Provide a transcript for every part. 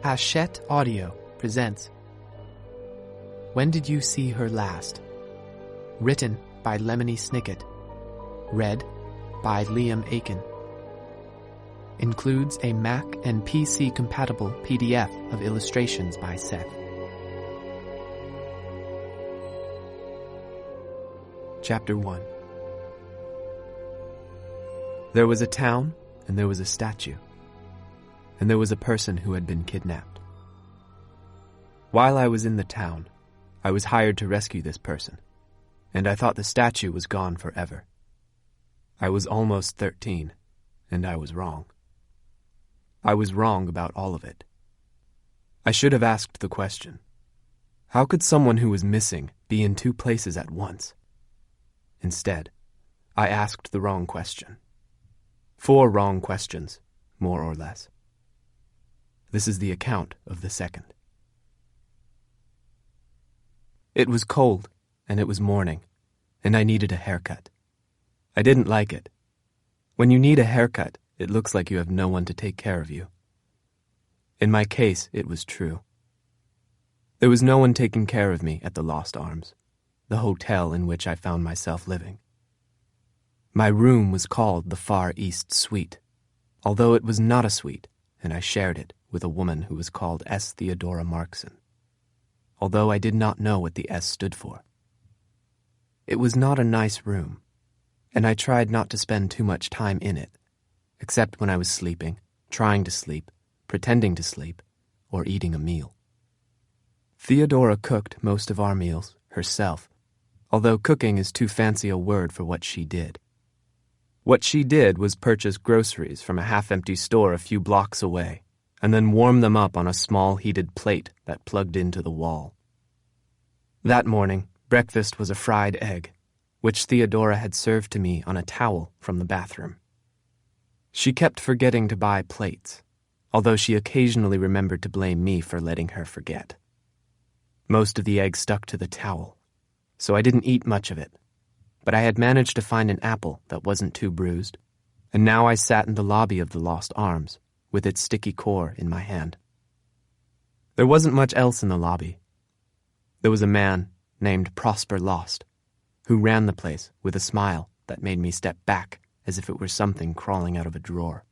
Hachette Audio presents When Did You See Her Last? Written by Lemony Snicket. Read by Liam Aiken. Includes a Mac and PC compatible PDF of illustrations by Seth. Chapter 1. There was a town, and there was a statue, and there was a person who had been kidnapped. While I was in the town, I was hired to rescue this person, and I thought the statue was gone forever. I was almost 13, and I was wrong. I was wrong about all of it. I should have asked the question, how could someone who was missing be in two places at once? Instead, I asked the wrong question. 4 wrong questions, more or less. This is the account of the second. It was cold, and it was morning, and I needed a haircut. I didn't like it. When you need a haircut, it looks like you have no one to take care of you. In my case, it was true. There was no one taking care of me at the Lost Arms, the hotel in which I found myself living. My room was called the Far East Suite, although it was not a suite, and I shared it with a woman who was called S. Theodora Markson, although I did not know what the S stood for. It was not a nice room, and I tried not to spend too much time in it, except when I was sleeping, trying to sleep, pretending to sleep, or eating a meal. Theodora cooked most of our meals herself, although cooking is too fancy a word for what she did. What she did was purchase groceries from a half-empty store a few blocks away, and then warm them up on a small heated plate that plugged into the wall. That morning, breakfast was a fried egg, which Theodora had served to me on a towel from the bathroom. She kept forgetting to buy plates, although she occasionally remembered to blame me for letting her forget. Most of the egg stuck to the towel, so I didn't eat much of it, but I had managed to find an apple that wasn't too bruised, and now I sat in the lobby of the Lost Arms, with its sticky core in my hand. There wasn't much else in the lobby. There was a man named Prosper Lost, who ran the place with a smile that made me step back as if it were something crawling out of a drawer.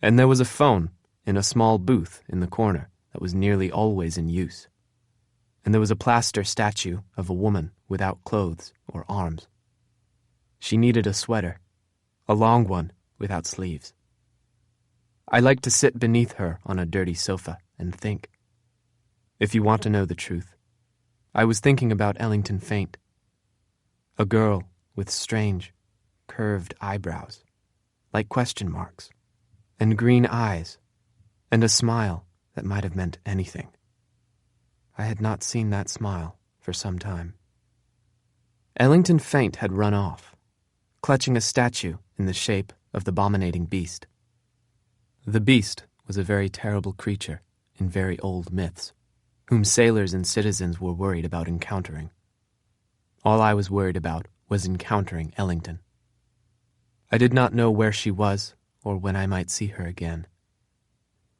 And there was a phone in a small booth in the corner that was nearly always in use. And there was a plaster statue of a woman without clothes or arms. She needed a sweater, a long one without sleeves. I liked to sit beneath her on a dirty sofa and think. If you want to know the truth, I was thinking about Ellington Faint, a girl with strange, curved eyebrows, like question marks, and green eyes, and a smile that might have meant anything. I had not seen that smile for some time. Ellington Faint had run off, clutching a statue in the shape of the abominating beast. The beast was a very terrible creature in very old myths, whom sailors and citizens were worried about encountering. All I was worried about was encountering Ellington. I did not know where she was or when I might see her again.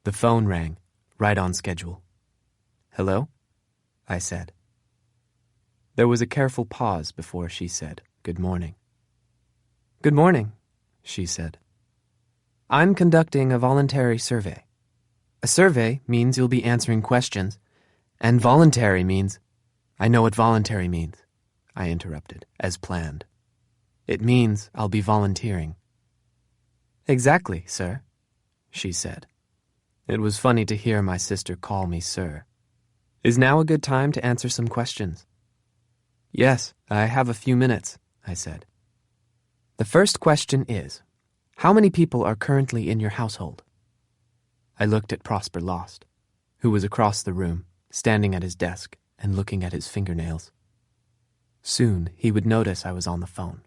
The phone rang, right on schedule. "Hello?" I said. There was a careful pause before she said, "Good morning." "Good morning," she said. "I'm conducting a voluntary survey. A survey means you'll be answering questions, and voluntary means—" "I know what voluntary means," I interrupted, as planned. "It means I'll be volunteering." "Exactly, sir," she said. It was funny to hear my sister call me sir. "Is now a good time to answer some questions?" "Yes, I have a few minutes," I said. "The first question is, how many people are currently in your household?" I looked at Prosper Lost, who was across the room, standing at his desk and looking at his fingernails. Soon he would notice I was on the phone,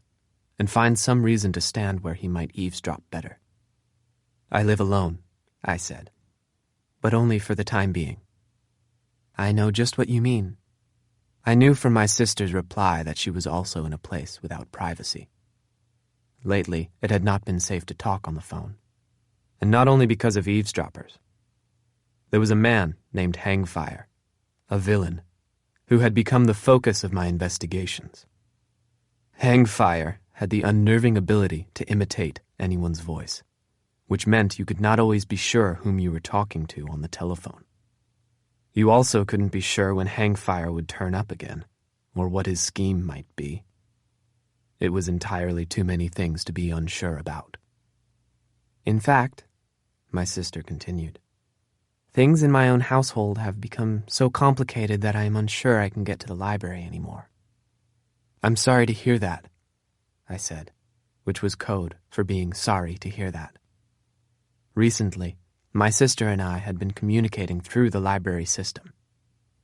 and find some reason to stand where he might eavesdrop better. "I live alone," I said, "but only for the time being." "I know just what you mean." I knew from my sister's reply that she was also in a place without privacy. Lately, it had not been safe to talk on the phone, and not only because of eavesdroppers. There was a man named Hangfire, a villain, who had become the focus of my investigations. Hangfire had the unnerving ability to imitate anyone's voice, which meant you could not always be sure whom you were talking to on the telephone. You also couldn't be sure when Hangfire would turn up again, or what his scheme might be. It was entirely too many things to be unsure about. In fact, my sister continued, things in my own household have become so complicated that I am unsure I can get to the library anymore. I'm sorry to hear that, I said, which was code for being sorry to hear that. Recently, my sister and I had been communicating through the library system.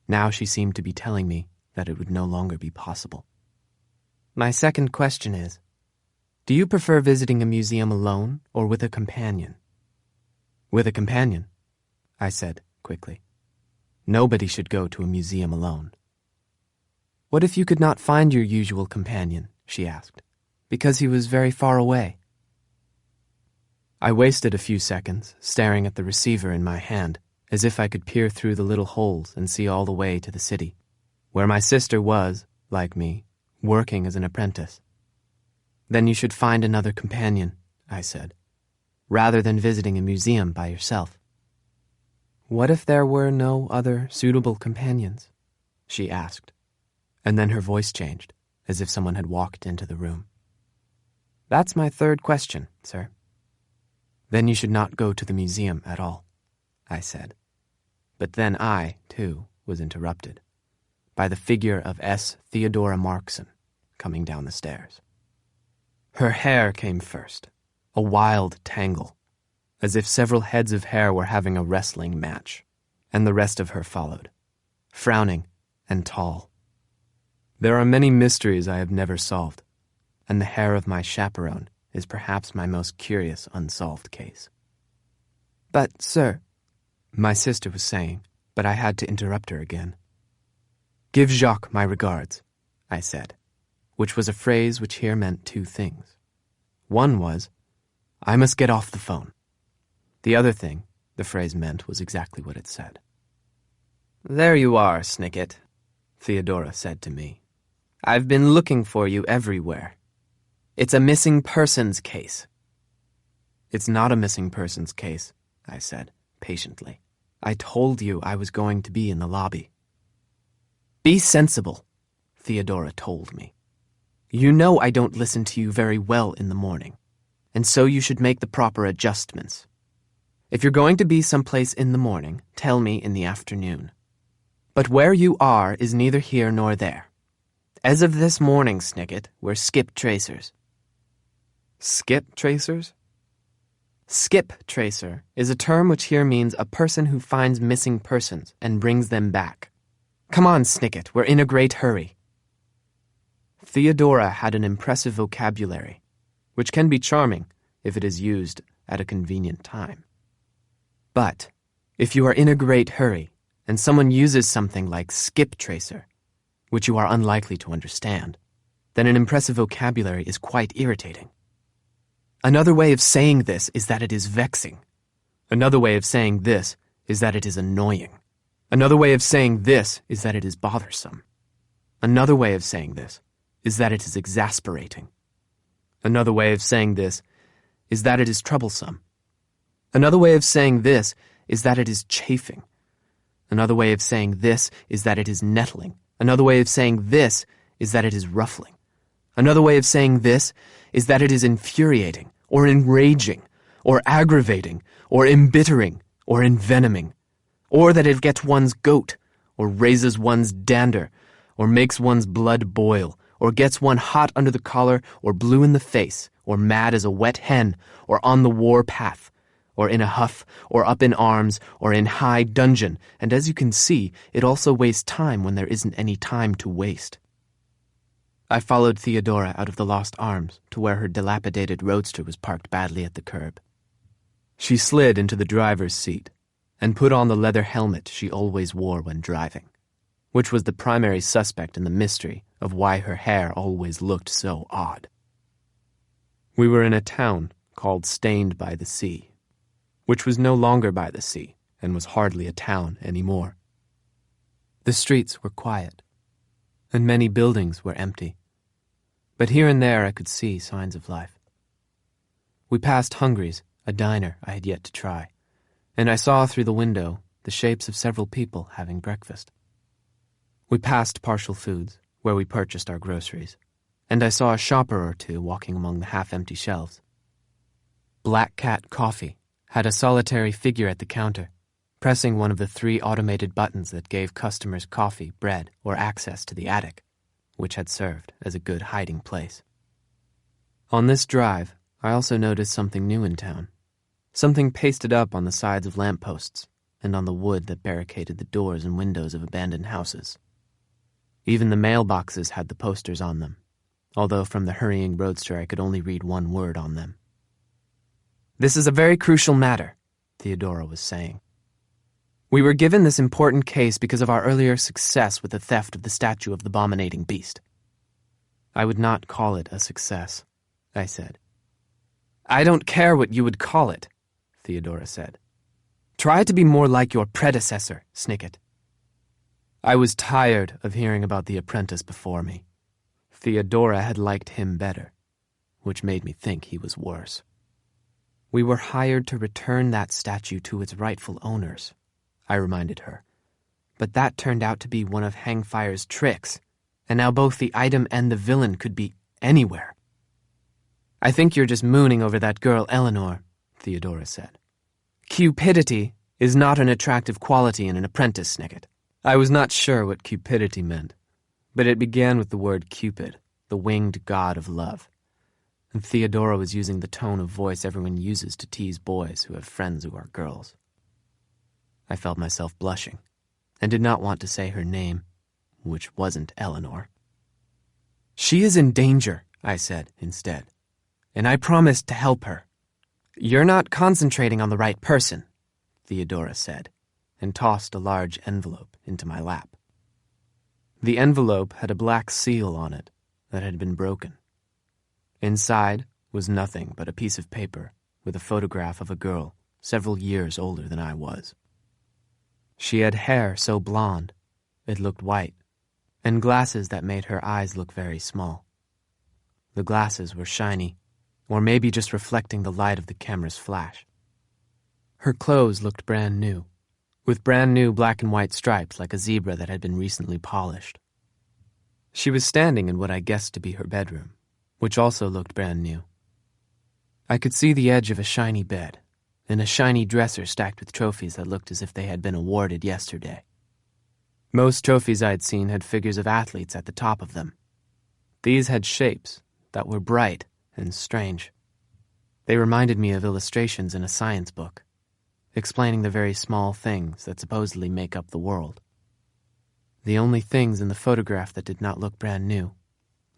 Now she seemed to be telling me that it would no longer be possible. My second question is, do you prefer visiting a museum alone or with a companion? With a companion, I said quickly. Nobody should go to a museum alone. What if you could not find your usual companion, she asked, because he was very far away? I wasted a few seconds staring at the receiver in my hand, as if I could peer through the little holes and see all the way to the city, where my sister was, like me, working as an apprentice. Then you should find another companion, I said, rather than visiting a museum by yourself. What if there were no other suitable companions? She asked, and then her voice changed, as if someone had walked into the room. That's my third question, sir. Then you should not go to the museum at all, I said. But then I, too, was interrupted by the figure of S. Theodora Markson coming down the stairs. Her hair came first, a wild tangle, as if several heads of hair were having a wrestling match, and the rest of her followed, frowning and tall. There are many mysteries I have never solved, and the hair of my chaperone is perhaps my most curious unsolved case. But, sir, my sister was saying, but I had to interrupt her again. Give Jacques my regards, I said, which was a phrase which here meant two things. One was, I must get off the phone. The other thing the phrase meant was exactly what it said. There you are, Snicket, Theodora said to me. I've been looking for you everywhere. It's a missing persons case. It's not a missing persons case, I said, patiently. I told you I was going to be in the lobby. Be sensible, Theodora told me. You know I don't listen to you very well in the morning, and so you should make the proper adjustments. If you're going to be someplace in the morning, tell me in the afternoon. But where you are is neither here nor there. As of this morning, Snicket, we're skip tracers. Skip tracers? Skip tracer is a term which here means a person who finds missing persons and brings them back. Come on, Snicket, we're in a great hurry. Theodora had an impressive vocabulary, which can be charming if it is used at a convenient time. But if you are in a great hurry and someone uses something like skip tracer, which you are unlikely to understand, then an impressive vocabulary is quite irritating. Another way of saying this is that it is vexing. Another way of saying this is that it is annoying. Another way of saying this is that it is bothersome. Another way of saying this is that it is exasperating. Another way of saying this is that it is troublesome. Another way of saying this is that it is chafing. Another way of saying this is that it is nettling. Another way of saying this is that it is ruffling. Another way of saying this is that it is infuriating, or enraging, or aggravating, or embittering, or envenoming, or that it gets one's goat, or raises one's dander, or makes one's blood boil, or gets one hot under the collar, or blue in the face, or mad as a wet hen, or on the war path, or in a huff, or up in arms, or in high dudgeon, and as you can see, it also wastes time when there isn't any time to waste. I followed Theodora out of the Lost Arms to where her dilapidated roadster was parked badly at the curb. She slid into the driver's seat and put on the leather helmet she always wore when driving, which was the primary suspect in the mystery of why her hair always looked so odd. We were in a town called Stained by the Sea, which was no longer by the sea and was hardly a town anymore. The streets were quiet, and many buildings were empty, but here and there I could see signs of life. We passed Hungry's, a diner I had yet to try, and I saw through the window the shapes of several people having breakfast. We passed Partial Foods, where we purchased our groceries, and I saw a shopper or two walking among the half-empty shelves. Black Cat Coffee had a solitary figure at the counter, pressing one of the 3 automated buttons that gave customers coffee, bread, or access to the attic, which had served as a good hiding place. On this drive, I also noticed something new in town, something pasted up on the sides of lampposts and on the wood that barricaded the doors and windows of abandoned houses. Even the mailboxes had the posters on them, although from the hurrying roadster I could only read one word on them. "This is a very crucial matter," Theodora was saying. "We were given this important case because of our earlier success with the theft of the statue of the abominating beast." "I would not call it a success," I said. "I don't care what you would call it," Theodora said. "Try to be more like your predecessor, Snicket." I was tired of hearing about the apprentice before me. Theodora had liked him better, which made me think he was worse. "We were hired to return that statue to its rightful owners," I reminded her. "But that turned out to be one of Hangfire's tricks, and now both the item and the villain could be anywhere." "I think you're just mooning over that girl Eleanor," Theodora said. "Cupidity is not an attractive quality in an apprentice, Snicket." I was not sure what cupidity meant, but it began with the word Cupid, the winged god of love. And Theodora was using the tone of voice everyone uses to tease boys who have friends who are girls. I felt myself blushing, and did not want to say her name, which wasn't Eleanor. "She is in danger," I said instead, "and I promised to help her." "You're not concentrating on the right person," Theodora said, and tossed a large envelope into my lap. The envelope had a black seal on it that had been broken. Inside was nothing but a piece of paper with a photograph of a girl several years older than I was. She had hair so blonde it looked white, and glasses that made her eyes look very small. The glasses were shiny, or maybe just reflecting the light of the camera's flash. Her clothes looked brand new, with brand new black and white stripes like a zebra that had been recently polished. She was standing in what I guessed to be her bedroom, which also looked brand new. I could see the edge of a shiny bed, and a shiny dresser stacked with trophies that looked as if they had been awarded yesterday. Most trophies I had seen had figures of athletes at the top of them. These had shapes that were bright and strange. They reminded me of illustrations in a science book, explaining the very small things that supposedly make up the world. The only things in the photograph that did not look brand new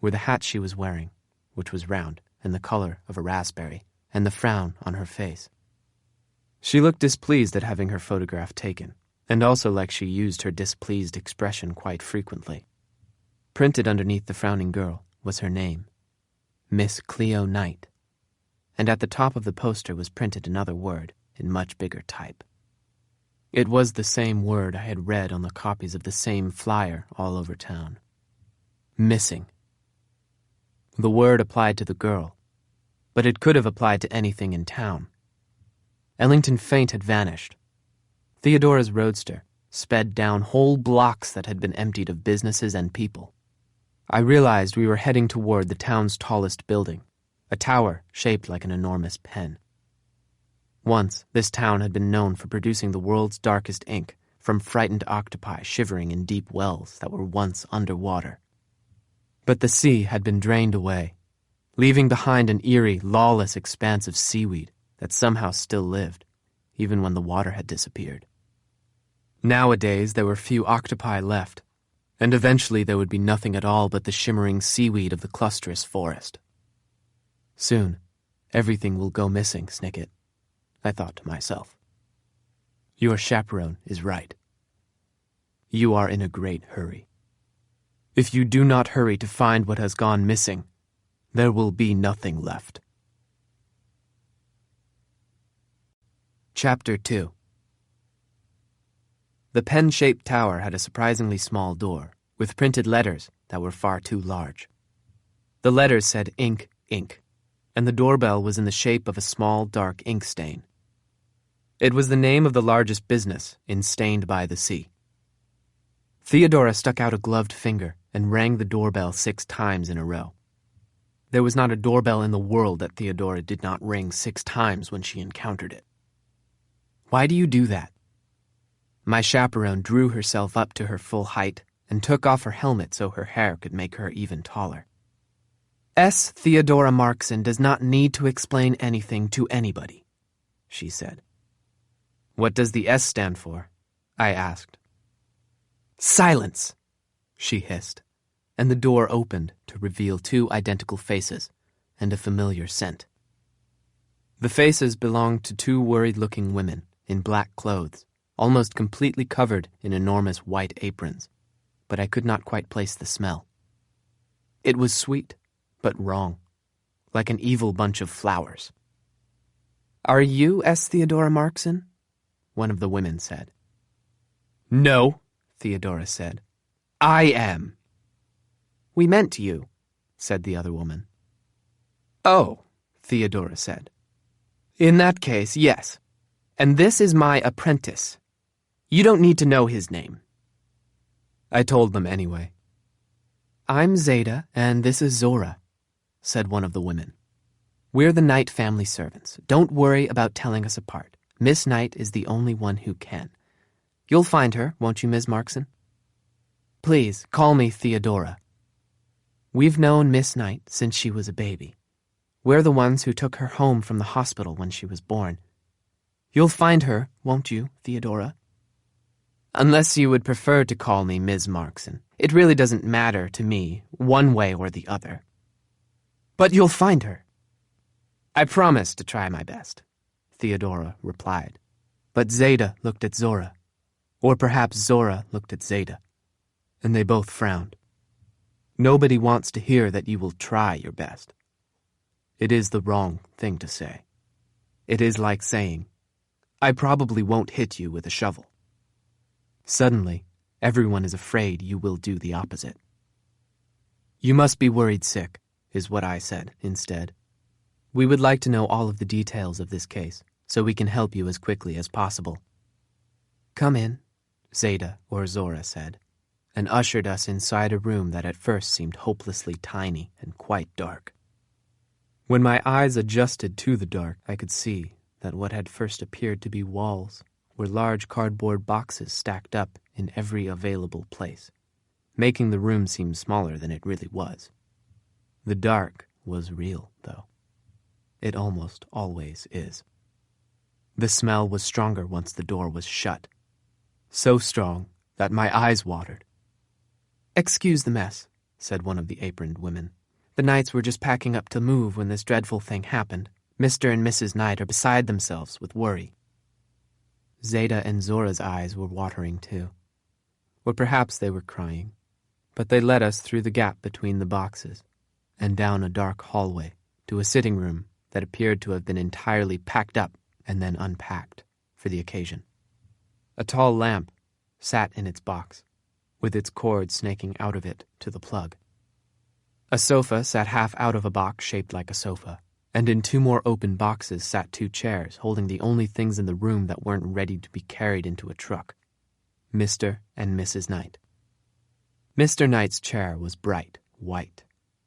were the hat she was wearing, which was round and the color of a raspberry, and the frown on her face. She looked displeased at having her photograph taken, and also like she used her displeased expression quite frequently. Printed underneath the frowning girl was her name, Miss Cleo Knight, and at the top of the poster was printed another word in much bigger type. It was the same word I had read on the copies of the same flyer all over town. Missing. The word applied to the girl, but it could have applied to anything in town. Ellington Faint had vanished. Theodora's roadster sped down whole blocks that had been emptied of businesses and people. I realized we were heading toward the town's tallest building, a tower shaped like an enormous pen. Once, this town had been known for producing the world's darkest ink from frightened octopi shivering in deep wells that were once underwater. But the sea had been drained away, leaving behind an eerie, lawless expanse of seaweed that somehow still lived, even when the water had disappeared. Nowadays, there were few octopi left, and eventually there would be nothing at all but the shimmering seaweed of the clusterous forest. Soon, everything will go missing, Snicket, I thought to myself. Your chaperone is right. You are in a great hurry. If you do not hurry to find what has gone missing, there will be nothing left. Chapter 2. The pen-shaped tower had a surprisingly small door, with printed letters that were far too large. The letters said ink, ink, and the doorbell was in the shape of a small, dark ink stain. It was the name of the largest business in Stained by the Sea. Theodora stuck out a gloved finger and rang the doorbell 6 times in a row. There was not a doorbell in the world that Theodora did not ring 6 times when she encountered it. "Why do you do that?" My chaperone drew herself up to her full height and took off her helmet so her hair could make her even taller. "S. Theodora Markson does not need to explain anything to anybody," she said. "What does the S stand for?" I asked. "Silence," she hissed, and the door opened to reveal 2 identical faces and a familiar scent. The faces belonged to 2 worried-looking women in black clothes, almost completely covered in enormous white aprons, but I could not quite place the smell. It was sweet, but wrong, like an evil bunch of flowers. "Are you S. Theodora Markson?" one of the women said. "No," Theodora said. "I am." "We meant you," said the other woman. "Oh," Theodora said. "In that case, yes. And this is my apprentice. You don't need to know his name." I told them anyway. "I'm Zeta, and this is Zora," said one of the women. "We're the Knight family servants. Don't worry about telling us apart. Miss Knight is the only one who can. You'll find her, won't you, Miss Markson? Please, call me Theodora. We've known Miss Knight since she was a baby. We're the ones who took her home from the hospital when she was born. You'll find her, won't you, Theodora? Unless you would prefer to call me Ms. Markson. It really doesn't matter to me, one way or the other. But you'll find her." "I promise to try my best," Theodora replied. But Zeta looked at Zora, or perhaps Zora looked at Zeta, and they both frowned. Nobody wants to hear that you will try your best. It is the wrong thing to say. It is like saying, "I probably won't hit you with a shovel." Suddenly, everyone is afraid you will do the opposite. "You must be worried sick," is what I said instead. "We would like to know all of the details of this case, so we can help you as quickly as possible." "Come in," Zeta or Zora said, and ushered us inside a room that at first seemed hopelessly tiny and quite dark. When my eyes adjusted to the dark, I could see that what had first appeared to be walls were large cardboard boxes stacked up in every available place, making the room seem smaller than it really was. The dark was real, though. It almost always is. The smell was stronger once the door was shut, so strong that my eyes watered. "Excuse the mess," said one of the aproned women. "The Knights were just packing up to move when this dreadful thing happened. Mr. and Mrs. Knight are beside themselves with worry." Zeta and Zora's eyes were watering too. Or perhaps they were crying. But they led us through the gap between the boxes and down a dark hallway to a sitting room that appeared to have been entirely packed up and then unpacked for the occasion. A tall lamp sat in its box, with its cord snaking out of it to the plug. A sofa sat half out of a box shaped like a sofa, and in 2 more open boxes sat 2 chairs holding the only things in the room that weren't ready to be carried into a truck: Mr. and Mrs. Knight. Mr. Knight's chair was bright white,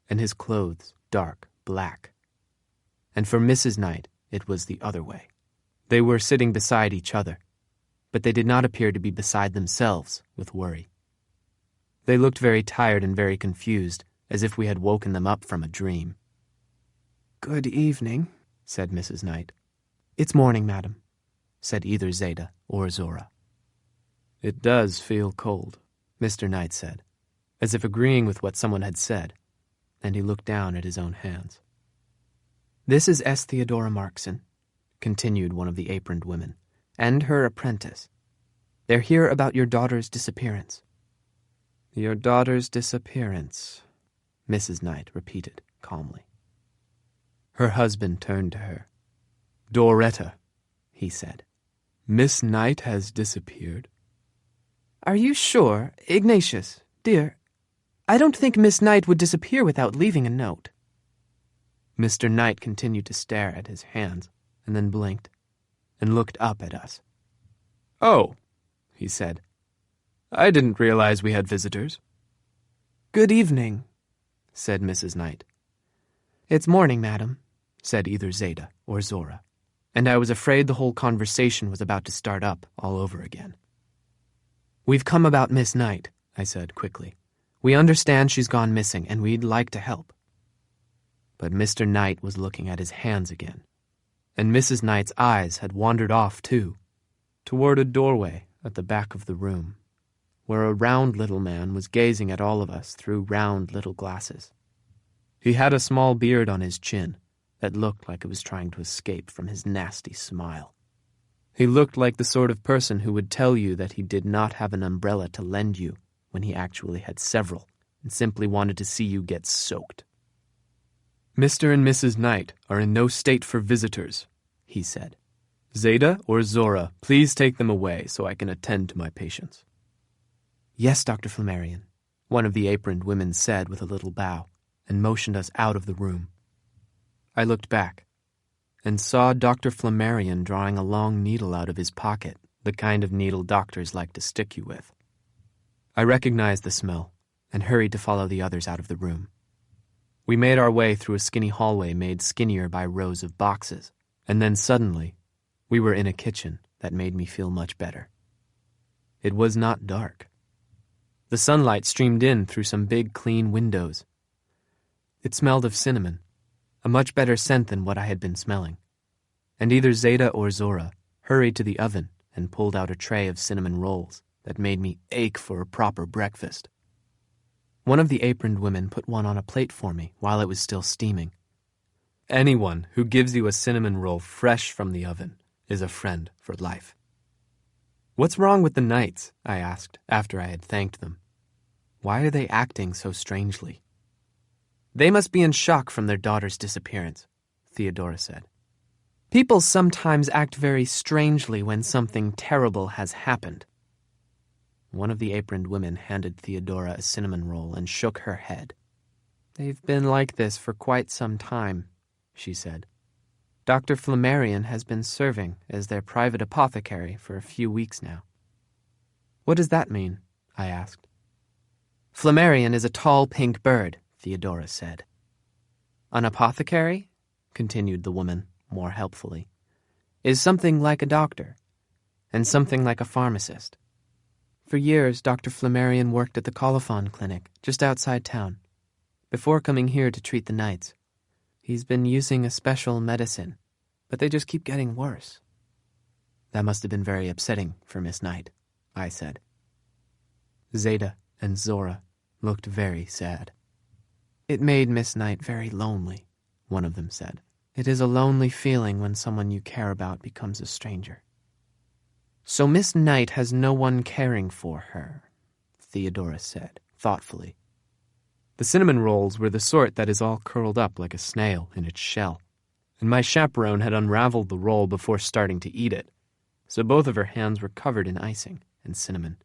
and his clothes dark black. And for Mrs. Knight, it was the other way. They were sitting beside each other, but they did not appear to be beside themselves with worry. They looked very tired and very confused, as if we had woken them up from a dream. "Good evening," said Mrs. Knight. "It's morning, madam," said either Zeta or Zora. "It does feel cold," Mr. Knight said, as if agreeing with what someone had said, and he looked down at his own hands. "This is S. Theodora Markson," continued one of the aproned women, "and her apprentice. They're here about your daughter's disappearance." "Your daughter's disappearance," Mrs. Knight repeated calmly. Her husband turned to her. "Doretta," he said, "Miss Knight has disappeared." Are you sure, Ignatius, dear? I don't think Miss Knight would disappear without leaving a note. Mr. Knight continued to stare at his hands, and then blinked, and looked up at us. "Oh," he said. "I didn't realize we had visitors." "Good evening," said Mrs. Knight. "It's morning, madam," said either Zeta or Zora, and I was afraid the whole conversation was about to start up all over again. "We've come about Miss Knight," I said quickly. "We understand she's gone missing, and we'd like to help." But Mr. Knight was looking at his hands again, and Mrs. Knight's eyes had wandered off, too, toward a doorway at the back of the room, where a round little man was gazing at all of us through round little glasses. He had a small beard on his chin that looked like it was trying to escape from his nasty smile. He looked like the sort of person who would tell you that he did not have an umbrella to lend you when he actually had several and simply wanted to see you get soaked. "Mr. and Mrs. Knight are in no state for visitors," he said. "Zeta or Zora, please take them away so I can attend to my patients." "Yes, Dr. Flammarion," one of the aproned women said with a little bow, and motioned us out of the room. I looked back and saw Dr. Flammarion drawing a long needle out of his pocket, the kind of needle doctors like to stick you with. I recognized the smell and hurried to follow the others out of the room. We made our way through a skinny hallway made skinnier by rows of boxes, and then suddenly we were in a kitchen that made me feel much better. It was not dark. The sunlight streamed in through some big, clean windows. It smelled of cinnamon, a much better scent than what I had been smelling, and either Zeta or Zora hurried to the oven and pulled out a tray of cinnamon rolls that made me ache for a proper breakfast. One of the aproned women put one on a plate for me while it was still steaming. Anyone who gives you a cinnamon roll fresh from the oven is a friend for life. "What's wrong with the Knights?" I asked after I had thanked them. "Why are they acting so strangely?" "They must be in shock from their daughter's disappearance," Theodora said. "People sometimes act very strangely when something terrible has happened." One of the aproned women handed Theodora a cinnamon roll and shook her head. "They've been like this for quite some time," she said. "Dr. Flammarion has been serving as their private apothecary for a few weeks now." "What does that mean?" I asked. "Flammarion is a tall pink bird," Theodora said. "An apothecary," continued the woman more helpfully, "is something like a doctor, and something like a pharmacist. For years, Dr. Flammarion worked at the Colophon Clinic, just outside town, before coming here to treat the Knights. He's been using a special medicine, but they just keep getting worse." "That must have been very upsetting for Miss Knight," I said. Zeta and Zora looked very sad. "It made Miss Knight very lonely," one of them said. "It is a lonely feeling when someone you care about becomes a stranger." "So Miss Knight has no one caring for her," Theodora said, thoughtfully. The cinnamon rolls were the sort that is all curled up like a snail in its shell, and my chaperone had unraveled the roll before starting to eat it, so both of her hands were covered in icing and cinnamon.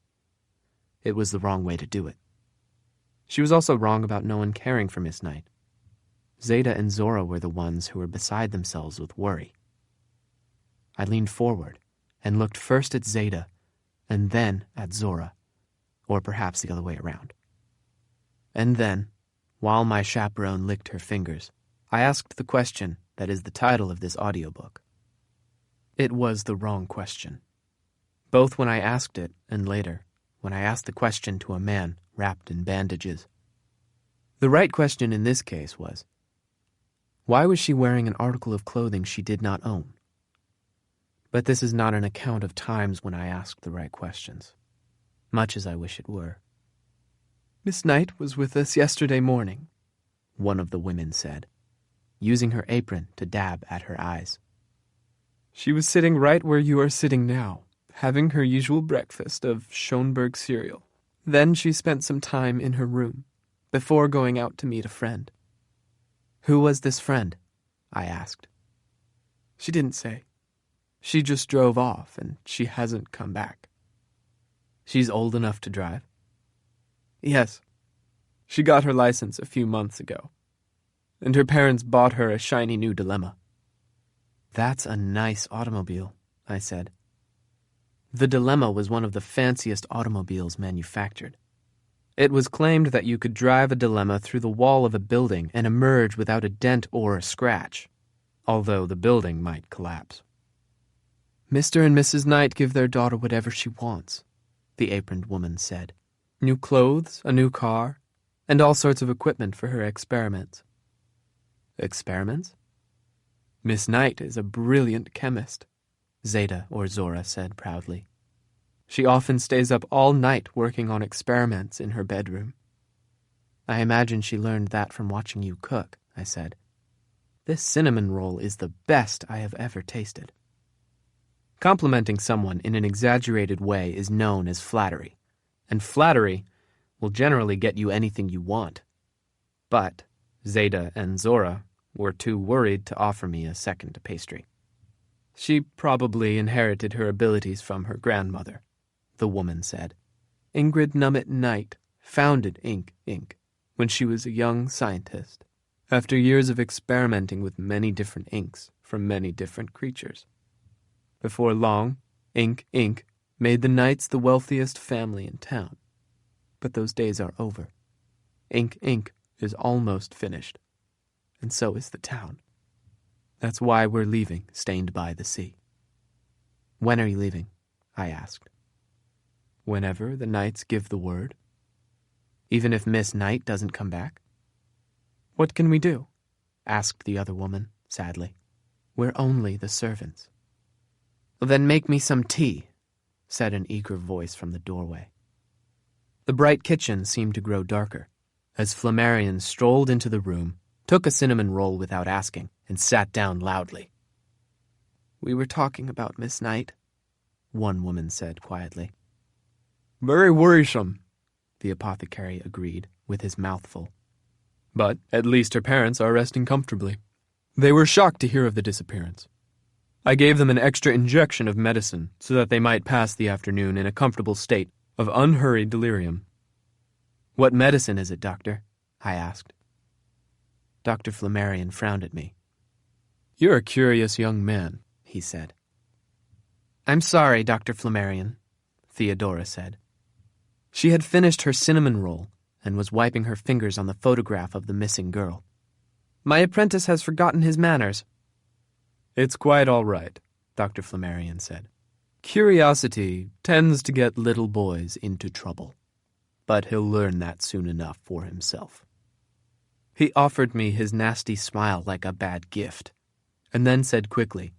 It was the wrong way to do it. She was also wrong about no one caring for Miss Knight. Zeta and Zora were the ones who were beside themselves with worry. I leaned forward and looked first at Zeta and then at Zora, or perhaps the other way around. And then, while my chaperone licked her fingers, I asked the question that is the title of this audiobook. It was the wrong question, both when I asked it and later, when I asked the question to a man wrapped in bandages. The right question in this case was, why was she wearing an article of clothing she did not own? But this is not an account of times when I asked the right questions, much as I wish it were. "Miss Knight was with us yesterday morning," one of the women said, using her apron to dab at her eyes. "She was sitting right where you are sitting now, having her usual breakfast of Schoenberg cereal. Then she spent some time in her room, before going out to meet a friend." "Who was this friend?" I asked. "She didn't say. She just drove off, and she hasn't come back." She's old enough to drive? Yes. She got her license a few months ago, and her parents bought her a shiny new Dilemma. That's a nice automobile, I said. The Dilemma was one of the fanciest automobiles manufactured. It was claimed that you could drive a Dilemma through the wall of a building and emerge without a dent or a scratch, although the building might collapse. Mr. and Mrs. Knight give their daughter whatever she wants, the aproned woman said. New clothes, a new car, and all sorts of equipment for her experiments. Experiments? Miss Knight is a brilliant chemist, Zeta or Zora said proudly. She often stays up all night working on experiments in her bedroom. I imagine she learned that from watching you cook, I said. This cinnamon roll is the best I have ever tasted. Complimenting someone in an exaggerated way is known as flattery, and flattery will generally get you anything you want. But Zeta and Zora were too worried to offer me a second pastry. She probably inherited her abilities from her grandmother, the woman said. Ingrid Nummit Knight founded Ink Inc. when she was a young scientist, after years of experimenting with many different inks from many different creatures. Before long, Ink Inc. made the Knights the wealthiest family in town. But those days are over. Ink Inc. is almost finished, and so is the town. That's why we're leaving Stained by the Sea. When are you leaving? I asked. Whenever the Knights give the word. Even if Miss Knight doesn't come back? What can we do? Asked the other woman, sadly. We're only the servants. Then make me some tea, said an eager voice from the doorway. The bright kitchen seemed to grow darker, as Flammarion strolled into the room, took a cinnamon roll without asking, and sat down loudly. We were talking about Miss Knight, one woman said quietly. Very worrisome, the apothecary agreed, with his mouth full. But at least her parents are resting comfortably. They were shocked to hear of the disappearance. I gave them an extra injection of medicine so that they might pass the afternoon in a comfortable state of unhurried delirium. What medicine is it, Doctor? I asked. Dr. Flammarion frowned at me. You're a curious young man, he said. I'm sorry, Dr. Flammarion, Theodora said. She had finished her cinnamon roll and was wiping her fingers on the photograph of the missing girl. My apprentice has forgotten his manners. It's quite all right, Dr. Flammarion said. Curiosity tends to get little boys into trouble, but he'll learn that soon enough for himself. He offered me his nasty smile like a bad gift, and then said quickly,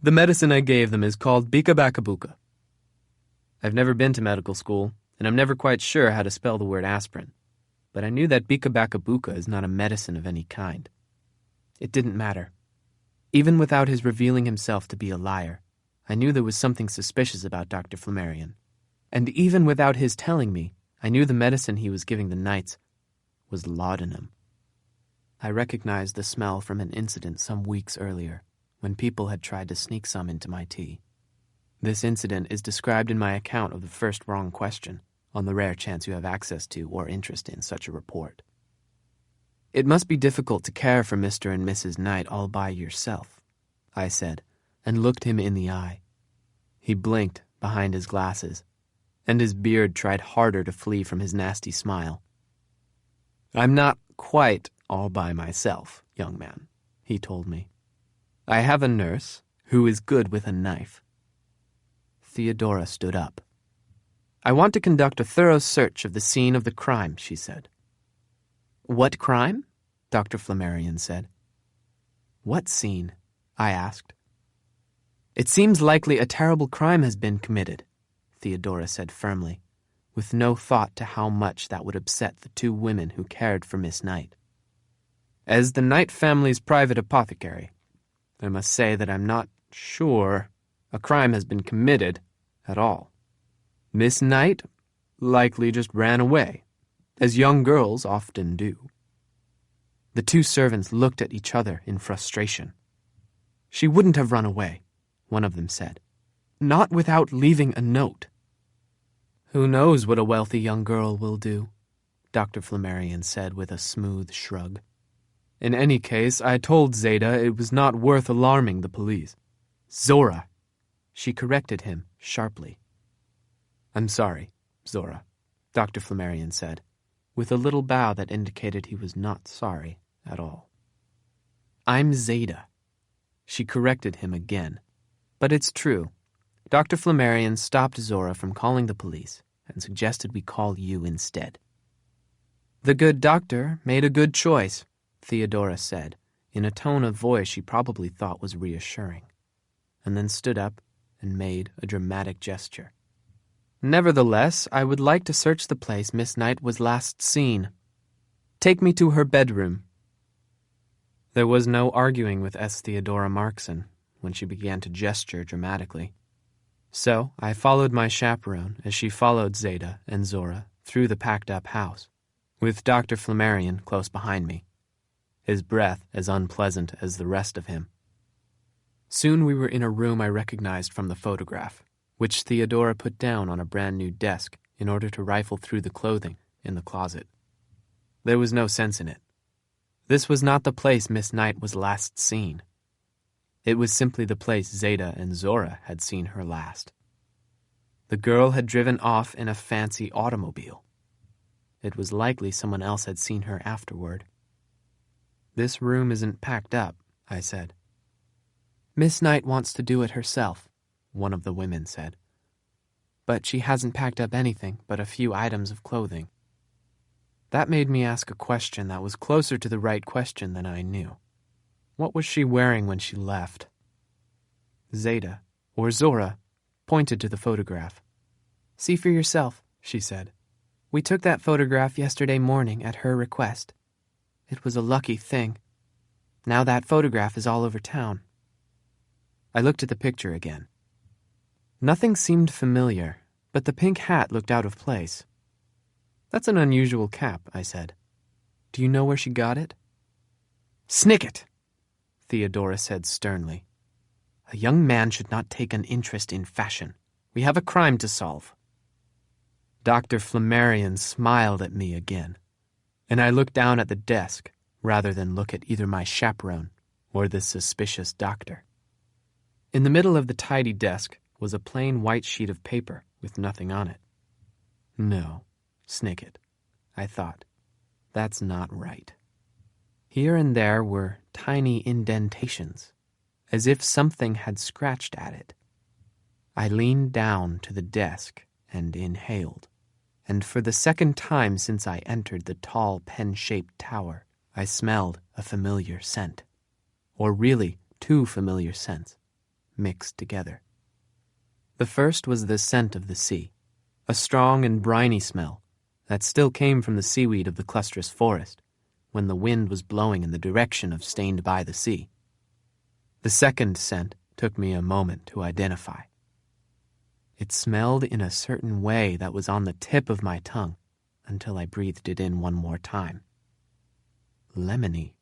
The medicine I gave them is called Bika-Baka-Buka. I've never been to medical school, and I'm never quite sure how to spell the word aspirin, but I knew that Bika-Baka-Buka is not a medicine of any kind. It didn't matter. Even without his revealing himself to be a liar, I knew there was something suspicious about Dr. Flammarion. And even without his telling me, I knew the medicine he was giving the Knights was laudanum. I recognized the smell from an incident some weeks earlier, when people had tried to sneak some into my tea. This incident is described in my account of the first wrong question, on the rare chance you have access to or interest in such a report. It must be difficult to care for Mr. and Mrs. Knight all by yourself, I said, and looked him in the eye. He blinked behind his glasses, and his beard tried harder to flee from his nasty smile. I'm not quite all by myself, young man, he told me. I have a nurse who is good with a knife. Theodora stood up. I want to conduct a thorough search of the scene of the crime, she said. What crime? Dr. Flammarion said. What scene? I asked. It seems likely a terrible crime has been committed, Theodora said firmly, with no thought to how much that would upset the two women who cared for Miss Knight. As the Knight family's private apothecary, I must say that I'm not sure a crime has been committed at all. Miss Knight likely just ran away, as young girls often do. The two servants looked at each other in frustration. She wouldn't have run away, one of them said. Not without leaving a note. Who knows what a wealthy young girl will do, Dr. Flammarion said with a smooth shrug. In any case, I told Zeta it was not worth alarming the police. Zora! She corrected him sharply. I'm sorry, Zora, Dr. Flammarion said, with a little bow that indicated he was not sorry at all. I'm Zeta. She corrected him again. But it's true. Dr. Flammarion stopped Zora from calling the police and suggested we call you instead. The good doctor made a good choice, Theodora said, in a tone of voice she probably thought was reassuring, and then stood up and made a dramatic gesture. Nevertheless, I would like to search the place Miss Knight was last seen. Take me to her bedroom. There was no arguing with S. Theodora Markson when she began to gesture dramatically. So I followed my chaperone as she followed Zeta and Zora through the packed-up house, with Dr. Flammarion close behind me, his breath as unpleasant as the rest of him. Soon we were in a room I recognized from the photograph, which Theodora put down on a brand-new desk in order to rifle through the clothing in the closet. There was no sense in it. This was not the place Miss Knight was last seen. It was simply the place Zeta and Zora had seen her last. The girl had driven off in a fancy automobile. It was likely someone else had seen her afterward. This room isn't packed up, I said. Miss Knight wants to do it herself, one of the women said. But she hasn't packed up anything but a few items of clothing. That made me ask a question that was closer to the right question than I knew. What was she wearing when she left? Zeta, or Zora, pointed to the photograph. See for yourself, she said. We took that photograph yesterday morning at her request. It was a lucky thing. Now that photograph is all over town. I looked at the picture again. Nothing seemed familiar, but the pink hat looked out of place. That's an unusual cap, I said. Do you know where she got it? Snicket! Theodora said sternly. A young man should not take an interest in fashion. We have a crime to solve. Dr. Flammarion smiled at me again, and I looked down at the desk rather than look at either my chaperone or the suspicious doctor. In the middle of the tidy desk was a plain white sheet of paper with nothing on it. No, Snicket, I thought. That's not right. Here and there were tiny indentations, as if something had scratched at it. I leaned down to the desk and inhaled, and for the second time since I entered the tall pen-shaped tower, I smelled a familiar scent. Or really, two familiar scents, mixed together. The first was the scent of the sea, a strong and briny smell that still came from the seaweed of the clustrous forest when the wind was blowing in the direction of Stained by the Sea. The second scent took me a moment to identify. It smelled in a certain way that was on the tip of my tongue until I breathed it in one more time. Lemony,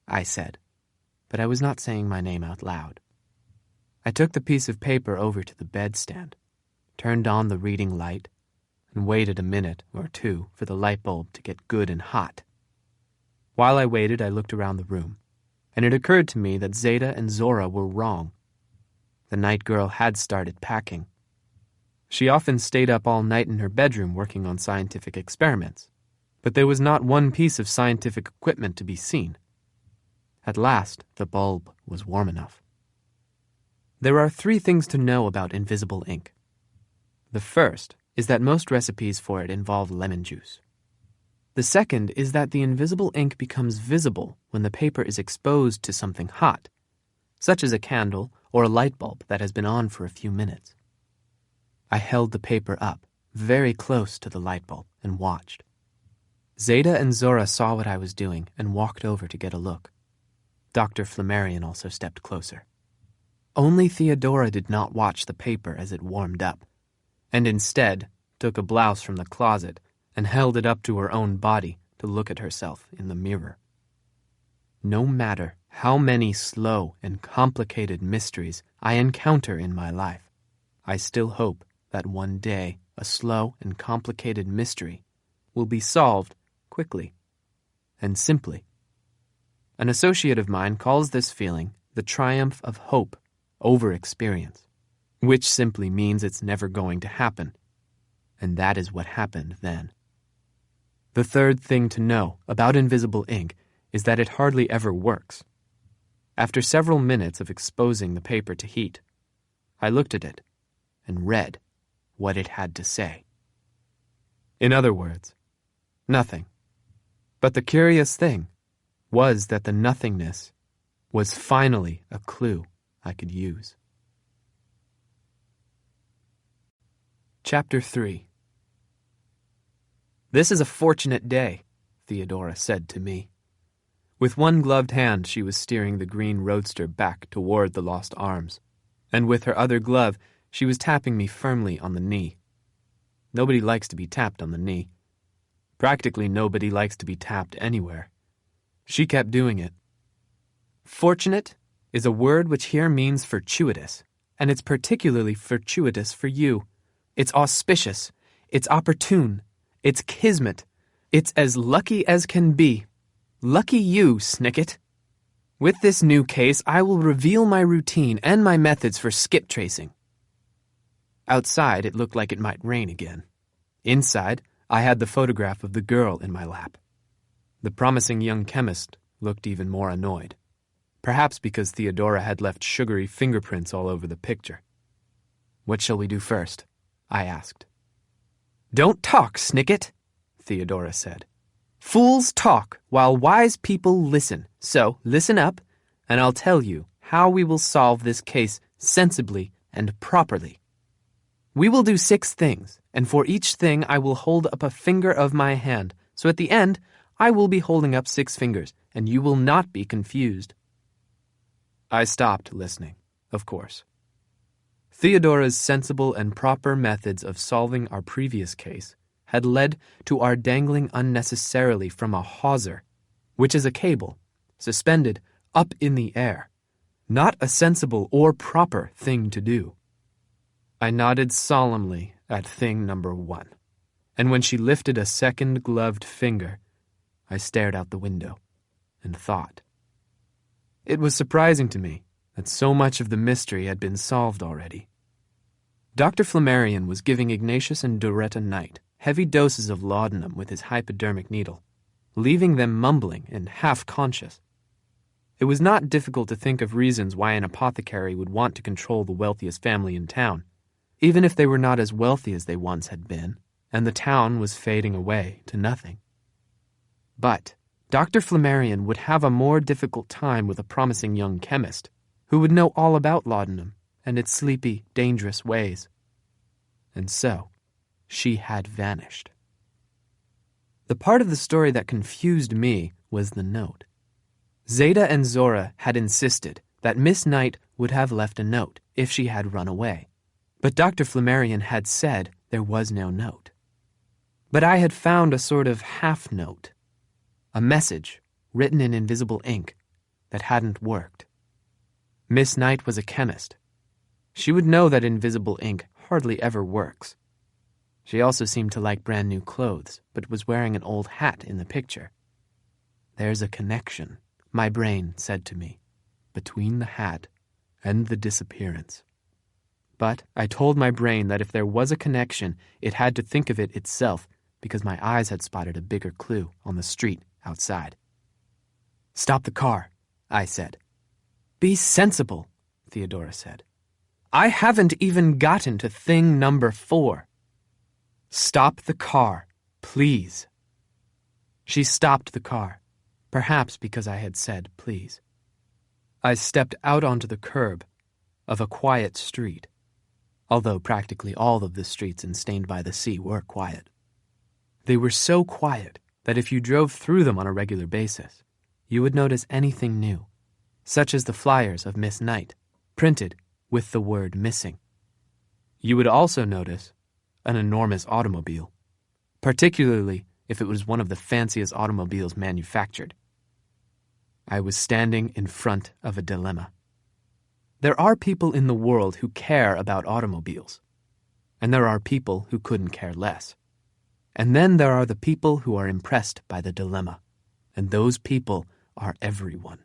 I said, but I was not saying my name out loud. I took the piece of paper over to the bedstand, turned on the reading light, and waited a minute or two for the light bulb to get good and hot. While I waited, I looked around the room, and it occurred to me that Zeta and Zora were wrong. The night girl had started packing. She often stayed up all night in her bedroom working on scientific experiments, but there was not one piece of scientific equipment to be seen. At last, the bulb was warm enough. There are 3 things to know about invisible ink. The first is that most recipes for it involve lemon juice. The second is that the invisible ink becomes visible when the paper is exposed to something hot, such as a candle or a light bulb that has been on for a few minutes. I held the paper up, very close to the light bulb, and watched. Zeta and Zora saw what I was doing and walked over to get a look. Dr. Flammarion also stepped closer. Only Theodora did not watch the paper as it warmed up, and instead took a blouse from the closet and held it up to her own body to look at herself in the mirror. No matter how many slow and complicated mysteries I encounter in my life, I still hope that one day a slow and complicated mystery, will be solved quickly and simply. An associate of mine calls this feeling the triumph of hope over experience, which simply means it's never going to happen. And that is what happened then. The third thing to know about invisible ink is that it hardly ever works. After several minutes of exposing the paper to heat, I looked at it and read what it had to say. In other words, nothing. But the curious thing was that the nothingness was finally a clue I could use. Chapter 3. "This is a fortunate day," Theodora said to me. With one gloved hand, she was steering the green roadster back toward the Lost Arms, and with her other glove, she was tapping me firmly on the knee. Nobody likes to be tapped on the knee. Practically nobody likes to be tapped anywhere. She kept doing it. Fortunate is a word which here means fortuitous, and it's particularly fortuitous for you. It's auspicious, it's opportune, it's kismet, it's as lucky as can be. Lucky you, Snicket. With this new case, I will reveal my routine and my methods for skip tracing. Outside, it looked like it might rain again. Inside, I had the photograph of the girl in my lap. The promising young chemist looked even more annoyed, perhaps because Theodora had left sugary fingerprints all over the picture. "What shall we do first?" I asked. "Don't talk, Snicket," Theodora said. "Fools talk while wise people listen, so listen up, and I'll tell you how we will solve this case sensibly and properly. We will do 6 things, and for each thing I will hold up a finger of my hand, so at the end I will be holding up 6 fingers, and you will not be confused." I stopped listening, of course. Theodora's sensible and proper methods of solving our previous case had led to our dangling unnecessarily from a hawser, which is a cable, suspended up in the air. Not a sensible or proper thing to do. I nodded solemnly at thing number 1, and when she lifted a second gloved finger, I stared out the window and thought. It was surprising to me that so much of the mystery had been solved already. Dr. Flammarion was giving Ignatius and Doretta Knight heavy doses of laudanum with his hypodermic needle, leaving them mumbling and half-conscious. It was not difficult to think of reasons why an apothecary would want to control the wealthiest family in town, even if they were not as wealthy as they once had been, and the town was fading away to nothing. But Dr. Flammarion would have a more difficult time with a promising young chemist who would know all about laudanum and its sleepy, dangerous ways. And so, she had vanished. The part of the story that confused me was the note. Zeta and Zora had insisted that Miss Knight would have left a note if she had run away, but Dr. Flammarion had said there was no note. But I had found a sort of half-note, a message written in invisible ink that hadn't worked. Miss Knight was a chemist. She would know that invisible ink hardly ever works. She also seemed to like brand new clothes, but was wearing an old hat in the picture. There's a connection, my brain said to me, between the hat and the disappearance. But I told my brain that if there was a connection, it had to think of it itself, because my eyes had spotted a bigger clue on the street outside. "Stop the car," I said. "Be sensible," Theodora said. "I haven't even gotten to thing number 4. Stop the car, please." She stopped the car, perhaps because I had said please. I stepped out onto the curb of a quiet street, although practically all of the streets in Stained by the Sea were quiet. They were so quiet that if you drove through them on a regular basis, you would notice anything new, such as the flyers of Miss Knight, printed with the word missing. You would also notice an enormous automobile, particularly if it was one of the fanciest automobiles manufactured. I was standing in front of a dilemma. There are people in the world who care about automobiles. And there are people who couldn't care less. And then there are the people who are impressed by the dilemma. And those people are everyone.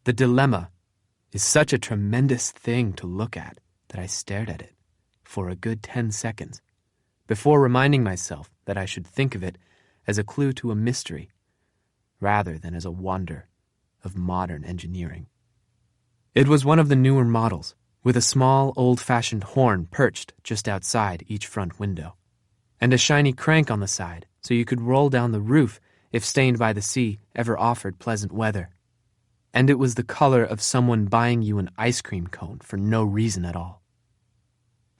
The dilemma is such a tremendous thing to look at that I stared at it for a good 10 seconds before reminding myself that I should think of it as a clue to a mystery rather than as a wonder of modern engineering. It was one of the newer models, with a small, old-fashioned horn perched just outside each front window, and a shiny crank on the side so you could roll down the roof if Stained by the Sea ever offered pleasant weather. And it was the color of someone buying you an ice cream cone for no reason at all.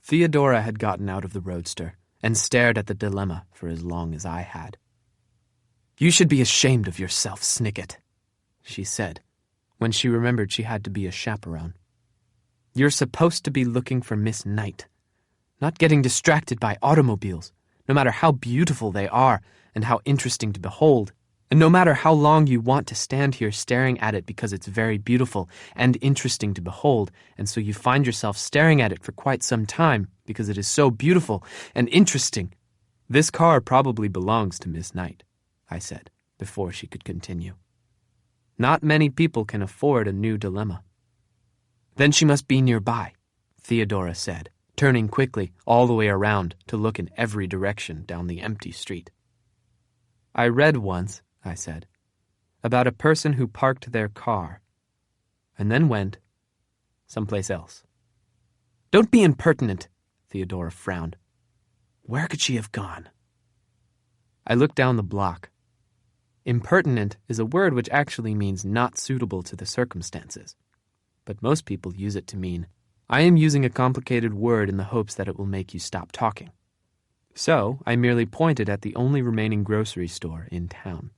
Theodora had gotten out of the roadster and stared at the dilemma for as long as I had. "You should be ashamed of yourself, Snicket," she said, when she remembered she had to be a chaperone. "You're supposed to be looking for Miss Knight, not getting distracted by automobiles, no matter how beautiful they are and how interesting to behold, and no matter how long you want to stand here staring at it because it's very beautiful and interesting to behold, and so you find yourself staring at it for quite some time because it is so beautiful and interesting. This car probably belongs to Miss Knight," I said, before she could continue. "Not many people can afford a new dilemma." "Then she must be nearby," Theodora said, turning quickly all the way around to look in every direction down the empty street. "I read once," I said, "about a person who parked their car and then went someplace else." "Don't be impertinent," Theodora frowned. "Where could she have gone?" I looked down the block. Impertinent is a word which actually means not suitable to the circumstances, but most people use it to mean, I am using a complicated word in the hopes that it will make you stop talking. So I merely pointed at the only remaining grocery store in town.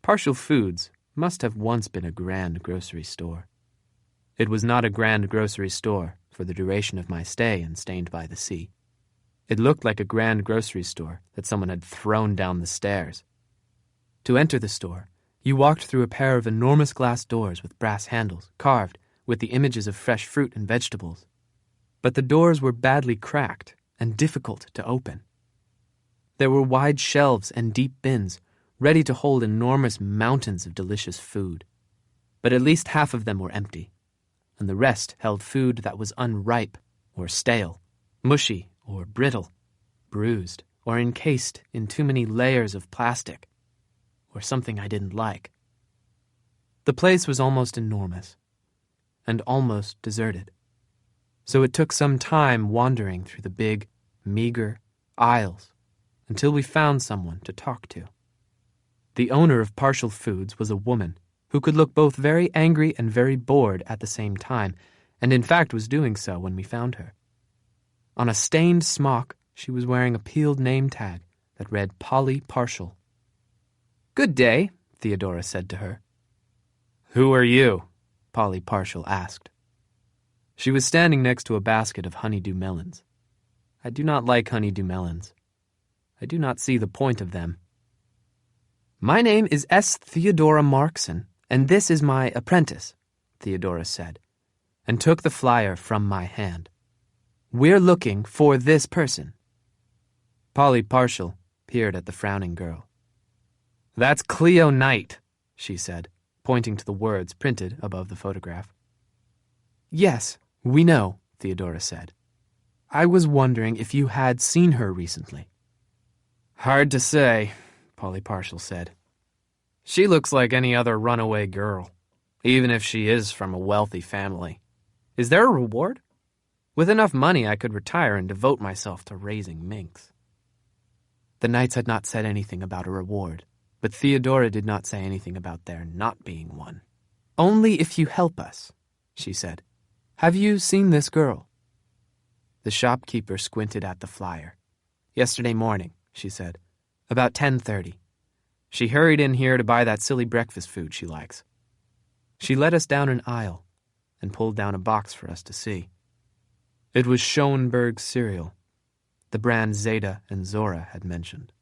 Partial Foods must have once been a grand grocery store. It was not a grand grocery store for the duration of my stay in Stained by the Sea. It looked like a grand grocery store that someone had thrown down the stairs. To enter the store, you walked through a pair of enormous glass doors with brass handles, carved with the images of fresh fruit and vegetables. But the doors were badly cracked and difficult to open. There were wide shelves and deep bins, ready to hold enormous mountains of delicious food. But at least half of them were empty, and the rest held food that was unripe or stale, mushy or brittle, bruised or encased in too many layers of plastic, or something I didn't like. The place was almost enormous, and almost deserted, so it took some time wandering through the big, meager aisles until we found someone to talk to. The owner of Partial Foods was a woman who could look both very angry and very bored at the same time, and in fact was doing so when we found her. On a stained smock, she was wearing a peeled name tag that read Polly Partial. "Good day," Theodora said to her. "Who are you?" Polly Partial asked. She was standing next to a basket of honeydew melons. I do not like honeydew melons. I do not see the point of them. "My name is S. Theodora Markson, and this is my apprentice," Theodora said, and took the flyer from my hand. "We're looking for this person." Polly Partial peered at the frowning girl. "That's Cleo Knight," she said, pointing to the words printed above the photograph. "Yes, we know," Theodora said. "I was wondering if you had seen her recently." "Hard to say," Polly Partial said. "She looks like any other runaway girl, even if she is from a wealthy family. Is there a reward? With enough money, I could retire and devote myself to raising minks." The Knights had not said anything about a reward, but Theodora did not say anything about there not being one. "Only if you help us," she said. "Have you seen this girl?" The shopkeeper squinted at the flyer. "Yesterday morning," she said. "About 10:30. She hurried in here to buy that silly breakfast food she likes." She led us down an aisle and pulled down a box for us to see. It was Schoenberg cereal, the brand Zeta and Zora had mentioned.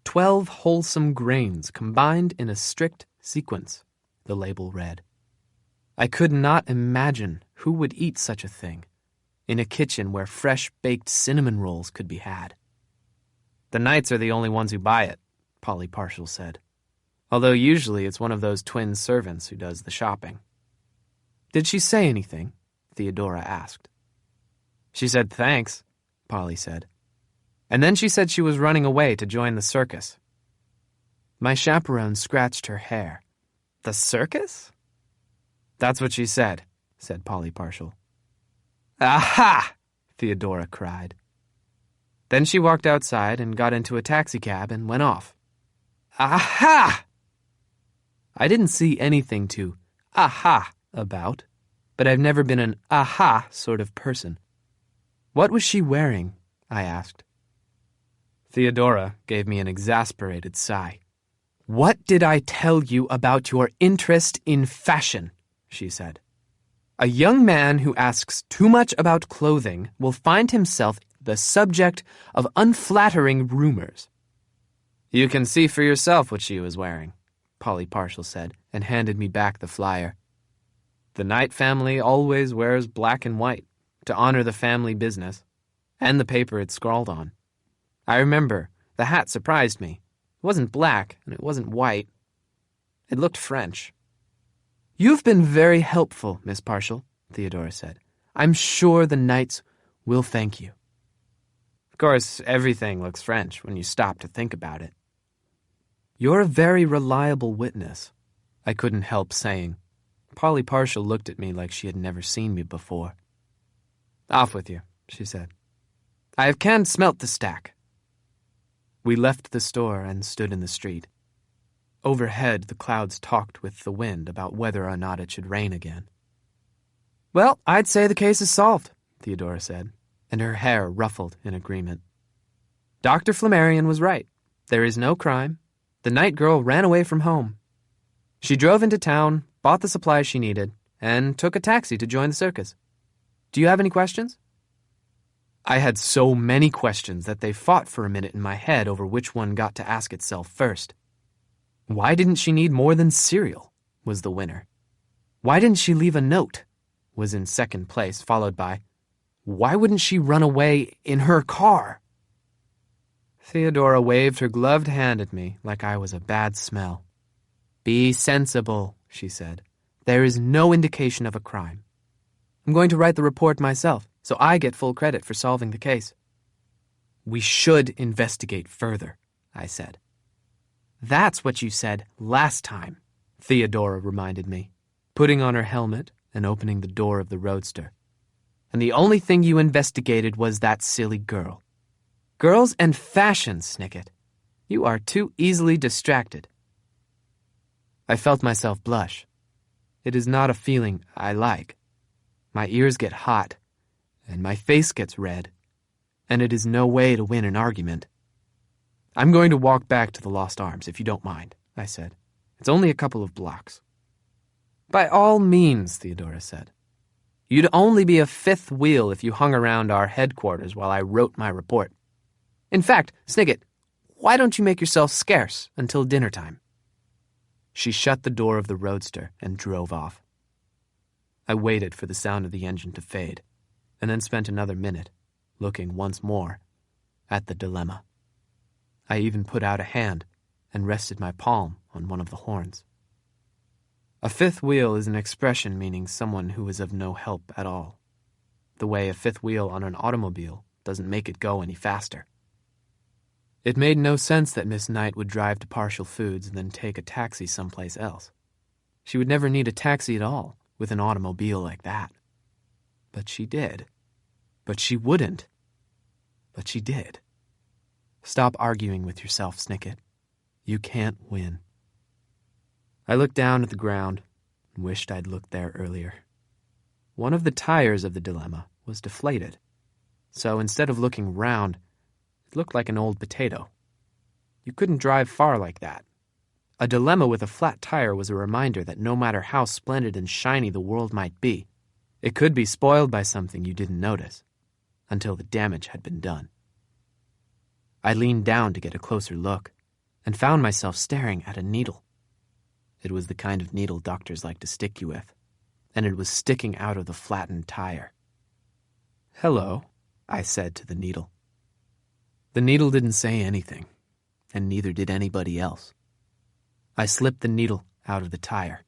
12 wholesome grains combined in a strict sequence, the label read. I could not imagine who would eat such a thing. in a kitchen where fresh-baked cinnamon rolls could be had. The Knights are the only ones who buy it, Polly Partial said, although usually it's one of those twin servants who does the shopping. Did she say anything? Theodora asked. She said thanks, Polly said. And then she said she was running away to join the circus. My chaperone scratched her hair. The circus? That's what she said Polly Partial. Aha! Theodora cried. Then she walked outside and got into a taxicab and went off. Aha! I didn't see anything to aha about, but I've never been an aha sort of person. What was she wearing? I asked. Theodora gave me an exasperated sigh. What did I tell you about your interest in fashion? She said. A young man who asks too much about clothing will find himself the subject of unflattering rumors. You can see for yourself what she was wearing, Polly Partial said, and handed me back the flyer. The Knight family always wears black and white to honor the family business and the paper it's scrawled on. I remember the hat surprised me. It wasn't black and it wasn't white. It looked French. You've been very helpful, Miss Partial, Theodora said. I'm sure the Knights will thank you. Of course, everything looks French when you stop to think about it. You're a very reliable witness, I couldn't help saying. Polly Partial looked at me like she had never seen me before. Off with you, she said. I have canned smelt the stack. We left the store and stood in the street. Overhead, the clouds talked with the wind about whether or not it should rain again. Well, I'd say the case is solved, Theodora said, and her hair ruffled in agreement. Dr. Flammarion was right. There is no crime. The Knight girl ran away from home. She drove into town, bought the supplies she needed, and took a taxi to join the circus. Do you have any questions? I had so many questions that they fought for a minute in my head over which one got to ask itself first. Why didn't she need more than cereal? Was the winner. Why didn't she leave a note? Was in second place, followed by, why wouldn't she run away in her car? Theodora waved her gloved hand at me like I was a bad smell. Be sensible, she said. There is no indication of a crime. I'm going to write the report myself, so I get full credit for solving the case. We should investigate further, I said. That's what you said last time, Theodora reminded me, putting on her helmet and opening the door of the roadster. And the only thing you investigated was that silly girl. Girls and fashion, Snicket. You are too easily distracted. I felt myself blush. It is not a feeling I like. My ears get hot, and my face gets red, and it is no way to win an argument. I'm going to walk back to the Lost Arms, if you don't mind, I said. It's only a couple of blocks. By all means, Theodora said. You'd only be a fifth wheel if you hung around our headquarters while I wrote my report. In fact, Snicket, why don't you make yourself scarce until dinner time? She shut the door of the roadster and drove off. I waited for the sound of the engine to fade, and then spent another minute looking once more at the dilemma. I even put out a hand and rested my palm on one of the horns. A fifth wheel is an expression meaning someone who is of no help at all. The way a fifth wheel on an automobile doesn't make it go any faster. It made no sense that Miss Knight would drive to Partial Foods and then take a taxi someplace else. She would never need a taxi at all with an automobile like that. But she did. But she wouldn't. But she did. Stop arguing with yourself, Snicket. You can't win. I looked down at the ground and wished I'd looked there earlier. One of the tires of the dilemma was deflated, so instead of looking round, it looked like an old potato. You couldn't drive far like that. A dilemma with a flat tire was a reminder that no matter how splendid and shiny the world might be, it could be spoiled by something you didn't notice, until the damage had been done. I leaned down to get a closer look, and found myself staring at a needle. It was the kind of needle doctors like to stick you with, and it was sticking out of the flattened tire. "Hello," I said to the needle. The needle didn't say anything, and neither did anybody else. I slipped the needle out of the tire.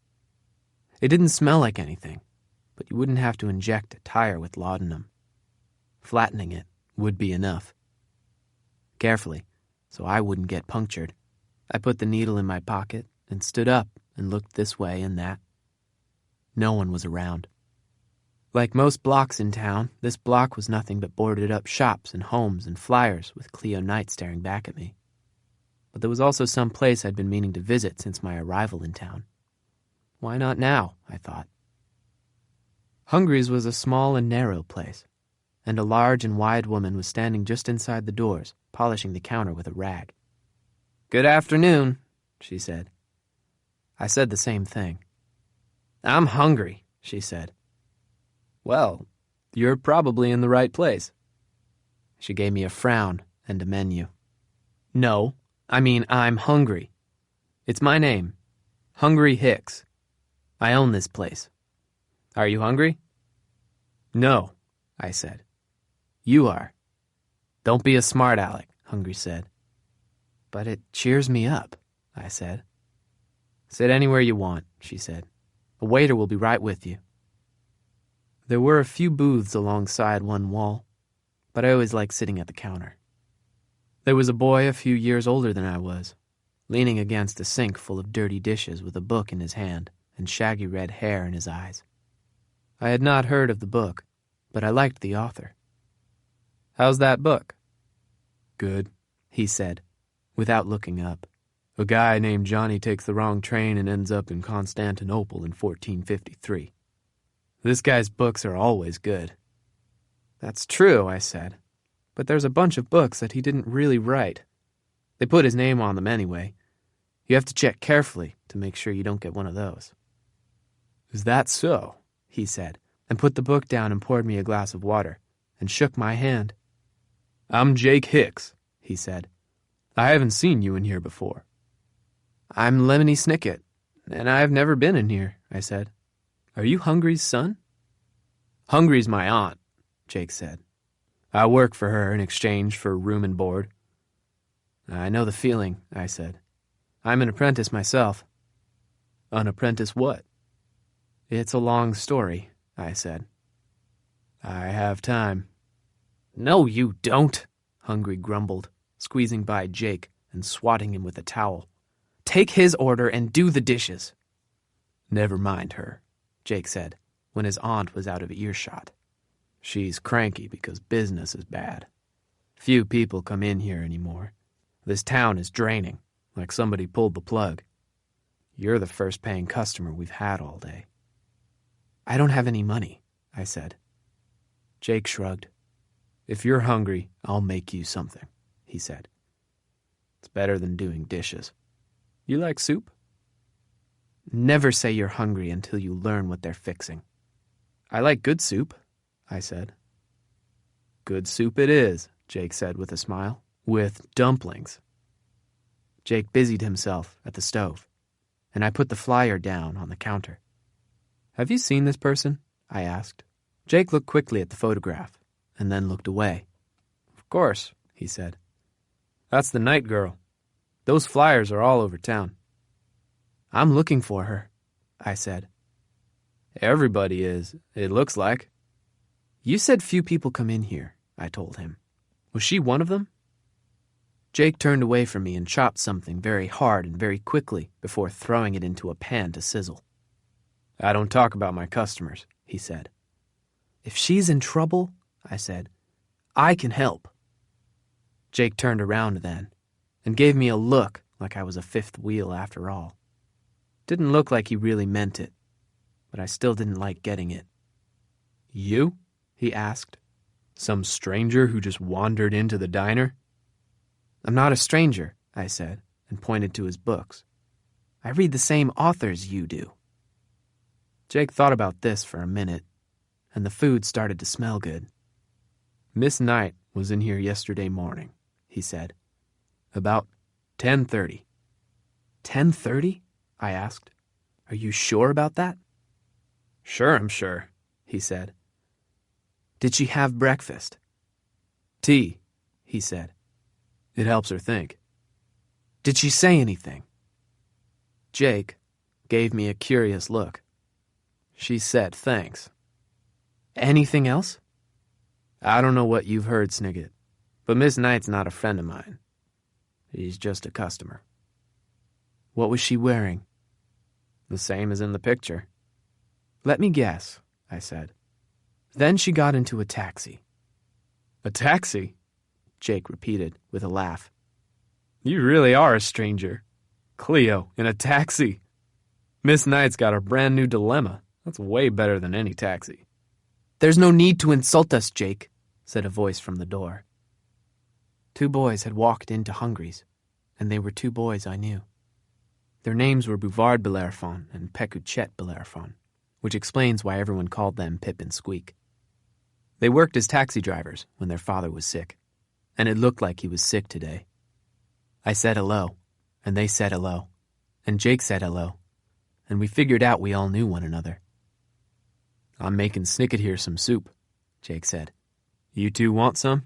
It didn't smell like anything, but you wouldn't have to inject a tire with laudanum. Flattening it would be enough. Carefully, so I wouldn't get punctured, I put the needle in my pocket and stood up and looked this way and that. No one was around. Like most blocks in town, this block was nothing but boarded-up shops and homes and flyers with Cleo Knight staring back at me. But there was also some place I'd been meaning to visit since my arrival in town. Why not now, I thought. Hungry's was a small and narrow place, and a large and wide woman was standing just inside the doors, polishing the counter with a rag. "Good afternoon," she said. I said the same thing. "I'm hungry," she said. "Well, you're probably in the right place." She gave me a frown and a menu. "No, I mean I'm hungry. It's my name, Hungry Hicks. I own this place. Are you hungry?" "No," I said. "You are." "Don't be a smart aleck," Hungry said. "But it cheers me up," I said. "Sit anywhere you want," she said. "A waiter will be right with you." There were a few booths alongside one wall, but I always liked sitting at the counter. There was a boy a few years older than I was, leaning against a sink full of dirty dishes with a book in his hand and shaggy red hair in his eyes. I had not heard of the book, but I liked the author. "How's that book?" "Good," he said, without looking up. "A guy named Johnny takes the wrong train and ends up in Constantinople in 1453. This guy's books are always good." "That's true," I said, "but there's a bunch of books that he didn't really write. They put his name on them anyway. You have to check carefully to make sure you don't get one of those." "Is that so?" he said, and put the book down and poured me a glass of water, and shook my hand. "I'm Jake Hicks," he said. "I haven't seen you in here before." "I'm Lemony Snicket, and I've never been in here," I said. "Are you Hungry's son?" "Hungry's my aunt," Jake said. "I work for her in exchange for room and board." "I know the feeling," I said. "I'm an apprentice myself." "An apprentice what?" "It's a long story," I said. "I have time." "No, you don't," Hungry grumbled, squeezing by Jake and swatting him with a towel. "Take his order and do the dishes." "Never mind her," Jake said, when his aunt was out of earshot. "She's cranky because business is bad. Few people come in here anymore. This town is draining, like somebody pulled the plug. You're the first paying customer we've had all day." "I don't have any money," I said. Jake shrugged. "If you're hungry, I'll make you something," he said. "It's better than doing dishes. You like soup?" "Never say you're hungry until you learn what they're fixing." "I like good soup," I said. "Good soup it is," Jake said with a smile. "With dumplings." Jake busied himself at the stove, and I put the flyer down on the counter. "Have you seen this person?" I asked. Jake looked quickly at the photograph, and then looked away. "Of course," he said. "That's the night girl. Those flyers are all over town." "I'm looking for her," I said. "Everybody is, it looks like." "You said few people come in here," I told him. "Was she one of them?" Jake turned away from me and chopped something very hard and very quickly before throwing it into a pan to sizzle. "I don't talk about my customers," he said. "If she's in trouble," I said, "I can help." Jake turned around then and gave me a look like I was a fifth wheel after all. Didn't look like he really meant it, but I still didn't like getting it. "You?" he asked. "Some stranger who just wandered into the diner?" "I'm not a stranger," I said, and pointed to his books. "I read the same authors you do." Jake thought about this for a minute, and the food started to smell good. "Miss Knight was in here yesterday morning," he said. "About 10:30. 10:30? I asked. "Are you sure about that?" "Sure, I'm sure," he said. Did she have breakfast? Tea, he said. It helps her think. Did she say anything? Jake gave me a curious look. She said thanks. Anything else? I don't know what you've heard, Snicket, but Miss Knight's not a friend of mine. She's just a customer. What was she wearing? The same as in the picture. Let me guess, I said. Then she got into a taxi. A taxi? Jake repeated with a laugh. You really are a stranger. Cleo, in a taxi. Miss Knight's got a brand new dilemma. That's way better than any taxi. There's no need to insult us, Jake, said a voice from the door. 2 boys had walked into Hungry's, and they were 2 boys I knew. Their names were Bouvard Bellerophon and Pécuchet Bellerophon, which explains why everyone called them Pip and Squeak. They worked as taxi drivers when their father was sick, and it looked like he was sick today. I said hello, and they said hello, and Jake said hello, and we figured out we all knew one another. I'm making Snicket here some soup, Jake said. You 2 want some?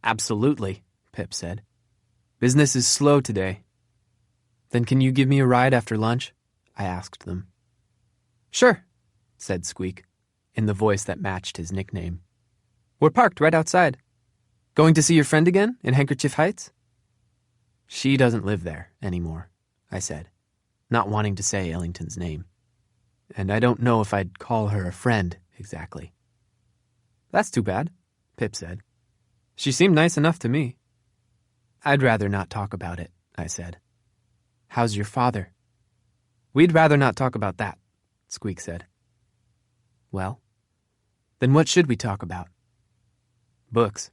Absolutely, Pip said. Business is slow today. Then can you give me a ride after lunch? I asked them. Sure, said Squeak, in the voice that matched his nickname. We're parked right outside. Going to see your friend again in Handkerchief Heights? She doesn't live there anymore, I said, not wanting to say Ellington's name. And I don't know if I'd call her a friend exactly. That's too bad, Pip said. She seemed nice enough to me. I'd rather not talk about it, I said. How's your father? We'd rather not talk about that, Squeak said. Well, then what should we talk about? Books,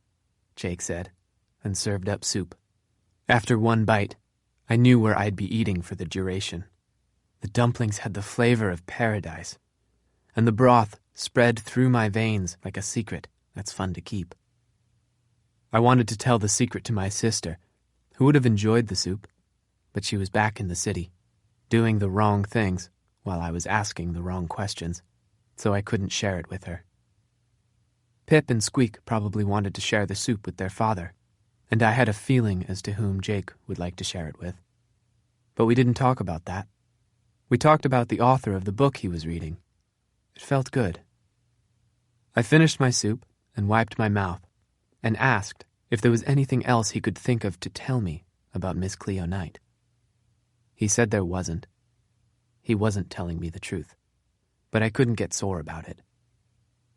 Jake said, and served up soup. After 1 bite, I knew where I'd be eating for the duration. The dumplings had the flavor of paradise, and the broth spread through my veins like a secret that's fun to keep. I wanted to tell the secret to my sister, who would have enjoyed the soup, but she was back in the city, doing the wrong things while I was asking the wrong questions, so I couldn't share it with her. Pip and Squeak probably wanted to share the soup with their father, and I had a feeling as to whom Jake would like to share it with. But we didn't talk about that. We talked about the author of the book he was reading. It felt good. I finished my soup and wiped my mouth and asked if there was anything else he could think of to tell me about Miss Cleo Knight. He said there wasn't. He wasn't telling me the truth, but I couldn't get sore about it.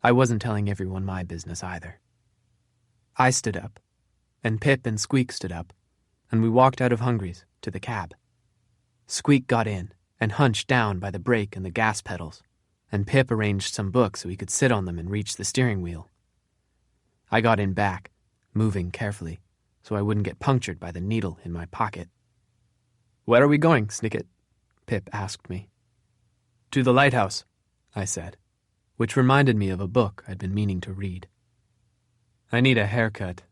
I wasn't telling everyone my business either. I stood up, and Pip and Squeak stood up, and we walked out of Hungry's to the cab. Squeak got in and hunched down by the brake and the gas pedals, and Pip arranged some books so he could sit on them and reach the steering wheel. I got in back, moving carefully, so I wouldn't get punctured by the needle in my pocket. Where are we going, Snicket? Pip asked me. To the Lighthouse, I said, which reminded me of a book I'd been meaning to read. I need a haircut.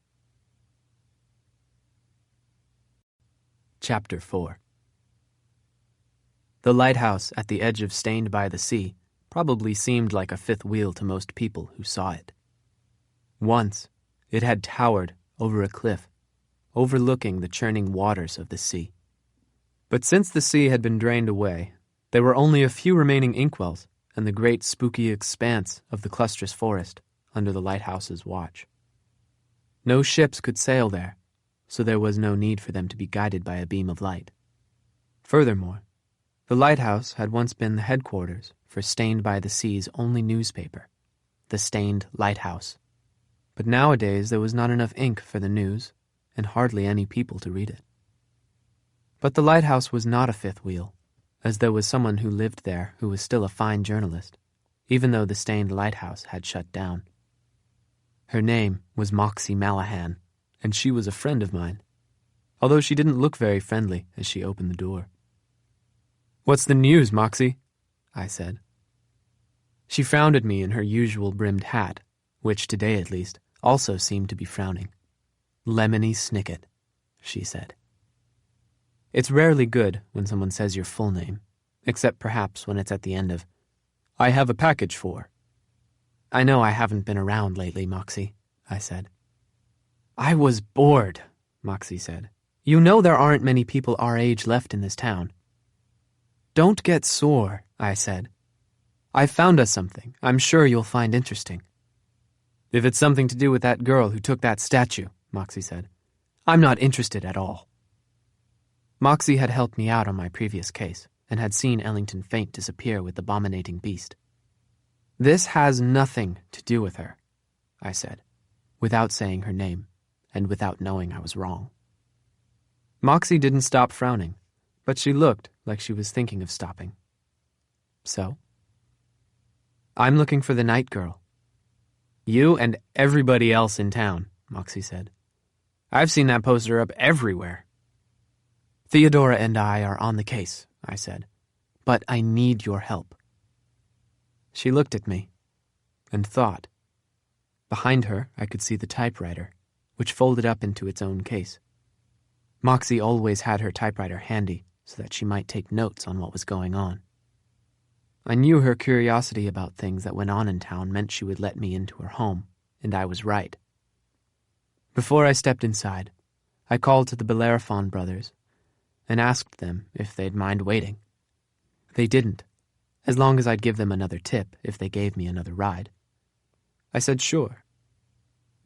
Chapter 4. The lighthouse at the edge of Stained by the Sea probably seemed like a fifth wheel to most people who saw it. Once, it had towered over a cliff, overlooking the churning waters of the sea. But since the sea had been drained away, there were only a few remaining inkwells and the great spooky expanse of the clustrous forest under the lighthouse's watch. No ships could sail there, so there was no need for them to be guided by a beam of light. Furthermore, the lighthouse had once been the headquarters for Stained by the Sea's only newspaper, the Stained Lighthouse. But nowadays there was not enough ink for the news, and hardly any people to read it. But the lighthouse was not a fifth wheel, as there was someone who lived there who was still a fine journalist, even though the Stained Lighthouse had shut down. Her name was Moxie Malahan, and she was a friend of mine, although she didn't look very friendly as she opened the door. "What's the news, Moxie?" I said. She frowned at me in her usual brimmed hat, which today at least also seemed to be frowning. "Lemony Snicket," she said. It's rarely good when someone says your full name, except perhaps when it's at the end of, "I have a package for." I know I haven't been around lately, Moxie, I said. I was bored, Moxie said. You know there aren't many people our age left in this town. Don't get sore, I said. I've found us something I'm sure you'll find interesting. If it's something to do with that girl who took that statue, Moxie said, I'm not interested at all. Moxie had helped me out on my previous case and had seen Ellington Faint disappear with the abominating beast. This has nothing to do with her, I said, without saying her name and without knowing I was wrong. Moxie didn't stop frowning, but she looked like she was thinking of stopping. So? I'm looking for the night girl. You and everybody else in town, Moxie said. I've seen that poster up everywhere. Theodora and I are on the case, I said, but I need your help. She looked at me and thought. Behind her, I could see the typewriter, which folded up into its own case. Moxie always had her typewriter handy so that she might take notes on what was going on. I knew her curiosity about things that went on in town meant she would let me into her home, and I was right. Before I stepped inside, I called to the Bellerophon brothers and asked them if they'd mind waiting. They didn't, as long as I'd give them another tip if they gave me another ride. I said sure.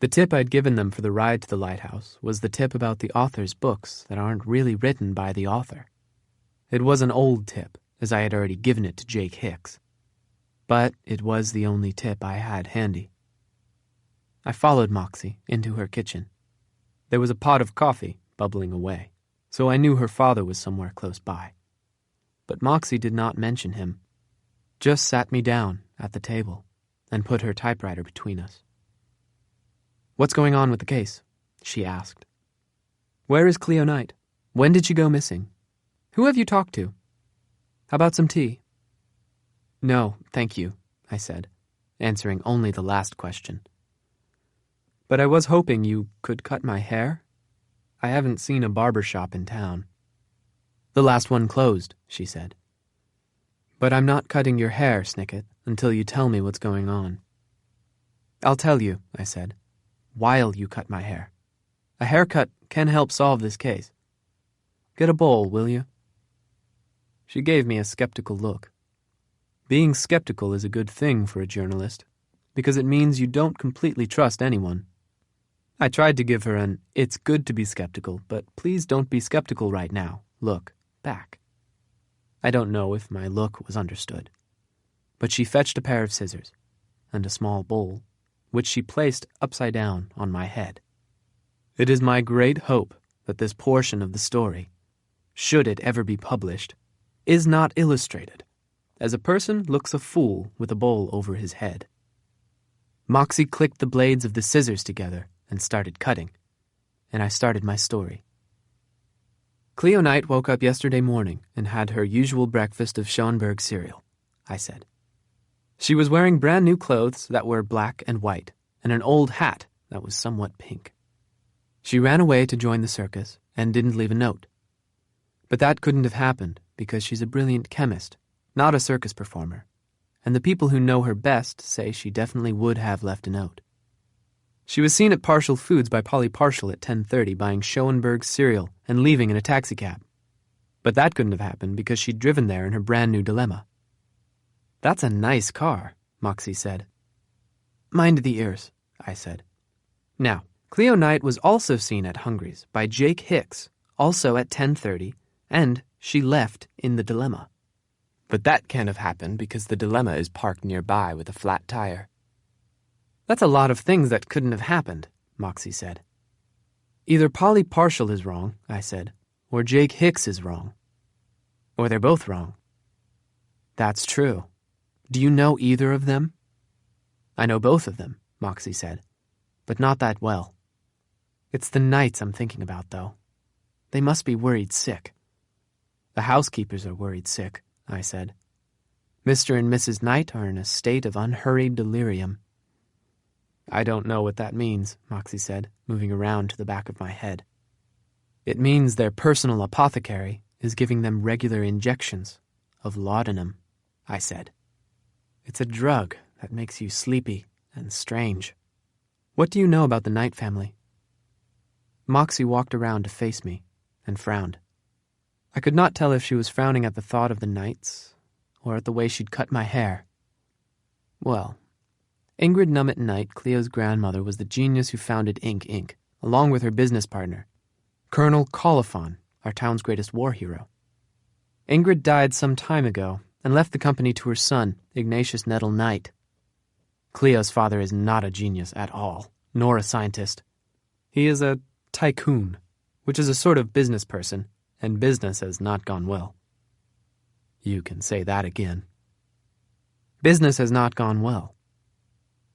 The tip I'd given them for the ride to the Lighthouse was the tip about the author's books that aren't really written by the author. It was an old tip, as I had already given it to Jake Hicks. But it was the only tip I had handy. I followed Moxie into her kitchen. There was a pot of coffee bubbling away, so I knew her father was somewhere close by. But Moxie did not mention him, just sat me down at the table and put her typewriter between us. What's going on with the case? She asked. Where is Cleo Knight? When did she go missing? Who have you talked to? How about some tea? No, thank you, I said, answering only the last question. But I was hoping you could cut my hair. I haven't seen a barber shop in town. The last one closed, she said. But I'm not cutting your hair, Snicket, until you tell me what's going on. I'll tell you, I said, while you cut my hair. A haircut can help solve this case. Get a bowl, will you? She gave me a skeptical look. Being skeptical is a good thing for a journalist, because it means you don't completely trust anyone. I tried to give her an, it's good to be skeptical, but please don't be skeptical right now, look back. I don't know if my look was understood, but she fetched a pair of scissors and a small bowl, which she placed upside down on my head. It is my great hope that this portion of the story, should it ever be published, is not illustrated, as a person looks a fool with a bowl over his head. Moxie clicked the blades of the scissors together and started cutting, and I started my story. Cleo Knight woke up yesterday morning and had her usual breakfast of Schoenberg cereal, I said. She was wearing brand new clothes that were black and white, and an old hat that was somewhat pink. She ran away to join the circus and didn't leave a note. But that couldn't have happened because she's a brilliant chemist, not a circus performer, and the people who know her best say she definitely would have left a note. She was seen at Partial Foods by Polly Partial at 10:30 buying Schoenberg cereal and leaving in a taxicab. But that couldn't have happened because she'd driven there in her brand new Dilemma. That's a nice car, Moxie said. Mind the ears, I said. Now, Cleo Knight was also seen at Hungry's by Jake Hicks, also at 10:30, and she left in the Dilemma. But that can't have happened because the Dilemma is parked nearby with a flat tire. That's a lot of things that couldn't have happened, Moxie said. Either Polly Partial is wrong, I said, or Jake Hicks is wrong. Or they're both wrong. That's true. Do you know either of them? I know both of them, Moxie said, but not that well. It's the Knights I'm thinking about, though. They must be worried sick. The housekeepers are worried sick, I said. Mr. and Mrs. Knight are in a state of unhurried delirium. I don't know what that means, Moxie said, moving around to the back of my head. It means their personal apothecary is giving them regular injections of laudanum, I said. It's a drug that makes you sleepy and strange. What do you know about the Knight family?" Moxie walked around to face me and frowned. I could not tell if she was frowning at the thought of the Knights or at the way she'd cut my hair. Well, Ingrid Nummit Knight, Cleo's grandmother, was the genius who founded Ink Inc., along with her business partner, Colonel Coliphon, our town's greatest war hero. Ingrid died some time ago and left the company to her son, Ignatius Nettle Knight. Cleo's father is not a genius at all, nor a scientist. He is a tycoon, which is a sort of business person, and business has not gone well. You can say that again. Business has not gone well.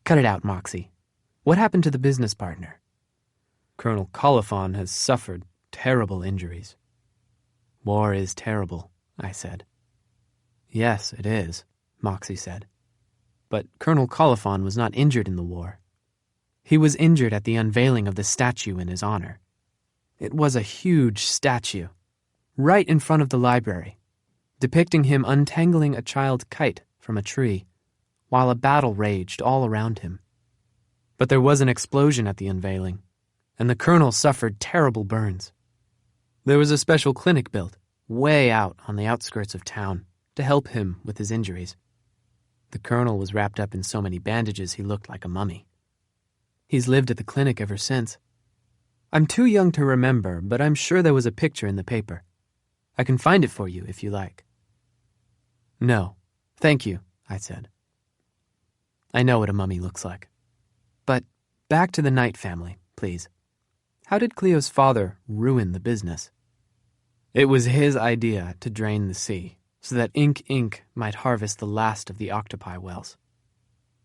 Cut it out, Moxie. What happened to the business partner? Colonel Coliphon has suffered terrible injuries. War is terrible, I said. Yes, it is, Moxie said. But Colonel Coliphon was not injured in the war. He was injured at the unveiling of the statue in his honor. It was a huge statue, right in front of the library, depicting him untangling a child's kite from a tree, while a battle raged all around him. But there was an explosion at the unveiling, and the colonel suffered terrible burns. There was a special clinic built, way out on the outskirts of town, to help him with his injuries. The colonel was wrapped up in so many bandages he looked like a mummy. He's lived at the clinic ever since. I'm too young to remember, but I'm sure there was a picture in the paper. I can find it for you if you like. No, thank you, I said. I know what a mummy looks like. But back to the Knight family, please. How did Cleo's father ruin the business? It was his idea to drain the sea, so that Ink Inc. might harvest the last of the octopi whales.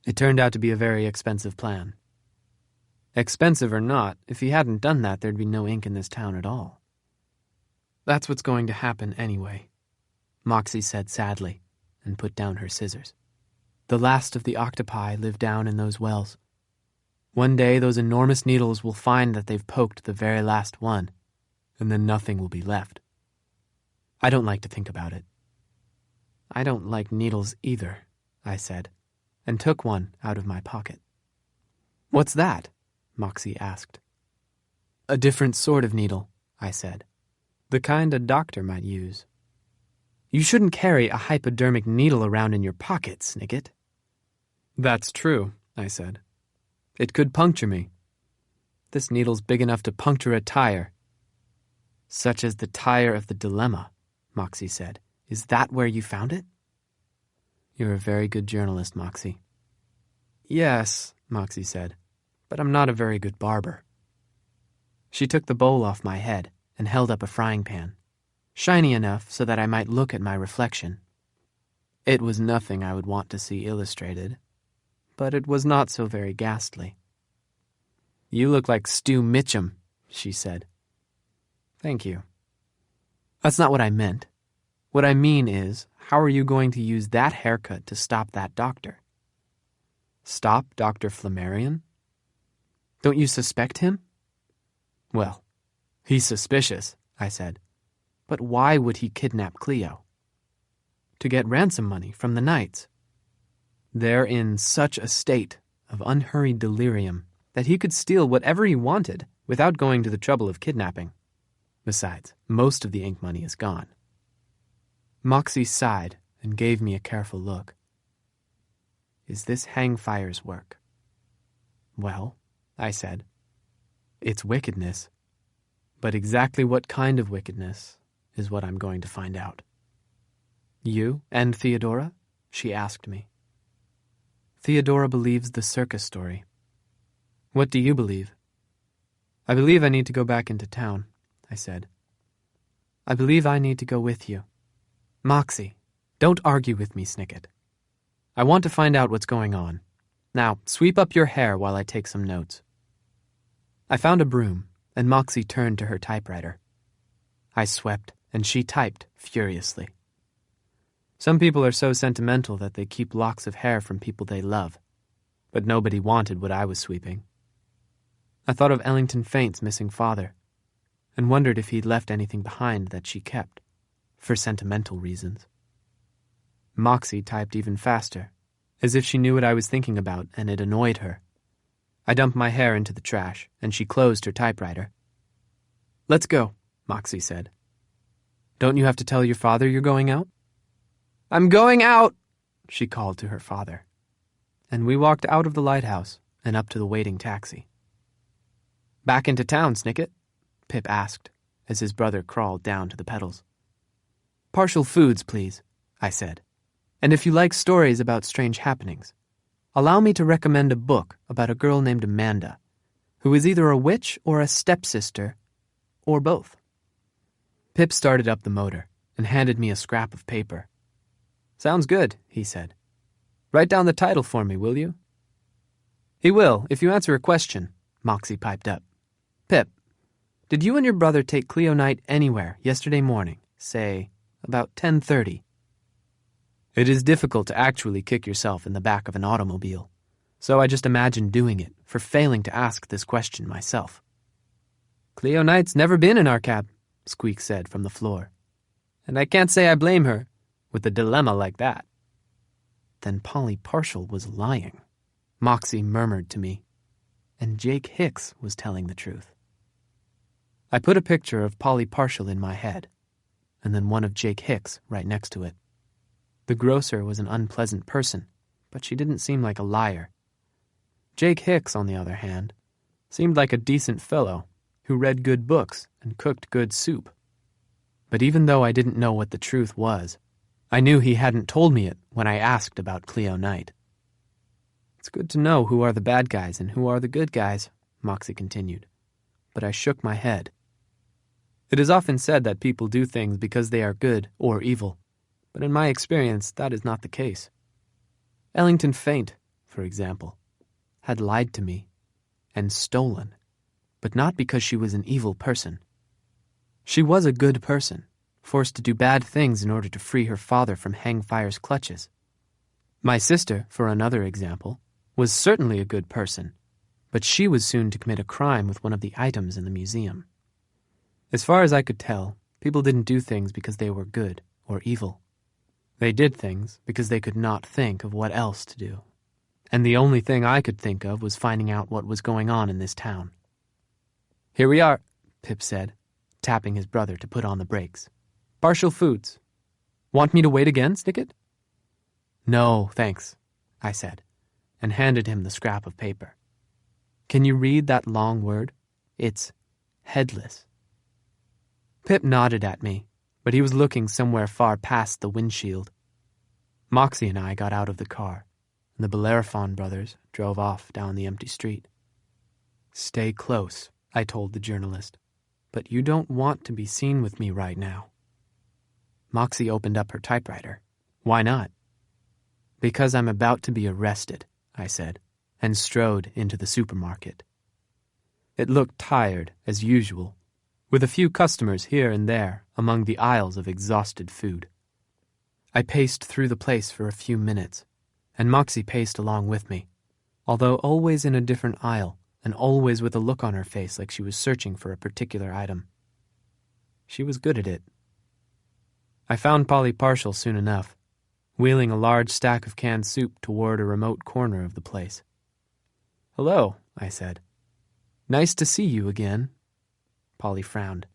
It turned out to be a very expensive plan. Expensive or not, if he hadn't done that, there'd be no ink in this town at all. That's what's going to happen anyway, Moxie said sadly, and put down her scissors. The last of the octopi live down in those wells. One day those enormous needles will find that they've poked the very last one, and then nothing will be left. I don't like to think about it. I don't like needles either, I said, and took one out of my pocket. What's that? Moxie asked. A different sort of needle, I said. The kind a doctor might use. You shouldn't carry a hypodermic needle around in your pocket, Snicket. That's true, I said. It could puncture me. This needle's big enough to puncture a tire. Such as the tire of the dilemma, Moxie said. Is that where you found it? You're a very good journalist, Moxie. Yes, Moxie said, but I'm not a very good barber. She took the bowl off my head and held up a frying pan, shiny enough so that I might look at my reflection. It was nothing I would want to see illustrated, but it was not so very ghastly. You look like Stu Mitchum, she said. Thank you. That's not what I meant. What I mean is, how are you going to use that haircut to stop that doctor? Stop Dr. Flammarion? Don't you suspect him? Well, he's suspicious, I said. But why would he kidnap Cleo? To get ransom money from the Knights. They're in such a state of unhurried delirium that he could steal whatever he wanted without going to the trouble of kidnapping. Besides, most of the ink money is gone. Moxie sighed and gave me a careful look. Is this Hangfire's work? Well, I said, it's wickedness. But exactly what kind of wickedness is what I'm going to find out. You and Theodora? She asked me. Theodora believes the circus story. What do you believe? I believe I need to go back into town, I said. I believe I need to go with you. Moxie, don't argue with me, Snicket. I want to find out what's going on. Now, sweep up your hair while I take some notes. I found a broom, and Moxie turned to her typewriter. I swept, and she typed furiously. Some people are so sentimental that they keep locks of hair from people they love, but nobody wanted what I was sweeping. I thought of Ellington Faint's missing father, and wondered if he'd left anything behind that she kept, for sentimental reasons. Moxie typed even faster, as if she knew what I was thinking about and it annoyed her. I dumped my hair into the trash, and she closed her typewriter. "Let's go," Moxie said. "Don't you have to tell your father you're going out?" "I'm going out," she called to her father. And we walked out of the lighthouse and up to the waiting taxi. "Back into town, Snicket?" Pip asked, as his brother crawled down to the pedals. "Partial foods, please," I said. "And if you like stories about strange happenings, allow me to recommend a book about a girl named Amanda, who is either a witch or a stepsister, or both." Pip started up the motor and handed me a scrap of paper. "Sounds good," he said. "Write down the title for me, will you?" "He will, if you answer a question," Moxie piped up. "Pip, did you and your brother take Cleo Knight anywhere yesterday morning, say, about 10:30? It is difficult to actually kick yourself in the back of an automobile, so I just imagined doing it for failing to ask this question myself. "Cleo Knight's never been in our cab," Squeak said from the floor. "And I can't say I blame her, with a dilemma like that." Then Polly Partial was lying, Moxie murmured to me, and Jake Hicks was telling the truth. I put a picture of Polly Partial in my head, and then one of Jake Hicks right next to it. The grocer was an unpleasant person, but she didn't seem like a liar. Jake Hicks, on the other hand, seemed like a decent fellow who read good books and cooked good soup. But even though I didn't know what the truth was, I knew he hadn't told me it when I asked about Cleo Knight. "It's good to know who are the bad guys and who are the good guys," Moxie continued, but I shook my head. "It is often said that people do things because they are good or evil, but in my experience, that is not the case. Ellington Faint, for example, had lied to me and stolen, but not because she was an evil person. She was a good person, forced to do bad things in order to free her father from Hangfire's clutches. My sister, for another example, was certainly a good person, but she was soon to commit a crime with one of the items in the museum. As far as I could tell, people didn't do things because they were good or evil. They did things because they could not think of what else to do. And the only thing I could think of was finding out what was going on in this town. "Here we are," Pip said, tapping his brother to put on the brakes. "Partial foods. Want me to wait again, Snicket?" "No, thanks," I said, and handed him the scrap of paper. "Can you read that long word? It's headless." Pip nodded at me, but he was looking somewhere far past the windshield. Moxie and I got out of the car, and the Bellerophon brothers drove off down the empty street. "Stay close," I told the journalist, "but you don't want to be seen with me right now." Moxie opened up her typewriter. "Why not?" "Because I'm about to be arrested," I said, and strode into the supermarket. It looked tired, as usual, with a few customers here and there among the aisles of exhausted food. I paced through the place for a few minutes, and Moxie paced along with me, although always in a different aisle and always with a look on her face like she was searching for a particular item. She was good at it. I found Polly Partial soon enough, wheeling a large stack of canned soup toward a remote corner of the place. "Hello," I said. "Nice to see you again." Polly frowned.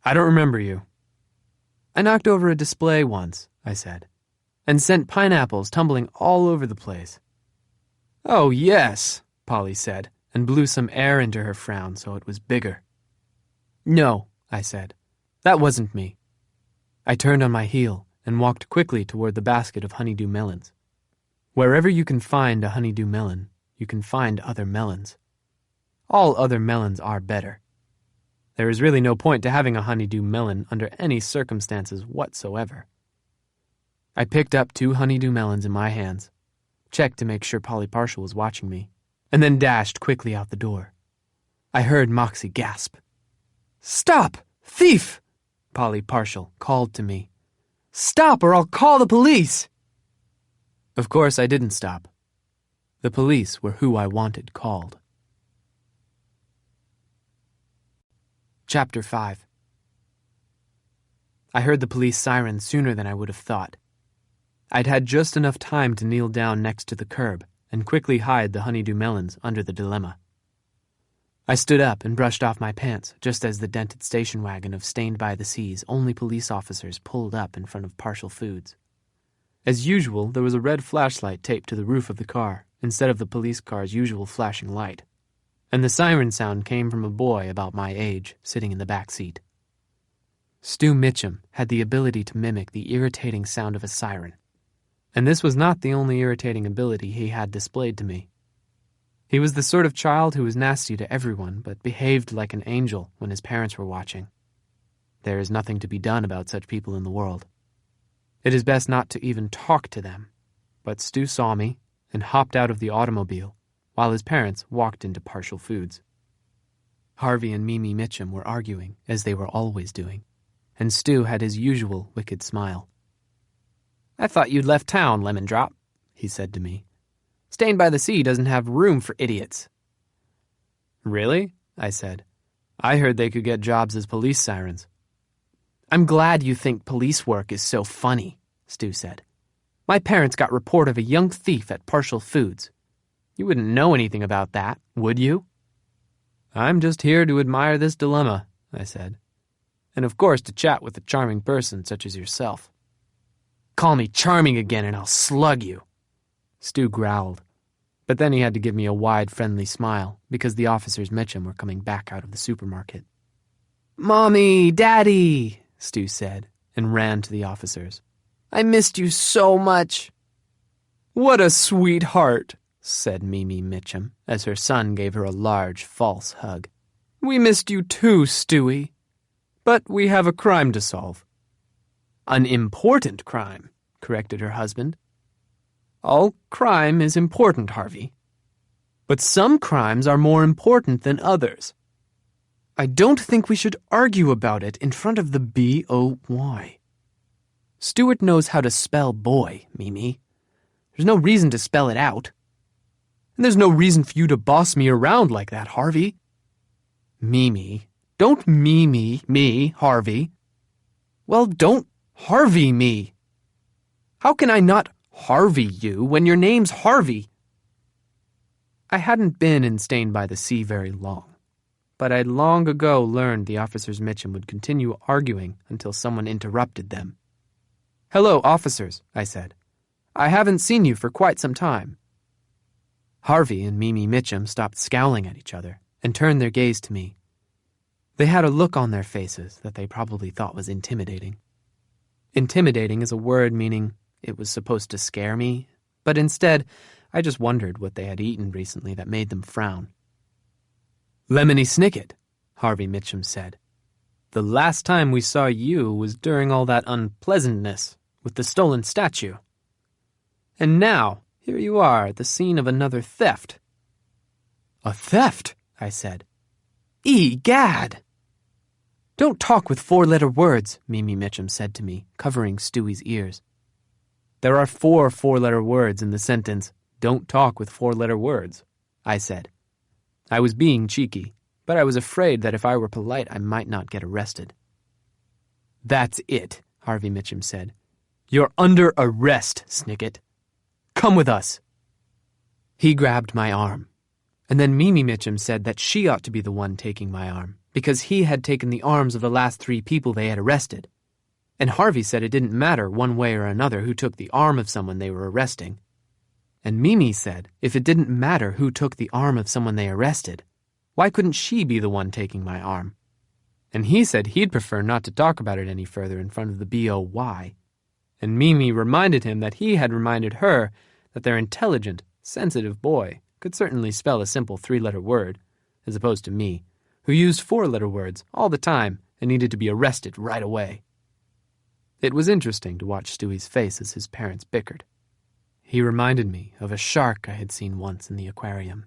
"I don't remember you." "I knocked over a display once," I said, "and sent pineapples tumbling all over the place." "Oh, yes," Polly said, and blew some air into her frown so it was bigger. "No," I said, "that wasn't me." I turned on my heel and walked quickly toward the basket of honeydew melons. Wherever you can find a honeydew melon, you can find other melons. All other melons are better. There is really no point to having a honeydew melon under any circumstances whatsoever. I picked up 2 honeydew melons in my hands, checked to make sure Polly Partial was watching me, and then dashed quickly out the door. I heard Moxie gasp. "Stop! Thief!" Polly Partial called to me. "Stop or I'll call the police!" Of course I didn't stop. The police were who I wanted called. Chapter 5. I heard the police siren sooner than I would have thought. I'd had just enough time to kneel down next to the curb and quickly hide the honeydew melons under the dilemma. I stood up and brushed off my pants just as the dented station wagon of Stained by the Sea's only police officers pulled up in front of Partial Foods. As usual, there was a red flashlight taped to the roof of the car instead of the police car's usual flashing light, and the siren sound came from a boy about my age sitting in the back seat. Stu Mitchum had the ability to mimic the irritating sound of a siren, and this was not the only irritating ability he had displayed to me. He was the sort of child who was nasty to everyone but behaved like an angel when his parents were watching. There is nothing to be done about such people in the world. It is best not to even talk to them, but Stu saw me and hopped out of the automobile while his parents walked into Partial Foods. Harvey and Mimi Mitchum were arguing, as they were always doing, and Stu had his usual wicked smile. "I thought you'd left town, Lemon Drop," he said to me. "Stained by the Sea doesn't have room for idiots." "Really?" I said. "I heard they could get jobs as police sirens." "I'm glad you think police work is so funny," Stu said. "My parents got report of a young thief at Partial Foods. You wouldn't know anything about that, would you?" "I'm just here to admire this dilemma," I said. "And of course to chat with a charming person such as yourself." "Call me charming again and I'll slug you," Stu growled. But then he had to give me a wide, friendly smile because the officers Mitchum were coming back out of the supermarket. "Mommy, Daddy," Stu said, and ran to the officers. "I missed you so much." "What a sweetheart," said Mimi Mitchum, as her son gave her a large, false hug. "We missed you too, Stewie. But we have a crime to solve." "An important crime," corrected her husband. "All crime is important, Harvey. But some crimes are more important than others. I don't think we should argue about it in front of the B-O-Y. Stuart knows how to spell boy, Mimi. There's no reason to spell it out. And there's no reason for you to boss me around like that, Harvey." "Mimi, don't Mimi me, Harvey." "Well, don't Harvey me. How can I not Harvey you when your name's Harvey?" I hadn't been in Stained by the Sea very long, but I'd long ago learned the officers Mitchum would continue arguing until someone interrupted them. "Hello, officers," I said. "I haven't seen you for quite some time." Harvey and Mimi Mitchum stopped scowling at each other and turned their gaze to me. They had a look on their faces that they probably thought was intimidating. Intimidating is a word meaning it was supposed to scare me, but instead, I just wondered what they had eaten recently that made them frown. "Lemony Snicket," Harvey Mitchum said. "The last time we saw you was during all that unpleasantness with the stolen statue. And now, here you are at the scene of another theft." "A theft?" I said. "Egad!" "Don't talk with four-letter words," Mimi Mitchum said to me, covering Stewie's ears. "There are 4 four-letter words in the sentence, 'Don't talk with four-letter words,'" I said. I was being cheeky, but I was afraid that if I were polite, I might not get arrested. "That's it," Harvey Mitchum said. "You're under arrest, Snicket. Come with us." He grabbed my arm, and then Mimi Mitchum said that she ought to be the one taking my arm, because he had taken the arms of the last 3 people they had arrested. And Harvey said it didn't matter one way or another who took the arm of someone they were arresting. And Mimi said if it didn't matter who took the arm of someone they arrested, why couldn't she be the one taking my arm? And he said he'd prefer not to talk about it any further in front of the B.O.Y. And Mimi reminded him that he had reminded her that their intelligent, sensitive boy could certainly spell a simple 3-letter word, as opposed to me, who used 4-letter words all the time and needed to be arrested right away. It was interesting to watch Stewie's face as his parents bickered. He reminded me of a shark I had seen once in the aquarium,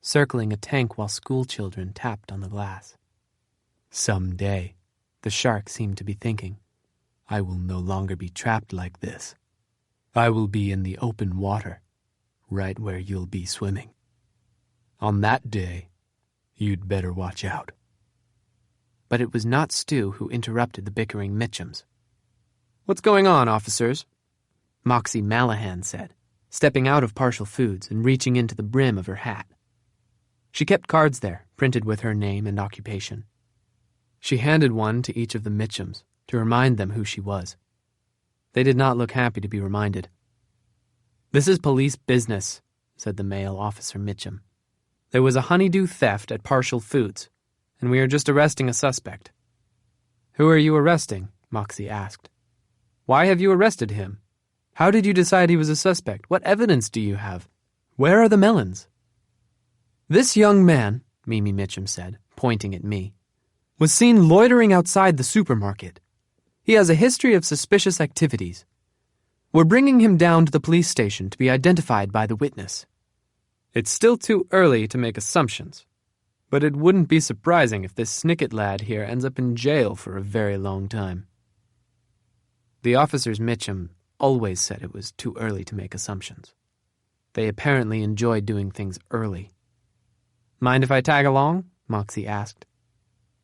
circling a tank while schoolchildren tapped on the glass. Someday, the shark seemed to be thinking, I will no longer be trapped like this. I will be in the open water, right where you'll be swimming. On that day, you'd better watch out. But it was not Stu who interrupted the bickering Mitchums. What's going on, officers? Moxie Mallahan said, stepping out of Partial Foods and reaching into the brim of her hat. She kept cards there, printed with her name and occupation. She handed one to each of the Mitchums to remind them who she was. They did not look happy to be reminded. "This is police business," said the male Officer Mitchum. "There was a honeydew theft at Partial Foods, and we are just arresting a suspect." "Who are you arresting?" Moxie asked. "Why have you arrested him? How did you decide he was a suspect? What evidence do you have? Where are the melons?" "This young man," Mimi Mitchum said, pointing at me, "was seen loitering outside the supermarket. He has a history of suspicious activities. We're bringing him down to the police station to be identified by the witness. It's still too early to make assumptions, but it wouldn't be surprising if this Snicket lad here ends up in jail for a very long time." The officers Mitchum always said it was too early to make assumptions. They apparently enjoyed doing things early. "Mind if I tag along?" Moxie asked.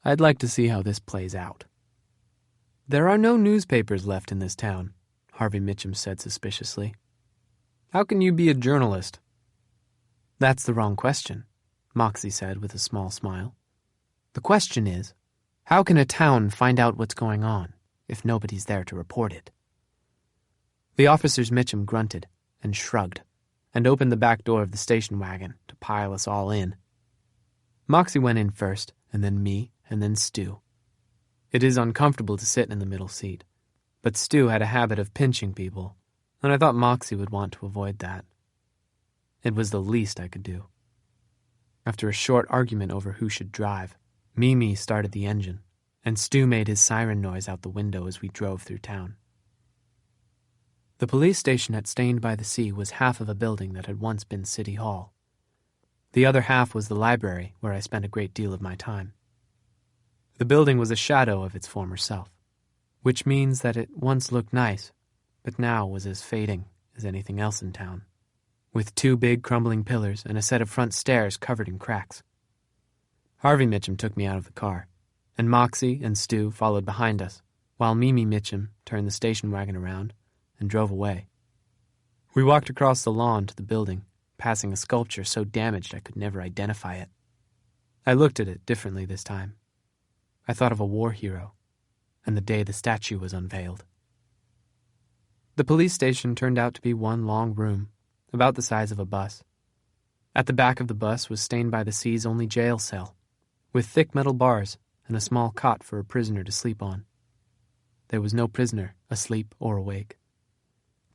"I'd like to see how this plays out." "There are no newspapers left in this town," Harvey Mitchum said suspiciously. "How can you be a journalist?" "That's the wrong question," Moxie said with a small smile. "The question is, how can a town find out what's going on if nobody's there to report it?" The officers Mitchum grunted and shrugged and opened the back door of the station wagon to pile us all in. Moxie went in first, and then me, and then Stu. It is uncomfortable to sit in the middle seat, but Stu had a habit of pinching people, and I thought Moxie would want to avoid that. It was the least I could do. After a short argument over who should drive, Mimi started the engine, and Stu made his siren noise out the window as we drove through town. The police station at Stained by the Sea was half of a building that had once been City Hall. The other half was the library, where I spent a great deal of my time. The building was a shadow of its former self, which means that it once looked nice, but now was as fading as anything else in town, with 2 big crumbling pillars and a set of front stairs covered in cracks. Harvey Mitchum took me out of the car, and Moxie and Stu followed behind us, while Mimi Mitchum turned the station wagon around and drove away. We walked across the lawn to the building, passing a sculpture so damaged I could never identify it. I looked at it differently this time. I thought of a war hero, and the day the statue was unveiled. The police station turned out to be one long room, about the size of a bus. At the back of the bus was Stained by the Sea's only jail cell, with thick metal bars and a small cot for a prisoner to sleep on. There was no prisoner, asleep or awake.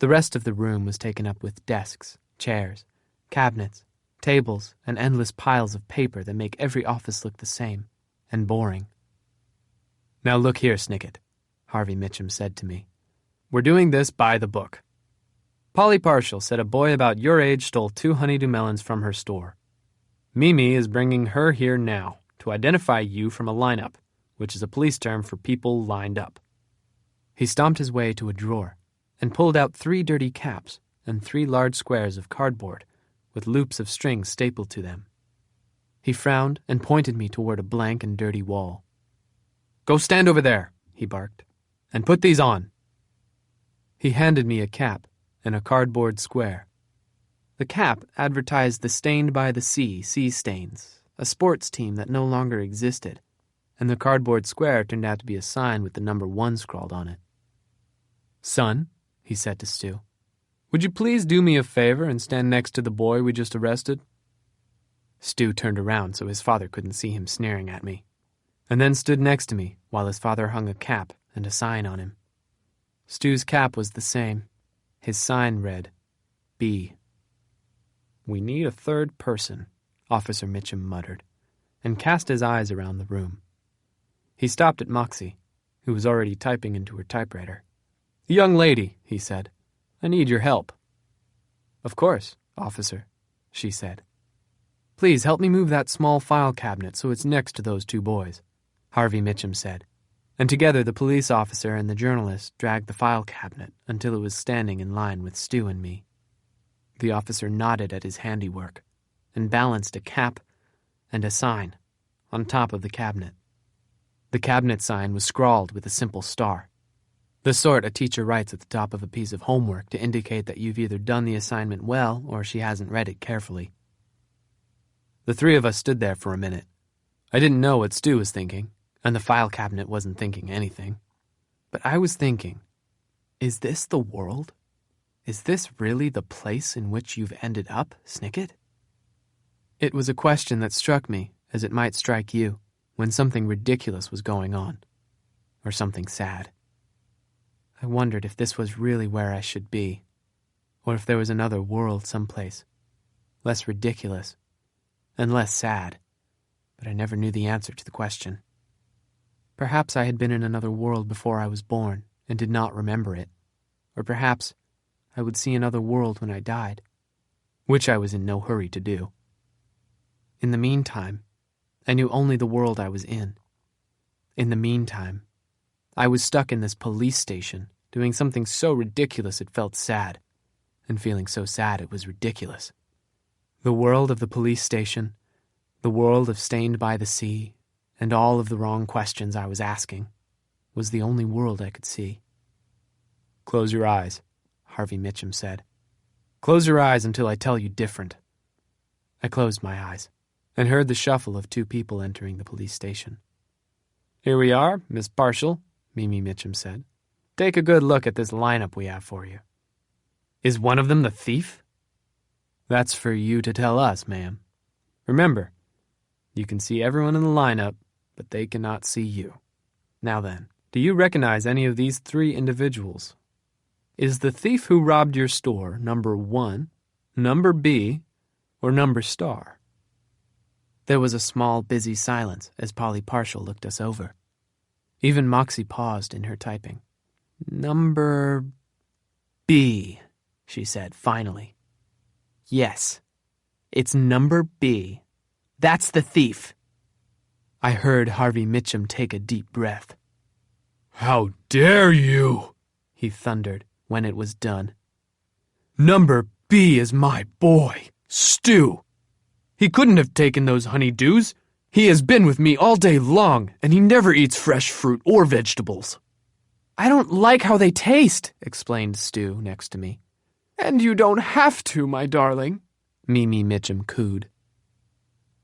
The rest of the room was taken up with desks, chairs, cabinets, tables, and endless piles of paper that make every office look the same, and boring. "Now look here, Snicket," Harvey Mitchum said to me. "We're doing this by the book. Polly Partial said a boy about your age stole 2 honeydew melons from her store. Mimi is bringing her here now to identify you from a lineup, which is a police term for people lined up." He stomped his way to a drawer and pulled out 3 dirty caps and 3 large squares of cardboard with loops of string stapled to them. He frowned and pointed me toward a blank and dirty wall. "Go stand over there," he barked, "and put these on." He handed me a cap and a cardboard square. The cap advertised the Stained by the Sea Sea Stains, a sports team that no longer existed, and the cardboard square turned out to be a sign with the number 1 scrawled on it. "Son," he said to Stu, "would you please do me a favor and stand next to the boy we just arrested?" Stu turned around so his father couldn't see him sneering at me, and then stood next to me while his father hung a cap and a sign on him. Stu's cap was the same. His sign read, B. "We need a 3rd person," Officer Mitchum muttered, and cast his eyes around the room. He stopped at Moxie, who was already typing into her typewriter. "Young lady," he said, "I need your help." "Of course, officer," she said. "Please help me move that small file cabinet so it's next to those 2 boys," Harvey Mitchum said, and together the police officer and the journalist dragged the file cabinet until it was standing in line with Stu and me. The officer nodded at his handiwork and balanced a cap and a sign on top of the cabinet. The cabinet sign was scrawled with a simple star. The sort a teacher writes at the top of a piece of homework to indicate that you've either done the assignment well or she hasn't read it carefully. The three of us stood there for a minute. I didn't know what Stu was thinking, and the file cabinet wasn't thinking anything. But I was thinking, is this the world? Is this really the place in which you've ended up, Snicket? It was a question that struck me, as it might strike you, when something ridiculous was going on, or something sad. I wondered if this was really where I should be, or if there was another world someplace, less ridiculous and less sad, but I never knew the answer to the question. Perhaps I had been in another world before I was born and did not remember it, or perhaps I would see another world when I died, which I was in no hurry to do. In the meantime, I knew only the world I was in. In the meantime, I was stuck in this police station, doing something so ridiculous it felt sad, and feeling so sad it was ridiculous. The world of the police station, the world of Stained by the Sea, and all of the wrong questions I was asking, was the only world I could see. "Close your eyes," Harvey Mitchum said. "Close your eyes until I tell you different." I closed my eyes, and heard the shuffle of two people entering the police station. "Here we are, Miss Partial," Mimi Mitchum said. "Take a good look at this lineup we have for you." "Is one of them the thief?" "That's for you to tell us, ma'am. Remember, you can see everyone in the lineup, but they cannot see you. Now then, do you recognize any of these three individuals? Is the thief who robbed your store number 1, number B, or number star?" There was a small, busy silence as Polly Partial looked us over. Even Moxie paused in her typing. "Number B," she said finally. "Yes, it's number B. That's the thief." I heard Harvey Mitchum take a deep breath. "How dare you!" he thundered when it was done. "Number B is my boy, Stu. He couldn't have taken those honeydews. He has been with me all day long, and he never eats fresh fruit or vegetables." "I don't like how they taste," explained Stu next to me. "And you don't have to, my darling," Mimi Mitchum cooed.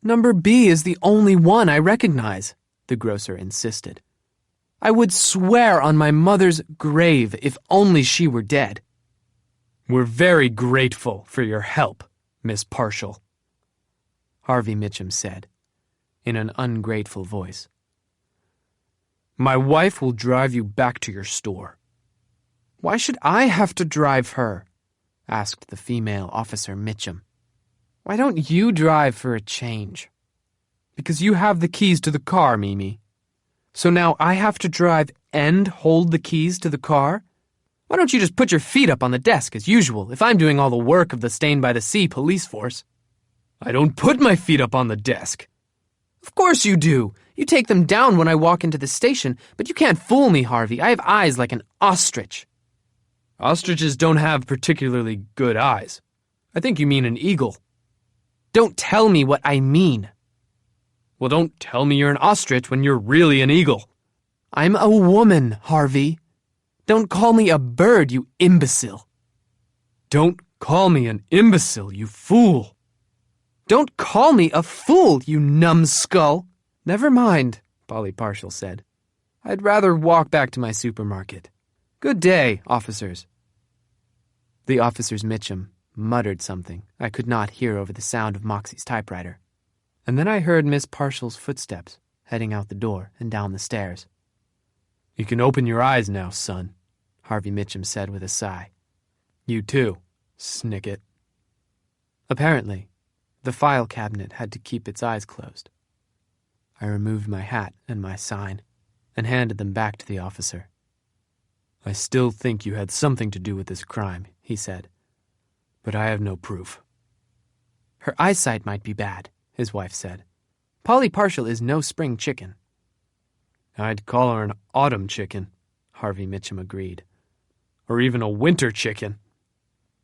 "Number B is the only one I recognize," the grocer insisted. "I would swear on my mother's grave if only she were dead." "We're very grateful for your help, Miss Partial," Harvey Mitchum said, in an ungrateful voice. "My wife will drive you back to your store." "Why should I have to drive her?" asked the female officer Mitchum. "Why don't you drive for a change?" "Because you have the keys to the car, Mimi. So now I have to drive and hold the keys to the car? Why don't you just put your feet up on the desk as usual if I'm doing all the work of the Stained by the Sea police force?" "I don't put my feet up on the desk." "Of course you do. You take them down when I walk into the station, but you can't fool me, Harvey. I have eyes like an ostrich." "Ostriches don't have particularly good eyes. I think you mean an eagle." "Don't tell me what I mean." "Well, don't tell me you're an ostrich when you're really an eagle." "I'm a woman, Harvey. Don't call me a bird, you imbecile." "Don't call me an imbecile, you fool." "Don't call me a fool, you numbskull." "Never mind," Polly Partial said. "I'd rather walk back to my supermarket. Good day, officers." The officers Mitchum muttered something I could not hear over the sound of Moxie's typewriter, and then I heard Miss Partial's footsteps heading out the door and down the stairs. "You can open your eyes now, son," Harvey Mitchum said with a sigh. "You too, Snicket." Apparently, the file cabinet had to keep its eyes closed. I removed my hat and my sign and handed them back to the officer. "I still think you had something to do with this crime," he said, "but I have no proof." "Her eyesight might be bad," his wife said. "Polly Partial is no spring chicken." "I'd call her an autumn chicken," Harvey Mitchum agreed. "Or even a winter chicken.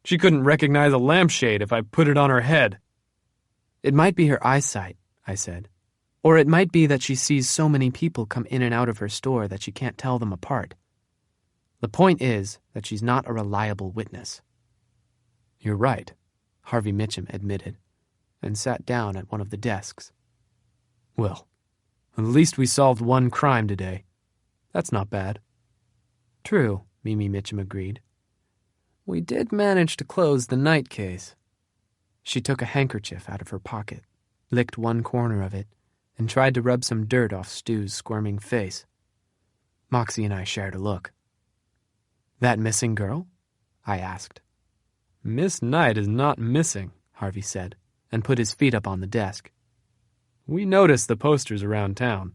She couldn't recognize a lampshade if I put it on her head." "It might be her eyesight," I said. "Or it might be that she sees so many people come in and out of her store that she can't tell them apart." The point is that she's not a reliable witness." "You're right," Harvey Mitchum admitted, and sat down at one of the desks. "Well, at least we solved one crime today. That's not bad." "True," Mimi Mitchum agreed. "We did manage to close the Knight case." She took a handkerchief out of her pocket, licked one corner of it, and tried to rub some dirt off Stu's squirming face. Moxie and I shared a look. "That missing girl?" I asked. "Miss Knight is not missing," Harvey said, and put his feet up on the desk. "We noticed the posters around town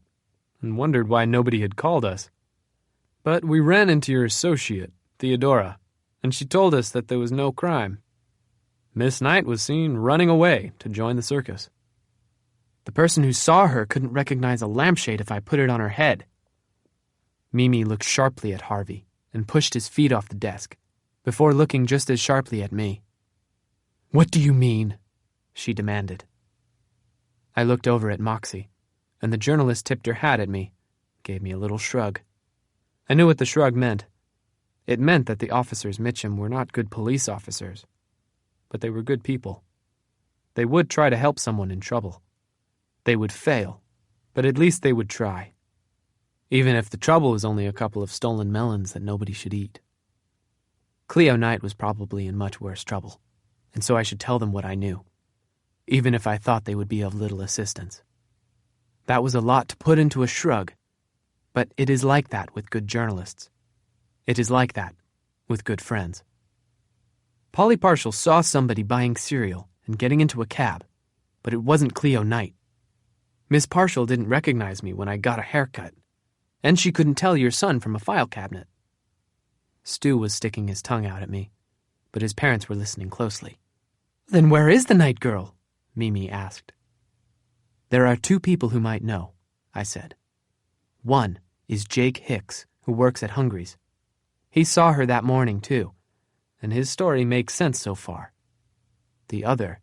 and wondered why nobody had called us. But we ran into your associate, Theodora, and she told us that there was no crime. Miss Knight was seen running away to join the circus." "The person who saw her couldn't recognize a lampshade if I put it on her head." Mimi looked sharply at Harvey and pushed his feet off the desk, before looking just as sharply at me. "What do you mean?" she demanded. I looked over at Moxie, and the journalist tipped her hat at me, gave me a little shrug. I knew what the shrug meant. It meant that the officers Mitchum were not good police officers, but they were good people. They would try to help someone in trouble. They would fail, but at least they would try. Even if the trouble was only a couple of stolen melons that nobody should eat. Cleo Knight was probably in much worse trouble, and so I should tell them what I knew, even if I thought they would be of little assistance. That was a lot to put into a shrug, but it is like that with good journalists. It is like that with good friends. Polly Parshall saw somebody buying cereal and getting into a cab, but it wasn't Cleo Knight. Miss Parshall didn't recognize me when I got a haircut, and she couldn't tell your son from a file cabinet. Stu was sticking his tongue out at me, but his parents were listening closely. "Then where is the Knight girl?" Mimi asked. "There are two people who might know," I said. "One is Jake Hicks, who works at Hungry's. He saw her that morning, too, and his story makes sense so far. The other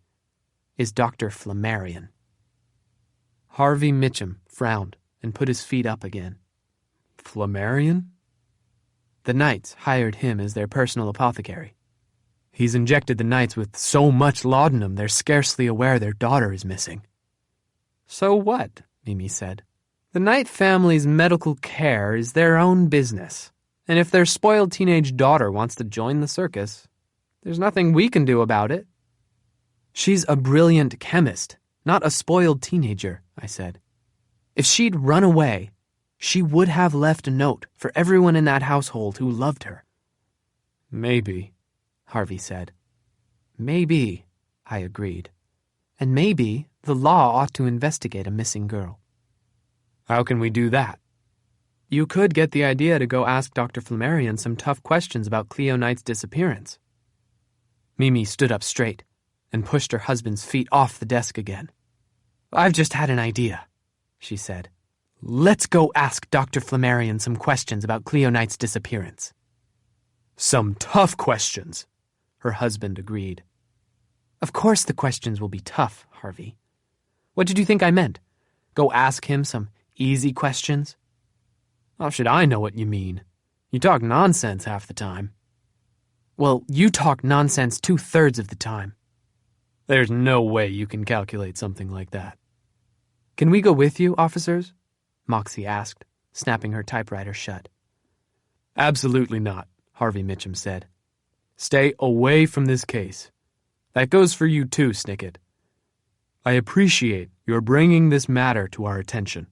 is Dr. Flammarion." Harvey Mitchum frowned and put his feet up again. "Flammarion?" "The Knights hired him as their personal apothecary. He's injected the Knights with so much laudanum they're scarcely aware their daughter is missing." "So what?" Mimi said. "The Knight family's medical care is their own business, and if their spoiled teenage daughter wants to join the circus, there's nothing we can do about it." "She's a brilliant chemist, not a spoiled teenager," I said. "If she'd run away, she would have left a note for everyone in that household who loved her." "Maybe," Harvey said. "Maybe," I agreed. "And maybe the law ought to investigate a missing girl." "How can we do that?" "You could get the idea to go ask Dr. Flammarion some tough questions about Cleo Knight's disappearance." Mimi stood up straight and pushed her husband's feet off the desk again. "I've just had an idea," she said. "Let's go ask Dr. Flammarion some questions about Cleo Knight's disappearance." "Some tough questions," her husband agreed. "Of course the questions will be tough, Harvey. What did you think I meant? Go ask him some easy questions?" "How should I know what you mean? You talk nonsense half the time." "Well, you talk nonsense 2/3 of the time." "There's no way you can calculate something like that." "Can we go with you, officers?" Moxie asked, snapping her typewriter shut. "Absolutely not," Harvey Mitchum said. "Stay away from this case. That goes for you too, Snicket. I appreciate your bringing this matter to our attention,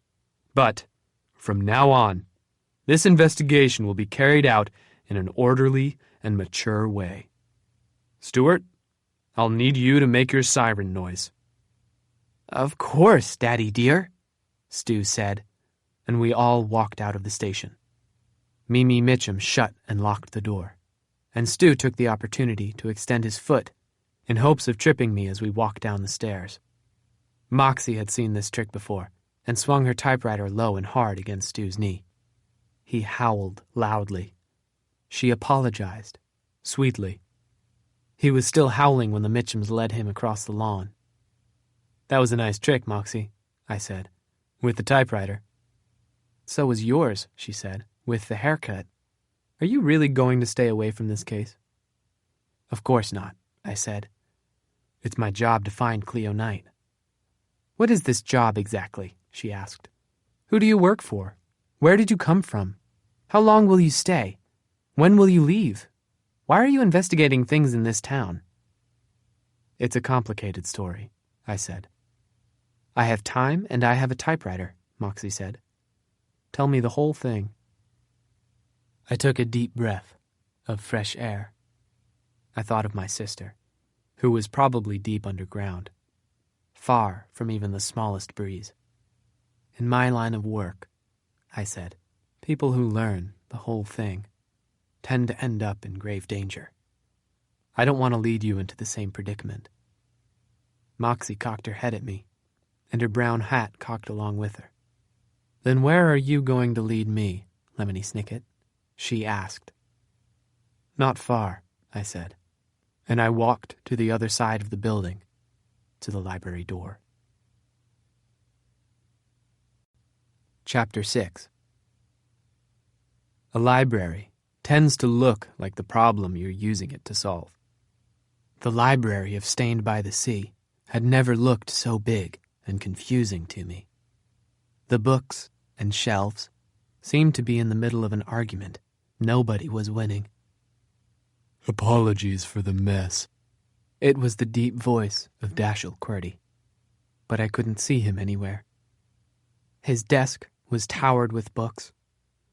but from now on, this investigation will be carried out in an orderly and mature way. Stuart, I'll need you to make your siren noise." "Of course, Daddy dear," Stu said, and we all walked out of the station. Mimi Mitchum shut and locked the door, and Stu took the opportunity to extend his foot in hopes of tripping me as we walked down the stairs. Moxie had seen this trick before and swung her typewriter low and hard against Stu's knee. He howled loudly. She apologized, sweetly. He was still howling when the Mitchums led him across the lawn. "That was a nice trick, Moxie," I said, "with the typewriter." "So was yours," she said, "with the haircut." Are you really going to stay away from this case? Of course not, I said. It's my job to find Cleo Knight. What is this job exactly? She asked. Who do you work for? Where did you come from? How long will you stay? When will you leave? Why are you investigating things in this town? It's a complicated story, I said. I have time and I have a typewriter, Moxie said. Tell me the whole thing. I took a deep breath of fresh air. I thought of my sister, who was probably deep underground, far from even the smallest breeze. In my line of work, I said, people who learn the whole thing tend to end up in grave danger. I don't want to lead you into the same predicament. Moxie cocked her head at me, and her brown hat cocked along with her. Then where are you going to lead me, Lemony Snicket? She asked. Not far, I said, and I walked to the other side of the building, to the library door. Chapter 6. A library tends to look like the problem you're using it to solve. The library of Stained by the Sea had never looked so big and confusing to me. The books and shelves seemed to be in the middle of an argument. Nobody was winning. Apologies for the mess. It was the deep voice of Dashiell QWERTY, but I couldn't see him anywhere. His desk was towered with books,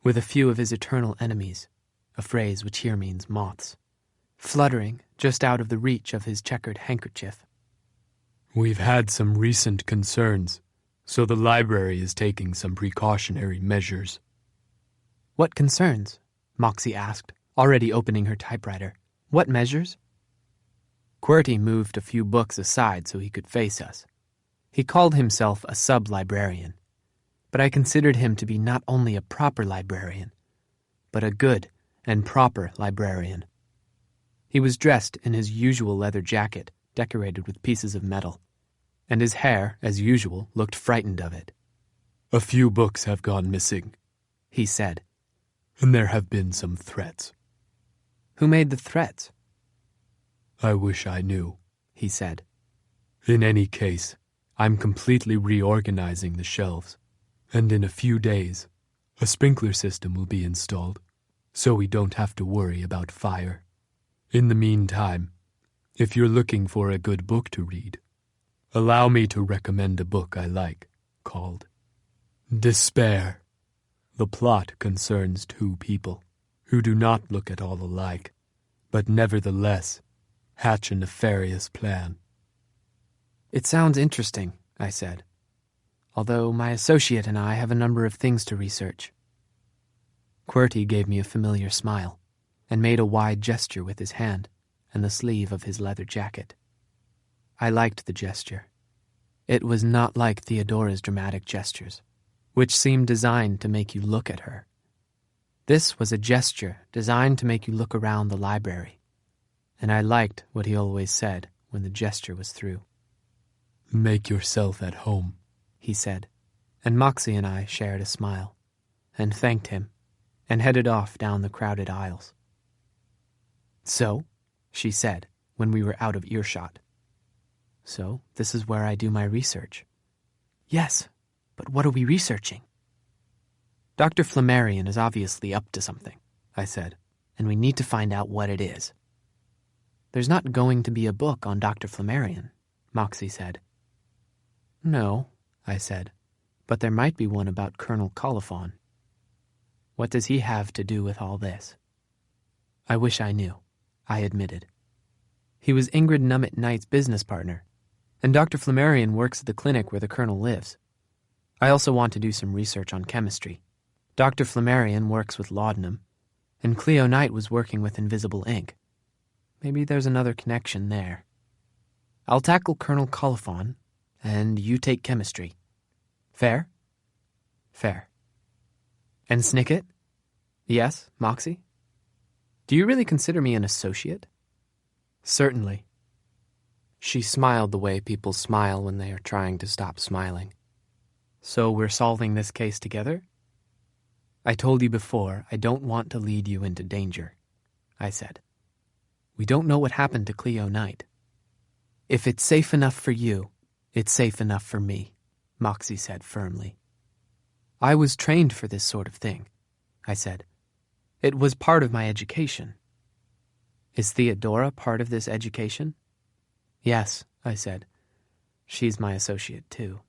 with a few of his eternal enemies, a phrase which here means moths, fluttering just out of the reach of his checkered handkerchief. We've had some recent concerns, so the library is taking some precautionary measures. What concerns? Moxie asked, already opening her typewriter. What measures? QWERTY moved a few books aside so he could face us. He called himself a sub-librarian, but I considered him to be not only a proper librarian, but a good and proper librarian. He was dressed in his usual leather jacket, decorated with pieces of metal, and his hair, as usual, looked frightened of it. A few books have gone missing, he said, and there have been some threats. Who made the threats? I wish I knew, he said. In any case, I'm completely reorganizing the shelves, and in a few days, a sprinkler system will be installed, so we don't have to worry about fire. In the meantime, if you're looking for a good book to read, allow me to recommend a book I like, called Despair. The plot concerns two people who do not look at all alike, but nevertheless hatch a nefarious plan. It sounds interesting, I said, although my associate and I have a number of things to research. QWERTY gave me a familiar smile and made a wide gesture with his hand and the sleeve of his leather jacket. I liked the gesture. It was not like Theodora's dramatic gestures, which seemed designed to make you look at her. This was a gesture designed to make you look around the library, and I liked what he always said when the gesture was through. Make yourself at home, he said, and Moxie and I shared a smile, and thanked him, and headed off down the crowded aisles. So, she said, when we were out of earshot. So, this is where I do my research. Yes, but what are we researching? Dr. Flammarion is obviously up to something, I said, and we need to find out what it is. There's not going to be a book on Dr. Flammarion, Moxie said. No, I said, but there might be one about Colonel Coliphon. What does he have to do with all this? I wish I knew, I admitted. He was Ingrid Nummit Knight's business partner, and Dr. Flammarion works at the clinic where the Colonel lives. I also want to do some research on chemistry. Dr. Flammarion works with laudanum, and Cleo Knight was working with invisible ink. Maybe there's another connection there. I'll tackle Colonel Coliphon, and you take chemistry. Fair? Fair. And Snicket? Yes, Moxie? Do you really consider me an associate? Certainly. She smiled the way people smile when they are trying to stop smiling. So we're solving this case together? I told you before, I don't want to lead you into danger, I said. We don't know what happened to Cleo Knight. If it's safe enough for you, it's safe enough for me, Moxie said firmly. I was trained for this sort of thing, I said. It was part of my education. Is Theodora part of this education? Yes, I said. She's my associate, too.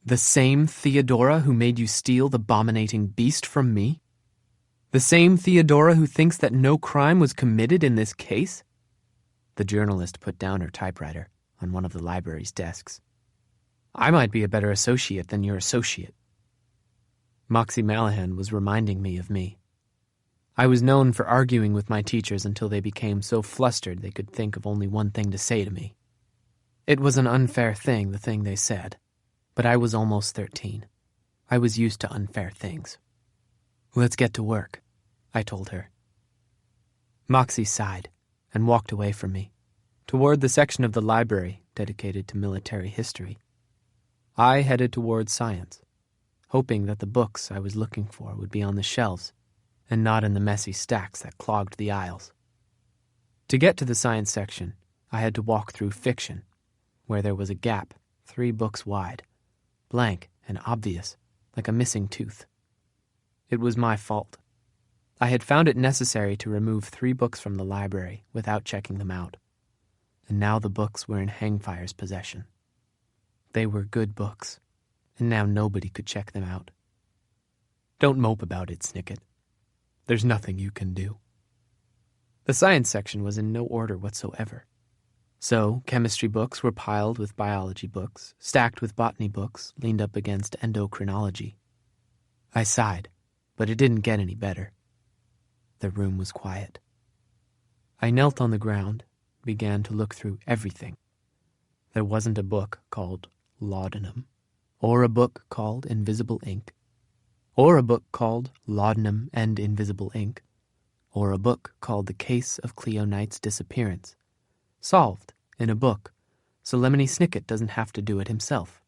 The same Theodora who made you steal the abominating beast from me? The same Theodora who thinks that no crime was committed in this case? The journalist put down her typewriter on one of the library's desks. I might be a better associate than your associate. Moxie Mallahan was reminding me of me. I was known for arguing with my teachers until they became so flustered they could think of only one thing to say to me. It was an unfair thing, the thing they said, but I was almost 13. I was used to unfair things. Let's get to work, I told her. Moxie sighed and walked away from me, toward the section of the library dedicated to military history. I headed toward science, hoping that the books I was looking for would be on the shelves and not in the messy stacks that clogged the aisles. To get to the science section, I had to walk through fiction, where there was a gap 3 books wide, blank and obvious, like a missing tooth. It was my fault. I had found it necessary to remove 3 books from the library without checking them out, and now the books were in Hangfire's possession. They were good books, and now nobody could check them out. Don't mope about it, Snicket. There's nothing you can do. The science section was in no order whatsoever. So, chemistry books were piled with biology books, stacked with botany books, leaned up against endocrinology. I sighed, but it didn't get any better. The room was quiet. I knelt on the ground, began to look through everything. There wasn't a book called Laudanum, or a book called Invisible Ink, or a book called Laudanum and Invisible Ink, or a book called The Case of Cleo Knight's Disappearance, solved in a book, so Lemony Snicket doesn't have to do it himself.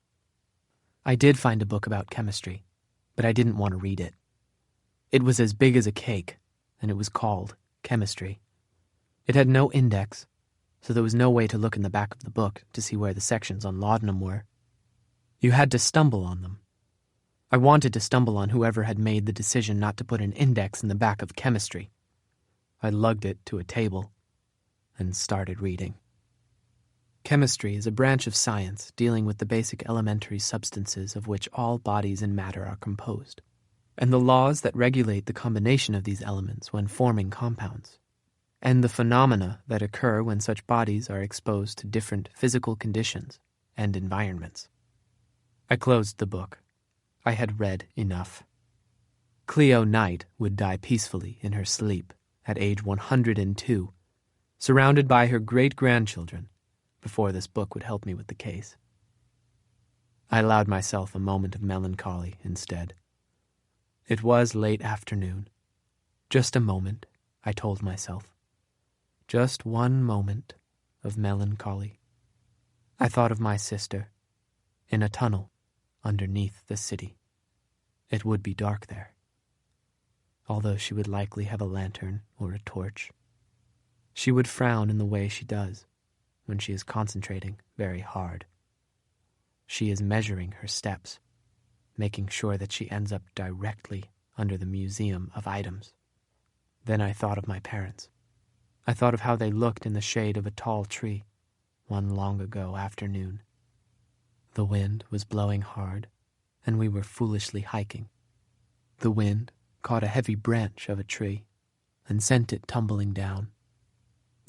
I did find a book about chemistry, but I didn't want to read it. It was as big as a cake, and it was called Chemistry. It had no index, so there was no way to look in the back of the book to see where the sections on laudanum were. You had to stumble on them. I wanted to stumble on whoever had made the decision not to put an index in the back of Chemistry. I lugged it to a table and started reading. Chemistry is a branch of science dealing with the basic elementary substances of which all bodies and matter are composed, and the laws that regulate the combination of these elements when forming compounds, and the phenomena that occur when such bodies are exposed to different physical conditions and environments. I closed the book. I had read enough. Cleo Knight would die peacefully in her sleep at age 102, surrounded by her great-grandchildren, before this book would help me with the case. I allowed myself a moment of melancholy instead. It was late afternoon. Just a moment, I told myself. Just one moment of melancholy. I thought of my sister, in a tunnel underneath the city. It would be dark there, although she would likely have a lantern or a torch. She would frown in the way she does when she is concentrating very hard. She is measuring her steps, making sure that she ends up directly under the museum of items. Then I thought of my parents. I thought of how they looked in the shade of a tall tree one long ago afternoon. The wind was blowing hard, and we were foolishly hiking. The wind caught a heavy branch of a tree and sent it tumbling down.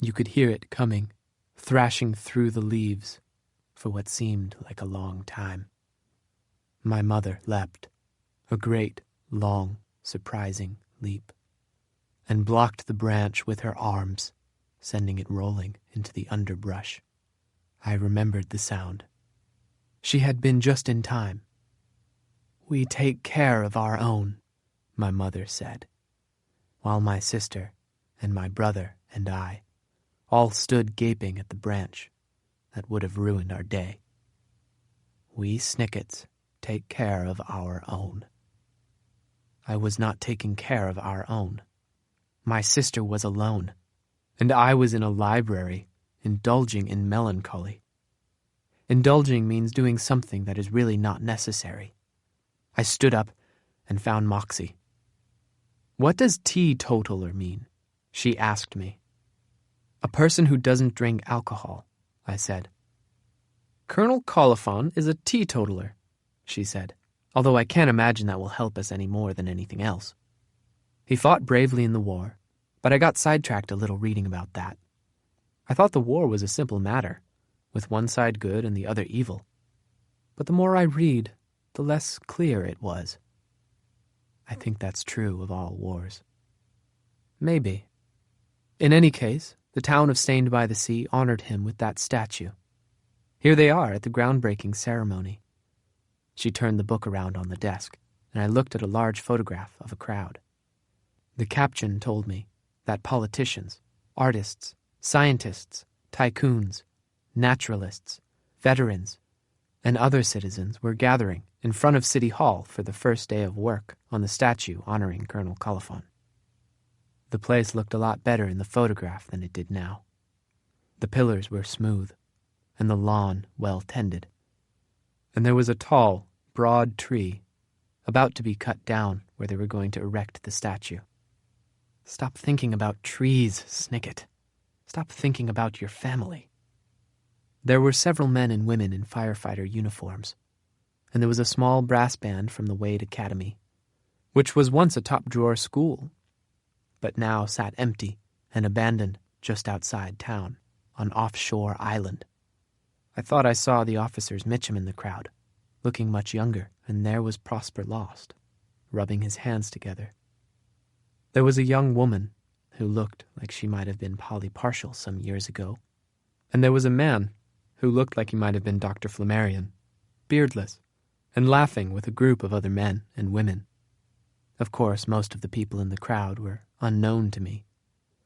You could hear it coming, thrashing through the leaves for what seemed like a long time. My mother leapt, a great, long, surprising leap, and blocked the branch with her arms, sending it rolling into the underbrush. I remembered the sound. She had been just in time. "We take care of our own," my mother said, while my sister and my brother and I all stood gaping at the branch that would have ruined our day. "We Snickets take care of our own." I was not taking care of our own. My sister was alone, and I was in a library, indulging in melancholy. Indulging means doing something that is really not necessary. I stood up and found Moxie. "What does teetotaler mean?" she asked me. "A person who doesn't drink alcohol," I said. "Colonel Coliphon is a teetotaler," she said, although I can't imagine that will help us any more than anything else. He fought bravely in the war, but I got sidetracked a little reading about that. I thought the war was a simple matter, with one side good and the other evil. But the more I read, the less clear it was. I think that's true of all wars. Maybe. In any case, the town of Stained by the Sea honored him with that statue. Here they are at the groundbreaking ceremony. She turned the book around on the desk, and I looked at a large photograph of a crowd. The caption told me that politicians, artists, scientists, tycoons, naturalists, veterans, and other citizens were gathering in front of City Hall for the first day of work on the statue honoring Colonel Coliphon. The place looked a lot better in the photograph than it did now. The pillars were smooth, and the lawn well tended. And there was a tall, broad tree about to be cut down where they were going to erect the statue. Stop thinking about trees, Snicket. Stop thinking about your family. There were several men and women in firefighter uniforms, and there was a small brass band from the Wade Academy, which was once a top-drawer school, but now sat empty and abandoned just outside town, on offshore island. I thought I saw the officer's Mitchum in the crowd, looking much younger, and there was Prosper Lost, rubbing his hands together. There was a young woman who looked like she might have been Polly Partial some years ago, and there was a man who looked like he might have been Dr. Flammarion, beardless, and laughing with a group of other men and women. Of course, most of the people in the crowd were unknown to me.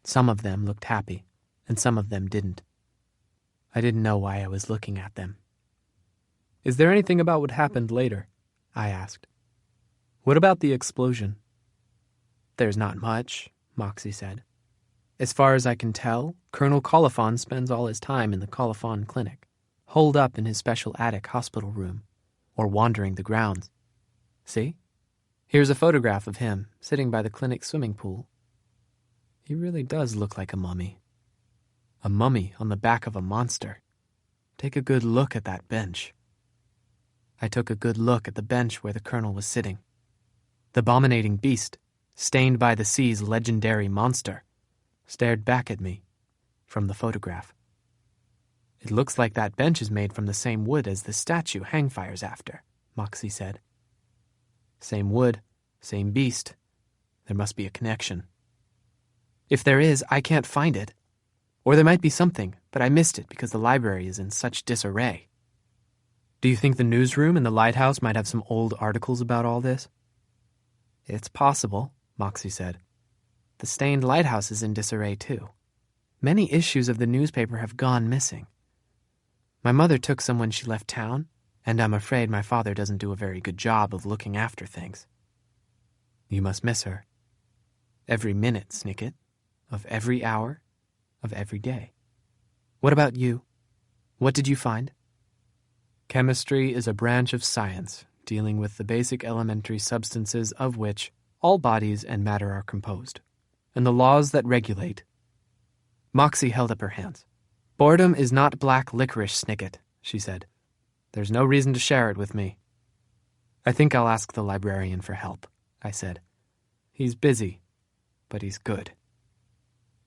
Some of them looked happy, and some of them didn't. I didn't know why I was looking at them. "Is there anything about what happened later?" I asked. "What about the explosion?" "There's not much," Moxie said. "As far as I can tell, Colonel Coliphon spends all his time in the Coliphon Clinic, holed up in his special attic hospital room, or wandering the grounds. See? Here's a photograph of him sitting by the clinic swimming pool. He really does look like a mummy. A mummy on the back of a monster. Take a good look at that bench." I took a good look at the bench where the colonel was sitting. The abominating beast, Stained by the Sea's legendary monster, stared back at me from the photograph. "It looks like that bench is made from the same wood as the statue Hangfire's after," Moxie said. "Same wood, same beast. There must be a connection. If there is, I can't find it. Or there might be something, but I missed it because the library is in such disarray." "Do you think the newsroom and the Lighthouse might have some old articles about all this?" "It's possible," Moxie said. "The stained Lighthouse is in disarray, too. Many issues of the newspaper have gone missing. My mother took some when she left town, and I'm afraid my father doesn't do a very good job of looking after things." "You must miss her." "Every minute, Snicket. Of every hour. Of every day. What about you? What did you find?" "Chemistry is a branch of science dealing with the basic elementary substances of which all bodies and matter are composed, and the laws that regulate." Moxie held up her hands. "Boredom is not black licorice, Snicket," she said. "There's no reason to share it with me." "I think I'll ask the librarian for help," I said. "He's busy, but he's good."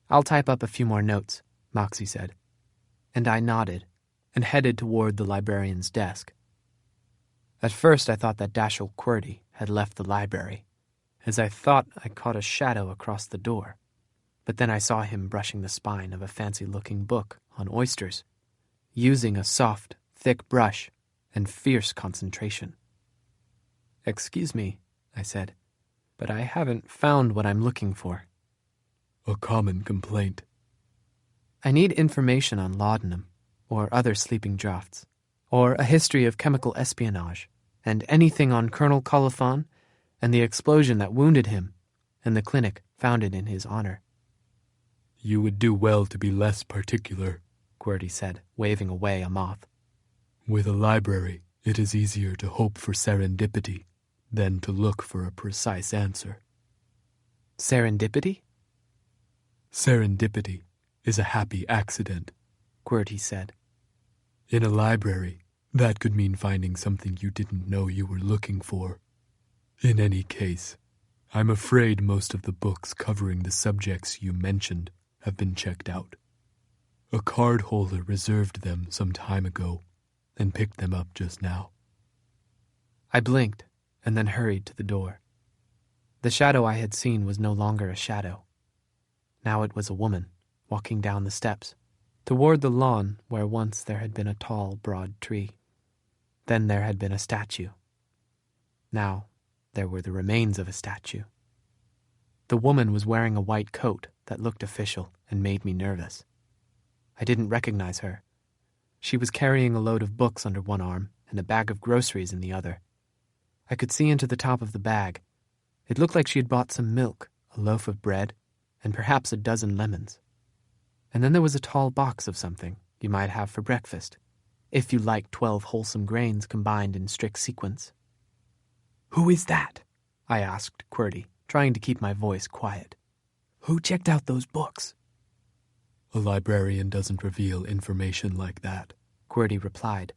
"I'll type up a few more notes," Moxie said, and I nodded and headed toward the librarian's desk. At first I thought that Dashiell Quirty had left the library, as I thought I caught a shadow across the door, but then I saw him brushing the spine of a fancy-looking book on oysters, using a soft, thick brush and fierce concentration. "Excuse me," I said, "but I haven't found what I'm looking for." "A common complaint." "I need information on laudanum, or other sleeping draughts, or a history of chemical espionage, and anything on Colonel Coliphon, and the explosion that wounded him, and the clinic founded in his honor. You would do well to be less particular, QWERTY said, waving away a moth. With a library, it is easier to hope for serendipity than to look for a precise answer. Serendipity? Serendipity is a happy accident, QWERTY said. In a library, that could mean finding something you didn't know you were looking for. In any case, I'm afraid most of the books covering the subjects you mentioned have been checked out. A card holder reserved them some time ago and picked them up just now. I blinked and then hurried to the door. The shadow I had seen was no longer a shadow. Now it was a woman walking down the steps toward the lawn where once there had been a tall, broad tree. Then there had been a statue. Now there were the remains of a statue. The woman was wearing a white coat that looked official and made me nervous. I didn't recognize her. She was carrying a load of books under one arm and a bag of groceries in the other. I could see into the top of the bag. It looked like she had bought some milk, a loaf of bread, and perhaps a dozen lemons. And then there was a tall box of something you might have for breakfast, if you like 12 wholesome grains combined in strict sequence. "Who is that?" I asked QWERTY, trying to keep my voice quiet. "Who checked out those books?" A librarian doesn't reveal information like that, QWERTY replied.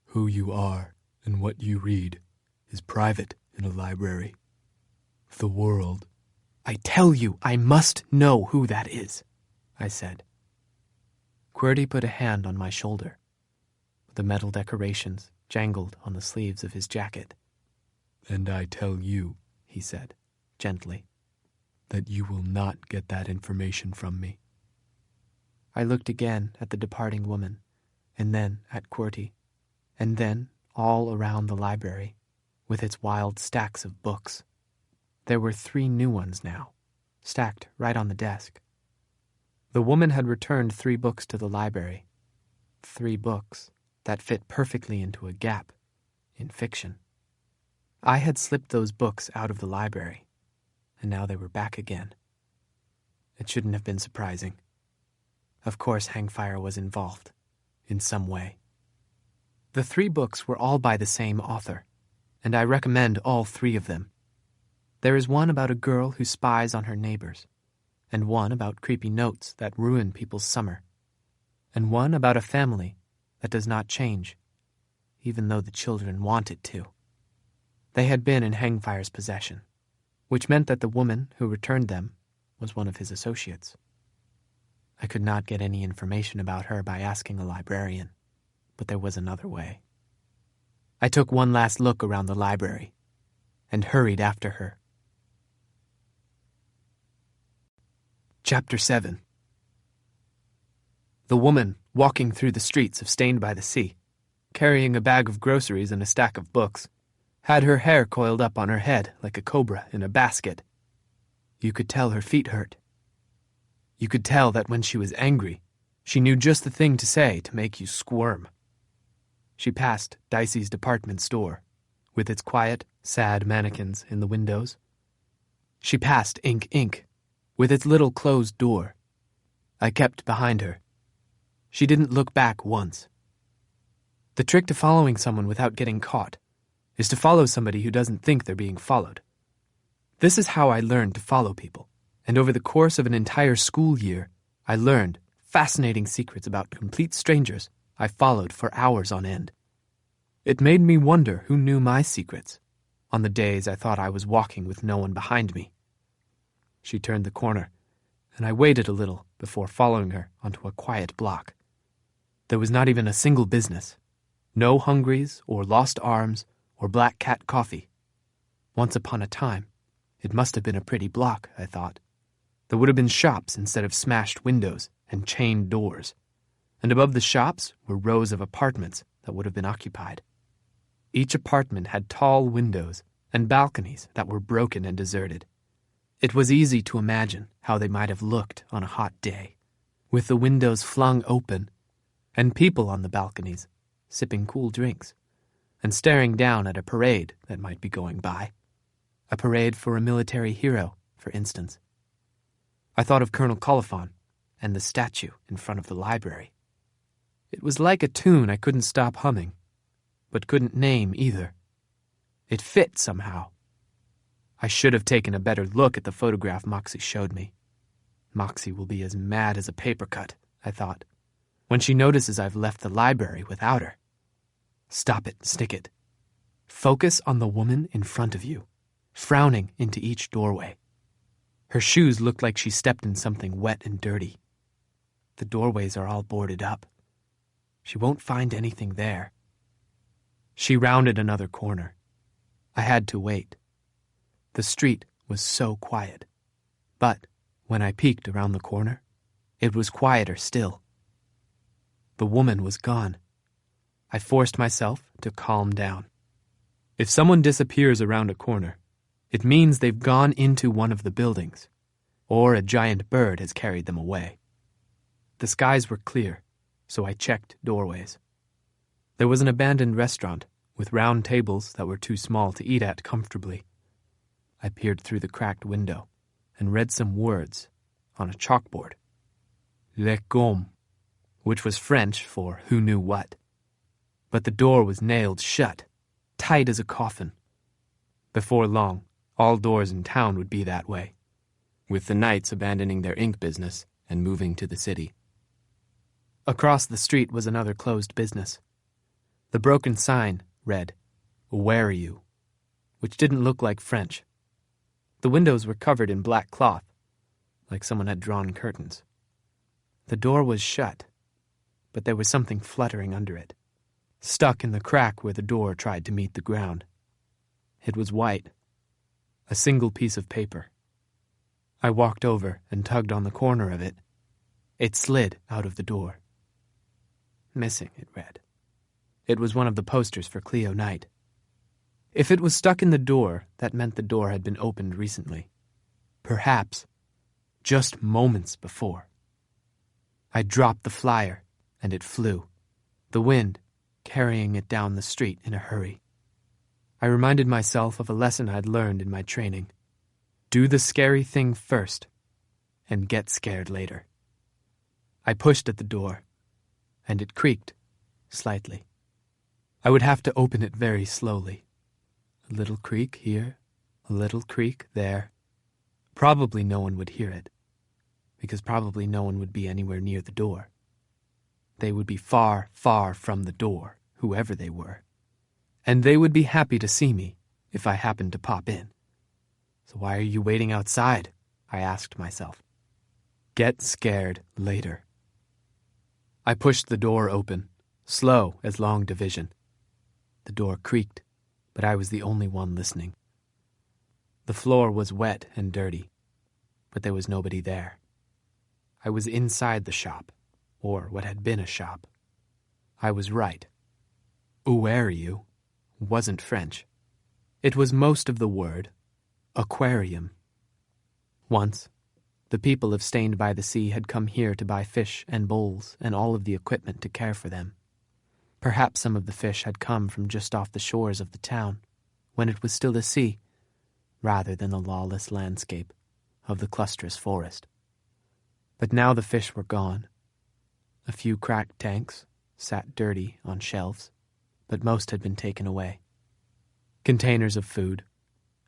Who you are and what you read is private in a library. The world... "I tell you, I must know who that is," I said. QWERTY put a hand on my shoulder. The metal decorations jangled on the sleeves of his jacket. And I tell you, he said, gently, that you will not get that information from me. I looked again at the departing woman, and then at QWERTY, and then all around the library, with its wild stacks of books. There were 3 new ones now, stacked right on the desk. The woman had returned 3 books to the library. 3 books that fit perfectly into a gap in fiction. I had slipped those books out of the library, and now they were back again. It shouldn't have been surprising. Of course, Hangfire was involved, in some way. The 3 books were all by the same author, and I recommend all 3 of them. There is one about a girl who spies on her neighbors, and one about creepy notes that ruin people's summer, and one about a family that does not change, even though the children want it to. They had been in Hangfire's possession, which meant that the woman who returned them was one of his associates. I could not get any information about her by asking a librarian, but there was another way. I took one last look around the library and hurried after her. Chapter 7. The woman walking through the streets of Stained by the Sea, carrying a bag of groceries and a stack of books, had her hair coiled up on her head like a cobra in a basket. You could tell her feet hurt. You could tell that when she was angry, she knew just the thing to say to make you squirm. She passed Dicey's department store, with its quiet, sad mannequins in the windows. She passed Ink Inc., with its little closed door. I kept behind her. She didn't look back once. The trick to following someone without getting caught is to follow somebody who doesn't think they're being followed. This is how I learned to follow people, and over the course of an entire school year, I learned fascinating secrets about complete strangers I followed for hours on end. It made me wonder who knew my secrets on the days I thought I was walking with no one behind me. She turned the corner, and I waited a little before following her onto a quiet block. There was not even a single business. No Hungries or Lost Arms or Black Cat Coffee. Once upon a time, it must have been a pretty block, I thought. There would have been shops instead of smashed windows and chained doors. And above the shops were rows of apartments that would have been occupied. Each apartment had tall windows and balconies that were broken and deserted. It was easy to imagine how they might have looked on a hot day, with the windows flung open and people on the balconies sipping cool drinks and staring down at a parade that might be going by. A parade for a military hero, for instance. I thought of Colonel Coliphon and the statue in front of the library. It was like a tune I couldn't stop humming, but couldn't name either. It fit somehow. I should have taken a better look at the photograph Moxie showed me. Moxie will be as mad as a paper cut, I thought, when she notices I've left the library without her. Stop it, Snicket. Focus on the woman in front of you, frowning into each doorway. Her shoes look like she stepped in something wet and dirty. The doorways are all boarded up. She won't find anything there. She rounded another corner. I had to wait. The street was so quiet. But when I peeked around the corner, it was quieter still. The woman was gone. I forced myself to calm down. If someone disappears around a corner, it means they've gone into one of the buildings, or a giant bird has carried them away. The skies were clear, so I checked doorways. There was an abandoned restaurant with round tables that were too small to eat at comfortably. I peered through the cracked window and read some words on a chalkboard. Le gomme, which was French for who knew what. But the door was nailed shut, tight as a coffin. Before long, all doors in town would be that way, with the knights abandoning their ink business and moving to the city. Across the street was another closed business. The broken sign read, "Where are you?" which didn't look like French. The windows were covered in black cloth, like someone had drawn curtains. The door was shut, but there was something fluttering under it, stuck in the crack where the door tried to meet the ground. It was white, a single piece of paper. I walked over and tugged on the corner of it. It slid out of the door. Missing, it read. It was one of the posters for Cleo Knight. If it was stuck in the door, that meant the door had been opened recently. Perhaps just moments before. I dropped the flyer, and it flew, the wind carrying it down the street in a hurry. I reminded myself of a lesson I'd learned in my training. Do the scary thing first, and get scared later. I pushed at the door, and it creaked slightly. I would have to open it very slowly. A little creak here, a little creak there. Probably no one would hear it, because probably no one would be anywhere near the door. They would be far, far from the door, whoever they were, and they would be happy to see me if I happened to pop in. So why are you waiting outside? I asked myself. Get scared later. I pushed the door open, slow as long division. The door creaked, but I was the only one listening. The floor was wet and dirty, but there was nobody there. I was inside the shop, or what had been a shop. I was right. Où are you wasn't French. It was most of the word aquarium. Once, the people of Stained by the Sea had come here to buy fish and bowls and all of the equipment to care for them. Perhaps some of the fish had come from just off the shores of the town, when it was still a sea, rather than the lawless landscape of the clustrous forest. But now the fish were gone. A few cracked tanks sat dirty on shelves, but most had been taken away. Containers of food,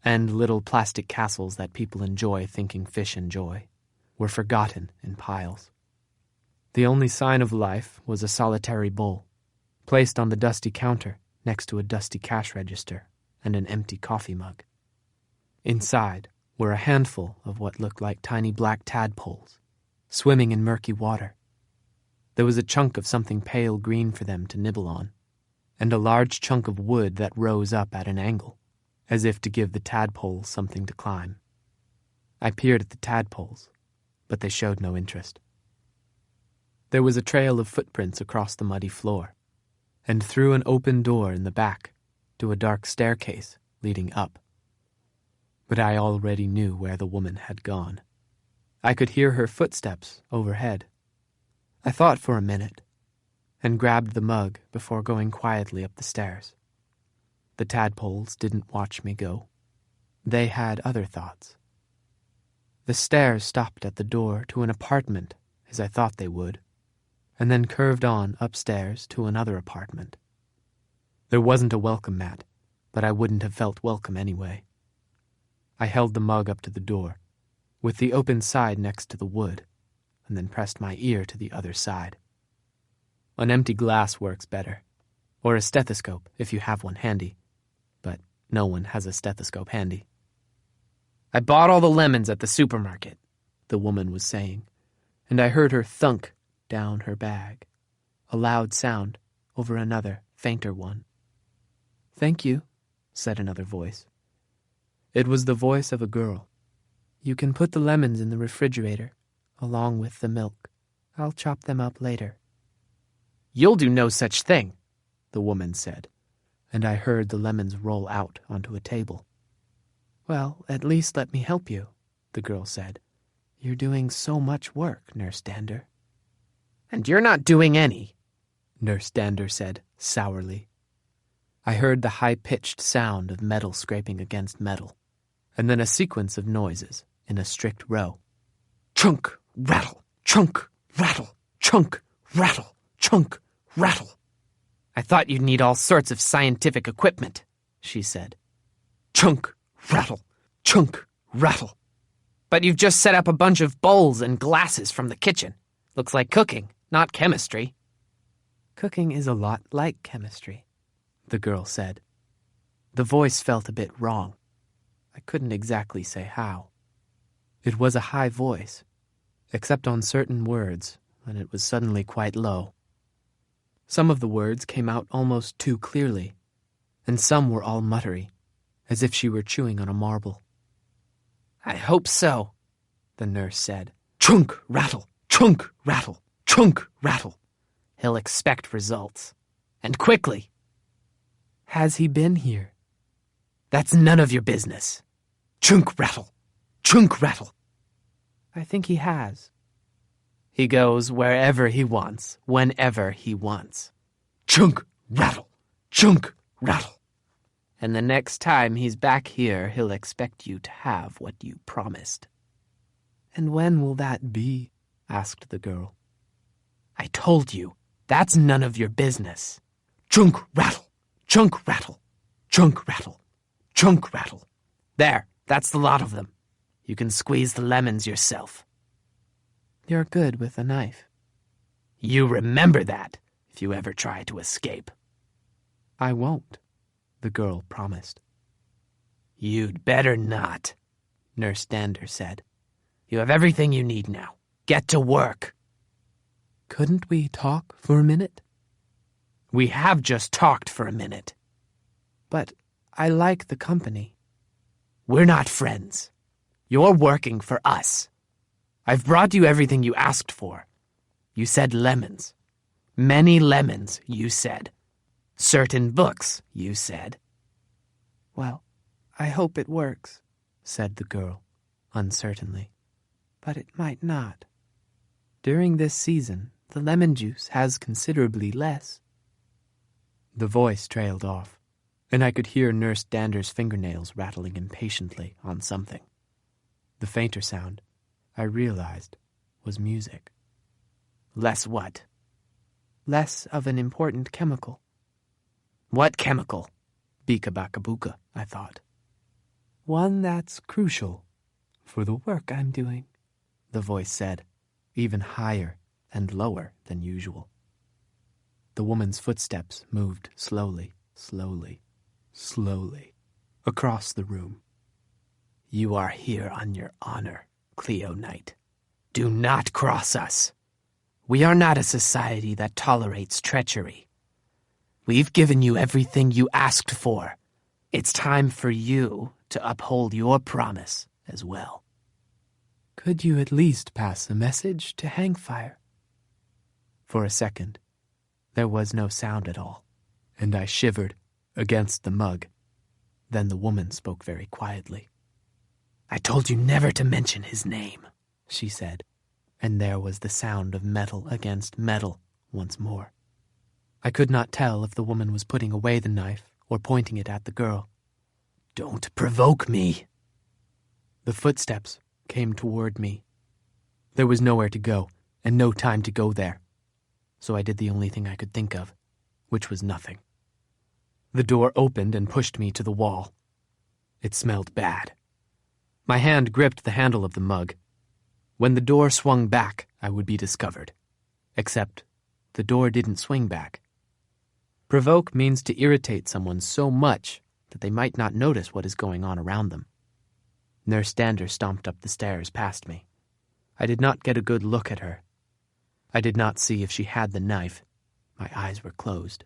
and little plastic castles that people enjoy thinking fish enjoy, were forgotten in piles. The only sign of life was a solitary bowl, placed on the dusty counter next to a dusty cash register and an empty coffee mug. Inside were a handful of what looked like tiny black tadpoles, swimming in murky water. There was a chunk of something pale green for them to nibble on, and a large chunk of wood that rose up at an angle, as if to give the tadpoles something to climb. I peered at the tadpoles, but they showed no interest. There was a trail of footprints across the muddy floor, and through an open door in the back to a dark staircase leading up. But I already knew where the woman had gone. I could hear her footsteps overhead. I thought for a minute, and grabbed the mug before going quietly up the stairs. The tadpoles didn't watch me go. They had other thoughts. The stairs stopped at the door to an apartment, as I thought they would, and then curved on upstairs to another apartment. There wasn't a welcome mat, but I wouldn't have felt welcome anyway. I held the mug up to the door, with the open side next to the wood, and then pressed my ear to the other side. An empty glass works better, or a stethoscope if you have one handy, but no one has a stethoscope handy. "I bought all the lemons at the supermarket," the woman was saying, and I heard her thunk down her bag, a loud sound over another, fainter one. "Thank you," said another voice. It was the voice of a girl. "You can put the lemons in the refrigerator, along with the milk. I'll chop them up later." "You'll do no such thing," the woman said, and I heard the lemons roll out onto a table. "Well, at least let me help you," the girl said. "You're doing so much work, Nurse Dander." "And you're not doing any," Nurse Dander said sourly. I heard the high-pitched sound of metal scraping against metal, and then a sequence of noises in a strict row. Chunk, rattle, chunk, rattle, chunk, rattle, chunk, rattle. "I thought you'd need all sorts of scientific equipment," she said. Chunk, rattle, chunk, rattle. "But you've just set up a bunch of bowls and glasses from the kitchen. Looks like cooking, not chemistry." "Cooking is a lot like chemistry," the girl said. The voice felt a bit wrong. I couldn't exactly say how. It was a high voice, except on certain words, and it was suddenly quite low. Some of the words came out almost too clearly, and some were all muttery, as if she were chewing on a marble. "I hope so," the nurse said. "Chunk, rattle, chunk, rattle, chunk, rattle. He'll expect results. And quickly." "Has he been here?" "That's none of your business. Chunk, rattle, chunk, rattle." "I think he has." "He goes wherever he wants, whenever he wants. Chunk, rattle, chunk, rattle. And the next time he's back here, he'll expect you to have what you promised." "And when will that be?" asked the girl. "I told you, that's none of your business. Chunk, rattle, chunk, rattle, chunk, rattle, chunk, rattle. There, that's the lot of them. You can squeeze the lemons yourself." "You're good with a knife." "You remember that, if you ever try to escape." "I won't," the girl promised. "You'd better not," Nurse Dander said. "You have everything you need now. Get to work." "Couldn't we talk for a minute?" "We have just talked for a minute." "But I like the company." "We're not friends. You're working for us. I've brought you everything you asked for. You said lemons. Many lemons, you said. Certain books, you said." "Well, I hope it works," said the girl, uncertainly. "But it might not. During this season, the lemon juice has considerably less." The voice trailed off, and I could hear Nurse Dander's fingernails rattling impatiently on something. The fainter sound, I realized, was music. "Less what?" "Less of an important chemical." "What chemical?" "Bika-baka-buka," I thought. "One that's crucial for the work I'm doing," the voice said, even higher and lower than usual. The woman's footsteps moved slowly, slowly, slowly, across the room. "You are here on your honor, Cleo Knight. Do not cross us. We are not a society that tolerates treachery. We've given you everything you asked for. It's time for you to uphold your promise as well." "Could you at least pass the message to Hangfire?" For a second, there was no sound at all, and I shivered against the mug. Then the woman spoke very quietly. "I told you never to mention his name," she said, and there was the sound of metal against metal once more. I could not tell if the woman was putting away the knife or pointing it at the girl. "Don't provoke me," The footsteps came toward me. There was nowhere to go, and no time to go there. So I did the only thing I could think of, which was nothing. The door opened and pushed me to the wall. It smelled bad. My hand gripped the handle of the mug. When the door swung back, I would be discovered. Except the door didn't swing back. Provoke means to irritate someone so much that they might not notice what is going on around them. Nurse Dander stomped up the stairs past me. I did not get a good look at her. I did not see if she had the knife. My eyes were closed.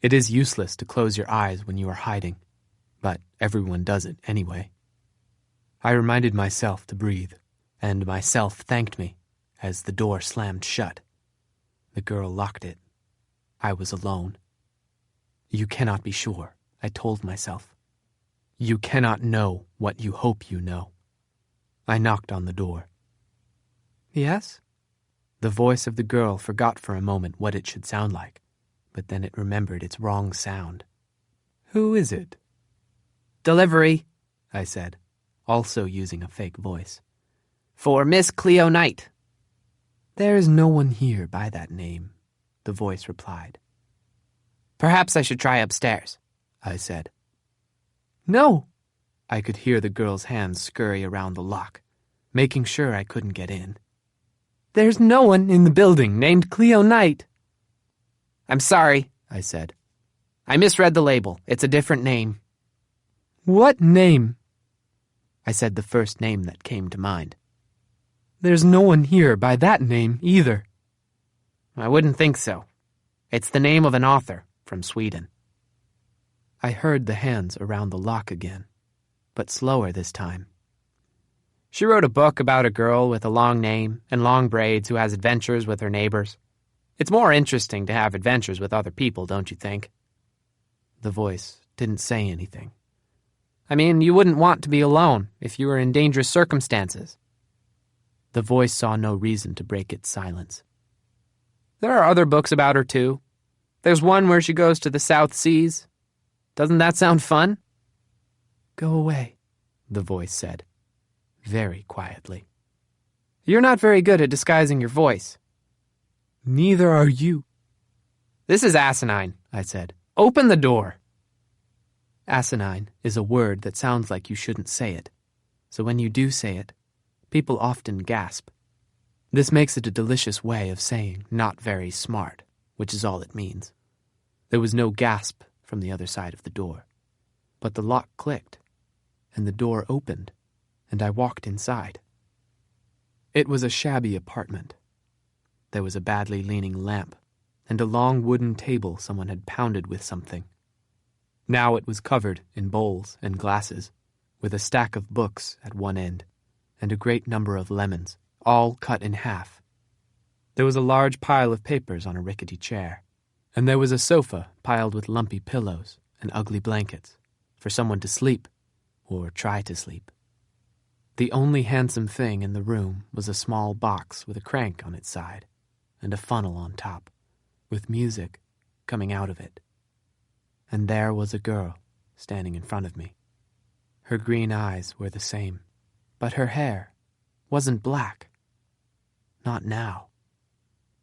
It is useless to close your eyes when you are hiding, but everyone does it anyway. I reminded myself to breathe, and myself thanked me as the door slammed shut. The girl locked it. I was alone. You cannot be sure, I told myself. You cannot know what you hope you know. I knocked on the door. Yes? The voice of the girl forgot for a moment what it should sound like, but then it remembered its wrong sound. Who is it? Delivery, I said, also using a fake voice. For Miss Cleo Knight. There is no one here by that name, the voice replied. Perhaps I should try upstairs, I said. No! I could hear the girl's hands scurry around the lock, making sure I couldn't get in. There's no one in the building named Cleo Knight. I'm sorry, I said. I misread the label. It's a different name. What name? I said the first name that came to mind. There's no one here by that name either. I wouldn't think so. It's the name of an author from Sweden. I heard the hands around the lock again, but slower this time. She wrote a book about a girl with a long name and long braids who has adventures with her neighbors. It's more interesting to have adventures with other people, don't you think? The voice didn't say anything. I mean, you wouldn't want to be alone if you were in dangerous circumstances. The voice saw no reason to break its silence. There are other books about her, too. There's one where she goes to the South Seas. Doesn't that sound fun? Go away, the voice said, very quietly. You're not very good at disguising your voice. Neither are you. This is asinine, I said. Open the door. Asinine is a word that sounds like you shouldn't say it, so when you do say it, people often gasp. This makes it a delicious way of saying not very smart, which is all it means. There was no gasp from the other side of the door, but the lock clicked, and the door opened, and I walked inside. It was a shabby apartment. There was a badly leaning lamp, and a long wooden table someone had pounded with something. Now it was covered in bowls and glasses, with a stack of books at one end, and a great number of lemons, all cut in half. There was a large pile of papers on a rickety chair, and there was a sofa piled with lumpy pillows and ugly blankets, for someone to sleep, or try to sleep. The only handsome thing in the room was a small box with a crank on its side, and a funnel on top, with music coming out of it. And there was a girl standing in front of me. Her green eyes were the same, but her hair wasn't black. Not now.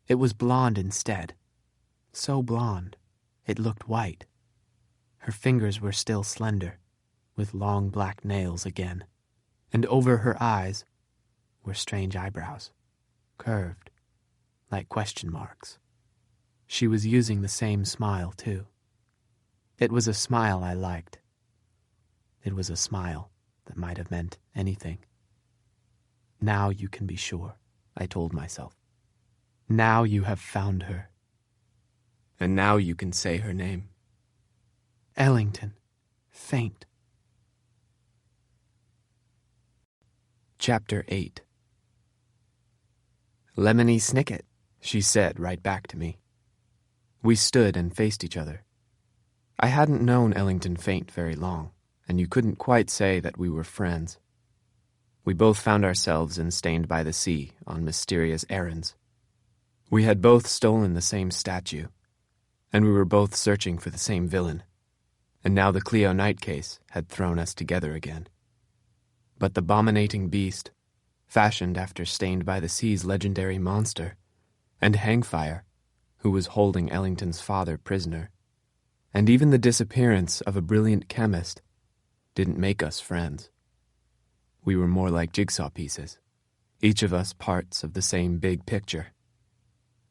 It was blonde instead. So blonde, it looked white. Her fingers were still slender, with long black nails again, and over her eyes were strange eyebrows, curved, like question marks. She was using the same smile, too. It was a smile I liked. It was a smile that might have meant anything. Now you can be sure, I told myself. Now you have found her. And now you can say her name. Ellington, faint. Chapter 8. Lemony Snicket, she said right back to me. We stood and faced each other. I hadn't known Ellington Faint very long, and you couldn't quite say that we were friends. We both found ourselves in Stained by the Sea on mysterious errands. We had both stolen the same statue, and we were both searching for the same villain, and now the Cleo Knight case had thrown us together again. But the abominating beast, fashioned after Stained by the Sea's legendary monster, and Hangfire, who was holding Ellington's father prisoner, and even the disappearance of a brilliant chemist, didn't make us friends. We were more like jigsaw pieces, each of us parts of the same big picture.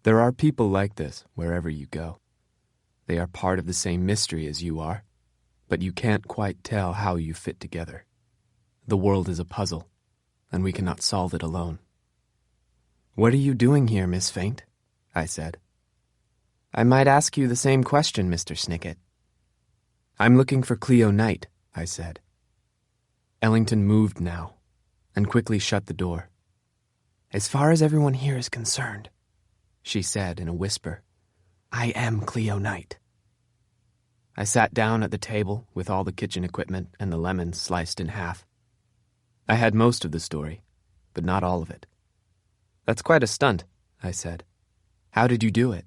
There are people like this wherever you go. They are part of the same mystery as you are, but you can't quite tell how you fit together. The world is a puzzle, and we cannot solve it alone. "What are you doing here, Miss Faint?" I said. "I might ask you the same question, Mr. Snicket." "I'm looking for Cleo Knight," I said. Ellington moved now, and quickly shut the door. "As far as everyone here is concerned," she said in a whisper, "I am Cleo Knight." I sat down at the table with all the kitchen equipment and the lemons sliced in half. I had most of the story, but not all of it. "That's quite a stunt," I said. "How did you do it?"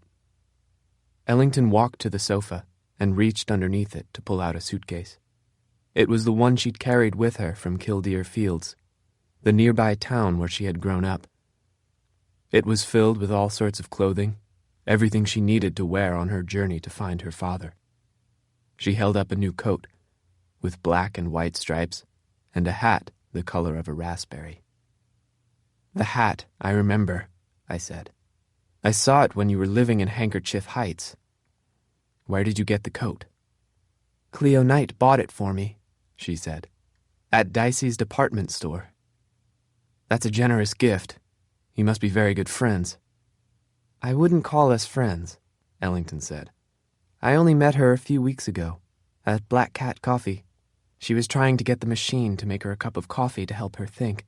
Ellington walked to the sofa and reached underneath it to pull out a suitcase. It was the one she'd carried with her from Killdeer Fields, the nearby town where she had grown up. It was filled with all sorts of clothing, everything she needed to wear on her journey to find her father. She held up a new coat, with black and white stripes, and a hat the color of a raspberry. "The hat, I remember," I said. "I saw it when you were living in Handkerchief Heights. Where did you get the coat?" "Cleo Knight bought it for me," she said, "at Dicey's department store." "That's a generous gift. You must be very good friends." "I wouldn't call us friends," Ellington said. "I only met her a few weeks ago, at Black Cat Coffee. She was trying to get the machine to make her a cup of coffee to help her think.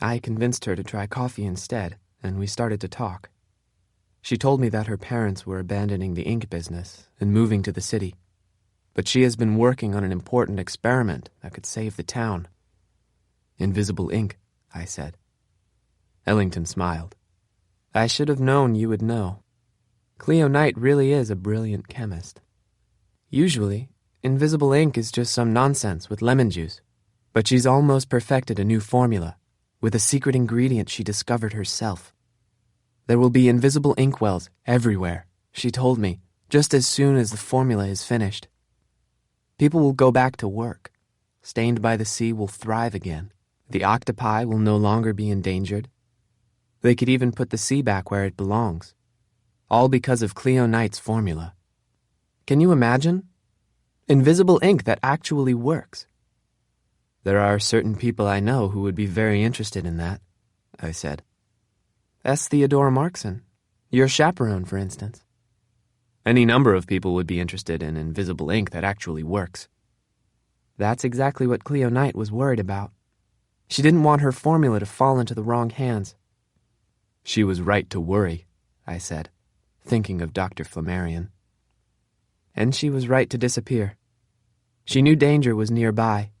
I convinced her to try coffee instead, and we started to talk. She told me that her parents were abandoning the ink business and moving to the city, but she has been working on an important experiment that could save the town." "Invisible ink," I said. Ellington smiled. "I should have known you would know. Cleo Knight really is a brilliant chemist. Usually, invisible ink is just some nonsense with lemon juice, but she's almost perfected a new formula with a secret ingredient she discovered herself. There will be invisible inkwells everywhere, she told me, just as soon as the formula is finished. People will go back to work. Stained by the Sea will thrive again. The octopi will no longer be endangered. They could even put the sea back where it belongs. All because of Cleo Knight's formula. Can you imagine? Invisible ink that actually works." "There are certain people I know who would be very interested in that," I said. "S. Theodora Markson. Your chaperone, for instance." "Any number of people would be interested in invisible ink that actually works." "That's exactly what Cleo Knight was worried about. She didn't want her formula to fall into the wrong hands." "She was right to worry," I said, thinking of Dr. Flammarion. "And she was right to disappear. She knew danger was nearby.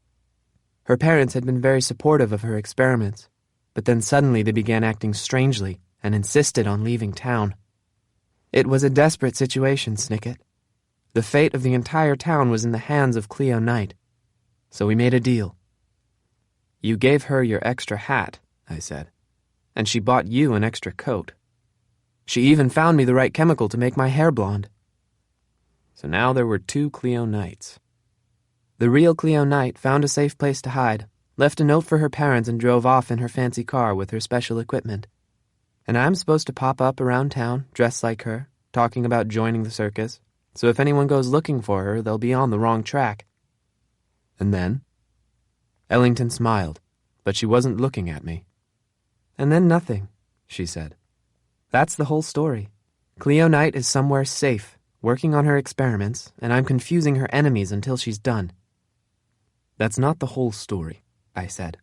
Her parents had been very supportive of her experiments, but then suddenly they began acting strangely and insisted on leaving town. It was a desperate situation, Snicket. The fate of the entire town was in the hands of Cleo Knight, so we made a deal." "You gave her your extra hat," I said, "and she bought you an extra coat. She even found me the right chemical to make my hair blonde." So now there were two Cleo Knights. The real Cleo Knight found a safe place to hide, left a note for her parents, and drove off in her fancy car with her special equipment. And I'm supposed to pop up around town, dressed like her, talking about joining the circus, so if anyone goes looking for her, they'll be on the wrong track. "And then?" Ellington smiled, but she wasn't looking at me. "And then nothing," she said. "That's the whole story. Cleo Knight is somewhere safe, working on her experiments, and I'm confusing her enemies until she's done." "That's not the whole story," I said.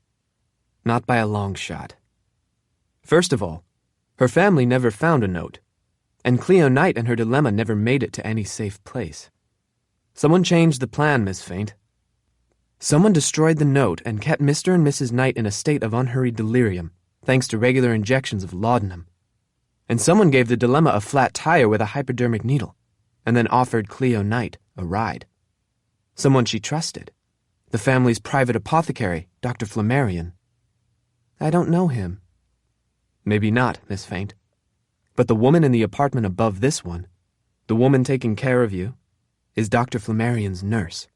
"Not by a long shot. First of all, her family never found a note, and Cleo Knight and her dilemma never made it to any safe place. Someone changed the plan, Miss Faint. Someone destroyed the note and kept Mr. and Mrs. Knight in a state of unhurried delirium, thanks to regular injections of laudanum. And someone gave the dilemma a flat tire with a hypodermic needle, and then offered Cleo Knight a ride. Someone she trusted. The family's private apothecary, Dr. Flammarion. I don't know him. Maybe not, Miss Faint. But the woman in the apartment above this one, the woman taking care of you, is Dr. Flammarion's nurse.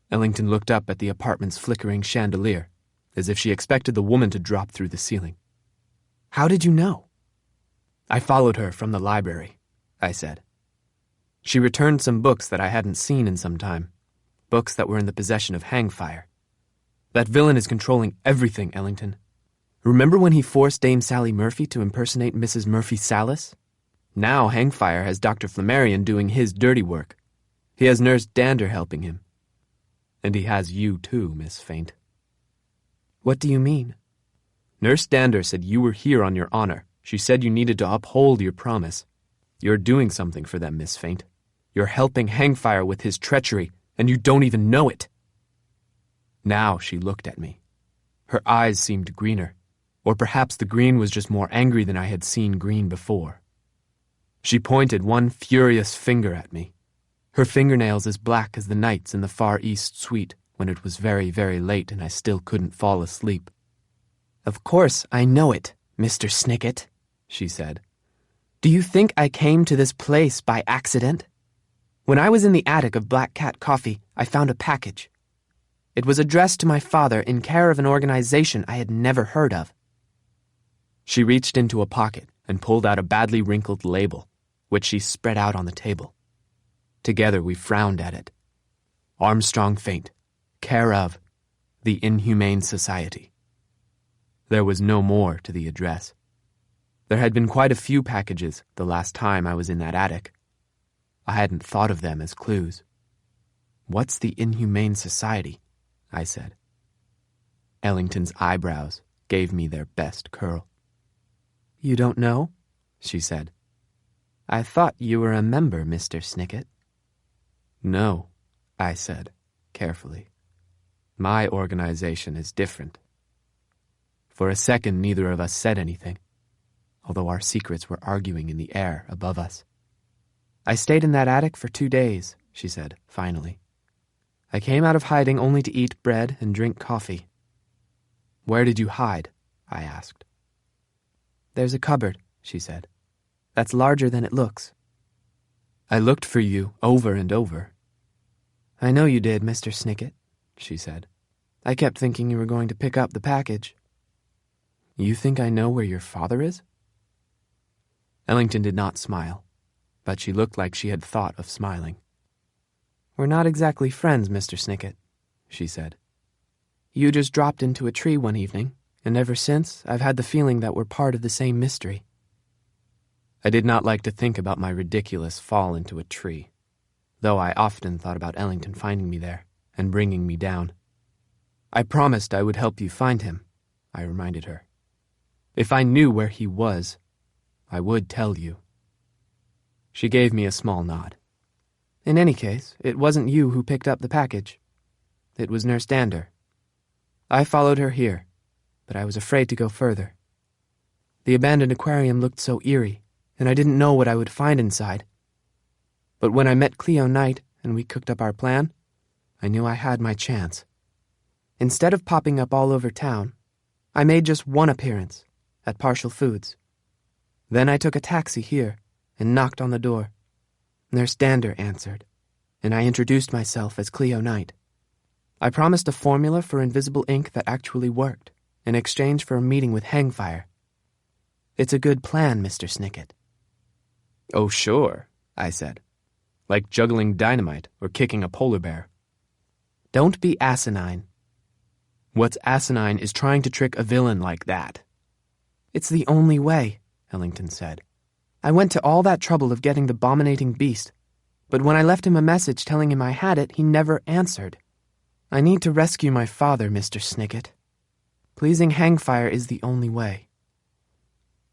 Ellington looked up at the apartment's flickering chandelier, as if she expected the woman to drop through the ceiling. How did you know? I followed her from the library, I said. She returned some books that I hadn't seen in some time, books that were in the possession of Hangfire. That villain is controlling everything, Ellington. Remember when he forced Dame Sally Murphy to impersonate Mrs. Murphy Salis? Now Hangfire has Dr. Flammarion doing his dirty work. He has Nurse Dander helping him. And he has you too, Miss Faint. What do you mean? Nurse Dander said you were here on your honor. She said you needed to uphold your promise. You're doing something for them, Miss Faint. You're helping Hangfire with his treachery, and you don't even know it. Now she looked at me. Her eyes seemed greener, or perhaps the green was just more angry than I had seen green before. She pointed one furious finger at me, her fingernails as black as the nights in the Far East Suite when it was very, very late and I still couldn't fall asleep. Of course I know it, Mr. Snicket, she said. Do you think I came to this place by accident? When I was in the attic of Black Cat Coffee, I found a package. It was addressed to my father in care of an organization I had never heard of. She reached into a pocket and pulled out a badly wrinkled label, which she spread out on the table. Together we frowned at it. Armstrong Faint, care of the Inhumane Society. There was no more to the address. There had been quite a few packages the last time I was in that attic. I hadn't thought of them as clues. What's the Inhumane Society? I said. Ellington's eyebrows gave me their best curl. You don't know? She said. I thought you were a member, Mr. Snicket. No, I said, carefully. My organization is different. For a second, neither of us said anything, although our secrets were arguing in the air above us. I stayed in that attic for 2 days, she said, finally. I came out of hiding only to eat bread and drink coffee. Where did you hide? I asked. There's a cupboard, she said. That's larger than it looks. I looked for you over and over. I know you did, Mr. Snicket, she said. I kept thinking you were going to pick up the package. You think I know where your father is? Ellington did not smile, but she looked like she had thought of smiling. We're not exactly friends, Mr. Snicket, she said. You just dropped into a tree one evening, and ever since I've had the feeling that we're part of the same mystery. I did not like to think about my ridiculous fall into a tree, though I often thought about Ellington finding me there and bringing me down. I promised I would help you find him, I reminded her. If I knew where he was, I would tell you. She gave me a small nod. In any case, it wasn't you who picked up the package. It was Nurse Dander. I followed her here, but I was afraid to go further. The abandoned aquarium looked so eerie, and I didn't know what I would find inside. But when I met Cleo Knight and we cooked up our plan, I knew I had my chance. Instead of popping up all over town, I made just one appearance at Partial Foods. Then I took a taxi here and knocked on the door. Nurse Dander answered, and I introduced myself as Cleo Knight. I promised a formula for invisible ink that actually worked, in exchange for a meeting with Hangfire. It's a good plan, Mr. Snicket. Oh, sure, I said. Like juggling dynamite or kicking a polar bear. Don't be asinine. What's asinine is trying to trick a villain like that. It's the only way, Ellington said. I went to all that trouble of getting the abominating beast, but when I left him a message telling him I had it, he never answered. I need to rescue my father, Mr. Snicket. Pleasing Hangfire is the only way.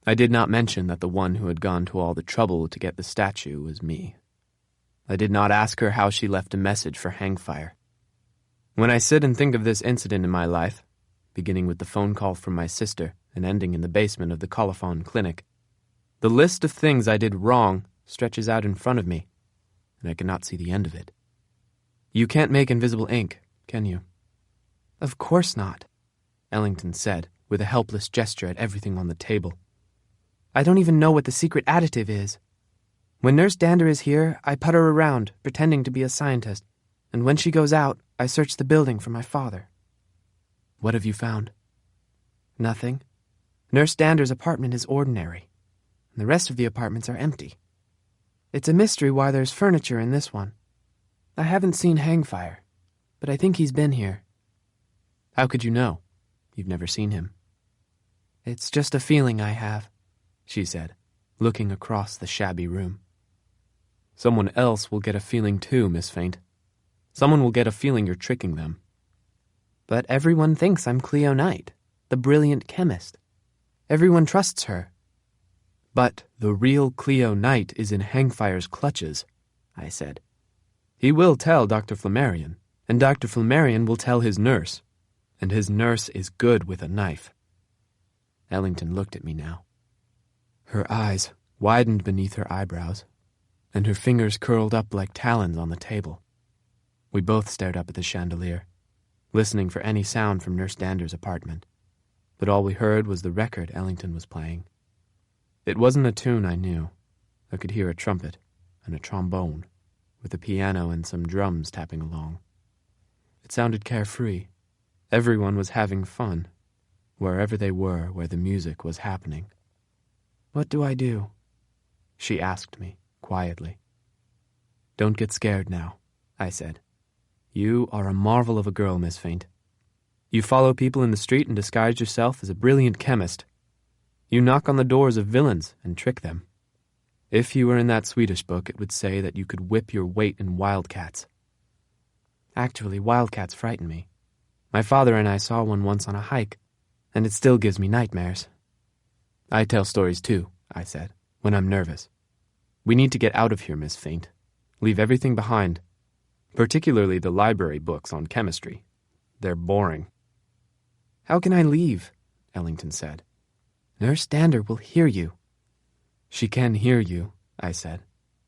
I did not mention that the one who had gone to all the trouble to get the statue was me. I did not ask her how she left a message for Hangfire. When I sit and think of this incident in my life, beginning with the phone call from my sister and ending in the basement of the Colophon Clinic, the list of things I did wrong stretches out in front of me, and I cannot see the end of it. You can't make invisible ink, can you? Of course not, Ellington said, with a helpless gesture at everything on the table. I don't even know what the secret additive is. When Nurse Dander is here, I putter around, pretending to be a scientist, and when she goes out, I search the building for my father. What have you found? Nothing. Nurse Dander's apartment is ordinary, and the rest of the apartments are empty. It's a mystery why there's furniture in this one. I haven't seen Hangfire, but I think he's been here. How could you know? You've never seen him. It's just a feeling I have, she said, looking across the shabby room. Someone else will get a feeling too, Miss Faint. Someone will get a feeling you're tricking them. But everyone thinks I'm Cleo Knight, the brilliant chemist. Everyone trusts her. But the real Cleo Knight is in Hangfire's clutches, I said. He will tell Dr. Flammarion, and Dr. Flammarion will tell his nurse, and his nurse is good with a knife. Ellington looked at me now. Her eyes widened beneath her eyebrows, and her fingers curled up like talons on the table. We both stared up at the chandelier, listening for any sound from Nurse Dander's apartment, but all we heard was the record Ellington was playing. It wasn't a tune I knew. I could hear a trumpet and a trombone, with a piano and some drums tapping along. It sounded carefree. Everyone was having fun, wherever they were where the music was happening. What do I do? She asked me, quietly. Don't get scared now, I said. You are a marvel of a girl, Miss Faint. You follow people in the street and disguise yourself as a brilliant chemist. You knock on the doors of villains and trick them. If you were in that Swedish book, it would say that you could whip your weight in wildcats. Actually, wildcats frighten me. My father and I saw one once on a hike, and it still gives me nightmares. I tell stories too, I said, when I'm nervous. We need to get out of here, Miss Faint. Leave everything behind, particularly the library books on chemistry. They're boring. How can I leave? Ellington said. Nurse Dander will hear you. She can hear you, I said,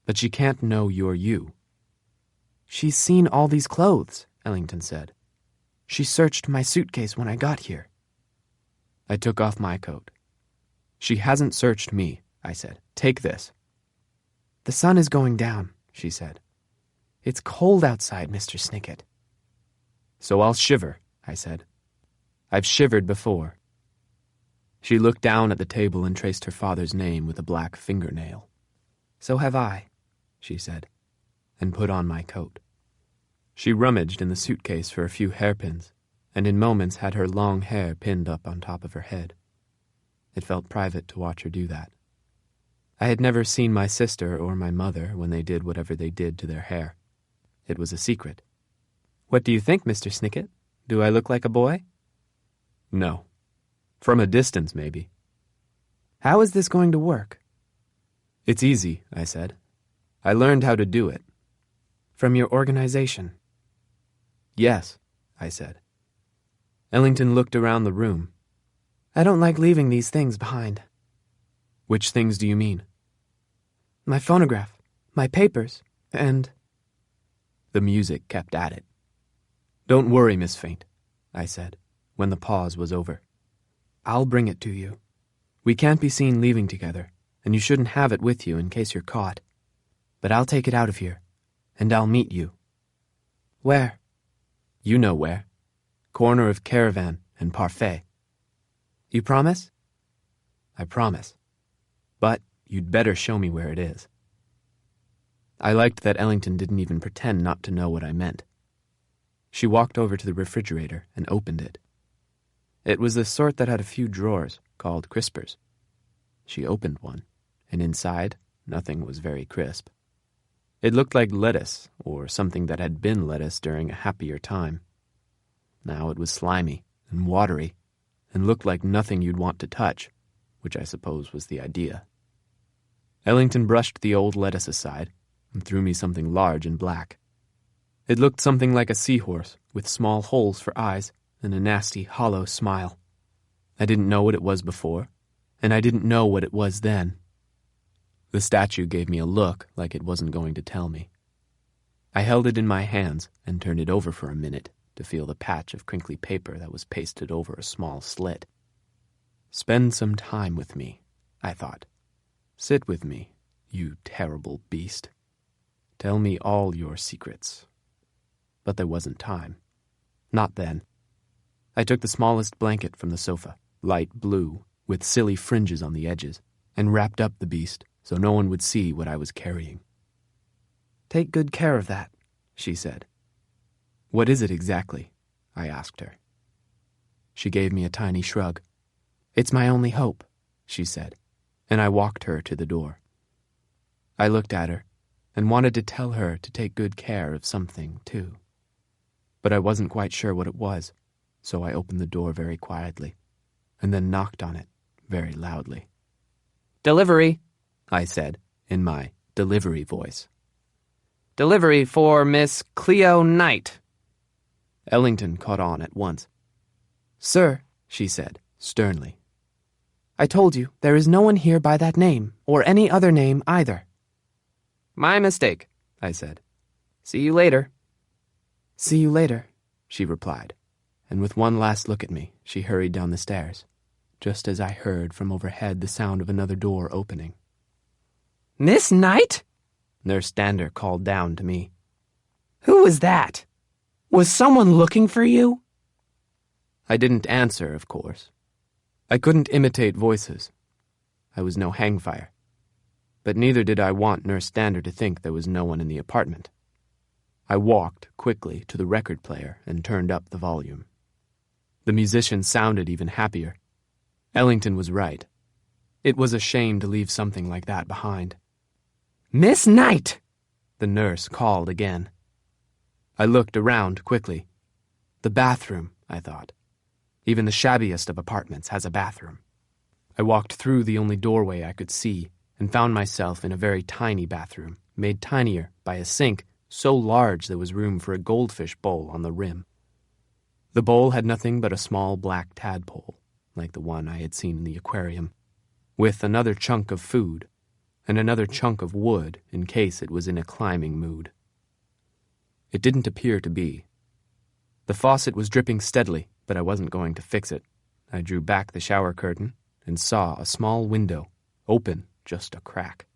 but she can't know you're you. She's seen all these clothes, Ellington said. She searched my suitcase when I got here. I took off my coat. She hasn't searched me, I said. Take this. The sun is going down, she said. It's cold outside, Mr. Snicket. So I'll shiver, I said. I've shivered before. She looked down at the table and traced her father's name with a black fingernail. So have I, she said, and put on my coat. She rummaged in the suitcase for a few hairpins, and in moments had her long hair pinned up on top of her head. It felt private to watch her do that. I had never seen my sister or my mother when they did whatever they did to their hair. It was a secret. What do you think, Mr. Snicket? Do I look like a boy? No. From a distance, maybe. How is this going to work? It's easy, I said. I learned how to do it. From your organization? Yes, I said. Ellington looked around the room. I don't like leaving these things behind. Which things do you mean? My phonograph, my papers, and... The music kept at it. Don't worry, Miss Faint, I said, when the pause was over. I'll bring it to you. We can't be seen leaving together, and you shouldn't have it with you in case you're caught. But I'll take it out of here, and I'll meet you. Where? You know where. Corner of Caravan and Parfait. You promise? I promise. But you'd better show me where it is. I liked that Ellington didn't even pretend not to know what I meant. She walked over to the refrigerator and opened it. It was the sort that had a few drawers, called crispers. She opened one, and inside, nothing was very crisp. It looked like lettuce, or something that had been lettuce during a happier time. Now it was slimy and watery, and looked like nothing you'd want to touch, which I suppose was the idea. Ellington brushed the old lettuce aside and threw me something large and black. It looked something like a seahorse, with small holes for eyes and a nasty, hollow smile. I didn't know what it was before, and I didn't know what it was then. The statue gave me a look like it wasn't going to tell me. I held it in my hands and turned it over for a minute, to feel the patch of crinkly paper that was pasted over a small slit. Spend some time with me, I thought. Sit with me, you terrible beast. Tell me all your secrets. But there wasn't time. Not then. I took the smallest blanket from the sofa, light blue, with silly fringes on the edges, and wrapped up the beast so no one would see what I was carrying. Take good care of that, she said. What is it exactly? I asked her. She gave me a tiny shrug. It's my only hope, she said, and I walked her to the door. I looked at her and wanted to tell her to take good care of something, too. But I wasn't quite sure what it was, so I opened the door very quietly, and then knocked on it very loudly. Delivery, I said, in my delivery voice. Delivery for Miss Cleo Knight. Ellington caught on at once. Sir, she said, sternly, I told you there is no one here by that name, or any other name either. My mistake, I said. See you later. See you later, she replied, and with one last look at me, she hurried down the stairs, just as I heard from overhead the sound of another door opening. Miss Knight? Nurse Stander called down to me. Who was that? Was someone looking for you? I didn't answer, of course. I couldn't imitate voices. I was no hangfire. But neither did I want Nurse Stander to think there was no one in the apartment. I walked quickly to the record player and turned up the volume. The musician sounded even happier. Ellington was right. It was a shame to leave something like that behind. Miss Knight! The nurse called again. I looked around quickly. The bathroom, I thought. Even the shabbiest of apartments has a bathroom. I walked through the only doorway I could see and found myself in a very tiny bathroom, made tinier by a sink so large there was room for a goldfish bowl on the rim. The bowl had nothing but a small black tadpole, like the one I had seen in the aquarium, with another chunk of food and another chunk of wood in case it was in a climbing mood. It didn't appear to be. The faucet was dripping steadily, but I wasn't going to fix it. I drew back the shower curtain and saw a small window, open just a crack.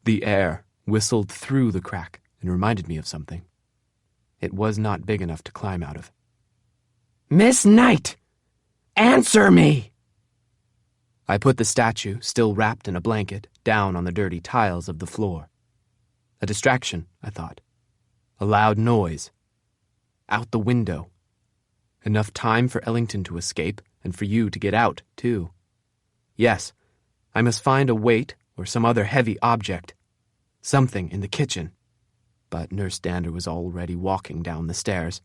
The air whistled through the crack and reminded me of something. It was not big enough to climb out of. Miss Knight! Answer me! I put the statue, still wrapped in a blanket, down on the dirty tiles of the floor. A distraction, I thought. A loud noise. Out the window. Enough time for Ellington to escape and for you to get out, too. Yes, I must find a weight or some other heavy object. Something in the kitchen. But Nurse Stander was already walking down the stairs.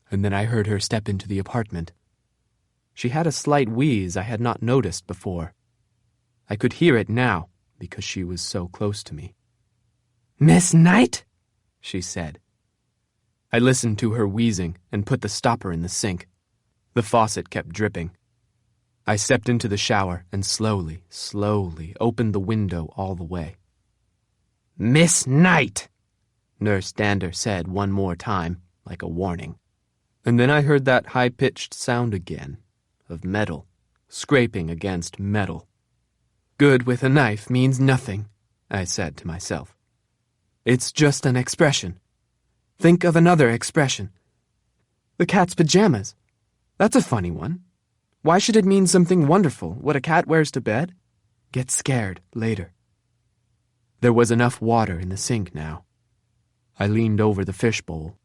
And then I heard her step into the apartment. She had a slight wheeze I had not noticed before. I could hear it now because she was so close to me. Miss Knight? She said. I listened to her wheezing and put the stopper in the sink. The faucet kept dripping. I stepped into the shower and slowly opened the window all the way. Miss Knight! Nurse Stander said one more time, like a warning. And then I heard that high-pitched sound again, of metal, scraping against metal. Good with a knife means nothing, I said to myself. It's just an expression. Think of another expression. The cat's pajamas. That's a funny one. Why should it mean something wonderful, what a cat wears to bed? Get scared later. There was enough water in the sink now. I leaned over the fishbowl.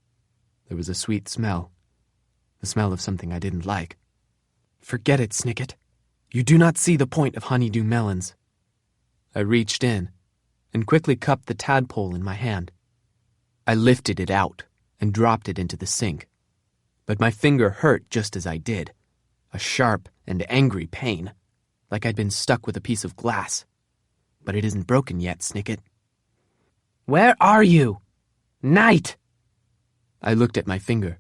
There was a sweet smell. The smell of something I didn't like. Forget it, Snicket. You do not see the point of honeydew melons. I reached in and quickly cupped the tadpole in my hand. I lifted it out and dropped it into the sink. But my finger hurt just as I did. A sharp and angry pain, like I'd been stuck with a piece of glass. But it isn't broken yet, Snicket. Where are you? Knight! I looked at my finger.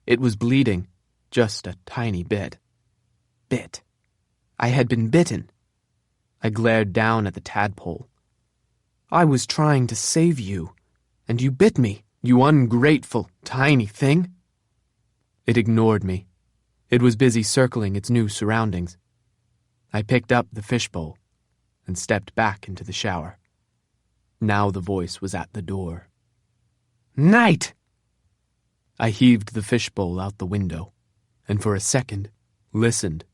It was bleeding, just a tiny bit. I had been bitten. I glared down at the tadpole. I was trying to save you, and you bit me, you ungrateful, tiny thing. It ignored me. It was busy circling its new surroundings. I picked up the fishbowl and stepped back into the shower. Now the voice was at the door. "Night!" I heaved the fishbowl out the window, and for a second listened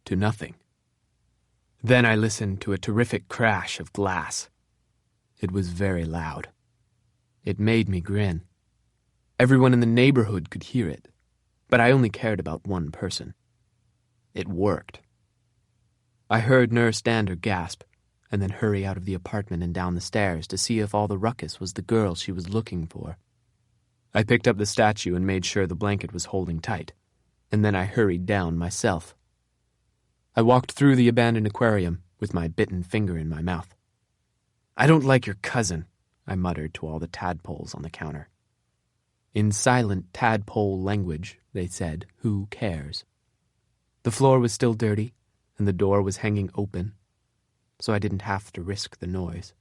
to nothing. Then I listened to a terrific crash of glass. It was very loud. It made me grin. Everyone in the neighborhood could hear it, but I only cared about one person. It worked. I heard Nurse Dander gasp, and then hurry out of the apartment and down the stairs to see if all the ruckus was the girl she was looking for. I picked up the statue and made sure the blanket was holding tight, and then I hurried down myself. I walked through the abandoned aquarium with my bitten finger in my mouth. "I don't like your cousin," I muttered to all the tadpoles on the counter. In silent tadpole language, they said, "Who cares?" The floor was still dirty, and the door was hanging open, so I didn't have to risk the noise.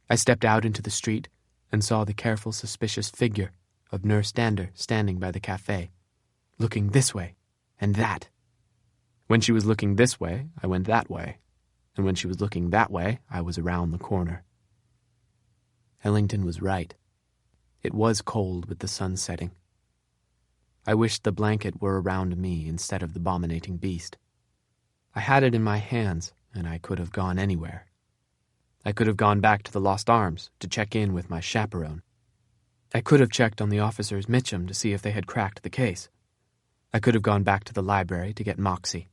I stepped out into the street and saw the careful, suspicious figure of Nurse Dander standing by the cafe, looking this way and that. When she was looking this way, I went that way, and when she was looking that way, I was around the corner. Ellington was right. It was cold with the sun setting. I wished the blanket were around me instead of the abominating beast. I had it in my hands, and I could have gone anywhere. I could have gone back to the Lost Arms to check in with my chaperone. I could have checked on the officers Mitchum to see if they had cracked the case. I could have gone back to the library to get Moxie,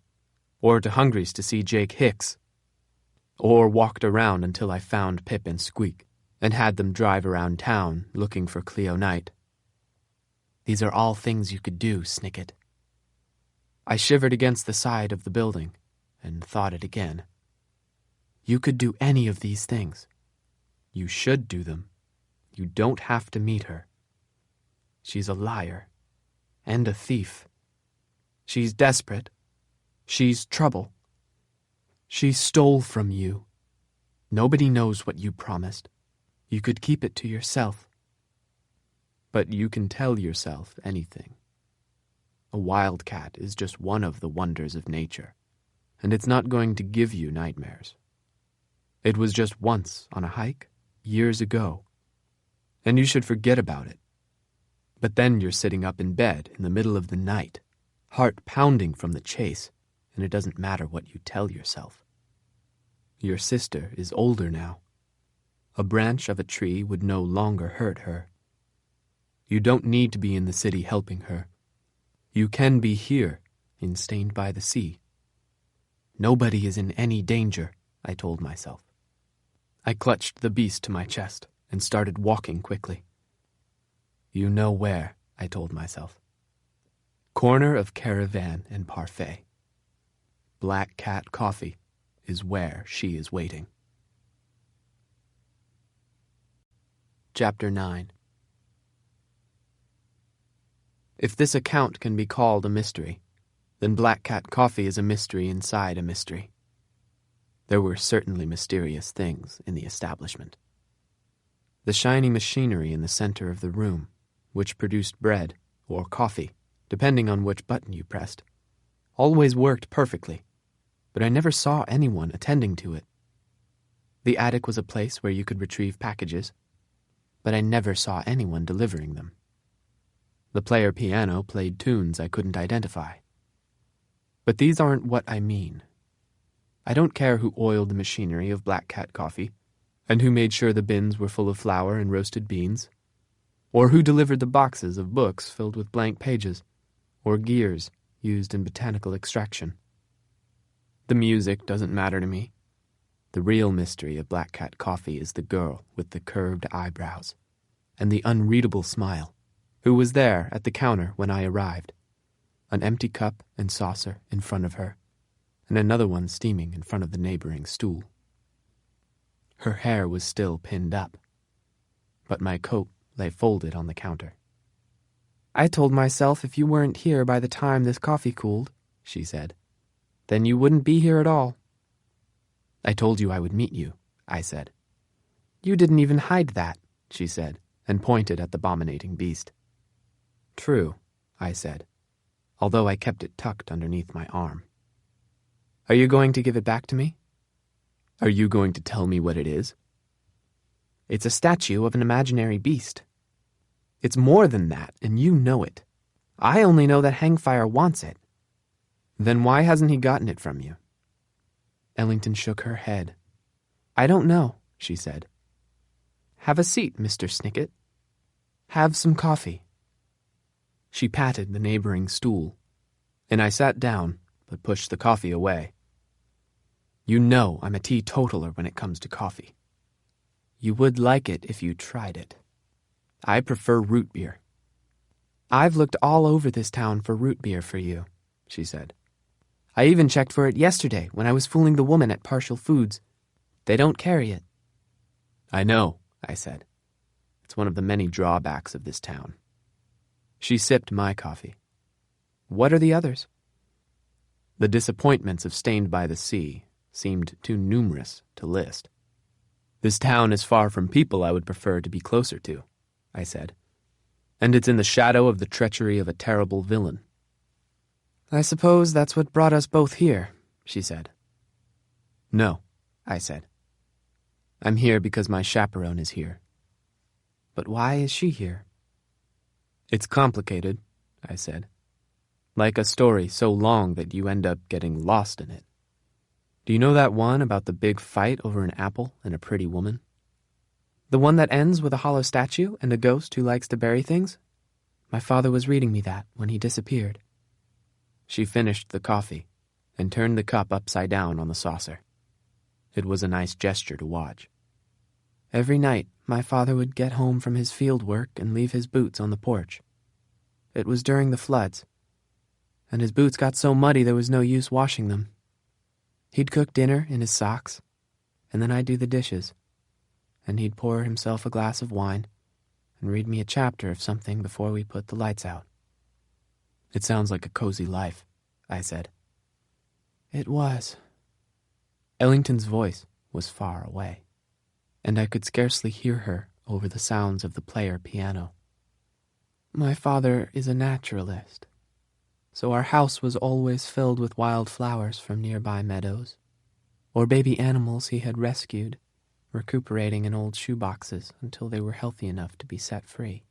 or to Hungry's to see Jake Hicks, or walked around until I found Pip and Squeak, and had them drive around town looking for Cleo Knight. These are all things you could do, Snicket. I shivered against the side of the building, and thought it again. You could do any of these things. You should do them. You don't have to meet her. She's a liar, and a thief. She's desperate. She's trouble. She stole from you. Nobody knows what you promised. You could keep it to yourself. But you can tell yourself anything. A wildcat is just one of the wonders of nature, and it's not going to give you nightmares. It was just once on a hike, years ago, and you should forget about it. But then you're sitting up in bed in the middle of the night, heart pounding from the chase, and it doesn't matter what you tell yourself. Your sister is older now. A branch of a tree would no longer hurt her. You don't need to be in the city helping her. You can be here, in Stained by the Sea. Nobody is in any danger, I told myself. I clutched the beast to my chest and started walking quickly. You know where, I told myself. Corner of Caravan and Parfait. Black Cat Coffee is where she is waiting. Chapter 9. If this account can be called a mystery, then Black Cat Coffee is a mystery inside a mystery. There were certainly mysterious things in the establishment. The shiny machinery in the center of the room, which produced bread or coffee, depending on which button you pressed, always worked perfectly, but I never saw anyone attending to it. The attic was a place where you could retrieve packages, but I never saw anyone delivering them. The player piano played tunes I couldn't identify. But these aren't what I mean. I don't care who oiled the machinery of Black Cat Coffee, and who made sure the bins were full of flour and roasted beans, or who delivered the boxes of books filled with blank pages, or gears used in botanical extraction. The music doesn't matter to me. The real mystery of Black Cat Coffee is the girl with the curved eyebrows and the unreadable smile, who was there at the counter when I arrived, an empty cup and saucer in front of her, and another one steaming in front of the neighboring stool. Her hair was still pinned up, but my coat lay folded on the counter. I told myself if you weren't here by the time this coffee cooled, she said, then you wouldn't be here at all. I told you I would meet you, I said. You didn't even hide that, she said, and pointed at the abominating beast. True, I said, although I kept it tucked underneath my arm. "Are you going to give it back to me?" "Are you going to tell me what it is?" "It's a statue of an imaginary beast. It's more than that, and you know it. I only know that Hangfire wants it." "Then why hasn't he gotten it from you?" Ellington shook her head. "I don't know," she said. "Have a seat, Mr. Snicket. Have some coffee." She patted the neighboring stool, and I sat down, but pushed the coffee away. "You know I'm a teetotaler when it comes to coffee." "You would like it if you tried it." "I prefer root beer." "I've looked all over this town for root beer for you," she said. "I even checked for it yesterday when I was fooling the woman at Partial Foods. They don't carry it." "I know," I said. "It's one of the many drawbacks of this town." She sipped my coffee. "What are the others?" The disappointments of Stained by the Sea seemed too numerous to list. "This town is far from people I would prefer to be closer to," I said. "And it's in the shadow of the treachery of a terrible villain." "I suppose that's what brought us both here," she said. "No," I said. "I'm here because my chaperone is here." "But why is she here?" "It's complicated," I said. "Like a story so long that you end up getting lost in it. Do you know that one about the big fight over an apple and a pretty woman?" "The one that ends with a hollow statue and a ghost who likes to bury things? My father was reading me that when he disappeared." She finished the coffee and turned the cup upside down on the saucer. It was a nice gesture to watch. "Every night, my father would get home from his field work and leave his boots on the porch. It was during the floods, and his boots got so muddy there was no use washing them. He'd cook dinner in his socks, and then I'd do the dishes, and he'd pour himself a glass of wine and read me a chapter of something before we put the lights out." "It sounds like a cozy life," I said. "It was." Ellington's voice was far away, and I could scarcely hear her over the sounds of the player piano. "My father is a naturalist, so our house was always filled with wild flowers from nearby meadows, or baby animals he had rescued, recuperating in old shoeboxes until they were healthy enough to be set free.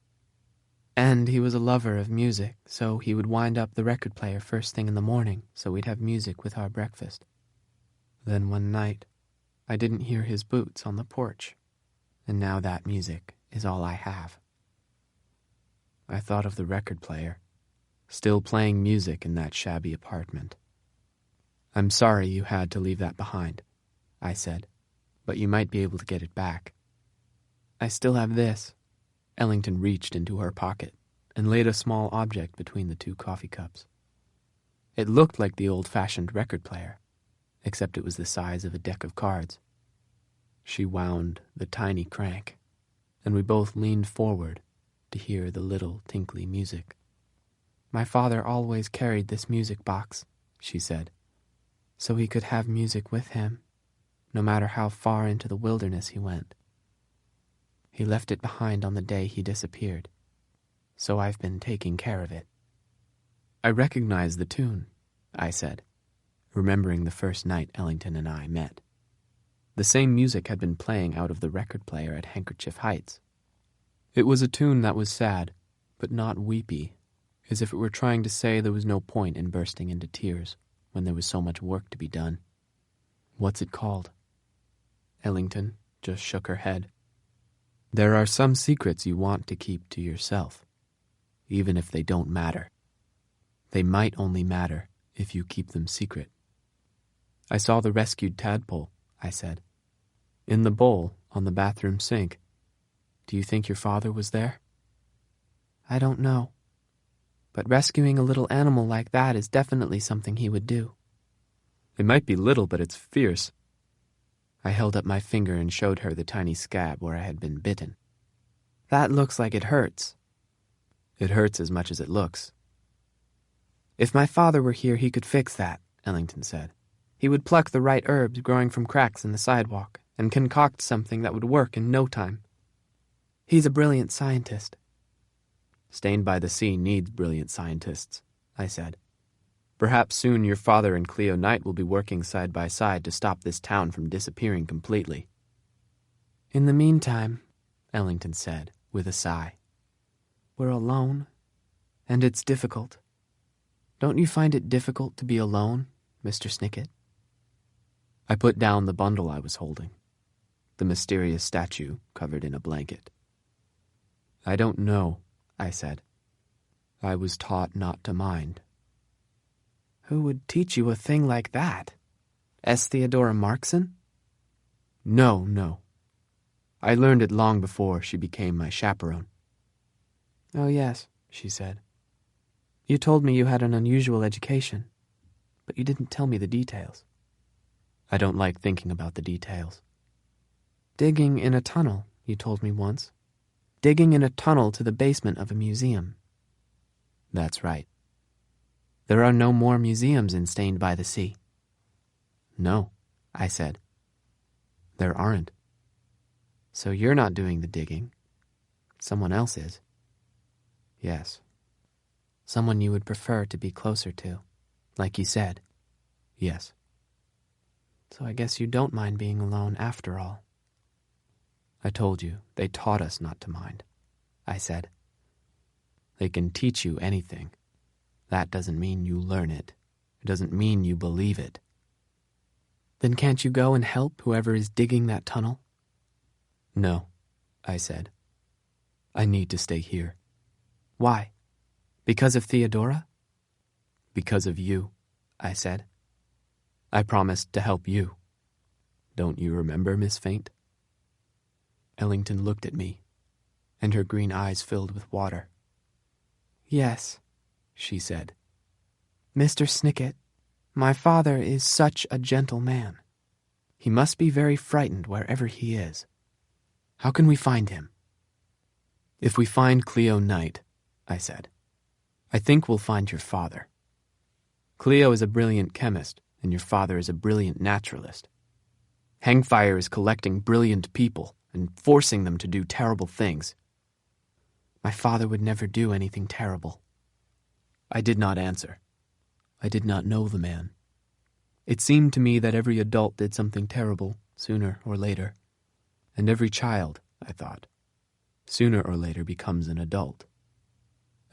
And he was a lover of music, so he would wind up the record player first thing in the morning so we'd have music with our breakfast. Then one night, I didn't hear his boots on the porch, and now that music is all I have." I thought of the record player, still playing music in that shabby apartment. "I'm sorry you had to leave that behind," I said, "but you might be able to get it back." "I still have this." Ellington reached into her pocket and laid a small object between the two coffee cups. It looked like the old-fashioned record player, except it was the size of a deck of cards. She wound the tiny crank, and we both leaned forward to hear the little tinkly music. "My father always carried this music box," she said, "so he could have music with him, no matter how far into the wilderness he went. He left it behind on the day he disappeared, so I've been taking care of it." "I recognize the tune," I said, remembering the first night Ellington and I met. The same music had been playing out of the record player at Handkerchief Heights. It was a tune that was sad, but not weepy, as if it were trying to say there was no point in bursting into tears when there was so much work to be done. "What's it called?" Ellington just shook her head. "There are some secrets you want to keep to yourself, even if they don't matter. They might only matter if you keep them secret." "I saw the rescued tadpole," I said, "in the bowl on the bathroom sink. Do you think your father was there?" "I don't know. But rescuing a little animal like that is definitely something he would do." "It might be little, but it's fierce." I held up my finger and showed her the tiny scab where I had been bitten. "That looks like it hurts." "It hurts as much as it looks." "If my father were here, he could fix that," Ellington said. "He would pluck the right herbs growing from cracks in the sidewalk and concoct something that would work in no time. He's a brilliant scientist." Stained by the Sea needs brilliant scientists, I said. Perhaps soon your father and Cleo Knight will be working side by side to stop this town from disappearing completely. In the meantime, Ellington said, with a sigh, we're alone, and it's difficult. Don't you find it difficult to be alone, Mr. Snicket? I put down the bundle I was holding, the mysterious statue covered in a blanket. I don't know, I said. I was taught not to mind. Who would teach you a thing like that? S. Theodora Markson? No. I learned it long before she became my chaperone. Oh, yes, she said. You told me you had an unusual education, but you didn't tell me the details. I don't like thinking about the details. Digging in a tunnel, you told me once. Digging in a tunnel to the basement of a museum. That's right. There are no more museums in Stained by the Sea. No, I said. There aren't. So you're not doing the digging. Someone else is. Yes. Someone you would prefer to be closer to, like you said. Yes. So I guess you don't mind being alone after all. I told you, they taught us not to mind, I said. They can teach you anything. That doesn't mean you learn it. It doesn't mean you believe it. Then can't you go and help whoever is digging that tunnel? No, I said. I need to stay here. Why? Because of Theodora? Because of you, I said. I promised to help you. Don't you remember, Miss Faint? Ellington looked at me, and her green eyes filled with water. Yes, she said. Mr. Snicket, my father is such a gentle man. He must be very frightened wherever he is. How can we find him? If we find Cleo Knight, I said, I think we'll find your father. Cleo is a brilliant chemist, and your father is a brilliant naturalist. Hangfire is collecting brilliant people and forcing them to do terrible things. My father would never do anything terrible. I did not answer. I did not know the man. It seemed to me that every adult did something terrible, sooner or later. And every child, I thought, sooner or later becomes an adult.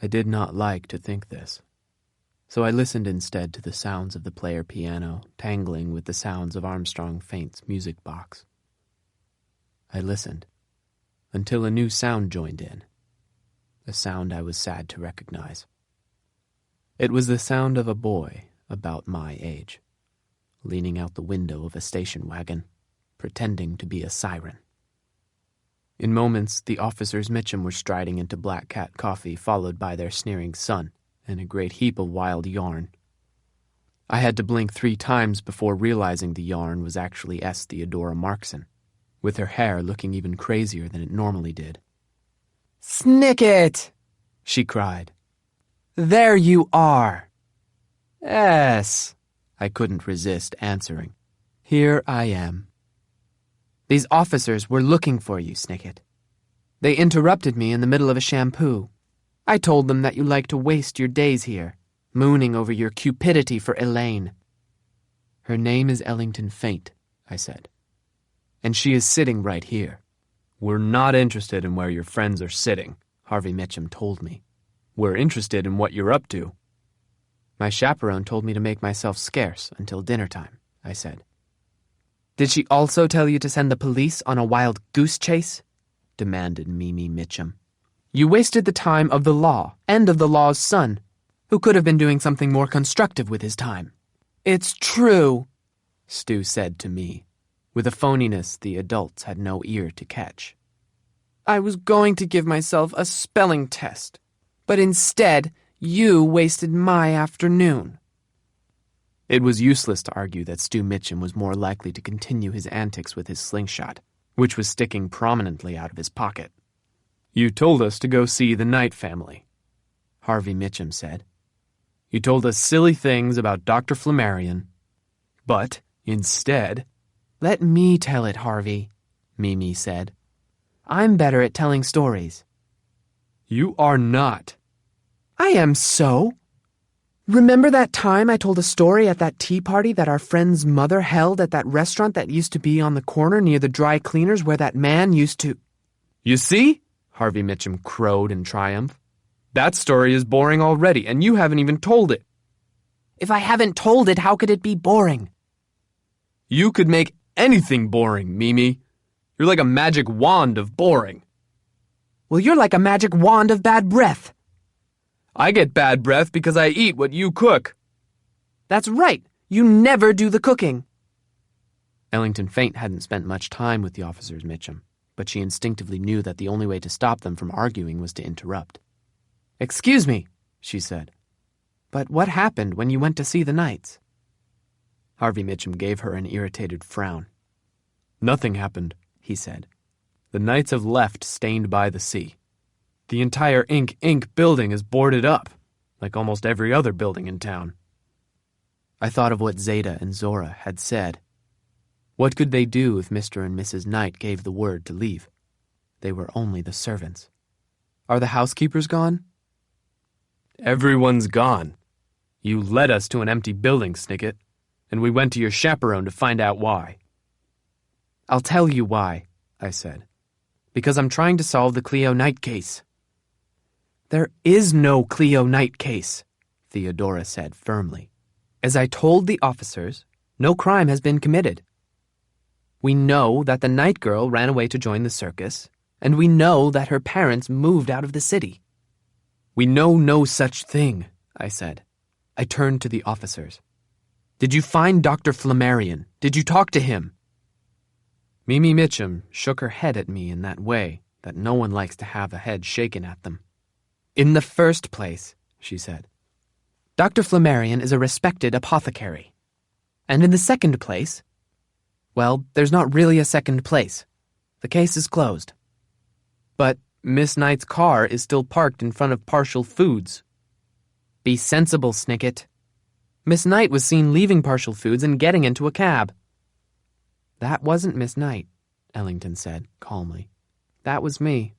I did not like to think this. So I listened instead to the sounds of the player piano tangling with the sounds of Armstrong Faint's music box. I listened until a new sound joined in, a sound I was sad to recognize. It was the sound of a boy about my age, leaning out the window of a station wagon, pretending to be a siren. In moments, the officers Mitchum were striding into Black Cat Coffee, followed by their sneering son and a great heap of wild yarn. I had to blink 3 times before realizing the yarn was actually S. Theodora Markson, with her hair looking even crazier than it normally did. "Snicket!" she cried. "There you are!" "S," I couldn't resist answering. "Here I am." "These officers were looking for you, Snicket. They interrupted me in the middle of a shampoo. I told them that you like to waste your days here, mooning over your cupidity for Elaine." "Her name is Ellington Faint," I said. "And she is sitting right here." "We're not interested in where your friends are sitting," Harvey Mitchum told me. "We're interested in what you're up to." "My chaperone told me to make myself scarce until dinner time," I said. "Did she also tell you to send the police on a wild goose chase?" demanded Mimi Mitchum. "You wasted the time of the law and of the law's son, who could have been doing something more constructive with his time." "It's true," Stu said to me, with a phoniness the adults had no ear to catch. "I was going to give myself a spelling test, but instead you wasted my afternoon." It was useless to argue that Stu Mitchum was more likely to continue his antics with his slingshot, which was sticking prominently out of his pocket. "You told us to go see the Knight family," Harvey Mitchum said. "You told us silly things about Dr. Flammarion. But, instead—" "Let me tell it, Harvey," Mimi said. "I'm better at telling stories." "You are not." "I am so." Remember that time I told a story at that tea party that our friend's mother held at that restaurant that used to be on the corner near the dry cleaners where that man used to... You see? Harvey Mitchum crowed in triumph. That story is boring already, and you haven't even told it. If I haven't told it, how could it be boring? You could make anything boring, Mimi. You're like a magic wand of boring. Well, you're like a magic wand of bad breath. I get bad breath because I eat what you cook. That's right. You never do the cooking. Ellington Faint hadn't spent much time with the officers Mitchum, but she instinctively knew that the only way to stop them from arguing was to interrupt. Excuse me, she said, but what happened when you went to see the Knights? Harvey Mitchum gave her an irritated frown. Nothing happened, he said. The Knights have left stained by the sea. The entire Inc. building is boarded up, like almost every other building in town. I thought of what Zeta and Zora had said. What could they do if Mr. and Mrs. Knight gave the word to leave? They were only the servants. Are the housekeepers gone? Everyone's gone. You led us to an empty building, Snicket, and we went to your chaperone to find out why. I'll tell you why, I said. Because I'm trying to solve the Cleo Knight case. There is no Cleo Knight case, Theodora said firmly. As I told the officers, no crime has been committed. We know that the Knight girl ran away to join the circus, and we know that her parents moved out of the city. We know no such thing, I said. I turned to the officers. Did you find Dr. Flammarion? Did you talk to him? Mimi Mitchum shook her head at me in that way that no one likes to have a head shaken at them. In the first place, she said, Dr. Flammarion is a respected apothecary. And in the second place, well, there's not really a second place. The case is closed. But Miss Knight's car is still parked in front of Partial Foods. Be sensible, Snicket. Miss Knight was seen leaving Partial Foods and getting into a cab. That wasn't Miss Knight, Ellington said calmly. That was me.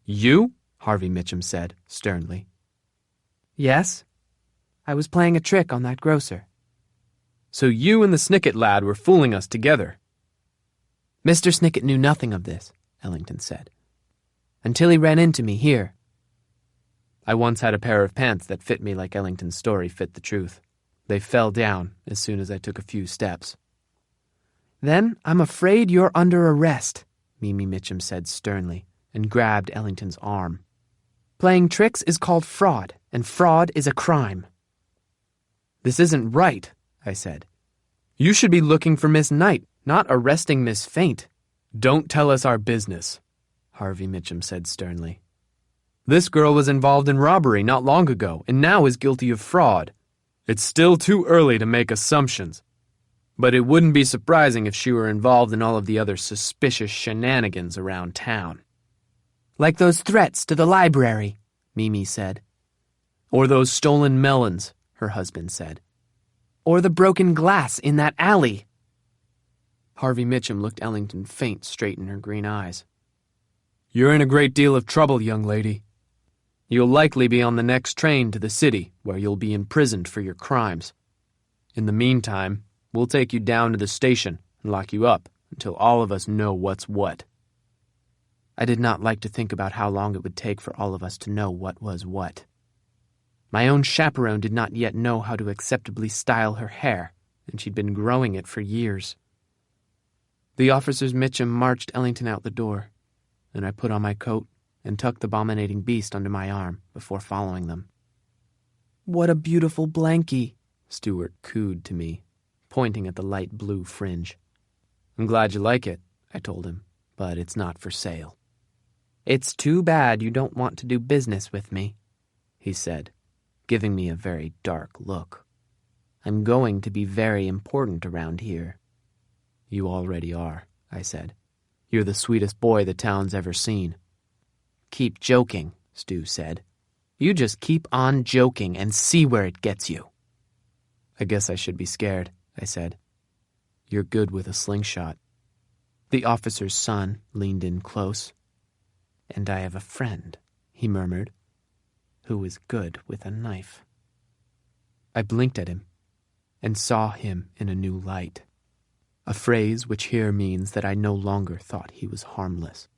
You? Harvey Mitchum said sternly. Yes. I was playing a trick on that grocer. So you and the Snicket lad were fooling us together. Mr. Snicket knew nothing of this, Ellington said, until he ran into me here. I once had a pair of pants that fit me like Ellington's story fit the truth. They fell down as soon as I took a few steps. Then I'm afraid you're under arrest, Mimi Mitchum said sternly, and grabbed Ellington's arm. Playing tricks is called fraud, and fraud is a crime. This isn't right, I said. You should be looking for Miss Knight, not arresting Miss Faint. Don't tell us our business, Harvey Mitchum said sternly. This girl was involved in robbery not long ago, and now is guilty of fraud. It's still too early to make assumptions, but it wouldn't be surprising if she were involved in all of the other suspicious shenanigans around town. Like those threats to the library, Mimi said. Or those stolen melons, her husband said. Or the broken glass in that alley. Harvey Mitchum looked Ellington Faint straight in her green eyes. You're in a great deal of trouble, young lady. You'll likely be on the next train to the city, where you'll be imprisoned for your crimes. In the meantime, we'll take you down to the station and lock you up until all of us know what's what. I did not like to think about how long it would take for all of us to know what was what. My own chaperone did not yet know how to acceptably style her hair, and she'd been growing it for years. The officers Mitchum marched Ellington out the door, and I put on my coat and tucked the abominating beast under my arm before following them. What a beautiful blankie, Stewart cooed to me, pointing at the light blue fringe. I'm glad you like it, I told him, but it's not for sale. It's too bad you don't want to do business with me, he said, giving me a very dark look. I'm going to be very important around here. You already are, I said. You're the sweetest boy the town's ever seen. Keep joking, Stu said. You just keep on joking and see where it gets you. I guess I should be scared, I said. You're good with a slingshot. The officer's son leaned in close. And I have a friend, he murmured, who is good with a knife. I blinked at him and saw him in a new light, a phrase which here means that I no longer thought he was harmless.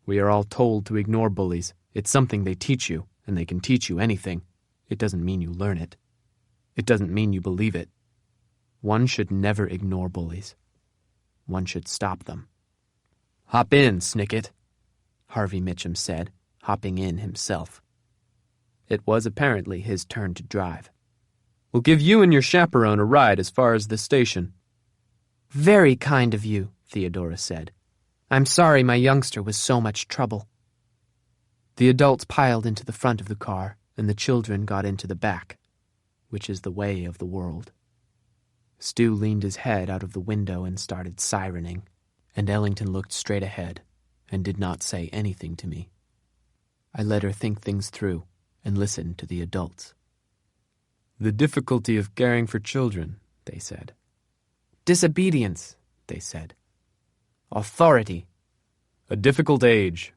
We are all told to ignore bullies. It's something they teach you, and they can teach you anything. It doesn't mean you learn it. It doesn't mean you believe it. One should never ignore bullies. One should stop them. "Hop in, Snicket," Harvey Mitchum said, hopping in himself. It was apparently his turn to drive. "We'll give you and your chaperone a ride as far as the station." "Very kind of you," Theodora said. "I'm sorry my youngster was so much trouble." The adults piled into the front of the car, and the children got into the back, which is the way of the world. Stu leaned his head out of the window and started sirening, and Ellington looked straight ahead and did not say anything to me. I let her think things through and listen to the adults. "The difficulty of caring for children," they said. "Disobedience," they said. "Authority." "A difficult age."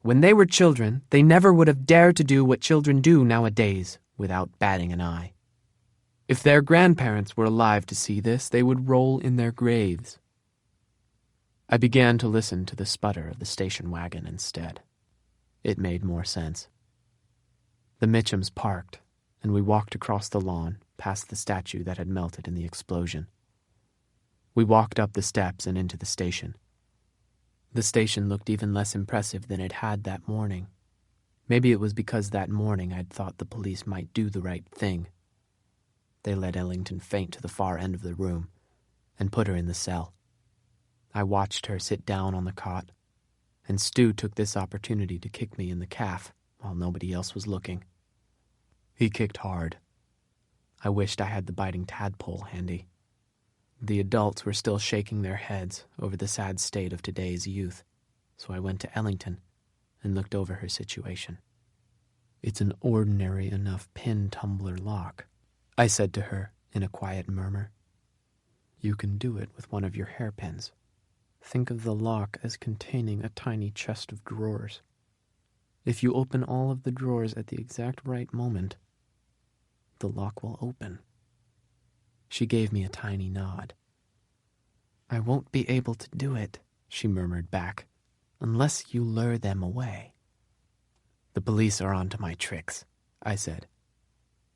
"When they were children, they never would have dared to do what children do nowadays without batting an eye." If their grandparents were alive to see this, they would roll in their graves. I began to listen to the sputter of the station wagon instead. It made more sense. The Mitchums parked, and we walked across the lawn past the statue that had melted in the explosion. We walked up the steps and into the station. The station looked even less impressive than it had that morning. Maybe it was because that morning I'd thought the police might do the right thing. They led Ellington faint to the far end of the room and put her in the cell. I watched her sit down on the cot, and Stu took this opportunity to kick me in the calf while nobody else was looking. He kicked hard. I wished I had the biting tadpole handy. The adults were still shaking their heads over the sad state of today's youth, so I went to Ellington and looked over her situation. "It's an ordinary enough pin tumbler lock," I said to her in a quiet murmur. "You can do it with one of your hairpins. Think of the lock as containing a tiny chest of drawers. If you open all of the drawers at the exact right moment, the lock will open." She gave me a tiny nod. "I won't be able to do it," she murmured back, "unless you lure them away." "The police are onto my tricks," I said.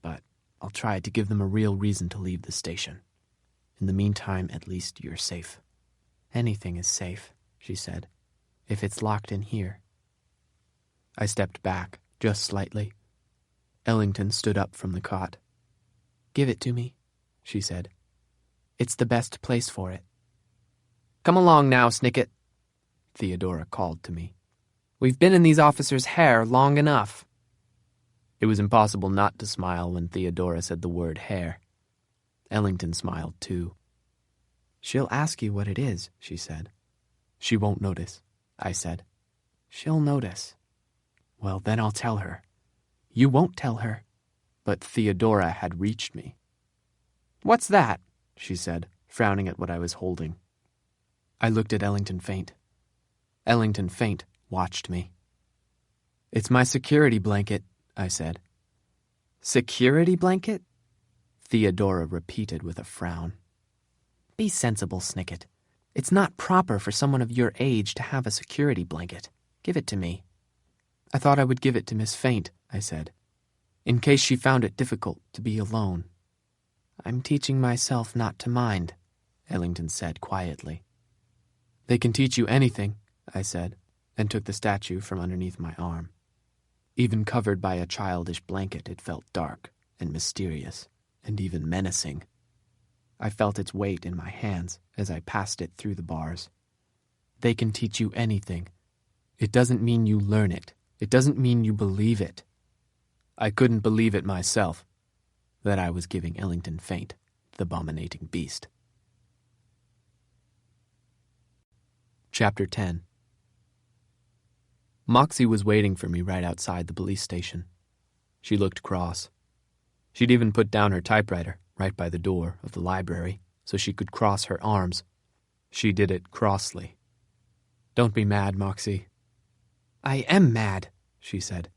"But I'll try to give them a real reason to leave the station. In the meantime, at least you're safe." "Anything is safe," she said, "if it's locked in here." I stepped back, just slightly. Ellington stood up from the cot. "Give it to me," she said. "It's the best place for it." "Come along now, Snicket," Theodora called to me. "We've been in these officers' hair long enough." It was impossible not to smile when Theodora said the word hair. Ellington smiled too. "She'll ask you what it is," she said. "She won't notice," I said. "She'll notice." "Well, then I'll tell her." "You won't tell her." But Theodora had reached me. "What's that?" she said, frowning at what I was holding. I looked at Ellington Faint. Ellington Faint watched me. "It's my security blanket," I said. "Security blanket?" Theodora repeated with a frown. "Be sensible, Snicket. It's not proper for someone of your age to have a security blanket. Give it to me." "I thought I would give it to Miss Faint," I said, "in case she found it difficult to be alone." "I'm teaching myself not to mind," Ellington said quietly. "They can teach you anything," I said, and took the statue from underneath my arm. Even covered by a childish blanket, it felt dark and mysterious and even menacing. I felt its weight in my hands as I passed it through the bars. "They can teach you anything. It doesn't mean you learn it. It doesn't mean you believe it." I couldn't believe it myself, that I was giving Ellington Faint the abominating beast. Chapter 10. Moxie was waiting for me right outside the police station. She looked cross. She'd even put down her typewriter right by the door of the library so she could cross her arms. She did it crossly. "Don't be mad, Moxie." "I am mad," she said.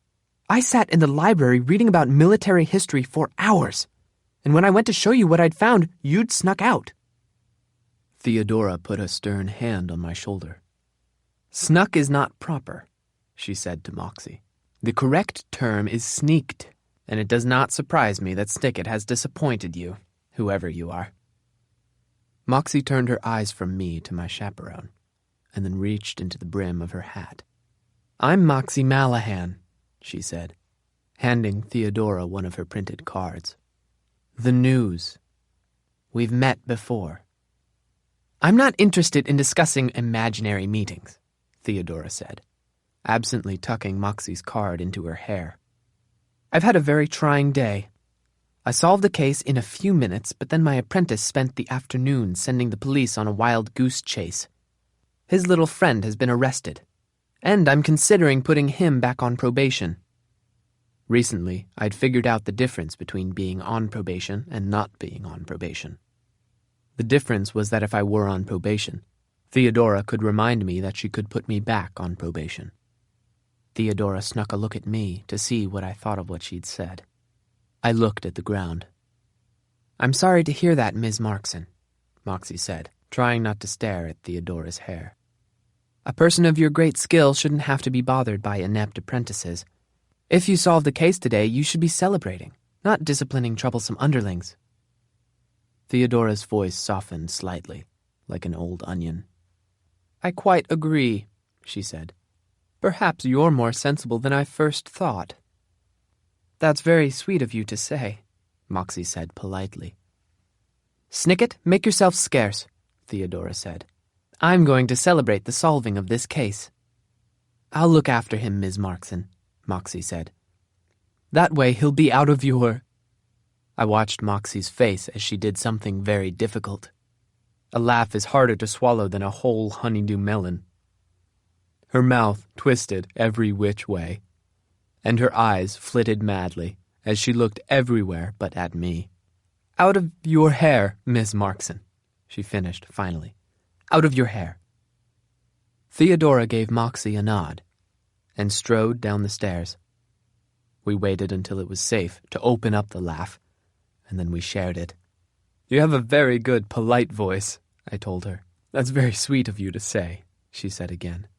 "I sat in the library reading about military history for hours. And when I went to show you what I'd found, you'd snuck out." Theodora put a stern hand on my shoulder. "Snuck is not proper," she said to Moxie. "The correct term is sneaked, and it does not surprise me that Snicket has disappointed you, whoever you are." Moxie turned her eyes from me to my chaperone, and then reached into the brim of her hat. "I'm Moxie Malahan," she said, handing Theodora one of her printed cards. "The news. We've met before." "I'm not interested in discussing imaginary meetings," Theodora said, absently tucking Moxie's card into her hair. "I've had a very trying day. I solved the case in a few minutes, but then my apprentice spent the afternoon sending the police on a wild goose chase. His little friend has been arrested, and I'm considering putting him back on probation. Recently, I'd figured out the difference between being on probation and not being on probation. The difference was that if I were on probation, Theodora could remind me that she could put me back on probation." Theodora snuck a look at me to see what I thought of what she'd said. I looked at the ground. "I'm sorry to hear that, Ms. Markson," Moxie said, trying not to stare at Theodora's hair. "A person of your great skill shouldn't have to be bothered by inept apprentices. If you solved the case today, you should be celebrating, not disciplining troublesome underlings." Theodora's voice softened slightly, like an old onion. "I quite agree," she said. "Perhaps you're more sensible than I first thought." "That's very sweet of you to say," Moxie said politely. "Snicket, make yourself scarce," Theodora said. "I'm going to celebrate the solving of this case." "I'll look after him, Ms. Markson," Moxie said. "That way he'll be out of your—" I watched Moxie's face as she did something very difficult. A laugh is harder to swallow than a whole honeydew melon. Her mouth twisted every which way, and her eyes flitted madly as she looked everywhere but at me. "Out of your hair, Miss Markson," she finished finally. "Out of your hair." Theodora gave Moxie a nod and strode down the stairs. We waited until it was safe to open up the laugh, and then we shared it. "You have a very good, polite voice," I told her. "That's very sweet of you to say," she said again.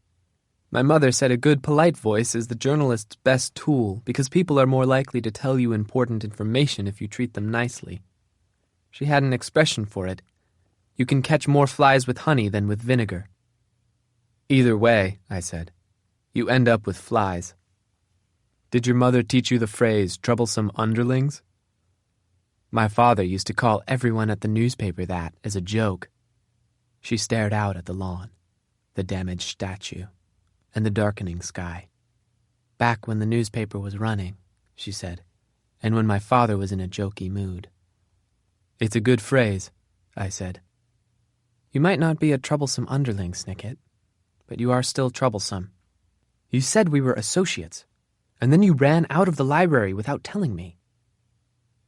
"My mother said a good, polite voice is the journalist's best tool because people are more likely to tell you important information if you treat them nicely. She had an expression for it. You can catch more flies with honey than with vinegar." "Either way," I said, "you end up with flies." "Did your mother teach you the phrase, troublesome underlings?" "My father used to call everyone at the newspaper that as a joke." She stared out at the lawn, the damaged statue, and the darkening sky. "Back when the newspaper was running," she said, "and when my father was in a jokey mood." "It's a good phrase," I said. "You might not be a troublesome underling, Snicket, but you are still troublesome. You said we were associates, and then you ran out of the library without telling me."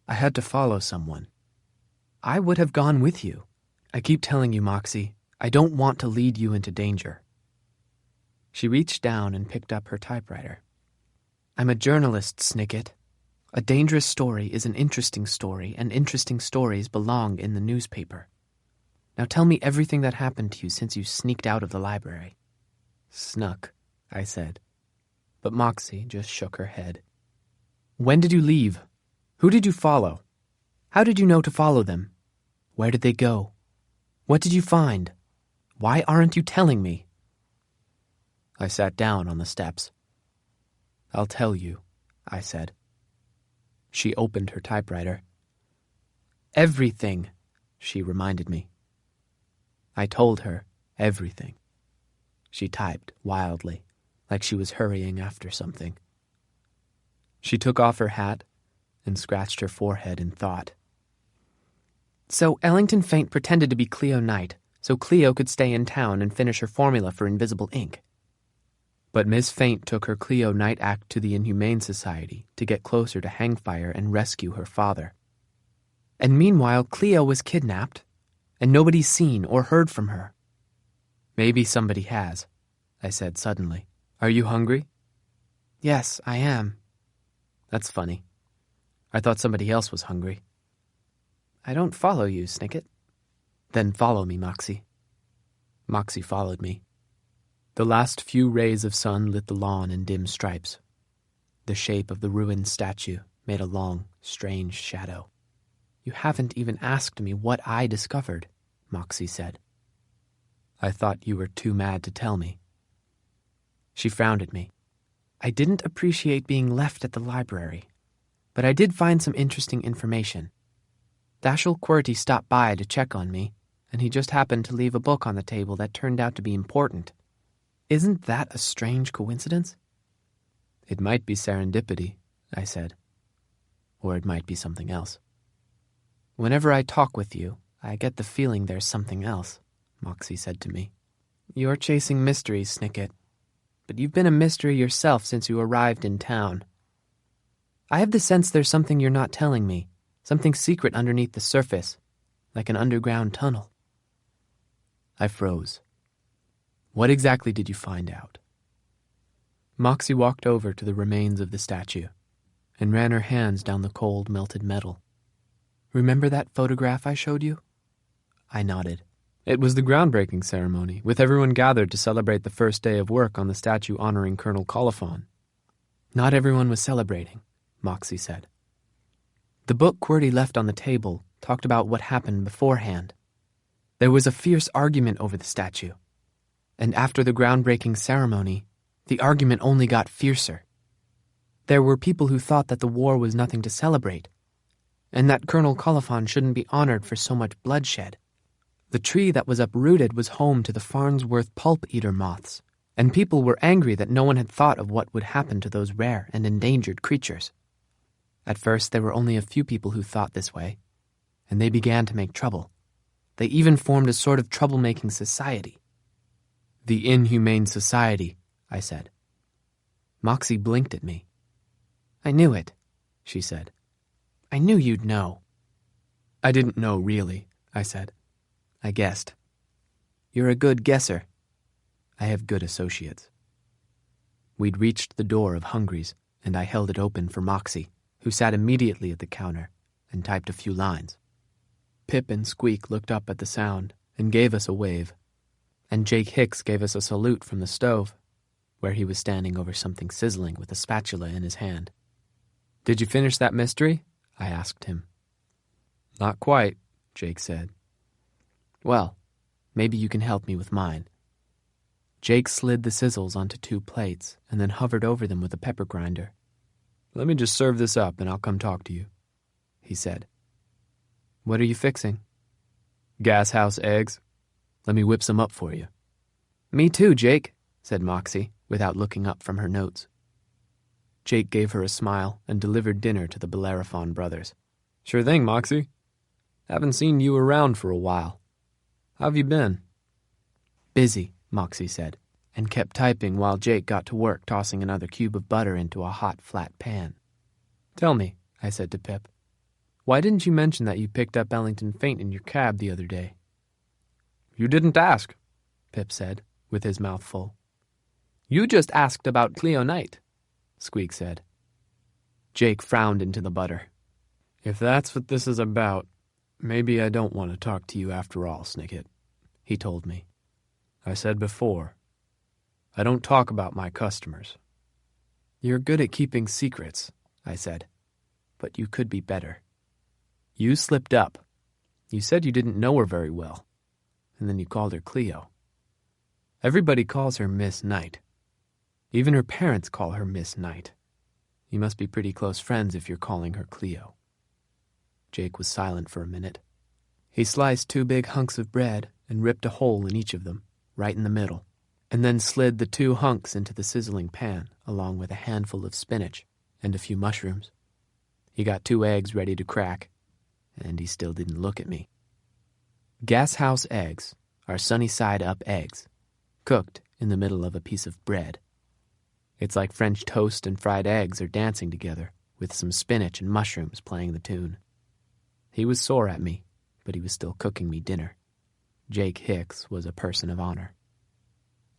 "I had to follow someone." "I would have gone with you. I keep telling you, Moxie, I don't want to lead you into danger." She reached down and picked up her typewriter. "I'm a journalist, Snicket. A dangerous story is an interesting story, and interesting stories belong in the newspaper. Now tell me everything that happened to you since you sneaked out of the library." "Snuck," I said. But Moxie just shook her head. "When did you leave? Who did you follow? How did you know to follow them? Where did they go? What did you find? Why aren't you telling me?" I sat down on the steps. "I'll tell you," I said. She opened her typewriter. "Everything," she reminded me. I told her everything. She typed wildly, like she was hurrying after something. She took off her hat and scratched her forehead in thought. "So Ellington Faint pretended to be Cleo Knight, so Cleo could stay in town and finish her formula for invisible ink. But Miss Faint took her Cleo Knight act to the Inhumane Society to get closer to Hangfire and rescue her father. And meanwhile, Cleo was kidnapped, and nobody's seen or heard from her." "Maybe somebody has," I said suddenly. "Are you hungry?" "Yes, I am." "That's funny. I thought somebody else was hungry." I don't follow you, Snicket. Then follow me, Moxie. Moxie followed me. The last few rays of sun lit the lawn in dim stripes. The shape of the ruined statue made a long, strange shadow. You haven't even asked me what I discovered, Moxie said. I thought you were too mad to tell me. She frowned at me. I didn't appreciate being left at the library, but I did find some interesting information. Dashiell Qwerty stopped by to check on me, and he just happened to leave a book on the table that turned out to be important. Isn't that a strange coincidence? It might be serendipity, I said. Or it might be something else. Whenever I talk with you, I get the feeling there's something else, Moxie said to me. You're chasing mysteries, Snicket, but you've been a mystery yourself since you arrived in town. I have the sense there's something you're not telling me, something secret underneath the surface, like an underground tunnel. I froze. What exactly did you find out? Moxie walked over to the remains of the statue and ran her hands down the cold, melted metal. Remember that photograph I showed you? I nodded. It was the groundbreaking ceremony, with everyone gathered to celebrate the first day of work on the statue honoring Colonel Coliphon. Not everyone was celebrating, Moxie said. The book Qwerty left on the table talked about what happened beforehand. There was a fierce argument over the statue, and after the groundbreaking ceremony, the argument only got fiercer. There were people who thought that the war was nothing to celebrate, and that Colonel Coliphon shouldn't be honored for so much bloodshed. The tree that was uprooted was home to the Farnsworth pulp-eater moths, and people were angry that no one had thought of what would happen to those rare and endangered creatures. At first, there were only a few people who thought this way, and they began to make trouble. They even formed a sort of troublemaking society. The Inhumane Society, I said. Moxie blinked at me. I knew it, she said. I knew you'd know. I didn't know, really, I said. I guessed. You're a good guesser. I have good associates. We'd reached the door of Hungry's, and I held it open for Moxie, who sat immediately at the counter and typed a few lines. Pip and Squeak looked up at the sound and gave us a wave, and Jake Hicks gave us a salute from the stove, where he was standing over something sizzling with a spatula in his hand. Did you finish that mystery? I asked him. Not quite, Jake said. Well, maybe you can help me with mine. Jake slid the sizzles onto 2 plates and then hovered over them with a pepper grinder. Let me just serve this up and I'll come talk to you, he said. What are you fixing? Gas house eggs. Let me whip some up for you. Me too, Jake, said Moxie, without looking up from her notes. Jake gave her a smile and delivered dinner to the Bellerophon brothers. Sure thing, Moxie. Haven't seen you around for a while. How have you been? Busy, Moxie said, and kept typing while Jake got to work tossing another cube of butter into a hot, flat pan. Tell me, I said to Pip, why didn't you mention that you picked up Ellington faint in your cab the other day? You didn't ask, Pip said, with his mouth full. You just asked about Cleo Knight, Squeak said. Jake frowned into the butter. If that's what this is about, maybe I don't want to talk to you after all, Snicket, he told me. I said before, I don't talk about my customers. You're good at keeping secrets, I said, but you could be better. You slipped up. You said you didn't know her very well, and then you called her Cleo. Everybody calls her Miss Knight. Even her parents call her Miss Knight. You must be pretty close friends if you're calling her Cleo. Jake was silent for a minute. He sliced 2 big hunks of bread and ripped a hole in each of them, right in the middle, and then slid the 2 hunks into the sizzling pan, along with a handful of spinach and a few mushrooms. He got 2 eggs ready to crack, and he still didn't look at me. Gas house eggs are sunny-side-up eggs, cooked in the middle of a piece of bread. It's like French toast and fried eggs are dancing together, with some spinach and mushrooms playing the tune. He was sore at me, but he was still cooking me dinner. Jake Hicks was a person of honor.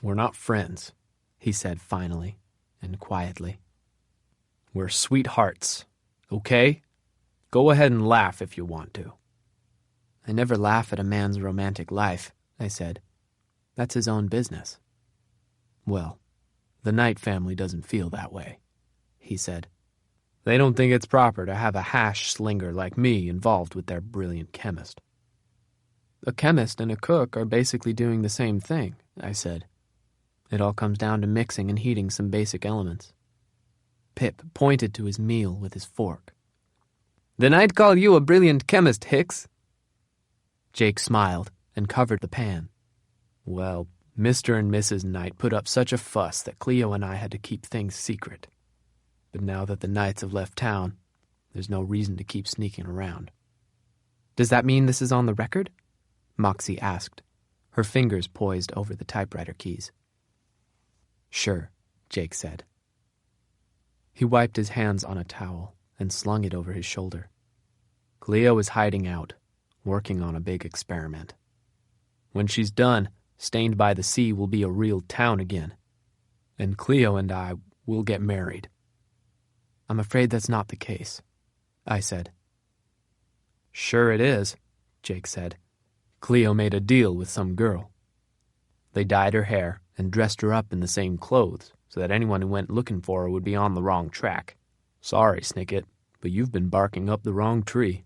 We're not friends, he said finally and quietly. We're sweethearts, okay? Go ahead and laugh if you want to. I never laugh at a man's romantic life, I said. That's his own business. Well, the Knight family doesn't feel that way, he said. They don't think it's proper to have a hash slinger like me involved with their brilliant chemist. A chemist and a cook are basically doing the same thing, I said. It all comes down to mixing and heating some basic elements. Pip pointed to his meal with his fork. Then I'd call you a brilliant chemist, Hicks. Jake smiled and covered the pan. Well, Mr. and Mrs. Knight put up such a fuss that Cleo and I had to keep things secret. But now that the Knights have left town, there's no reason to keep sneaking around. Does that mean this is on the record? Moxie asked, her fingers poised over the typewriter keys. Sure, Jake said. He wiped his hands on a towel and slung it over his shoulder. Cleo is hiding out, working on a big experiment. When she's done, Stained by the Sea will be a real town again, and Cleo and I will get married. I'm afraid that's not the case, I said. Sure it is, Jake said. Cleo made a deal with some girl. They dyed her hair and dressed her up in the same clothes so that anyone who went looking for her would be on the wrong track. Sorry, Snicket, but you've been barking up the wrong tree.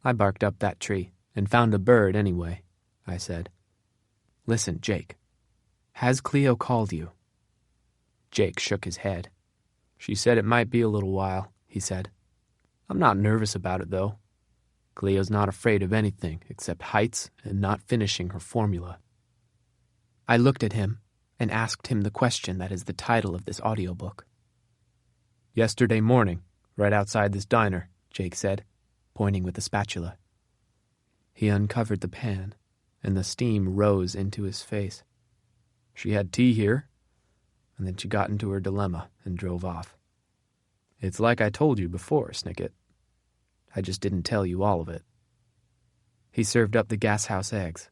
I barked up that tree and found a bird anyway, I said. Listen, Jake, has Cleo called you? Jake shook his head. She said it might be a little while, he said. I'm not nervous about it, though. Cleo's not afraid of anything except heights and not finishing her formula. I looked at him and asked him the question that is the title of this audiobook. Yesterday morning, right outside this diner, Jake said, pointing with the spatula. He uncovered the pan, and the steam rose into his face. She had tea here, and then she got into her dilemma and drove off. It's like I told you before, Snicket. I just didn't tell you all of it. He served up the gashouse eggs,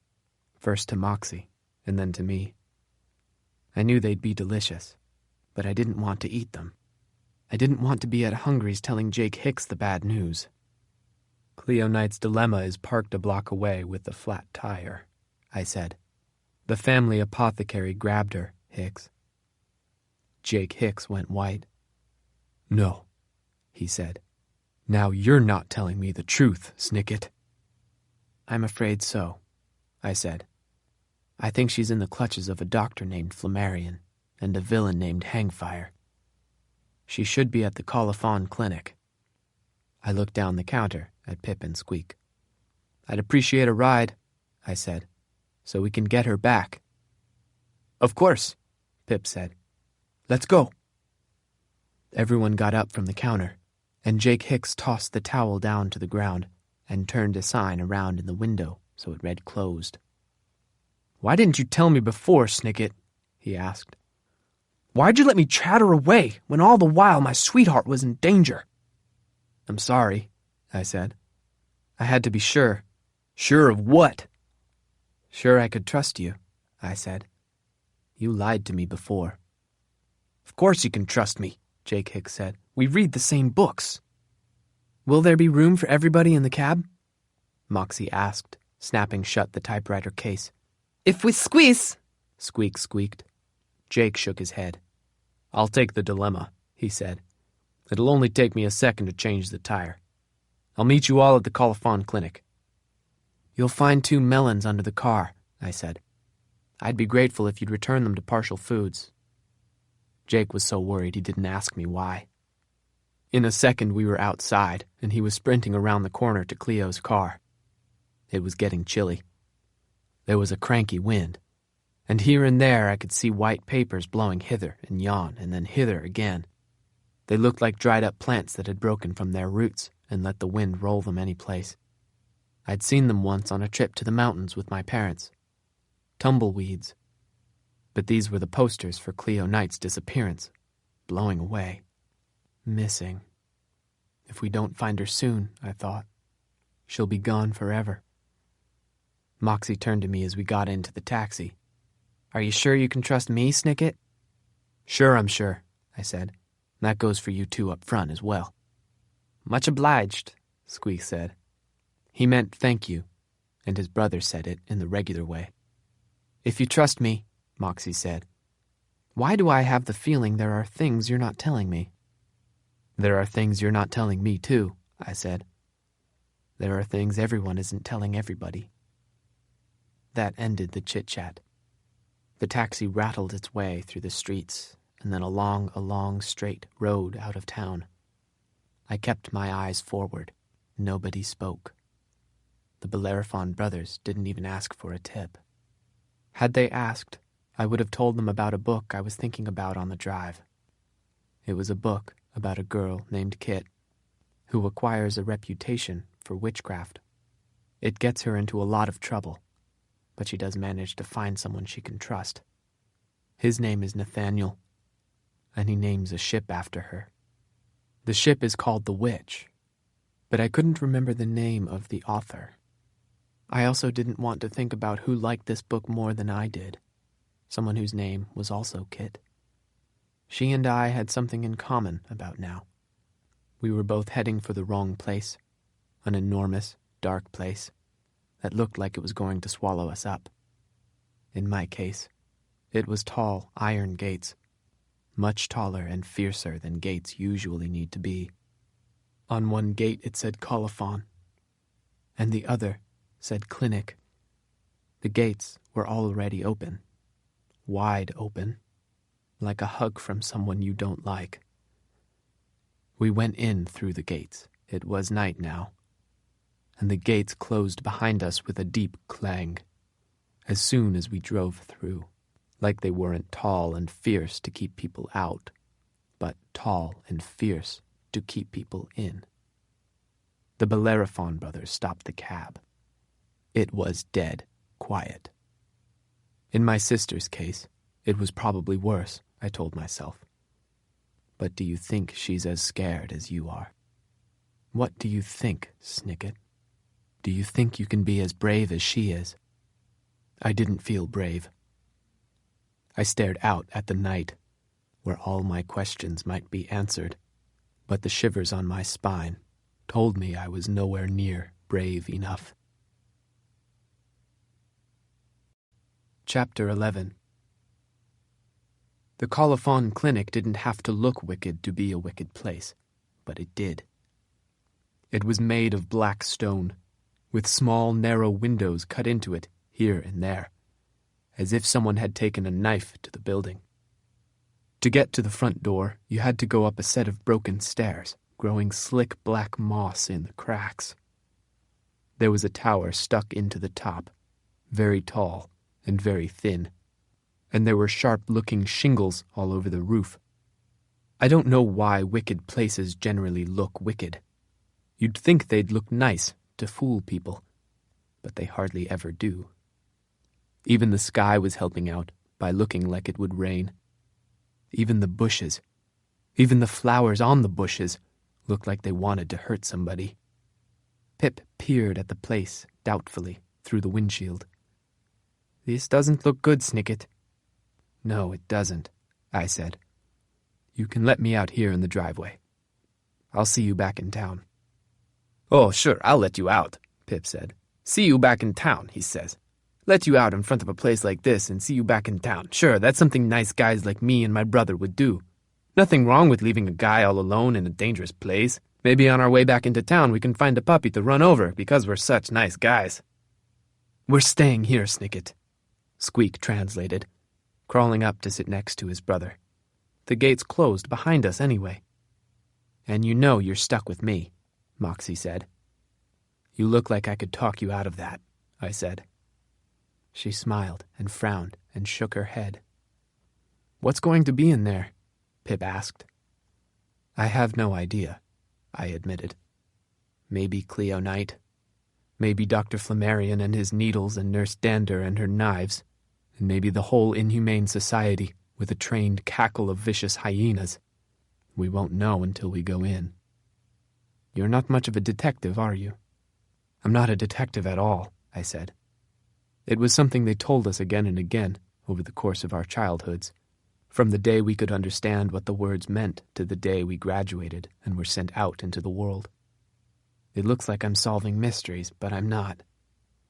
first to Moxie, and then to me. I knew they'd be delicious, but I didn't want to eat them. I didn't want to be at Hungry's telling Jake Hicks the bad news. Cleo Knight's dilemma is parked a block away with the flat tire, I said. The family apothecary grabbed her, Hicks. Jake Hicks went white. No, he said. Now you're not telling me the truth, Snicket. I'm afraid so, I said. I think she's in the clutches of a doctor named Flammarion and a villain named Hangfire. She should be at the Colophon Clinic. I looked down the counter at Pip and Squeak. I'd appreciate a ride, I said, so we can get her back. Of course, Pip said. Let's go. Everyone got up from the counter, and Jake Hicks tossed the towel down to the ground and turned a sign around in the window so it read closed. Why didn't you tell me before, Snicket? He asked. Why'd you let me chatter away when all the while my sweetheart was in danger? I'm sorry, I said. I had to be sure. Sure of what? Sure I could trust you, I said. You lied to me before. Of course you can trust me, Jake Hicks said. We read the same books. Will there be room for everybody in the cab? Moxie asked, snapping shut the typewriter case. If we squeeze, Squeak squeaked. Jake shook his head. I'll take the dilemma, he said. It'll only take me a second to change the tire. I'll meet you all at the Colophon Clinic. You'll find 2 melons under the car, I said. I'd be grateful if you'd return them to Partial Foods. Jake was so worried he didn't ask me why. In a second we were outside, and he was sprinting around the corner to Cleo's car. It was getting chilly. There was a cranky wind, and here and there I could see white papers blowing hither and yon and then hither again. They looked like dried-up plants that had broken from their roots and let the wind roll them any place. I'd seen them once on a trip to the mountains with my parents. Tumbleweeds. But these were the posters for Cleo Knight's disappearance, blowing away, missing. If we don't find her soon, I thought, she'll be gone forever. Moxie turned to me as we got into the taxi. Are you sure you can trust me, Snicket? Sure, I'm sure, I said. That goes for you 2 up front as well. Much obliged, Squeak said. He meant thank you, and his brother said it in the regular way. If you trust me, Moxie said, why do I have the feeling there are things you're not telling me? There are things you're not telling me, too, I said. There are things everyone isn't telling everybody. That ended the chit-chat. The taxi rattled its way through the streets and then along a long, straight road out of town. I kept my eyes forward. Nobody spoke. The Bellerophon brothers didn't even ask for a tip. Had they asked, I would have told them about a book I was thinking about on the drive. It was a book about a girl named Kit, who acquires a reputation for witchcraft. It gets her into a lot of trouble, but she does manage to find someone she can trust. His name is Nathaniel, and he names a ship after her. The ship is called The Witch, but I couldn't remember the name of the author. I also didn't want to think about who liked this book more than I did, someone whose name was also Kit. She and I had something in common about now. We were both heading for the wrong place, an enormous, dark place that looked like it was going to swallow us up. In my case, it was tall iron gates, much taller and fiercer than gates usually need to be. On one gate it said colophon, and the other said clinic. The gates were already open, wide open, like a hug from someone you don't like. We went in through the gates. It was night now, and the gates closed behind us with a deep clang as soon as we drove through, like they weren't tall and fierce to keep people out, but tall and fierce to keep people in. The Bellerophon brothers stopped the cab. It was dead quiet. In my sister's case, it was probably worse, I told myself. But do you think she's as scared as you are? What do you think, Snicket? Do you think you can be as brave as she is? I didn't feel brave. I stared out at the night, where all my questions might be answered, but the shivers on my spine told me I was nowhere near brave enough. Chapter 11. The Colophon Clinic didn't have to look wicked to be a wicked place, but it did. It was made of black stone, with small, narrow windows cut into it here and there, as if someone had taken a knife to the building. To get to the front door, you had to go up a set of broken stairs, growing slick black moss in the cracks. There was a tower stuck into the top, very tall and very thin, and there were sharp-looking shingles all over the roof. I don't know why wicked places generally look wicked. You'd think they'd look nice to fool people, but they hardly ever do. Even the sky was helping out by looking like it would rain. Even the bushes, even the flowers on the bushes, looked like they wanted to hurt somebody. Pip peered at the place doubtfully through the windshield. "This doesn't look good, Snicket." "No, it doesn't," I said. "You can let me out here in the driveway. I'll see you back in town." "Oh, sure, I'll let you out," Pip said. "See you back in town," he says. "Let you out in front of a place like this and see you back in town. Sure, that's something nice guys like me and my brother would do. Nothing wrong with leaving a guy all alone in a dangerous place. Maybe on our way back into town we can find a puppy to run over because we're such nice guys." "We're staying here, Snicket," Squeak translated, crawling up to sit next to his brother. "The gate's closed behind us anyway." "And you know you're stuck with me," Moxie said. "You look like I could talk you out of that," I said. She smiled and frowned and shook her head. "What's going to be in there?" Pip asked. "I have no idea," I admitted. "Maybe Cleo Knight. Maybe Dr. Flammarion and his needles and Nurse Dander and her knives. And maybe the whole inhumane society with a trained cackle of vicious hyenas. We won't know until we go in." "You're not much of a detective, are you?" "I'm not a detective at all," I said. It was something they told us again and again over the course of our childhoods, from the day we could understand what the words meant to the day we graduated and were sent out into the world. It looks like I'm solving mysteries, but I'm not.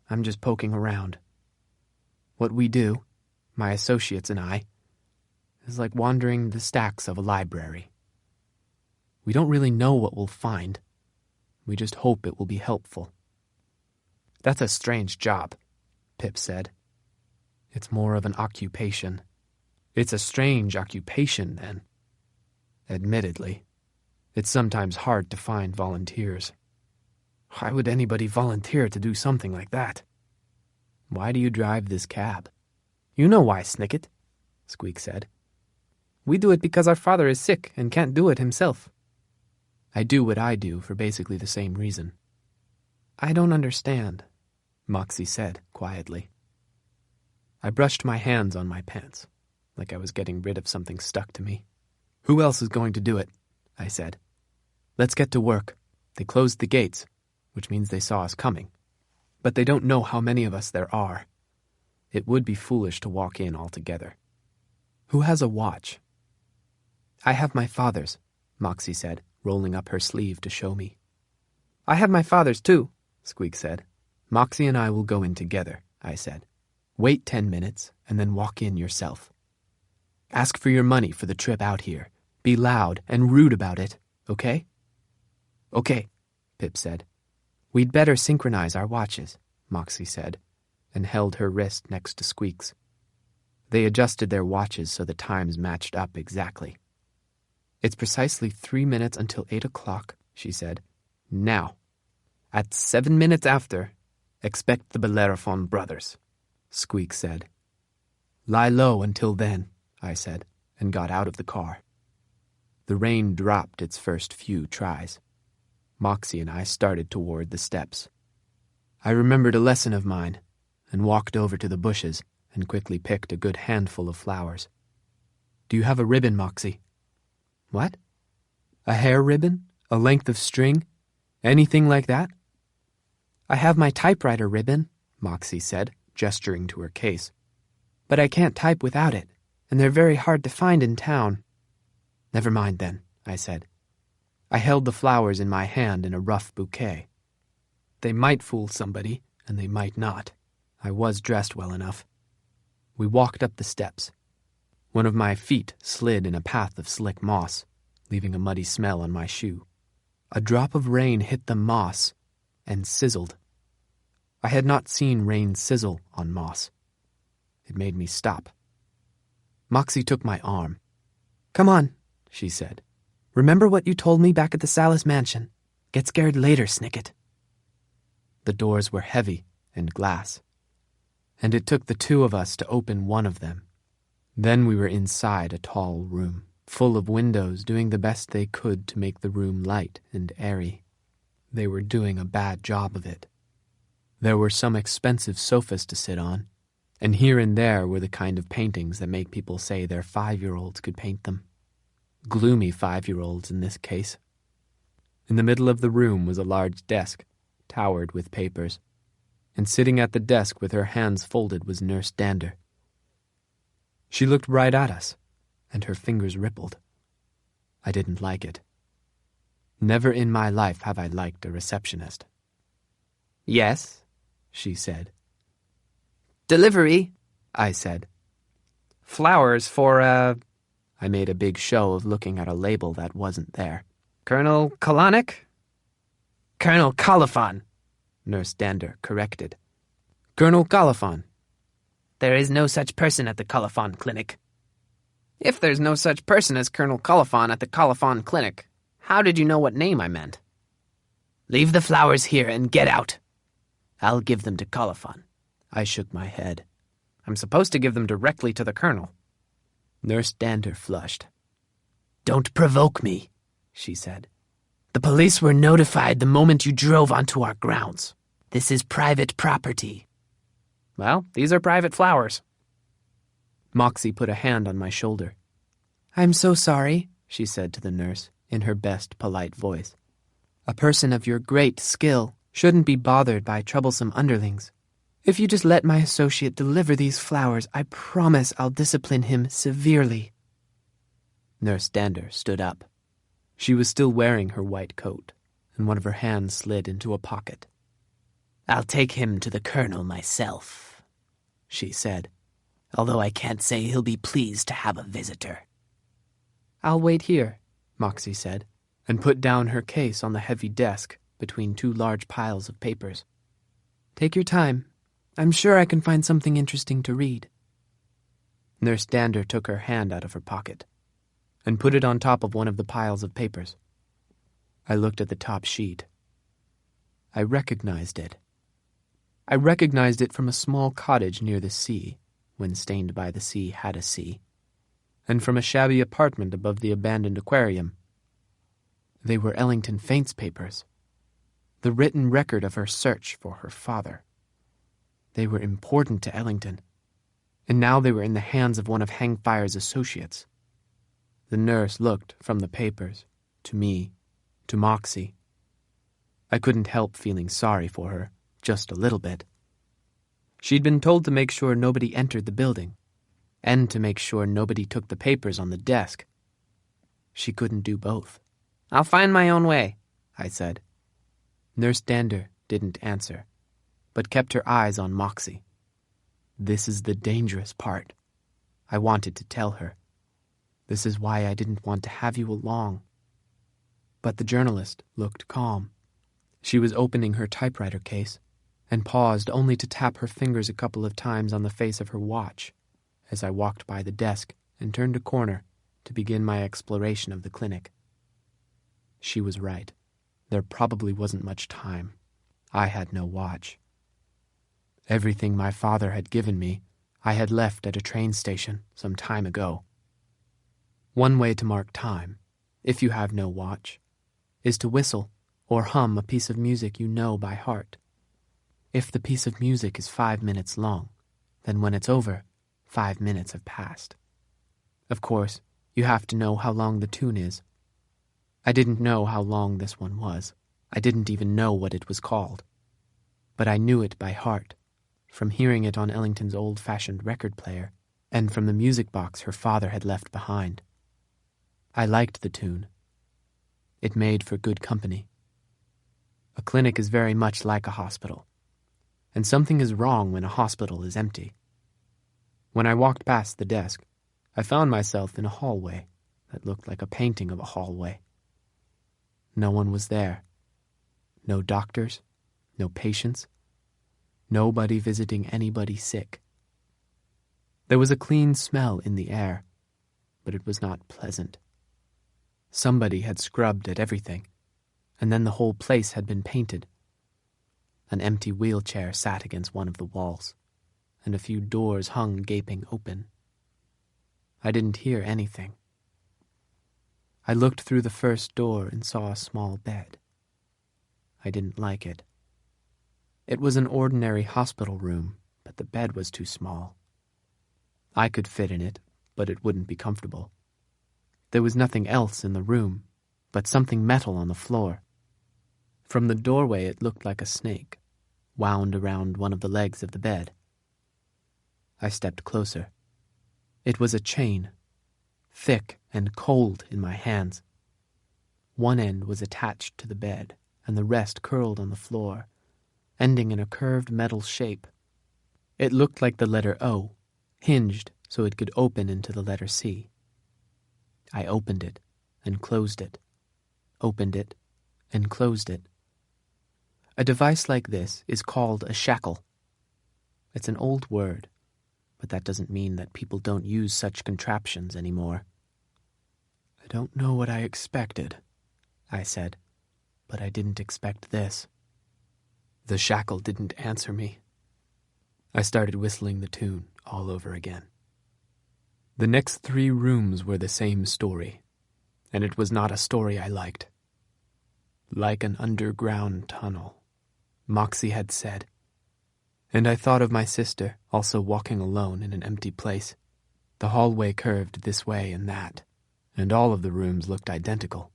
I'm just poking around. What we do, my associates and I, is like wandering the stacks of a library. We don't really know what we'll find. We just hope it will be helpful. That's a strange job, Pip said. It's more of an occupation. It's a strange occupation, then. Admittedly, it's sometimes hard to find volunteers. Why would anybody volunteer to do something like that? Why do you drive this cab? You know why, Snicket, Squeak said. We do it because our father is sick and can't do it himself. I do what I do for basically the same reason. I don't understand, Moxie said quietly. I brushed my hands on my pants, like I was getting rid of something stuck to me. Who else is going to do it? I said. Let's get to work. They closed the gates, which means they saw us coming. But they don't know how many of us there are. It would be foolish to walk in altogether. Who has a watch? I have my father's, Moxie said, rolling up her sleeve to show me. I have my father's too, Squeak said. Moxie and I will go in together, I said. Wait 10 minutes and then walk in yourself. Ask for your money for the trip out here. Be loud and rude about it, okay? Okay, Pip said. We'd better synchronize our watches, Moxie said, and held her wrist next to Squeak's. They adjusted their watches so the times matched up exactly. It's precisely 3 minutes until 8 o'clock, she said. Now, at 7 minutes after, expect the Bellerophon brothers, Squeak said. Lie low until then, I said, and got out of the car. The rain dropped its first few tries. Moxie and I started toward the steps. I remembered a lesson of mine and walked over to the bushes and quickly picked a good handful of flowers. Do you have a ribbon, Moxie? What? A hair ribbon? A length of string? Anything like that? I have my typewriter ribbon, Moxie said, gesturing to her case. But I can't type without it, and they're very hard to find in town. Never mind then, I said. I held the flowers in my hand in a rough bouquet. They might fool somebody, and they might not. I was dressed well enough. We walked up the steps. One of my feet slid in a path of slick moss, leaving a muddy smell on my shoe. A drop of rain hit the moss and sizzled. I had not seen rain sizzle on moss. It made me stop. Moxie took my arm. Come on, she said. Remember what you told me back at the Salis mansion. Get scared later, Snicket. The doors were heavy and glass, and it took the two of us to open one of them. Then we were inside a tall room, full of windows doing the best they could to make the room light and airy. They were doing a bad job of it. There were some expensive sofas to sit on, and here and there were the kind of paintings that make people say their 5-year-olds could paint them. Gloomy 5-year-olds in this case. In the middle of the room was a large desk, towered with papers, and sitting at the desk with her hands folded was Nurse Dander. She looked right at us, and her fingers rippled. I didn't like it. Never in my life have I liked a receptionist. Yes, she said. Delivery, I said. Flowers for, I made a big show of looking at a label that wasn't there. Colonel Kalanick? Colonel Coliphon, Nurse Dander corrected. Colonel Coliphon. There is no such person at the Coliphon Clinic. If there's no such person as Colonel Coliphon at the Coliphon Clinic, how did you know what name I meant? Leave the flowers here and get out. I'll give them to Coliphon. I shook my head. I'm supposed to give them directly to the Colonel. Nurse Dander flushed. Don't provoke me, she said. The police were notified the moment you drove onto our grounds. This is private property. Well, these are private flowers. Moxie put a hand on my shoulder. I'm so sorry, she said to the nurse in her best polite voice. A person of your great skill shouldn't be bothered by troublesome underlings. If you just let my associate deliver these flowers, I promise I'll discipline him severely. Nurse Dander stood up. She was still wearing her white coat, and one of her hands slid into a pocket. "I'll take him to the Colonel myself," she said, "although I can't say he'll be pleased to have a visitor." "I'll wait here," Moxie said, and put down her case on the heavy desk between two large piles of papers. "Take your time. I'm sure I can find something interesting to read." Nurse Dander took her hand out of her pocket and put it on top of one of the piles of papers. I looked at the top sheet. I recognized it. I recognized it from a small cottage near the sea, when Stained by the Sea had a sea, and from a shabby apartment above the abandoned aquarium. They were Ellington Faint's papers, the written record of her search for her father. They were important to Ellington, and now they were in the hands of one of Hangfire's associates. The nurse looked from the papers to me, to Moxie. I couldn't help feeling sorry for her, just a little bit. She'd been told to make sure nobody entered the building, and to make sure nobody took the papers on the desk. She couldn't do both. "I'll find my own way," I said. Nurse Dander didn't answer, but kept her eyes on Moxie. This is the dangerous part. I wanted to tell her. This is why I didn't want to have you along. But the journalist looked calm. She was opening her typewriter case and paused only to tap her fingers a couple of times on the face of her watch as I walked by the desk and turned a corner to begin my exploration of the clinic. She was right. There probably wasn't much time. I had no watch. Everything my father had given me, I had left at a train station some time ago. One way to mark time, if you have no watch, is to whistle or hum a piece of music you know by heart. If the piece of music is 5 minutes long, then when it's over, 5 minutes have passed. Of course, you have to know how long the tune is. I didn't know how long this one was. I didn't even know what it was called. But I knew it by heart, from hearing it on Ellington's old-fashioned record player, and from the music box her father had left behind. I liked the tune. It made for good company. A clinic is very much like a hospital, and something is wrong when a hospital is empty. When I walked past the desk, I found myself in a hallway that looked like a painting of a hallway. No one was there. No doctors, no patients, nobody visiting anybody sick. There was a clean smell in the air, but it was not pleasant. Somebody had scrubbed at everything, and then the whole place had been painted. An empty wheelchair sat against one of the walls, and a few doors hung gaping open. I didn't hear anything. I looked through the first door and saw a small bed. I didn't like it. It was an ordinary hospital room, but the bed was too small. I could fit in it, but it wouldn't be comfortable. There was nothing else in the room, but something metal on the floor. From the doorway it looked like a snake, wound around one of the legs of the bed. I stepped closer. It was a chain, thick and cold in my hands. One end was attached to the bed, and the rest curled on the floor, ending in a curved metal shape. It looked like the letter O, hinged so it could open into the letter C. I opened it and closed it, opened it and closed it. A device like this is called a shackle. It's an old word, but that doesn't mean that people don't use such contraptions anymore. I don't know what I expected, I said, but I didn't expect this. The shackle didn't answer me. I started whistling the tune all over again. The next 3 rooms were the same story, and it was not a story I liked. Like an underground tunnel, Moxie had said. And I thought of my sister, also walking alone in an empty place. The hallway curved this way and that, and all of the rooms looked identical.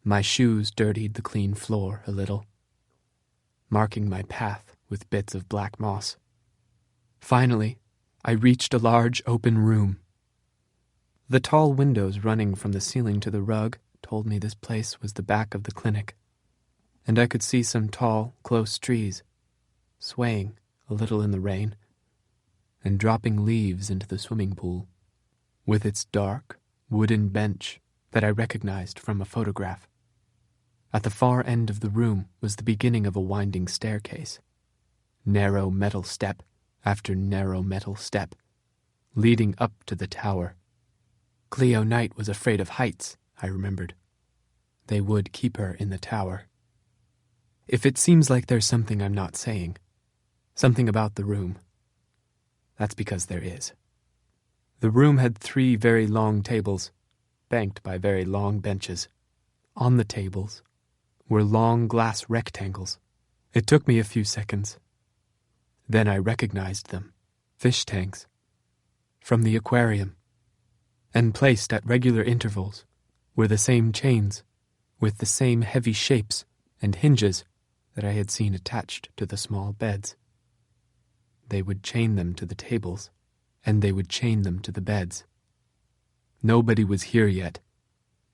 My shoes dirtied the clean floor a little, marking my path with bits of black moss. Finally, I reached a large open room. The tall windows running from the ceiling to the rug told me this place was the back of the clinic. and I could see some tall, close trees, swaying a little in the rain, and dropping leaves into the swimming pool, with its dark, wooden bench that I recognized from a photograph. At the far end of the room was the beginning of a winding staircase, narrow metal step after narrow metal step, leading up to the tower. Cleo Knight was afraid of heights, I remembered. They would keep her in the tower. If it seems like there's something I'm not saying, something about the room, that's because there is. The room had 3 very long tables, banked by very long benches. On the tables were long glass rectangles. It took me a few seconds. Then I recognized them, fish tanks, from the aquarium, and placed at regular intervals were the same chains with the same heavy shapes and hinges that I had seen attached to the small beds. They would chain them to the tables, and they would chain them to the beds. Nobody was here yet,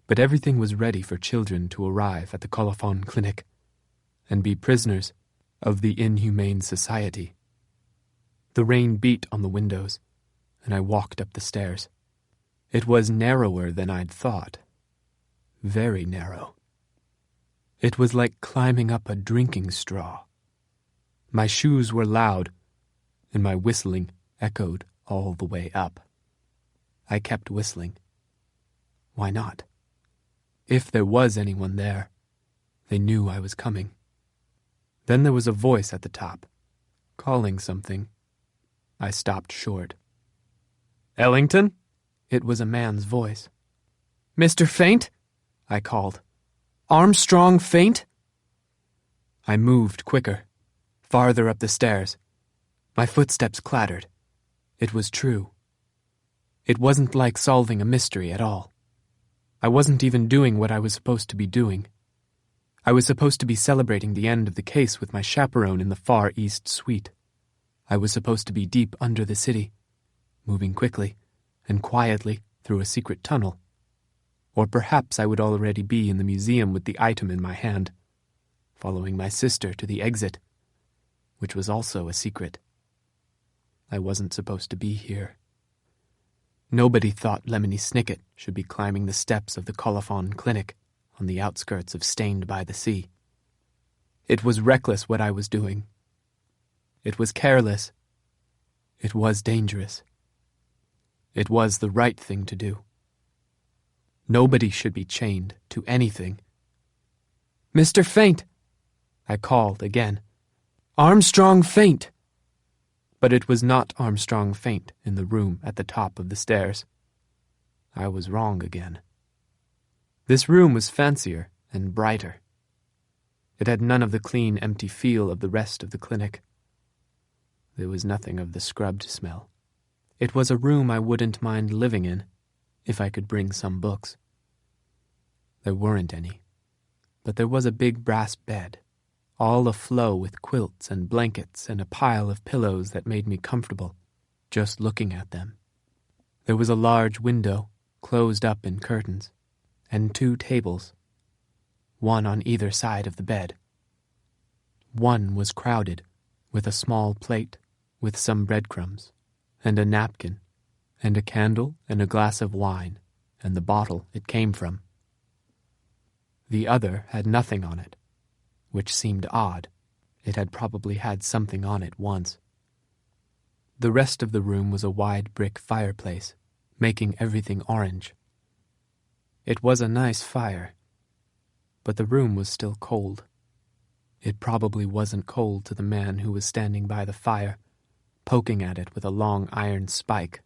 but everything was ready for children to arrive at the Colophon Clinic and be prisoners of the inhumane society. The rain beat on the windows, and I walked up the stairs. It was narrower than I'd thought. Very narrow. It was like climbing up a drinking straw. My shoes were loud, and my whistling echoed all the way up. I kept whistling. Why not? If there was anyone there, they knew I was coming. Then there was a voice at the top, calling something. I stopped short. "Ellington?" It was a man's voice. "Mr. Faint?" I called. "Armstrong Faint?" I moved quicker, farther up the stairs. My footsteps clattered. It was true. It wasn't like solving a mystery at all. I wasn't even doing what I was supposed to be doing. I was supposed to be celebrating the end of the case with my chaperone in the Far East Suite. I was supposed to be deep under the city, moving quickly and quietly through a secret tunnel. Or perhaps I would already be in the museum with the item in my hand, following my sister to the exit, which was also a secret. I wasn't supposed to be here. Nobody thought Lemony Snicket should be climbing the steps of the Colophon Clinic on the outskirts of Stained by the Sea. It was reckless what I was doing. It was careless. It was dangerous. It was the right thing to do. Nobody should be chained to anything. "Mr. Faint!" I called again. "Armstrong Faint!" But it was not Armstrong Faint in the room at the top of the stairs. I was wrong again. This room was fancier and brighter. It had none of the clean, empty feel of the rest of the clinic. There was nothing of the scrubbed smell. It was a room I wouldn't mind living in, if I could bring some books. There weren't any, but there was a big brass bed, all aflow with quilts and blankets and a pile of pillows that made me comfortable, just looking at them. There was a large window, closed up in curtains, and 2 tables, one on either side of the bed. One was crowded with a small plate with some breadcrumbs, and a napkin, and a candle and a glass of wine, and the bottle it came from. The other had nothing on it, which seemed odd. It had probably had something on it once. The rest of the room was a wide brick fireplace, making everything orange. It was a nice fire, but the room was still cold. It probably wasn't cold to the man who was standing by the fire, poking at it with a long iron spike.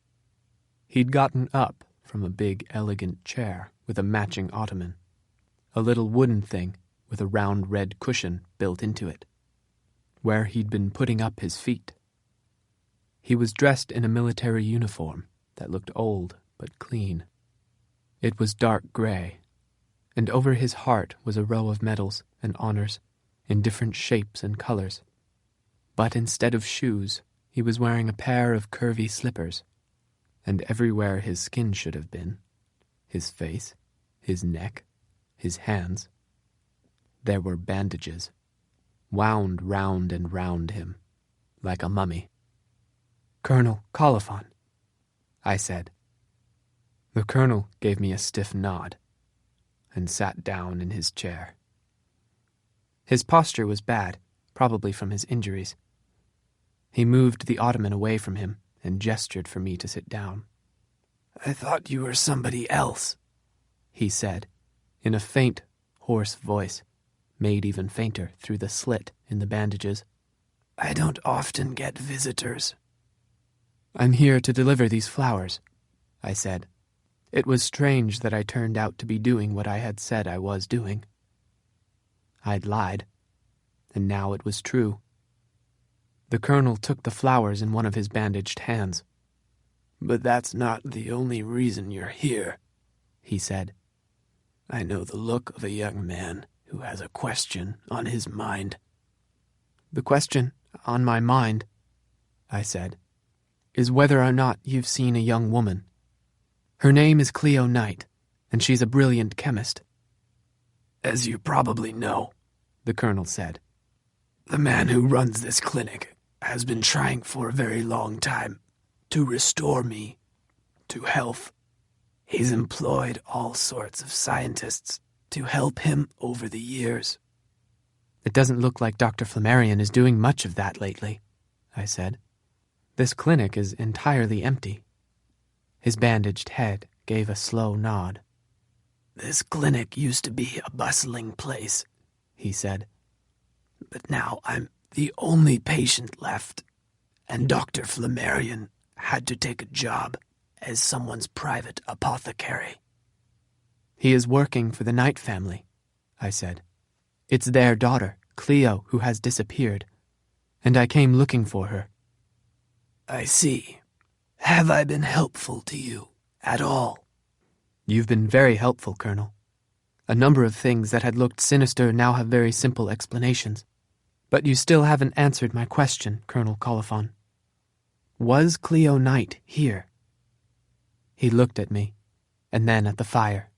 He'd gotten up from a big, elegant chair with a matching ottoman, a little wooden thing with a round red cushion built into it, where he'd been putting up his feet. He was dressed in a military uniform that looked old but clean. It was dark gray, and over his heart was a row of medals and honors in different shapes and colors. But instead of shoes, he was wearing a pair of curvy slippers, and everywhere his skin should have been, his face, his neck, his hands, There were bandages, wound round and round him, like a mummy. "Colonel Colophon," I said. The colonel gave me a stiff nod and sat down in his chair. His posture was bad, probably from his injuries. He moved the ottoman away from him and gestured for me to sit down. "I thought you were somebody else," he said, in a faint, hoarse voice, made even fainter through the slit in the bandages. "I don't often get visitors." "I'm here to deliver these flowers," I said. It was strange that I turned out to be doing what I had said I was doing. I'd lied, and now it was true. The colonel took the flowers in one of his bandaged hands. "But that's not the only reason you're here," he said. "I know the look of a young man who has a question on his mind." "The question on my mind," I said, "is whether or not you've seen a young woman. Her name is Cleo Knight, and she's a brilliant chemist." "As you probably know," the colonel said, "the man who runs this clinic has been trying for a very long time to restore me to health. He's employed all sorts of scientists to help him over the years." "It doesn't look like Dr. Flammarion is doing much of that lately," I said. "This clinic is entirely empty." His bandaged head gave a slow nod. "This clinic used to be a bustling place," he said. "But now I'm the only patient left, and Dr. Flammarion had to take a job as someone's private apothecary." "He is working for the Knight family," I said. "It's their daughter, Cleo, who has disappeared, and I came looking for her." "I see. Have I been helpful to you at all?" "You've been very helpful, Colonel. A number of things that had looked sinister now have very simple explanations. But you still haven't answered my question, Colonel Colophon. Was Cleo Knight here?" He looked at me, and then at the fire,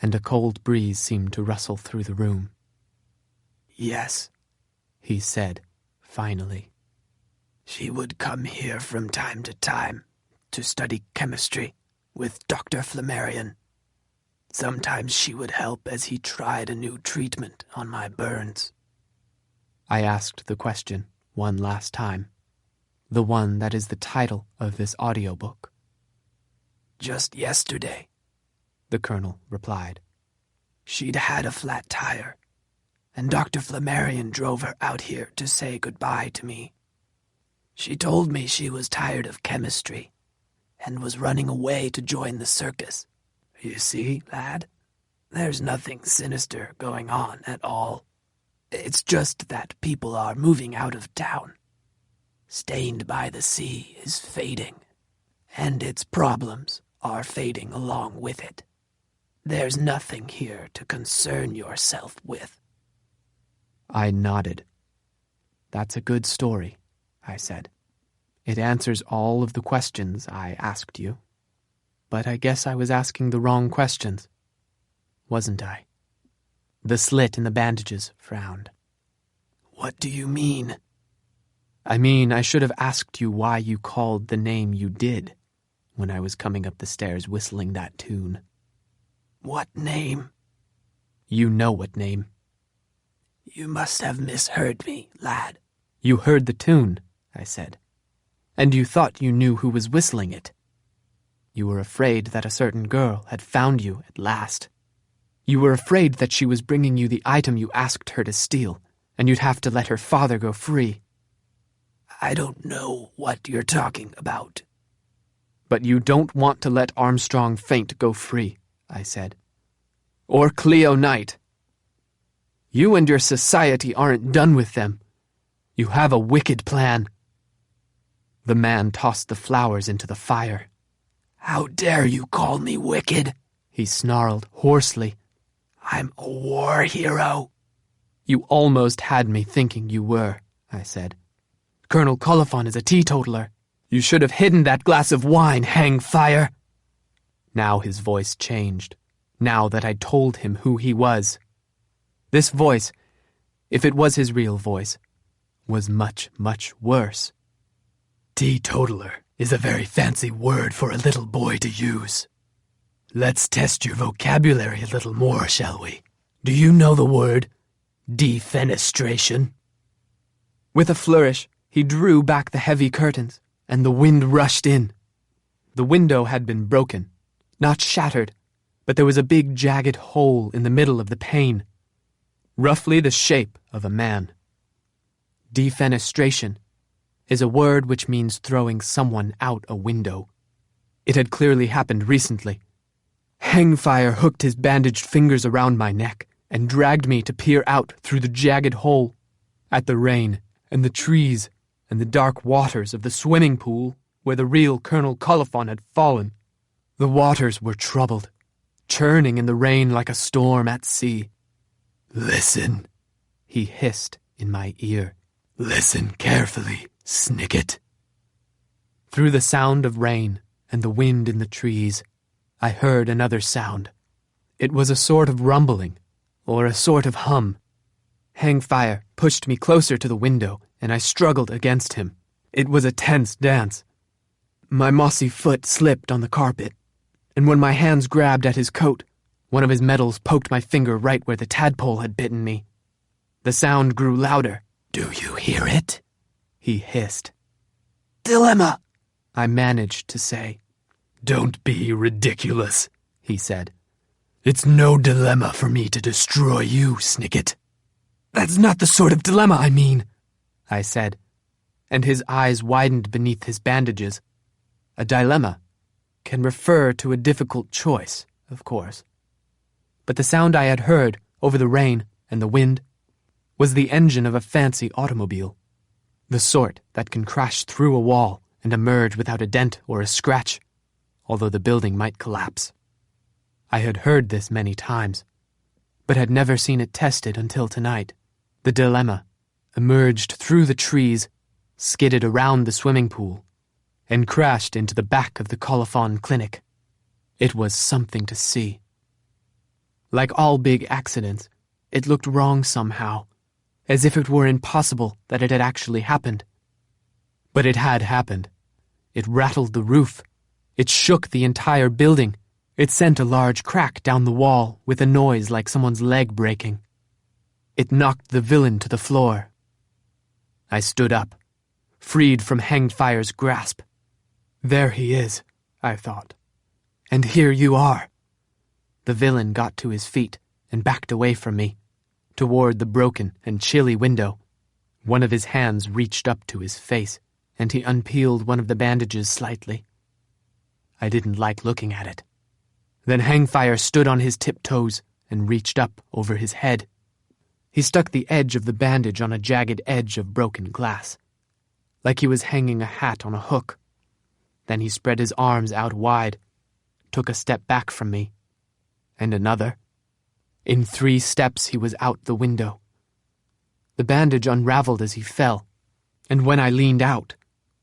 and a cold breeze seemed to rustle through the room. "Yes," he said, finally. "She would come here from time to time to study chemistry with Dr. Flammarion. Sometimes she would help as he tried a new treatment on my burns." I asked the question one last time, the one that is the title of this audiobook. "Just yesterday," the colonel replied. "She'd had a flat tire, and Dr. Flammarion drove her out here to say goodbye to me. She told me she was tired of chemistry and was running away to join the circus. You see, lad, there's nothing sinister going on at all. It's just that people are moving out of town. Stained by the Sea is fading, and its problems are fading along with it. There's nothing here to concern yourself with." I nodded. "That's a good story," I said. "It answers all of the questions I asked you. But I guess I was asking the wrong questions, wasn't I?" The slit in the bandages frowned. "What do you mean?" "I mean, I should have asked you why you called the name you did when I was coming up the stairs whistling that tune." "What name?" "You know what name." "You must have misheard me, lad." "You heard the tune," I said, "and you thought you knew who was whistling it. You were afraid that a certain girl had found you at last. You were afraid that she was bringing you the item you asked her to steal, and you'd have to let her father go free." "I don't know what you're talking about." "But you don't want to let Armstrong Faint go free," I said. "Or Cleo Knight. You and your society aren't done with them. You have a wicked plan." The man tossed the flowers into the fire. "How dare you call me wicked?" he snarled hoarsely. "I'm a war hero." "You almost had me thinking you were," I said. "Colonel Colophon is a teetotaler. You should have hidden that glass of wine, hang fire." Now his voice changed, now that I'd told him who he was. This voice, if it was his real voice, was much, much worse. Teetotaler is a very fancy word for a little boy to use. Let's test your vocabulary a little more, shall we? Do you know the word defenestration? With a flourish, he drew back the heavy curtains, and the wind rushed in. The window had been broken, not shattered, but there was a big jagged hole in the middle of the pane, roughly the shape of a man. Defenestration is a word which means throwing someone out a window. It had clearly happened recently. Hangfire hooked his bandaged fingers around my neck and dragged me to peer out through the jagged hole at the rain and the trees and the dark waters of the swimming pool where the real Colonel Colophon had fallen. The waters were troubled, churning in the rain like a storm at sea. Listen, he hissed in my ear. Listen carefully, Snicket. Through the sound of rain and the wind in the trees, I heard another sound. It was a sort of rumbling, or a sort of hum. Hangfire pushed me closer to the window, and I struggled against him. It was a tense dance. My mossy foot slipped on the carpet, and when my hands grabbed at his coat, one of his metals poked my finger right where the tadpole had bitten me. The sound grew louder. Do you hear it? He hissed. Dilemma, I managed to say. Don't be ridiculous, he said. It's no dilemma for me to destroy you, Snicket. That's not the sort of dilemma I mean, I said, and his eyes widened beneath his bandages. A dilemma can refer to a difficult choice, of course. But the sound I had heard over the rain and the wind was the engine of a fancy automobile, the sort that can crash through a wall and emerge without a dent or a scratch, although the building might collapse. I had heard this many times, but had never seen it tested until tonight. The dilemma emerged through the trees, skidded around the swimming pool, and crashed into the back of the Colophon Clinic. It was something to see. Like all big accidents, it looked wrong somehow, as if it were impossible that it had actually happened. But it had happened. It rattled the roof. It shook the entire building. It sent a large crack down the wall with a noise like someone's leg breaking. It knocked the villain to the floor. I stood up, freed from Hangfire's grasp. There he is, I thought. And here you are. The villain got to his feet and backed away from me, toward the broken and chilly window. One of his hands reached up to his face, and he unpeeled one of the bandages slightly. I didn't like looking at it. Then Hangfire stood on his tiptoes and reached up over his head. He stuck the edge of the bandage on a jagged edge of broken glass, like he was hanging a hat on a hook. Then he spread his arms out wide, took a step back from me, and another. In 3 steps he was out the window. The bandage unraveled as he fell, and when I leaned out,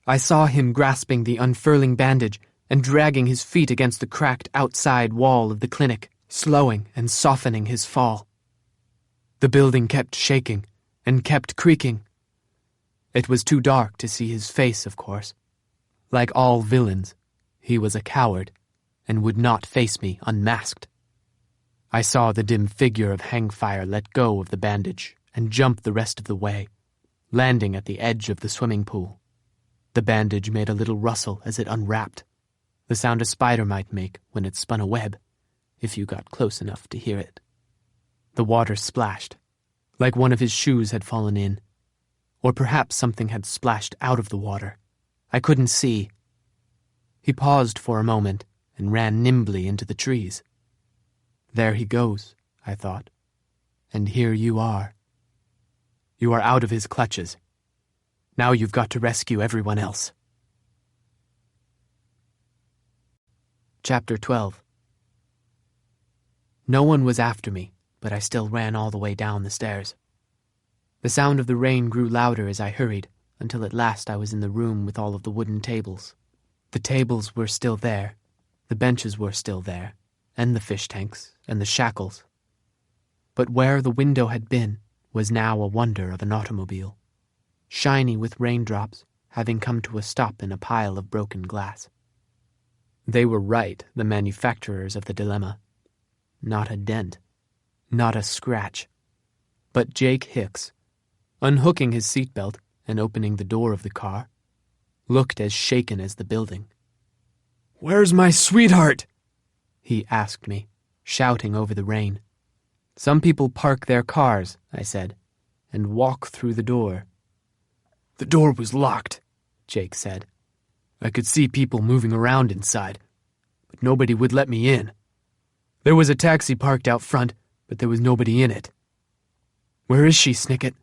I saw him grasping the unfurling bandage and dragging his feet against the cracked outside wall of the clinic, slowing and softening his fall. The building kept shaking and kept creaking. It was too dark to see his face, of course. Like all villains, he was a coward and would not face me unmasked. I saw the dim figure of Hangfire let go of the bandage and jump the rest of the way, landing at the edge of the swimming pool. The bandage made a little rustle as it unwrapped, the sound a spider might make when it spun a web, if you got close enough to hear it. The water splashed, like one of his shoes had fallen in, or perhaps something had splashed out of the water. I couldn't see. He paused for a moment and ran nimbly into the trees. There he goes, I thought, and here you are. You are out of his clutches. Now you've got to rescue everyone else. Chapter 12. No one was after me, but I still ran all the way down the stairs. The sound of the rain grew louder as I hurried, until at last I was in the room with all of the wooden tables. The tables were still there, the benches were still there, and the fish tanks, and the shackles. but where the window had been was now a wonder of an automobile, shiny with raindrops, having come to a stop in a pile of broken glass. They were right, the manufacturers of the dilemma. Not a dent, not a scratch. But Jake Hicks, unhooking his seatbelt and opening the door of the car, looked as shaken as the building. "Where's my sweetheart?" he asked me, shouting over the rain. "Some people park their cars," I said, "and walk through the door." "The door was locked," Jake said. "I could see people moving around inside, but nobody would let me in. There was a taxi parked out front, but there was nobody in it. Where is she, Snicket?"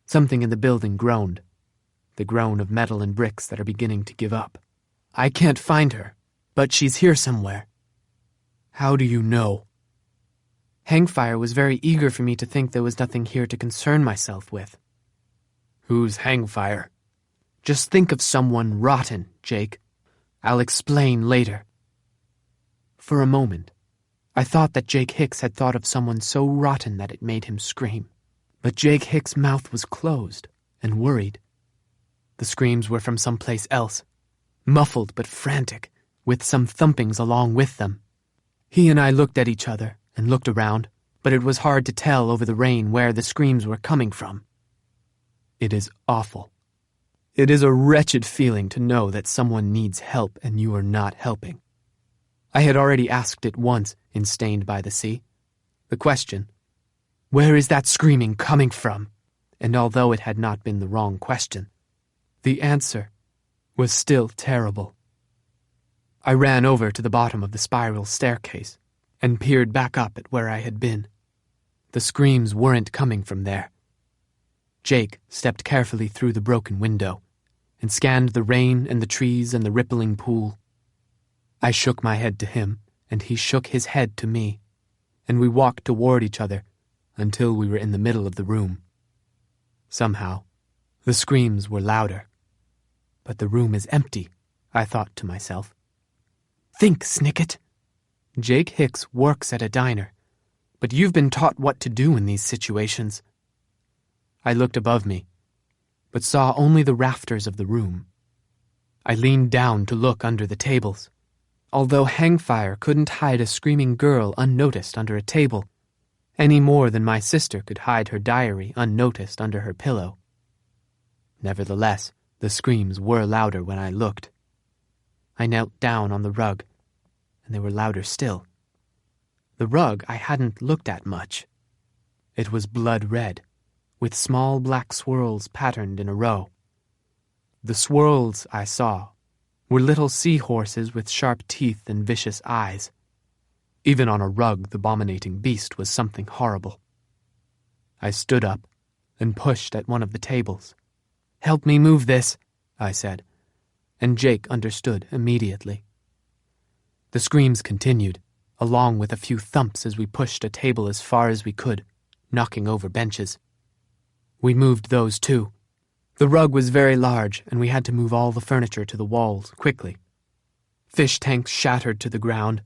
Something in the building groaned, the groan of metal and bricks that are beginning to give up. "I can't find her, but she's here somewhere." "How do you know?" Hangfire was very eager for me to think there was nothing here to concern myself with. "Who's Hangfire?" "Just think of someone rotten, Jake. I'll explain later." For a moment, I thought that Jake Hicks had thought of someone so rotten that it made him scream. But Jake Hicks' mouth was closed and worried. The screams were from someplace else, muffled but frantic, with some thumpings along with them. He and I looked at each other and looked around, but it was hard to tell over the rain where the screams were coming from. It is awful. It is a wretched feeling to know that someone needs help and you are not helping. I had already asked it once in Stained by the Sea. The question, "Where is that screaming coming from?" And although it had not been the wrong question, the answer was still terrible. I ran over to the bottom of the spiral staircase and peered back up at where I had been. The screams weren't coming from there. Jake stepped carefully through the broken window and scanned the rain and the trees and the rippling pool. I shook my head to him, and he shook his head to me, and we walked toward each other until we were in the middle of the room. Somehow, the screams were louder. But the room is empty, I thought to myself. Think, Snicket. Jake Hicks works at a diner, but you've been taught what to do in these situations. I looked above me, but saw only the rafters of the room. I leaned down to look under the tables. Although Hangfire couldn't hide a screaming girl unnoticed under a table, any more than my sister could hide her diary unnoticed under her pillow. Nevertheless, the screams were louder when I looked. I knelt down on the rug, and they were louder still. The rug I hadn't looked at much. It was blood red, with small black swirls patterned in a row. The swirls I saw were little seahorses with sharp teeth and vicious eyes. Even on a rug, the abominating beast was something horrible. I stood up and pushed at one of the tables. "Help me move this," I said, and Jake understood immediately. The screams continued, along with a few thumps as we pushed a table as far as we could, knocking over benches. We moved those too. The rug was very large, and we had to move all the furniture to the walls quickly. Fish tanks shattered to the ground.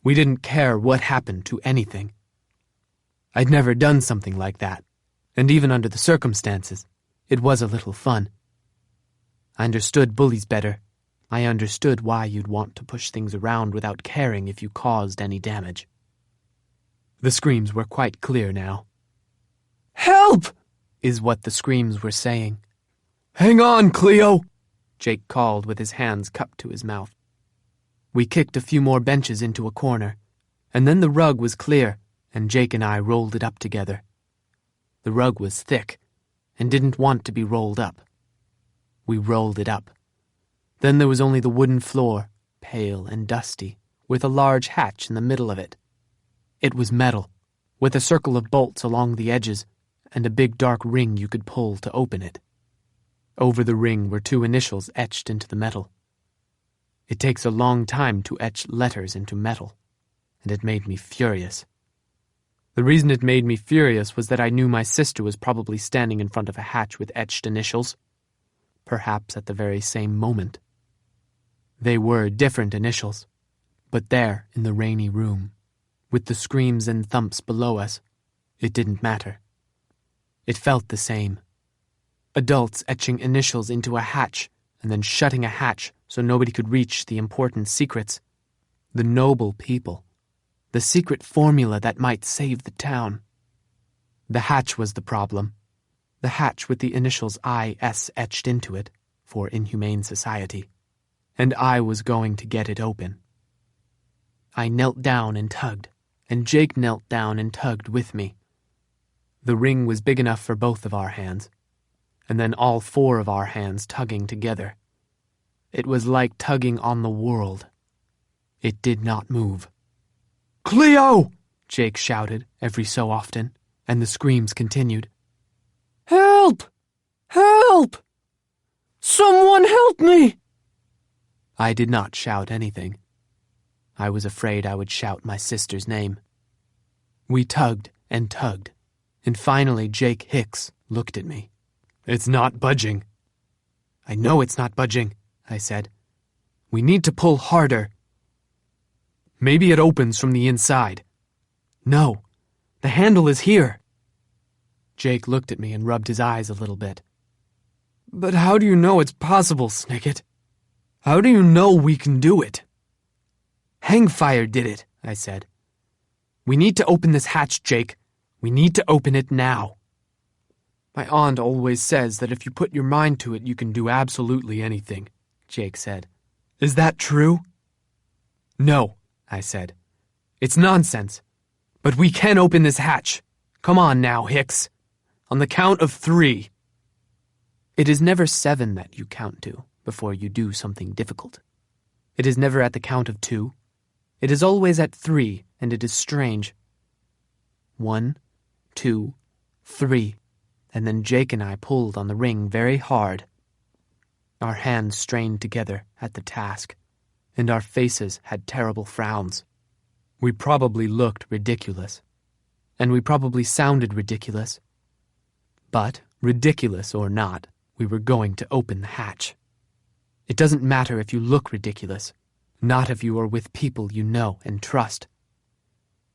We didn't care what happened to anything. I'd never done something like that, and even under the circumstances, it was a little fun. I understood bullies better. I understood why you'd want to push things around without caring if you caused any damage. The screams were quite clear now. "Help!" is what the screams were saying. "Hang on, Cleo!" Jake called with his hands cupped to his mouth. We kicked a few more benches into a corner, and then the rug was clear, and Jake and I rolled it up together. The rug was thick, and didn't want to be rolled up. We rolled it up. Then there was only the wooden floor, pale and dusty, with a large hatch in the middle of it. It was metal, with a circle of bolts along the edges, and a big dark ring you could pull to open it. Over the ring were 2 initials etched into the metal. It takes a long time to etch letters into metal, and it made me furious. The reason it made me furious was that I knew my sister was probably standing in front of a hatch with etched initials, perhaps at the very same moment. They were different initials, but there in the rainy room, With the screams and thumps below us, it didn't matter. It felt the same. Adults etching initials into a hatch and then shutting a hatch so nobody could reach the important secrets. The noble people. The secret formula that might save the town. The hatch was the problem. The hatch with the initials I.S. etched into it, for Inhumane Society. And I was going to get it open. I knelt down and tugged, and Jake knelt down and tugged with me. The ring was big enough for both of our hands, and then all 4 of our hands tugging together. It was like tugging on the world. It did not move. "Cleo!" Jake shouted every so often, and the screams continued. "Help! Help! Someone help me!" I did not shout anything. I was afraid I would shout my sister's name. We tugged and tugged, and finally Jake Hicks looked at me. "It's not budging." "I know it's not budging," I said. "We need to pull harder." "Maybe it opens from the inside." "No, the handle is here." Jake looked at me and rubbed his eyes a little bit. "But how do you know it's possible, Snicket? How do you know we can do it?" "Hangfire did it," I said. "We need to open this hatch, Jake. We need to open it now." "My aunt always says that if you put your mind to it, you can do absolutely anything," Jake said. "Is that true?" "No," I said. "It's nonsense. But we can open this hatch. Come on now, Hicks. On the count of 3. It is never 7 that you count to before you do something difficult. It is never at the count of 2. It is always at 3, and it is strange. 1, 2, 3, and then Jake and I pulled on the ring very hard. Our hands strained together at the task, and our faces had terrible frowns. We probably looked ridiculous, and we probably sounded ridiculous. But, ridiculous or not, we were going to open the hatch. It doesn't matter if you look ridiculous, not if you are with people you know and trust.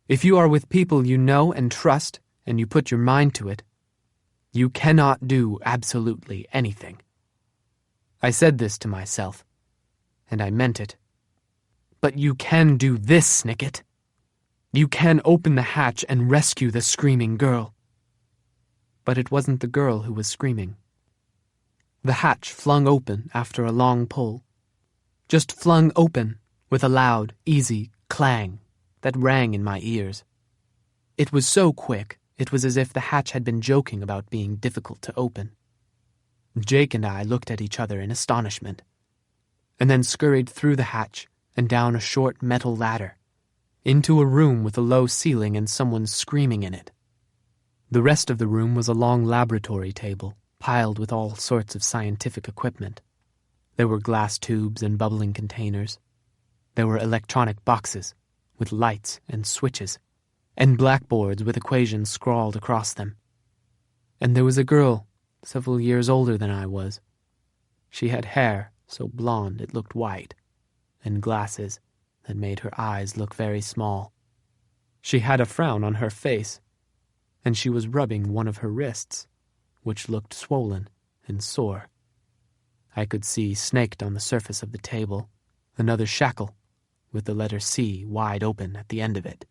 If you are with people you know and trust, and you put your mind to it, you cannot do absolutely anything. I said this to myself, and I meant it. But you can do this, Snicket. You can open the hatch and rescue the screaming girl. But it wasn't the girl who was screaming. The hatch flung open after a long pull. Just flung open with a loud, easy clang that rang in my ears. It was so quick, it was as if the hatch had been joking about being difficult to open. Jake and I looked at each other in astonishment, and then scurried through the hatch and down a short metal ladder, into a room with a low ceiling and someone screaming in it. The rest of the room was a long laboratory table, piled with all sorts of scientific equipment. There were glass tubes and bubbling containers. There were electronic boxes with lights and switches, and blackboards with equations scrawled across them. And there was a girl, several years older than I was. She had hair so blonde it looked white, and glasses that made her eyes look very small. She had a frown on her face, and she was rubbing one of her wrists, which looked swollen and sore. I could see, snaked on the surface of the table, another shackle with the letter C wide open at the end of it.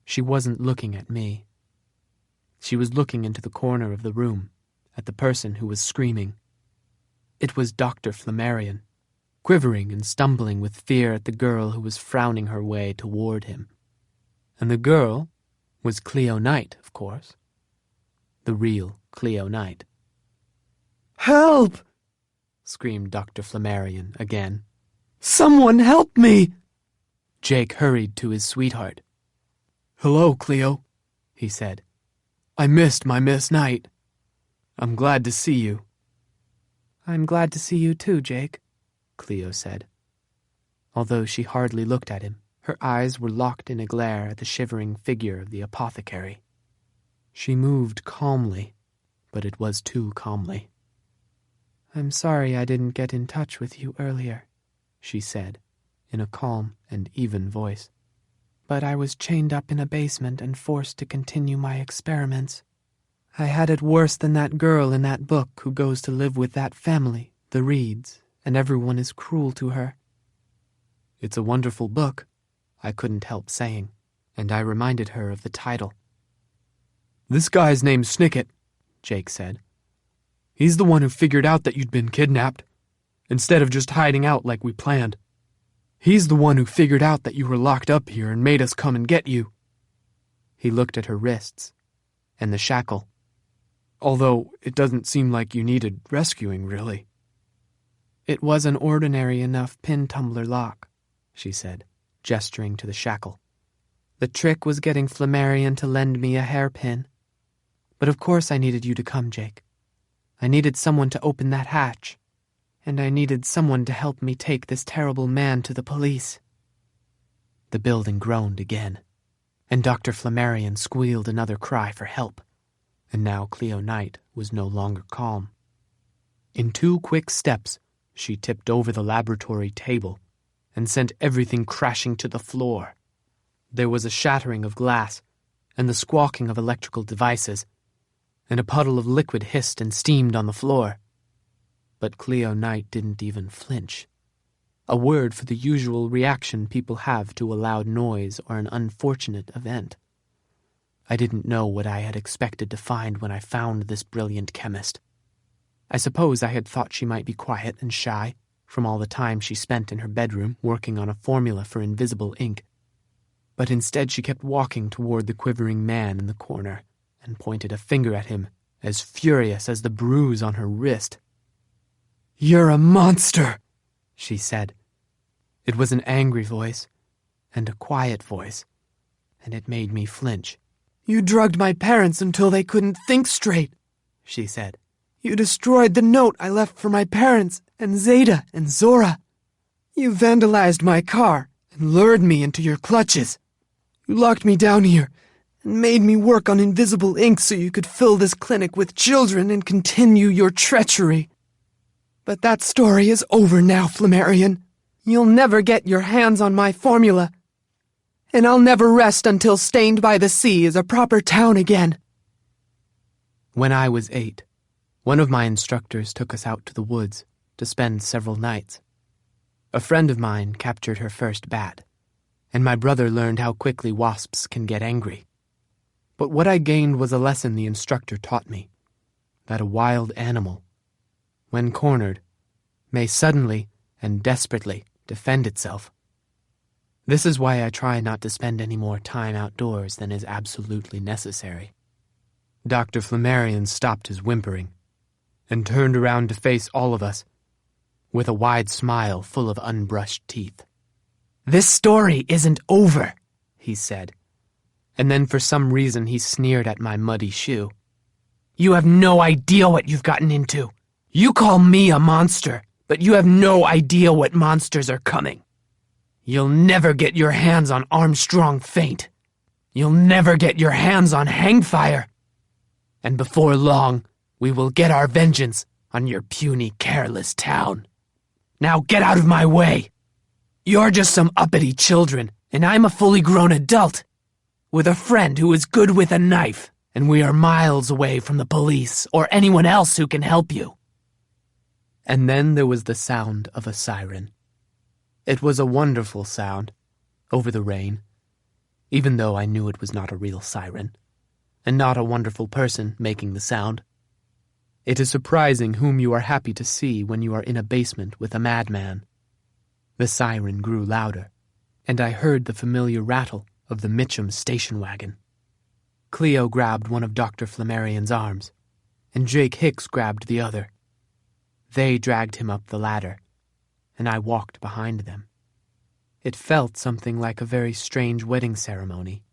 She wasn't looking at me. She was looking into the corner of the room, at the person who was screaming. It was Dr. Flammarion, quivering and stumbling with fear at the girl who was frowning her way toward him. And the girl was Cleo Knight, of course. The real Cleo Knight. "Help!" screamed Dr. Flammarion again. "Someone help me!" Jake hurried to his sweetheart. "Hello, Cleo," he said. "I missed my Miss Knight. I'm glad to see you." "I'm glad to see you too, Jake," Cleo said. Although she hardly looked at him, her eyes were locked in a glare at the shivering figure of the apothecary. She moved calmly, but it was too calmly. "I'm sorry I didn't get in touch with you earlier," she said, in a calm and even voice. but I was chained up in a basement and forced to continue my experiments. I had it worse than that girl in that book who goes to live with that family, the Reeds, and everyone is cruel to her. It's a wonderful book, I couldn't help saying, and I reminded her of the title. This guy's name's Snicket, Jake said. He's the one who figured out that you'd been kidnapped, instead of just hiding out like we planned. He's the one who figured out that you were locked up here and made us come and get you. He looked at her wrists, and the shackle. Although it doesn't seem like you needed rescuing, really. It was an ordinary enough pin-tumbler lock, she said, gesturing to the shackle. The trick was getting Flammarion to lend me a hairpin. But of course I needed you to come, Jake. I needed someone to open that hatch. And I needed someone to help me take this terrible man to the police. The building groaned again, and Dr. Flammarion squealed another cry for help. And now Cleo Knight was no longer calm. In 2 quick steps, she tipped over the laboratory table and sent everything crashing to the floor. There was a shattering of glass and the squawking of electrical devices, and a puddle of liquid hissed and steamed on the floor. But Cleo Knight didn't even flinch. A word for the usual reaction people have to a loud noise or an unfortunate event. I didn't know what I had expected to find when I found this brilliant chemist. I suppose I had thought she might be quiet and shy from all the time she spent in her bedroom working on a formula for invisible ink. But instead she kept walking toward the quivering man in the corner and pointed a finger at him, as furious as the bruise on her wrist. "You're a monster," she said. It was an angry voice and a quiet voice, and it made me flinch. "You drugged my parents until they couldn't think straight," she said. "You destroyed the note I left for my parents and Zeta and Zora. You vandalized my car and lured me into your clutches. You locked me down here and made me work on invisible ink so you could fill this clinic with children and continue your treachery. But that story is over now, Flammarion. You'll never get your hands on my formula. And I'll never rest until Stained by the Sea is a proper town again." When I was 8, one of my instructors took us out to the woods to spend several nights. A friend of mine captured her first bat, and my brother learned how quickly wasps can get angry. But what I gained was a lesson the instructor taught me, that a wild animal, when cornered, may suddenly and desperately defend itself. This is why I try not to spend any more time outdoors than is absolutely necessary. Dr. Flammarion stopped his whimpering and turned around to face all of us with a wide smile full of unbrushed teeth. "This story isn't over," he said, and then for some reason he sneered at my muddy shoe. "You have no idea what you've gotten into. You call me a monster, but you have no idea what monsters are coming. You'll never get your hands on Armstrong Faint. You'll never get your hands on Hangfire. And before long, we will get our vengeance on your puny, careless town. Now get out of my way. You're just some uppity children, and I'm a fully grown adult, with a friend who is good with a knife, and we are miles away from the police or anyone else who can help you." And then there was the sound of a siren. It was a wonderful sound, over the rain, even though I knew it was not a real siren, and not a wonderful person making the sound. It is surprising whom you are happy to see when you are in a basement with a madman. The siren grew louder, and I heard the familiar rattle of the Mitchum station wagon. Cleo grabbed one of Dr. Flammarion's arms, and Jake Hicks grabbed the other. They dragged him up the ladder, and I walked behind them. It felt something like a very strange wedding ceremony,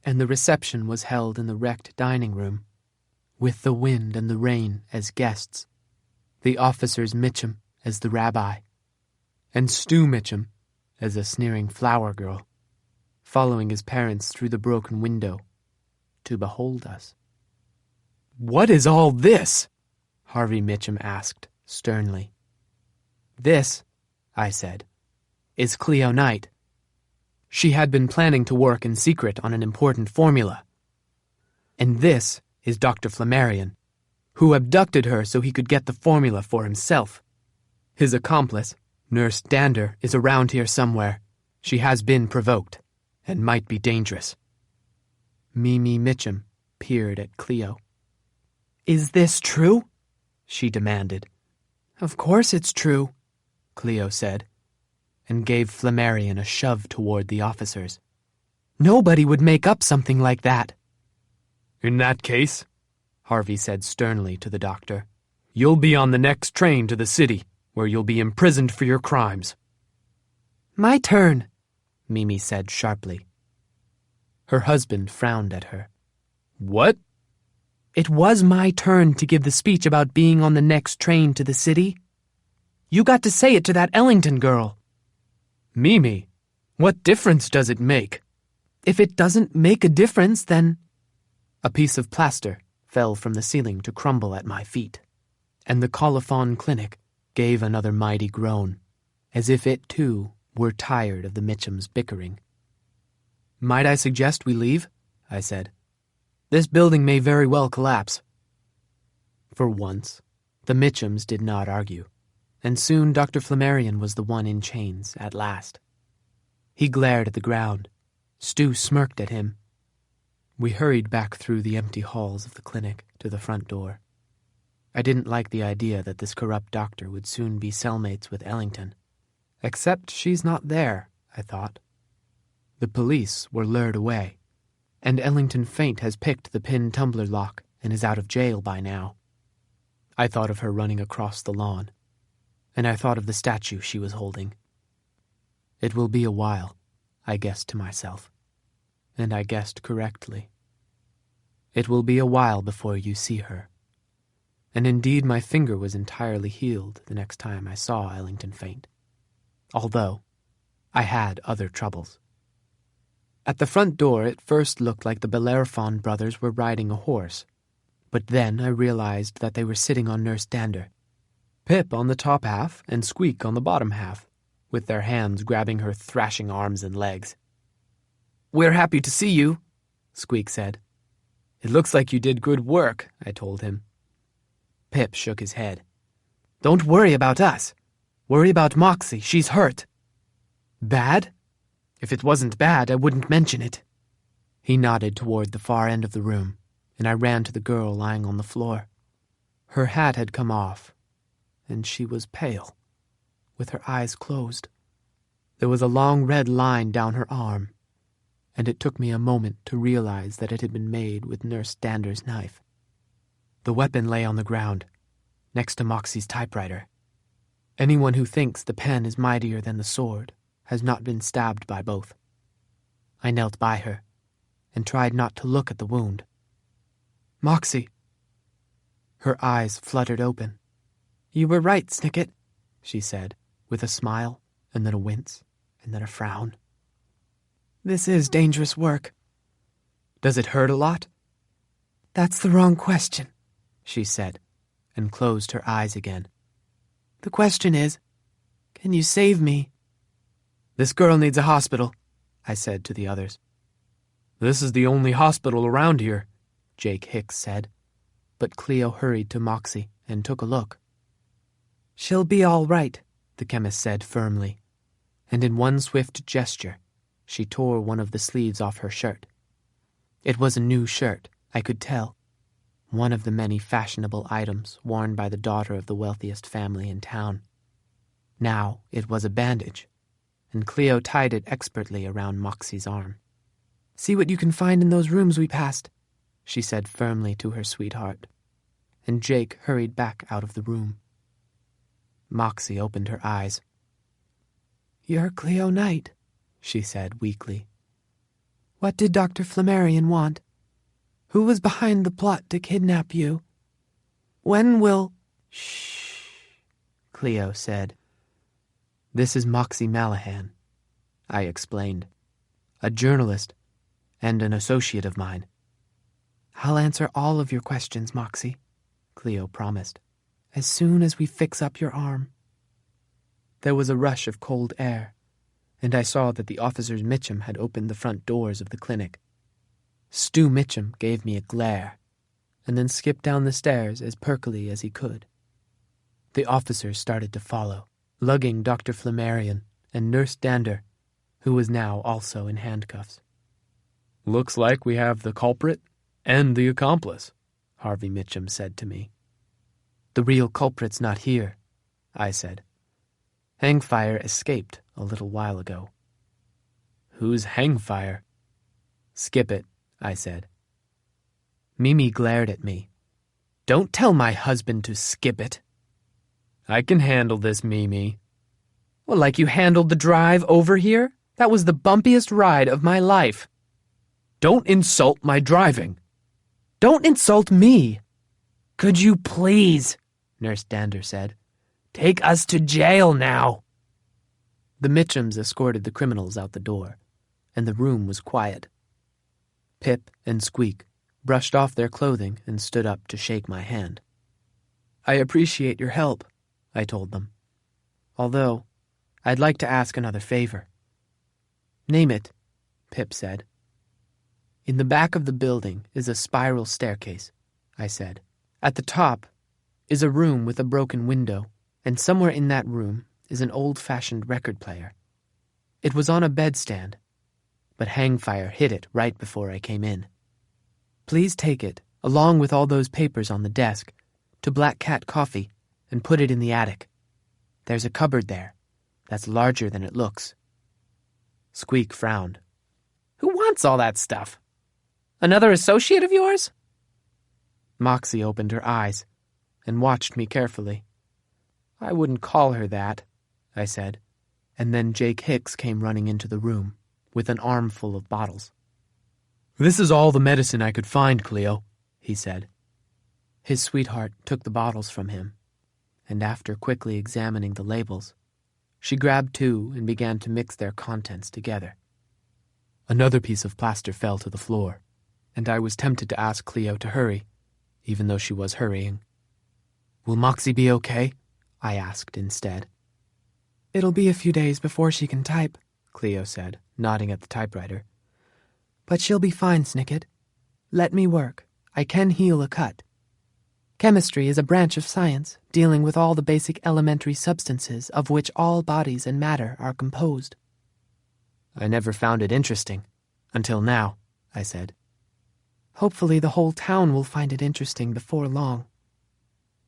and the reception was held in the wrecked dining room, with the wind and the rain as guests, the officers Mitchum as the rabbi, and Stu Mitchum as a sneering flower girl, following his parents through the broken window to behold us. "What is all this?" Harvey Mitchum asked sternly. "This," I said, "is Cleo Knight. She had been planning to work in secret on an important formula. And this is Dr. Flammarion, who abducted her so he could get the formula for himself. His accomplice, Nurse Dander, is around here somewhere. She has been provoked, and might be dangerous. Mimi Mitchum peered at Cleo. "Is this true?" she demanded. "Of course it's true," Cleo said, and gave Flammarion a shove toward the officers. "Nobody would make up something like that." "In that case," Harvey said sternly to the doctor, "you'll be on the next train to the city, where you'll be imprisoned for your crimes." "My turn," Mimi said sharply. Her husband frowned at her. "What?" "It was my turn to give the speech about being on the next train to the city. You got to say it to that Ellington girl." "Mimi, what difference does it make?" "If it doesn't make a difference, then—" A piece of plaster fell from the ceiling to crumble at my feet, and the Colophon Clinic gave another mighty groan, as if it, too, were tired of the Mitchums' bickering. "Might I suggest we leave?" I said. "This building may very well collapse." For once, the Mitchums did not argue, and soon Dr. Flammarion was the one in chains at last. He glared at the ground. Stu smirked at him. We hurried back through the empty halls of the clinic to the front door. I didn't like the idea that this corrupt doctor would soon be cellmates with Ellington. Except she's not there, I thought. The police were lured away, and Ellington Faint has picked the pin tumbler lock and is out of jail by now. I thought of her running across the lawn, and I thought of the statue she was holding. It will be a while, I guessed to myself, and I guessed correctly. It will be a while before you see her. And indeed my finger was entirely healed the next time I saw Ellington Faint, although I had other troubles. At the front door it first looked like the Bellerophon brothers were riding a horse, but then I realized that they were sitting on Nurse Dander, Pip on the top half and Squeak on the bottom half, with their hands grabbing her thrashing arms and legs. "We're happy to see you," Squeak said. "It looks like you did good work," I told him. Pip shook his head. "Don't worry about us. Worry about Moxie. She's hurt." "Bad? If it wasn't bad, I wouldn't mention it." He nodded toward the far end of the room, and I ran to the girl lying on the floor. Her hat had come off, and she was pale, with her eyes closed. There was a long red line down her arm, and it took me a moment to realize that it had been made with Nurse Dander's knife. The weapon lay on the ground, next to Moxie's typewriter. Anyone who thinks the pen is mightier than the sword has not been stabbed by both. I knelt by her and tried not to look at the wound. "Moxie." Her eyes fluttered open. "You were right, Snicket," she said, with a smile, and then a wince, and then a frown. "This is dangerous work." "Does it hurt a lot?" "That's the wrong question," she said, and closed her eyes again. "The question is, can you save me?" "This girl needs a hospital," I said to the others. "This is the only hospital around here," Jake Hicks said, but Cleo hurried to Moxie and took a look. "She'll be all right," the chemist said firmly, and in one swift gesture, she tore one of the sleeves off her shirt. It was a new shirt, I could tell, one of the many fashionable items worn by the daughter of the wealthiest family in town. Now it was a bandage, and Cleo tied it expertly around Moxie's arm. "See what you can find in those rooms we passed," she said firmly to her sweetheart, and Jake hurried back out of the room. Moxie opened her eyes. "You're Cleo Knight," she said weakly. "What did Dr. Flammarion want? Who was behind the plot to kidnap you? When will—" "Shh," Cleo said. "This is Moxie Malahan," I explained, "a journalist and an associate of mine." "I'll answer all of your questions, Moxie," Cleo promised, "as soon as we fix up your arm." There was a rush of cold air, and I saw that the officers Mitchum had opened the front doors of the clinic. Stu Mitchum gave me a glare, and then skipped down the stairs as perkily as he could. The officers started to follow, lugging Dr. Flammarion and Nurse Dander, who was now also in handcuffs. "Looks like we have the culprit and the accomplice," Harvey Mitchum said to me. "The real culprit's not here," I said. "Hangfire escaped a little while ago." "Who's Hangfire?" "Skip it," I said. Mimi glared at me. "Don't tell my husband to skip it." "I can handle this, Mimi." "Well, like you handled the drive over here? That was the bumpiest ride of my life." "Don't insult my driving." "Don't insult me." "Could you please," Nurse Dander said, "take us to jail now?" The Mitchums escorted the criminals out the door, and the room was quiet. Pip and Squeak brushed off their clothing and stood up to shake my hand. "I appreciate your help," I told them. "Although, I'd like to ask another favor." "Name it," Pip said. "In the back of the building is a spiral staircase," I said. "At the top is a room with a broken window, and somewhere in that room is an old-fashioned record player. It was on a bedstand, but Hangfire hid it right before I came in. Please take it, along with all those papers on the desk, to Black Cat Coffee and put it in the attic. There's a cupboard there that's larger than it looks." Squeak frowned. "Who wants all that stuff? Another associate of yours?" Moxie opened her eyes and watched me carefully. "I wouldn't call her that," I said, and then Jake Hicks came running into the room with an armful of bottles. "This is all the medicine I could find, Cleo," he said. His sweetheart took the bottles from him, and after quickly examining the labels, she grabbed two and began to mix their contents together. Another piece of plaster fell to the floor, and I was tempted to ask Cleo to hurry, even though she was hurrying. "Will Moxie be okay?" I asked instead. "It'll be a few days before she can type," Cleo said, nodding at the typewriter. "But she'll be fine, Snicket. Let me work. I can heal a cut. Chemistry is a branch of science dealing with all the basic elementary substances of which all bodies and matter are composed." "I never found it interesting, until now," I said. "Hopefully the whole town will find it interesting before long."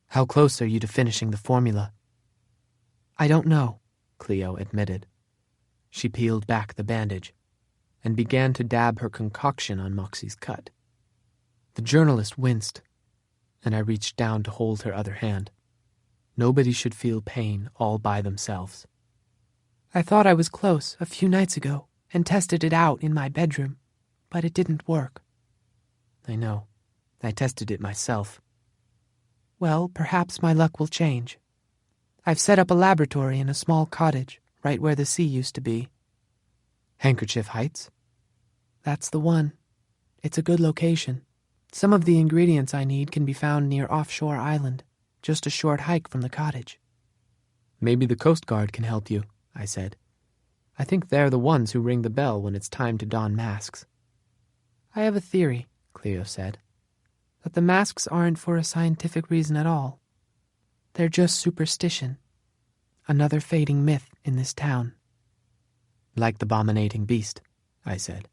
"How close are you to finishing the formula?" "I don't know," Cleo admitted. She peeled back the bandage and began to dab her concoction on Moxie's cut. The journalist winced, and I reached down to hold her other hand. Nobody should feel pain all by themselves. "I thought I was close a few nights ago and tested it out in my bedroom, but it didn't work." "I know. I tested it myself." "Well, perhaps my luck will change. I've set up a laboratory in a small cottage right where the sea used to be." "Handkerchief Heights?" "That's the one. It's a good location. Some of the ingredients I need can be found near Offshore Island, just a short hike from the cottage." "Maybe the Coast Guard can help you," I said. "I think they're the ones who ring the bell when it's time to don masks." "I have a theory," Cleo said, "that the masks aren't for a scientific reason at all. They're just superstition. Another fading myth in this town." "Like the abominating beast," I said.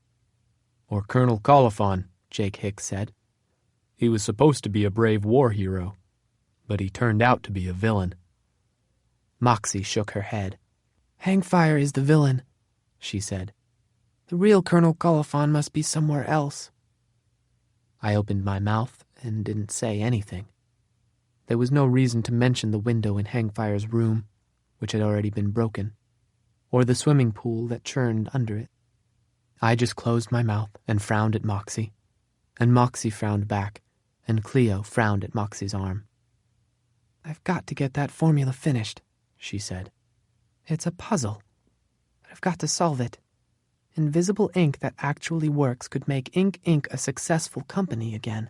"Or Colonel Coliphon," Jake Hicks said. "He was supposed to be a brave war hero, but he turned out to be a villain." Moxie shook her head. "Hangfire is the villain," she said. "The real Colonel Coliphon must be somewhere else." I opened my mouth and didn't say anything. There was no reason to mention the window in Hangfire's room, which had already been broken, or the swimming pool that churned under it. I just closed my mouth and frowned at Moxie, and Moxie frowned back, and Cleo frowned at Moxie's arm. "I've got to get that formula finished," she said. "It's a puzzle, but I've got to solve it. Invisible ink that actually works could make Ink Inc. a successful company again.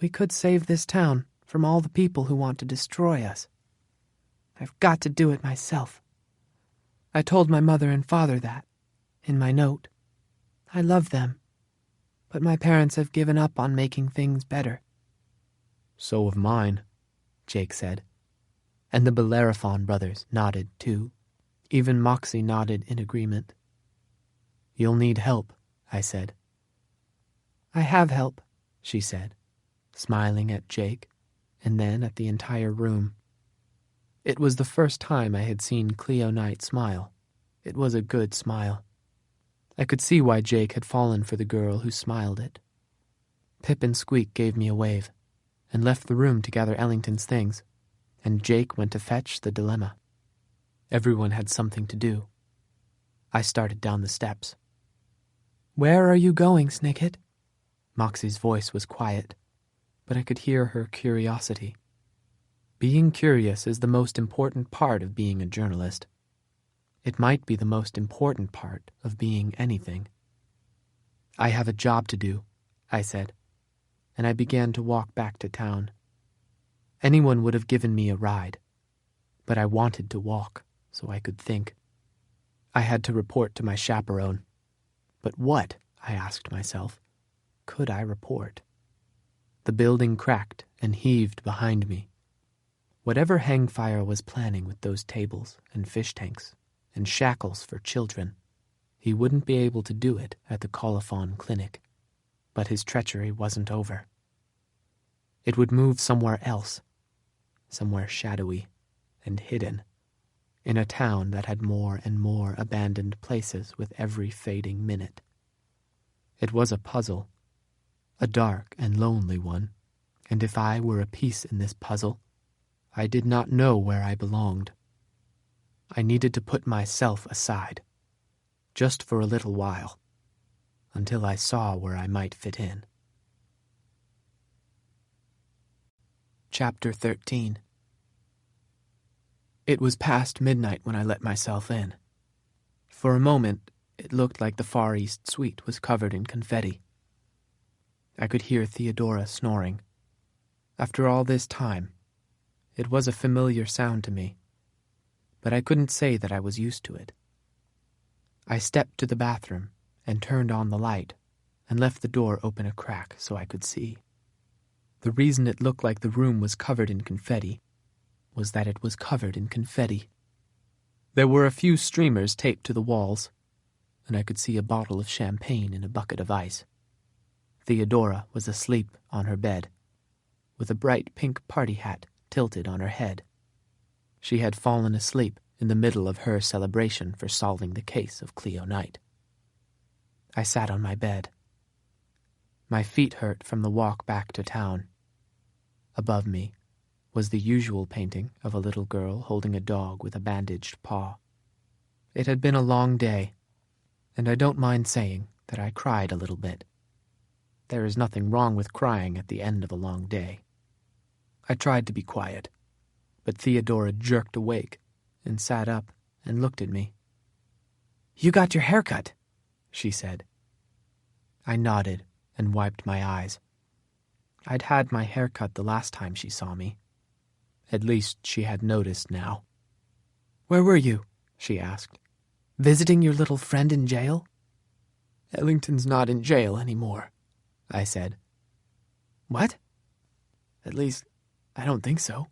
We could save this town from all the people who want to destroy us. I've got to do it myself." I told my mother and father that, in my note. I love them, but my parents have given up on making things better. So have mine, Jake said. And the Bellerophon brothers nodded, too. Even Moxie nodded in agreement. You'll need help, I said. I have help, she said, smiling at Jake, and then at the entire room. It was the first time I had seen Cleo Knight smile. It was a good smile. I could see why Jake had fallen for the girl who smiled it. Pip and Squeak gave me a wave, and left the room to gather Ellington's things, and Jake went to fetch the dilemma. Everyone had something to do. I started down the steps. Where are you going, Snicket? Moxie's voice was quiet, but I could hear her curiosity. Being curious is the most important part of being a journalist. It might be the most important part of being anything. I have a job to do, I said, and I began to walk back to town. Anyone would have given me a ride, but I wanted to walk so I could think. I had to report to my chaperone. But what, I asked myself, could I report? The building cracked and heaved behind me. Whatever Hangfire was planning with those tables and fish tanks and shackles for children, he wouldn't be able to do it at the Colophon Clinic. But his treachery wasn't over. It would move somewhere else, somewhere shadowy and hidden, in a town that had more and more abandoned places with every fading minute. It was a puzzle, a dark and lonely one, and if I were a piece in this puzzle, I did not know where I belonged. I needed to put myself aside, just for a little while, until I saw where I might fit in. Chapter 13. It was past midnight when I let myself in. For a moment, it looked like the Far East suite was covered in confetti. I could hear Theodora snoring. After all this time, it was a familiar sound to me, but I couldn't say that I was used to it. I stepped to the bathroom and turned on the light and left the door open a crack so I could see. The reason it looked like the room was covered in confetti was that it was covered in confetti. There were a few streamers taped to the walls, and I could see a bottle of champagne in a bucket of ice. Theodora was asleep on her bed, with a bright pink party hat tilted on her head. She had fallen asleep in the middle of her celebration for solving the case of Cleo Knight. I sat on my bed. My feet hurt from the walk back to town. Above me was the usual painting of a little girl holding a dog with a bandaged paw. It had been a long day, and I don't mind saying that I cried a little bit. There is nothing wrong with crying at the end of a long day. I tried to be quiet, but Theodora jerked awake and sat up and looked at me. "You got your hair cut," she said. I nodded and wiped my eyes. I'd had my hair cut the last time she saw me. At least she had noticed now. "Where were you?" she asked. "Visiting your little friend in jail?" "Ellington's not in jail anymore," I said. "What?" "At least, I don't think so."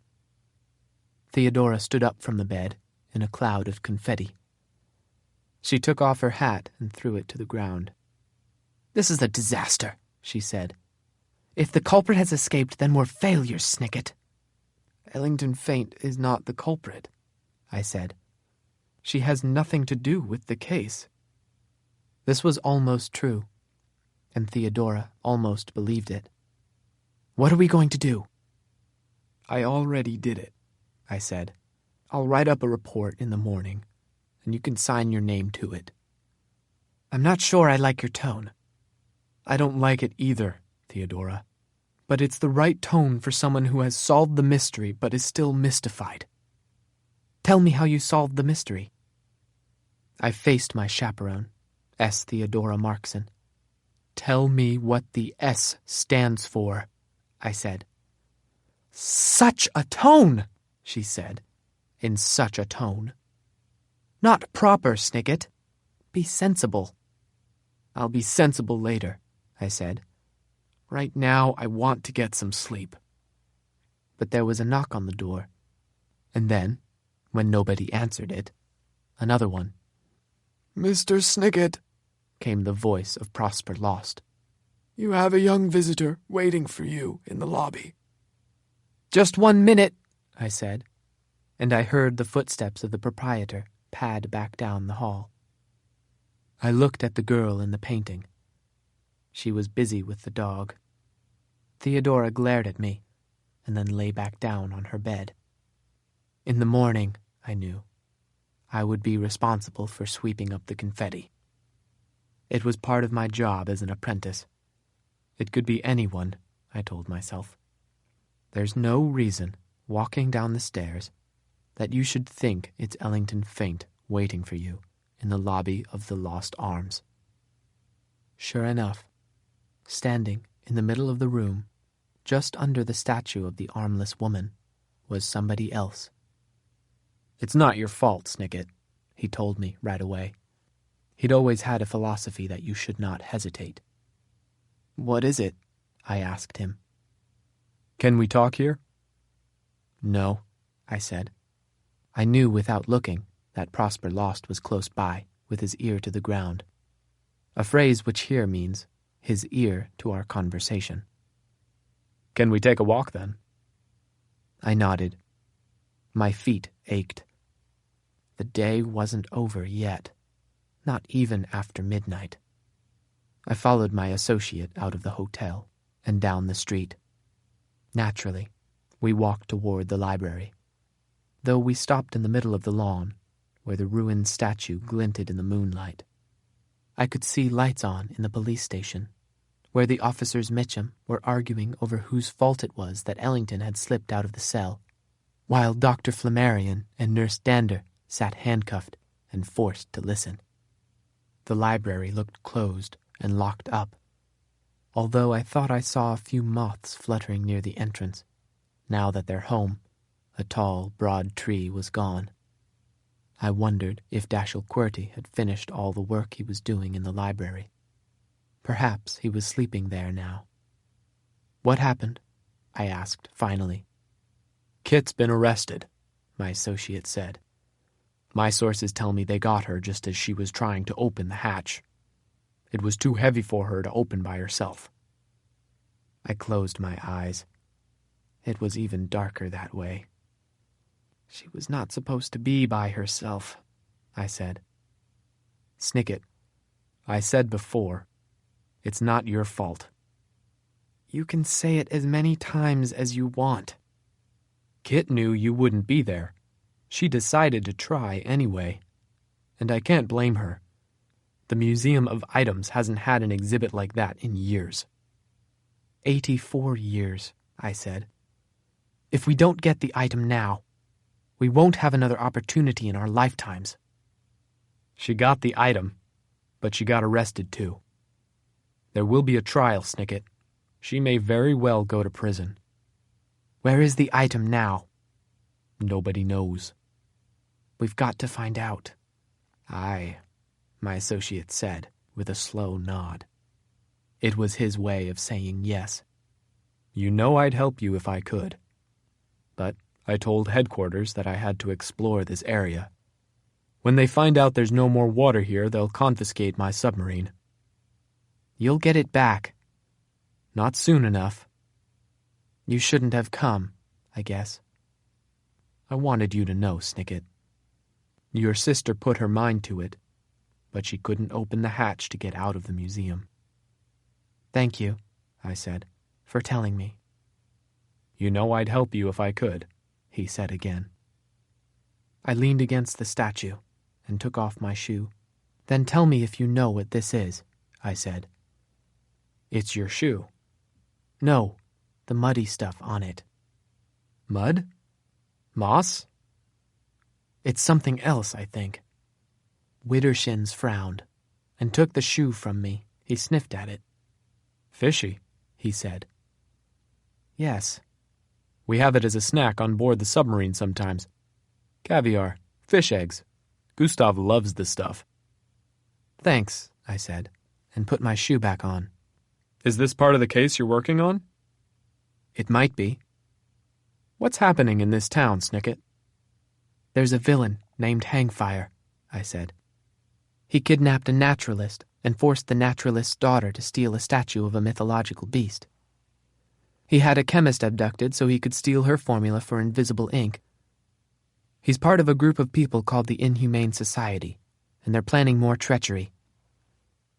Theodora stood up from the bed in a cloud of confetti. She took off her hat and threw it to the ground. "This is a disaster," she said. "If the culprit has escaped, then we're failures, Snicket." "Ellington Faint is not the culprit," I said. "She has nothing to do with the case." This was almost true, and Theodora almost believed it. "What are we going to do?" "I already did it," I said. "I'll write up a report in the morning, and you can sign your name to it." "I'm not sure I like your tone." "I don't like it either, Theodora. But it's the right tone for someone who has solved the mystery but is still mystified." "Tell me how you solved the mystery." I faced my chaperone, S. Theodora Markson. "Tell me what the S stands for," I said. "Such a tone," she said, in such a tone. Not proper, Snicket. Be sensible. I'll be sensible later, I said. Right now, I want to get some sleep. But there was a knock on the door. And then, when nobody answered it, another one. Mr. Snicket, came the voice of Prosper Lost. You have a young visitor waiting for you in the lobby. Just 1 minute, I said, and I heard the footsteps of the proprietor pad back down the hall. I looked at the girl in the painting. She was busy with the dog. Theodora glared at me, and then lay back down on her bed. In the morning, I knew, I would be responsible for sweeping up the confetti. It was part of my job as an apprentice. It could be anyone, I told myself. There's no reason, walking down the stairs, that you should think it's Ellington Faint waiting for you in the lobby of the Lost Arms. Sure enough, standing in the middle of the room, just under the statue of the armless woman, was somebody else. It's not your fault, Snicket, he told me right away. He'd always had a philosophy that you should not hesitate. What is it? I asked him. Can we talk here? No, I said. I knew without looking that Prosper Lost was close by, with his ear to the ground. A phrase which here means his ear to our conversation. Can we take a walk then? I nodded. My feet ached. The day wasn't over yet, not even after midnight. I followed my associate out of the hotel and down the street. Naturally, we walked toward the library, though we stopped in the middle of the lawn, where the ruined statue glinted in the moonlight. I could see lights on in the police station, where the officers Mitchum were arguing over whose fault it was that Ellington had slipped out of the cell, while Dr. Flammarion and Nurse Dander sat handcuffed and forced to listen. The library looked closed and locked up, although I thought I saw a few moths fluttering near the entrance, now that their home, a tall, broad tree, was gone. I wondered if Dashiell Quirty had finished all the work he was doing in the library. Perhaps he was sleeping there now. What happened? I asked, finally. Kit's been arrested, my associate said. My sources tell me they got her just as she was trying to open the hatch. It was too heavy for her to open by herself. I closed my eyes. It was even darker that way. She was not supposed to be by herself, I said. Snicket, I said before, it's not your fault. You can say it as many times as you want. Kit knew you wouldn't be there. She decided to try anyway. And I can't blame her. The Museum of Items hasn't had an exhibit like that in years. 84 years, I said. If we don't get the item now, we won't have another opportunity in our lifetimes. She got the item, but she got arrested too. There will be a trial, Snicket. She may very well go to prison. Where is the item now? Nobody knows. We've got to find out. Aye, my associate said, with a slow nod. It was his way of saying yes. You know I'd help you if I could. But I told headquarters that I had to explore this area. When they find out there's no more water here, they'll confiscate my submarine. You'll get it back. Not soon enough. You shouldn't have come, I guess. I wanted you to know, Snicket. Your sister put her mind to it, but she couldn't open the hatch to get out of the museum. Thank you, I said, for telling me. You know I'd help you if I could, he said again. I leaned against the statue and took off my shoe. Then tell me if you know what this is, I said. It's your shoe. No, the muddy stuff on it. Mud? Moss? It's something else, I think. Widdershins frowned and took the shoe from me. He sniffed at it. Fishy, he said. Yes. We have it as a snack on board the submarine sometimes. Caviar, fish eggs, Gustav loves this stuff. Thanks, I said, and put my shoe back on. Is this part of the case you're working on? It might be. What's happening in this town, Snicket? There's a villain named Hangfire, I said. He kidnapped a naturalist and forced the naturalist's daughter to steal a statue of a mythological beast. He had a chemist abducted so he could steal her formula for invisible ink. He's part of a group of people called the Inhumane Society, and they're planning more treachery.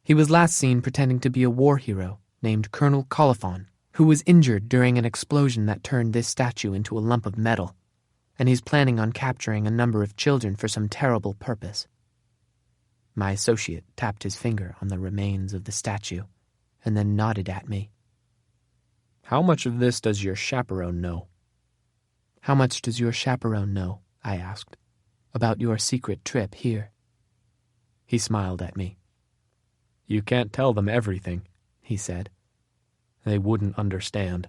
He was last seen pretending to be a war hero named Colonel Colophon, who was injured during an explosion that turned this statue into a lump of metal, and he's planning on capturing a number of children for some terrible purpose. My associate tapped his finger on the remains of the statue and then nodded at me. How much of this does your chaperone know? How much does your chaperone know, I asked, about your secret trip here? He smiled at me. You can't tell them everything, he said. They wouldn't understand.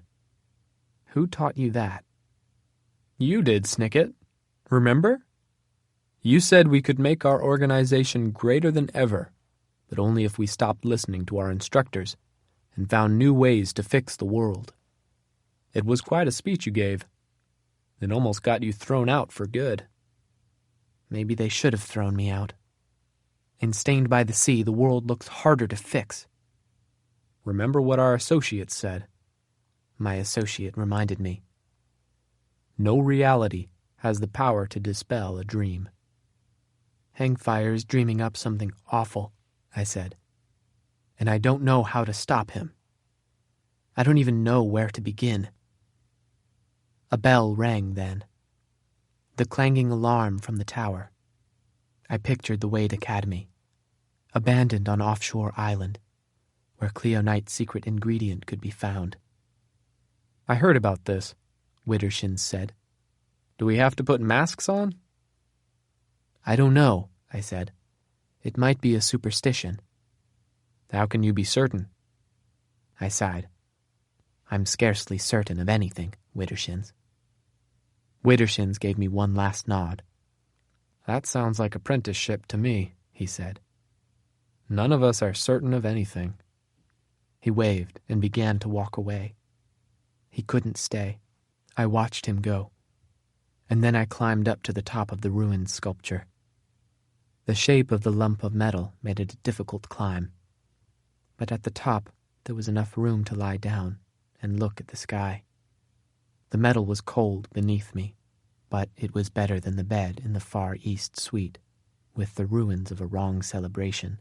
Who taught you that? You did, Snicket. Remember? You said we could make our organization greater than ever, but only if we stopped listening to our instructors and found new ways to fix the world. It was quite a speech you gave. It almost got you thrown out for good. Maybe they should have thrown me out. In Stained by the Sea, the world looks harder to fix. Remember what our associates said. My associate reminded me. No reality has the power to dispel a dream. Hangfire is dreaming up something awful, I said, and I don't know how to stop him. I don't even know where to begin. A bell rang then. The clanging alarm from the tower. I pictured the Wade Academy, abandoned on offshore island, where Cleonite's secret ingredient could be found. I heard about this, Widdershins said. Do we have to put masks on? I don't know, I said. It might be a superstition. How can you be certain? I sighed. I'm scarcely certain of anything, Widdershins. Widdershins gave me one last nod. That sounds like apprenticeship to me, he said. None of us are certain of anything. He waved and began to walk away. He couldn't stay. I watched him go. And then I climbed up to the top of the ruined sculpture. The shape of the lump of metal made it a difficult climb. But at the top, there was enough room to lie down and look at the sky. The metal was cold beneath me, but it was better than the bed in the Far East suite, with the ruins of a wrong celebration.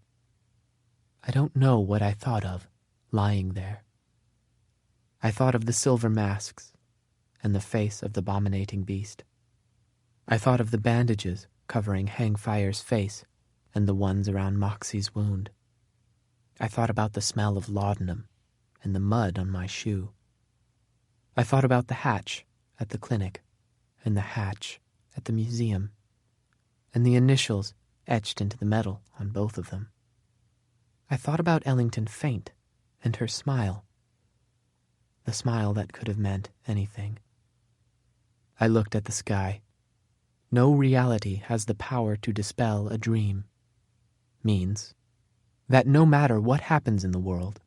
I don't know what I thought of, lying there. I thought of the silver masks and the face of the abominating beast. I thought of the bandages covering Hangfire's face and the ones around Moxie's wound. I thought about the smell of laudanum and the mud on my shoe. I thought about the hatch at the clinic and the hatch at the museum and the initials etched into the metal on both of them. I thought about Ellington Faint and her smile, the smile that could have meant anything. I looked at the sky. No reality has the power to dispel a dream. Means that no matter what happens in the world,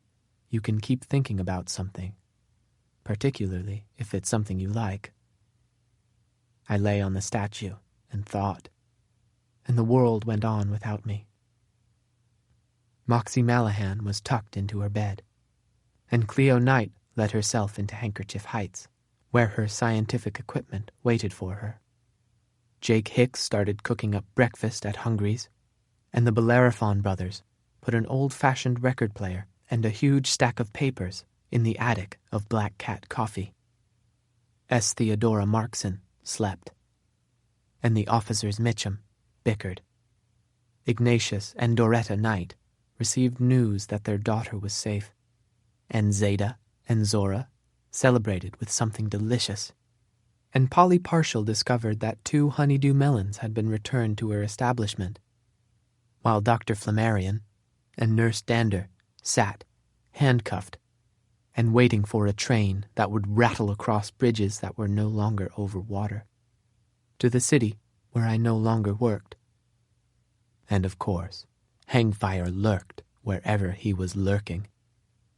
you can keep thinking about something, particularly if it's something you like. I lay on the statue and thought, and the world went on without me. Moxie Malahan was tucked into her bed, and Cleo Knight let herself into Handkerchief Heights, where her scientific equipment waited for her. Jake Hicks started cooking up breakfast at Hungry's, and the Bellerophon brothers put an old-fashioned record player and a huge stack of papers in the attic of Black Cat Coffee. S. Theodora Markson slept, and the officers Mitchum bickered. Ignatius and Doretta Knight received news that their daughter was safe, and Zeta and Zora celebrated with something delicious. And Polly Partial discovered that 2 honeydew melons had been returned to her establishment, while Dr. Flammarion and Nurse Dander sat, handcuffed, and waiting for a train that would rattle across bridges that were no longer over water, to the city where I no longer worked. And of course, Hangfire lurked wherever he was lurking,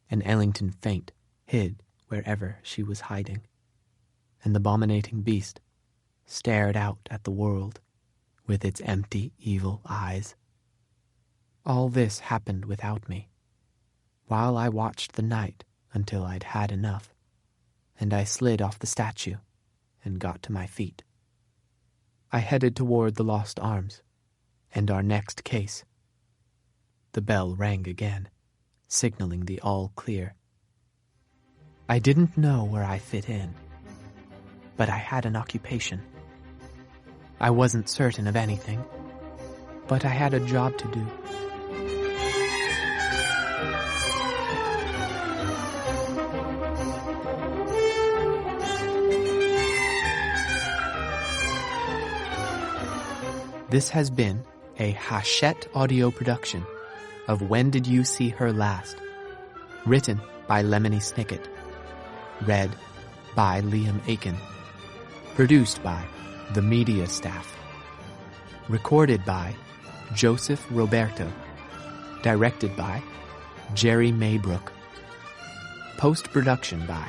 and Ellington Faint hid wherever she was hiding, and the abominating beast stared out at the world with its empty, evil eyes. All this happened without me, while I watched the night until I'd had enough, and I slid off the statue and got to my feet. I headed toward the Lost Arms and our next case. The bell rang again, signaling the all clear. I didn't know where I fit in, but I had an occupation. I wasn't certain of anything, but I had a job to do. This has been a Hachette audio production of When Did You See Her Last? Written by Lemony Snicket. Read by Liam Aiken. Produced by the media staff. Recorded by Joseph Roberto. Directed by Jerry Maybrook. Post-production by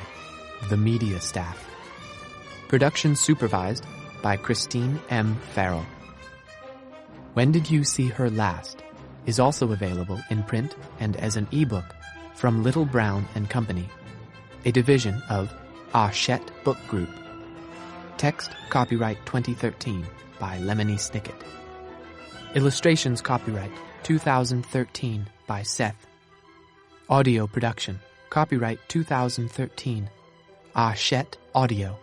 the media staff. Production supervised by Christine M. Farrell. When Did You See Her Last is also available in print and as an ebook from Little Brown and Company, a division of Hachette Book Group. Text copyright 2013 by Lemony Snicket. Illustrations copyright 2013 by Seth. Audio production copyright 2013 Hachette Audio.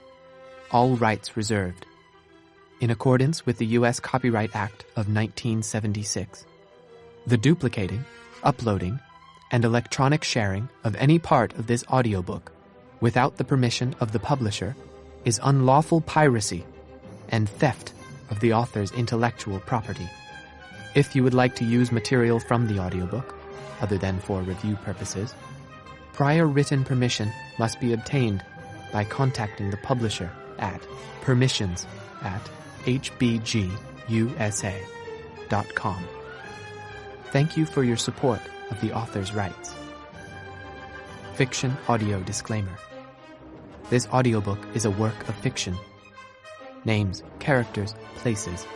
All rights reserved. In accordance with the U.S. Copyright Act of 1976. The duplicating, uploading, and electronic sharing of any part of this audiobook without the permission of the publisher is unlawful piracy and theft of the author's intellectual property. If you would like to use material from the audiobook, other than for review purposes, prior written permission must be obtained by contacting the publisher at permissions@hbgusa.com. Thank you for your support of the author's rights. Fiction audio disclaimer. This audiobook is a work of fiction. Names, characters, places,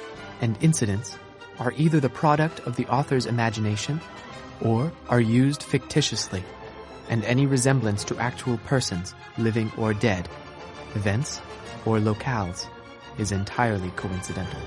and incidents are either the product of the author's imagination or are used fictitiously, and any resemblance to actual persons, living or dead, events, or locales is entirely coincidental.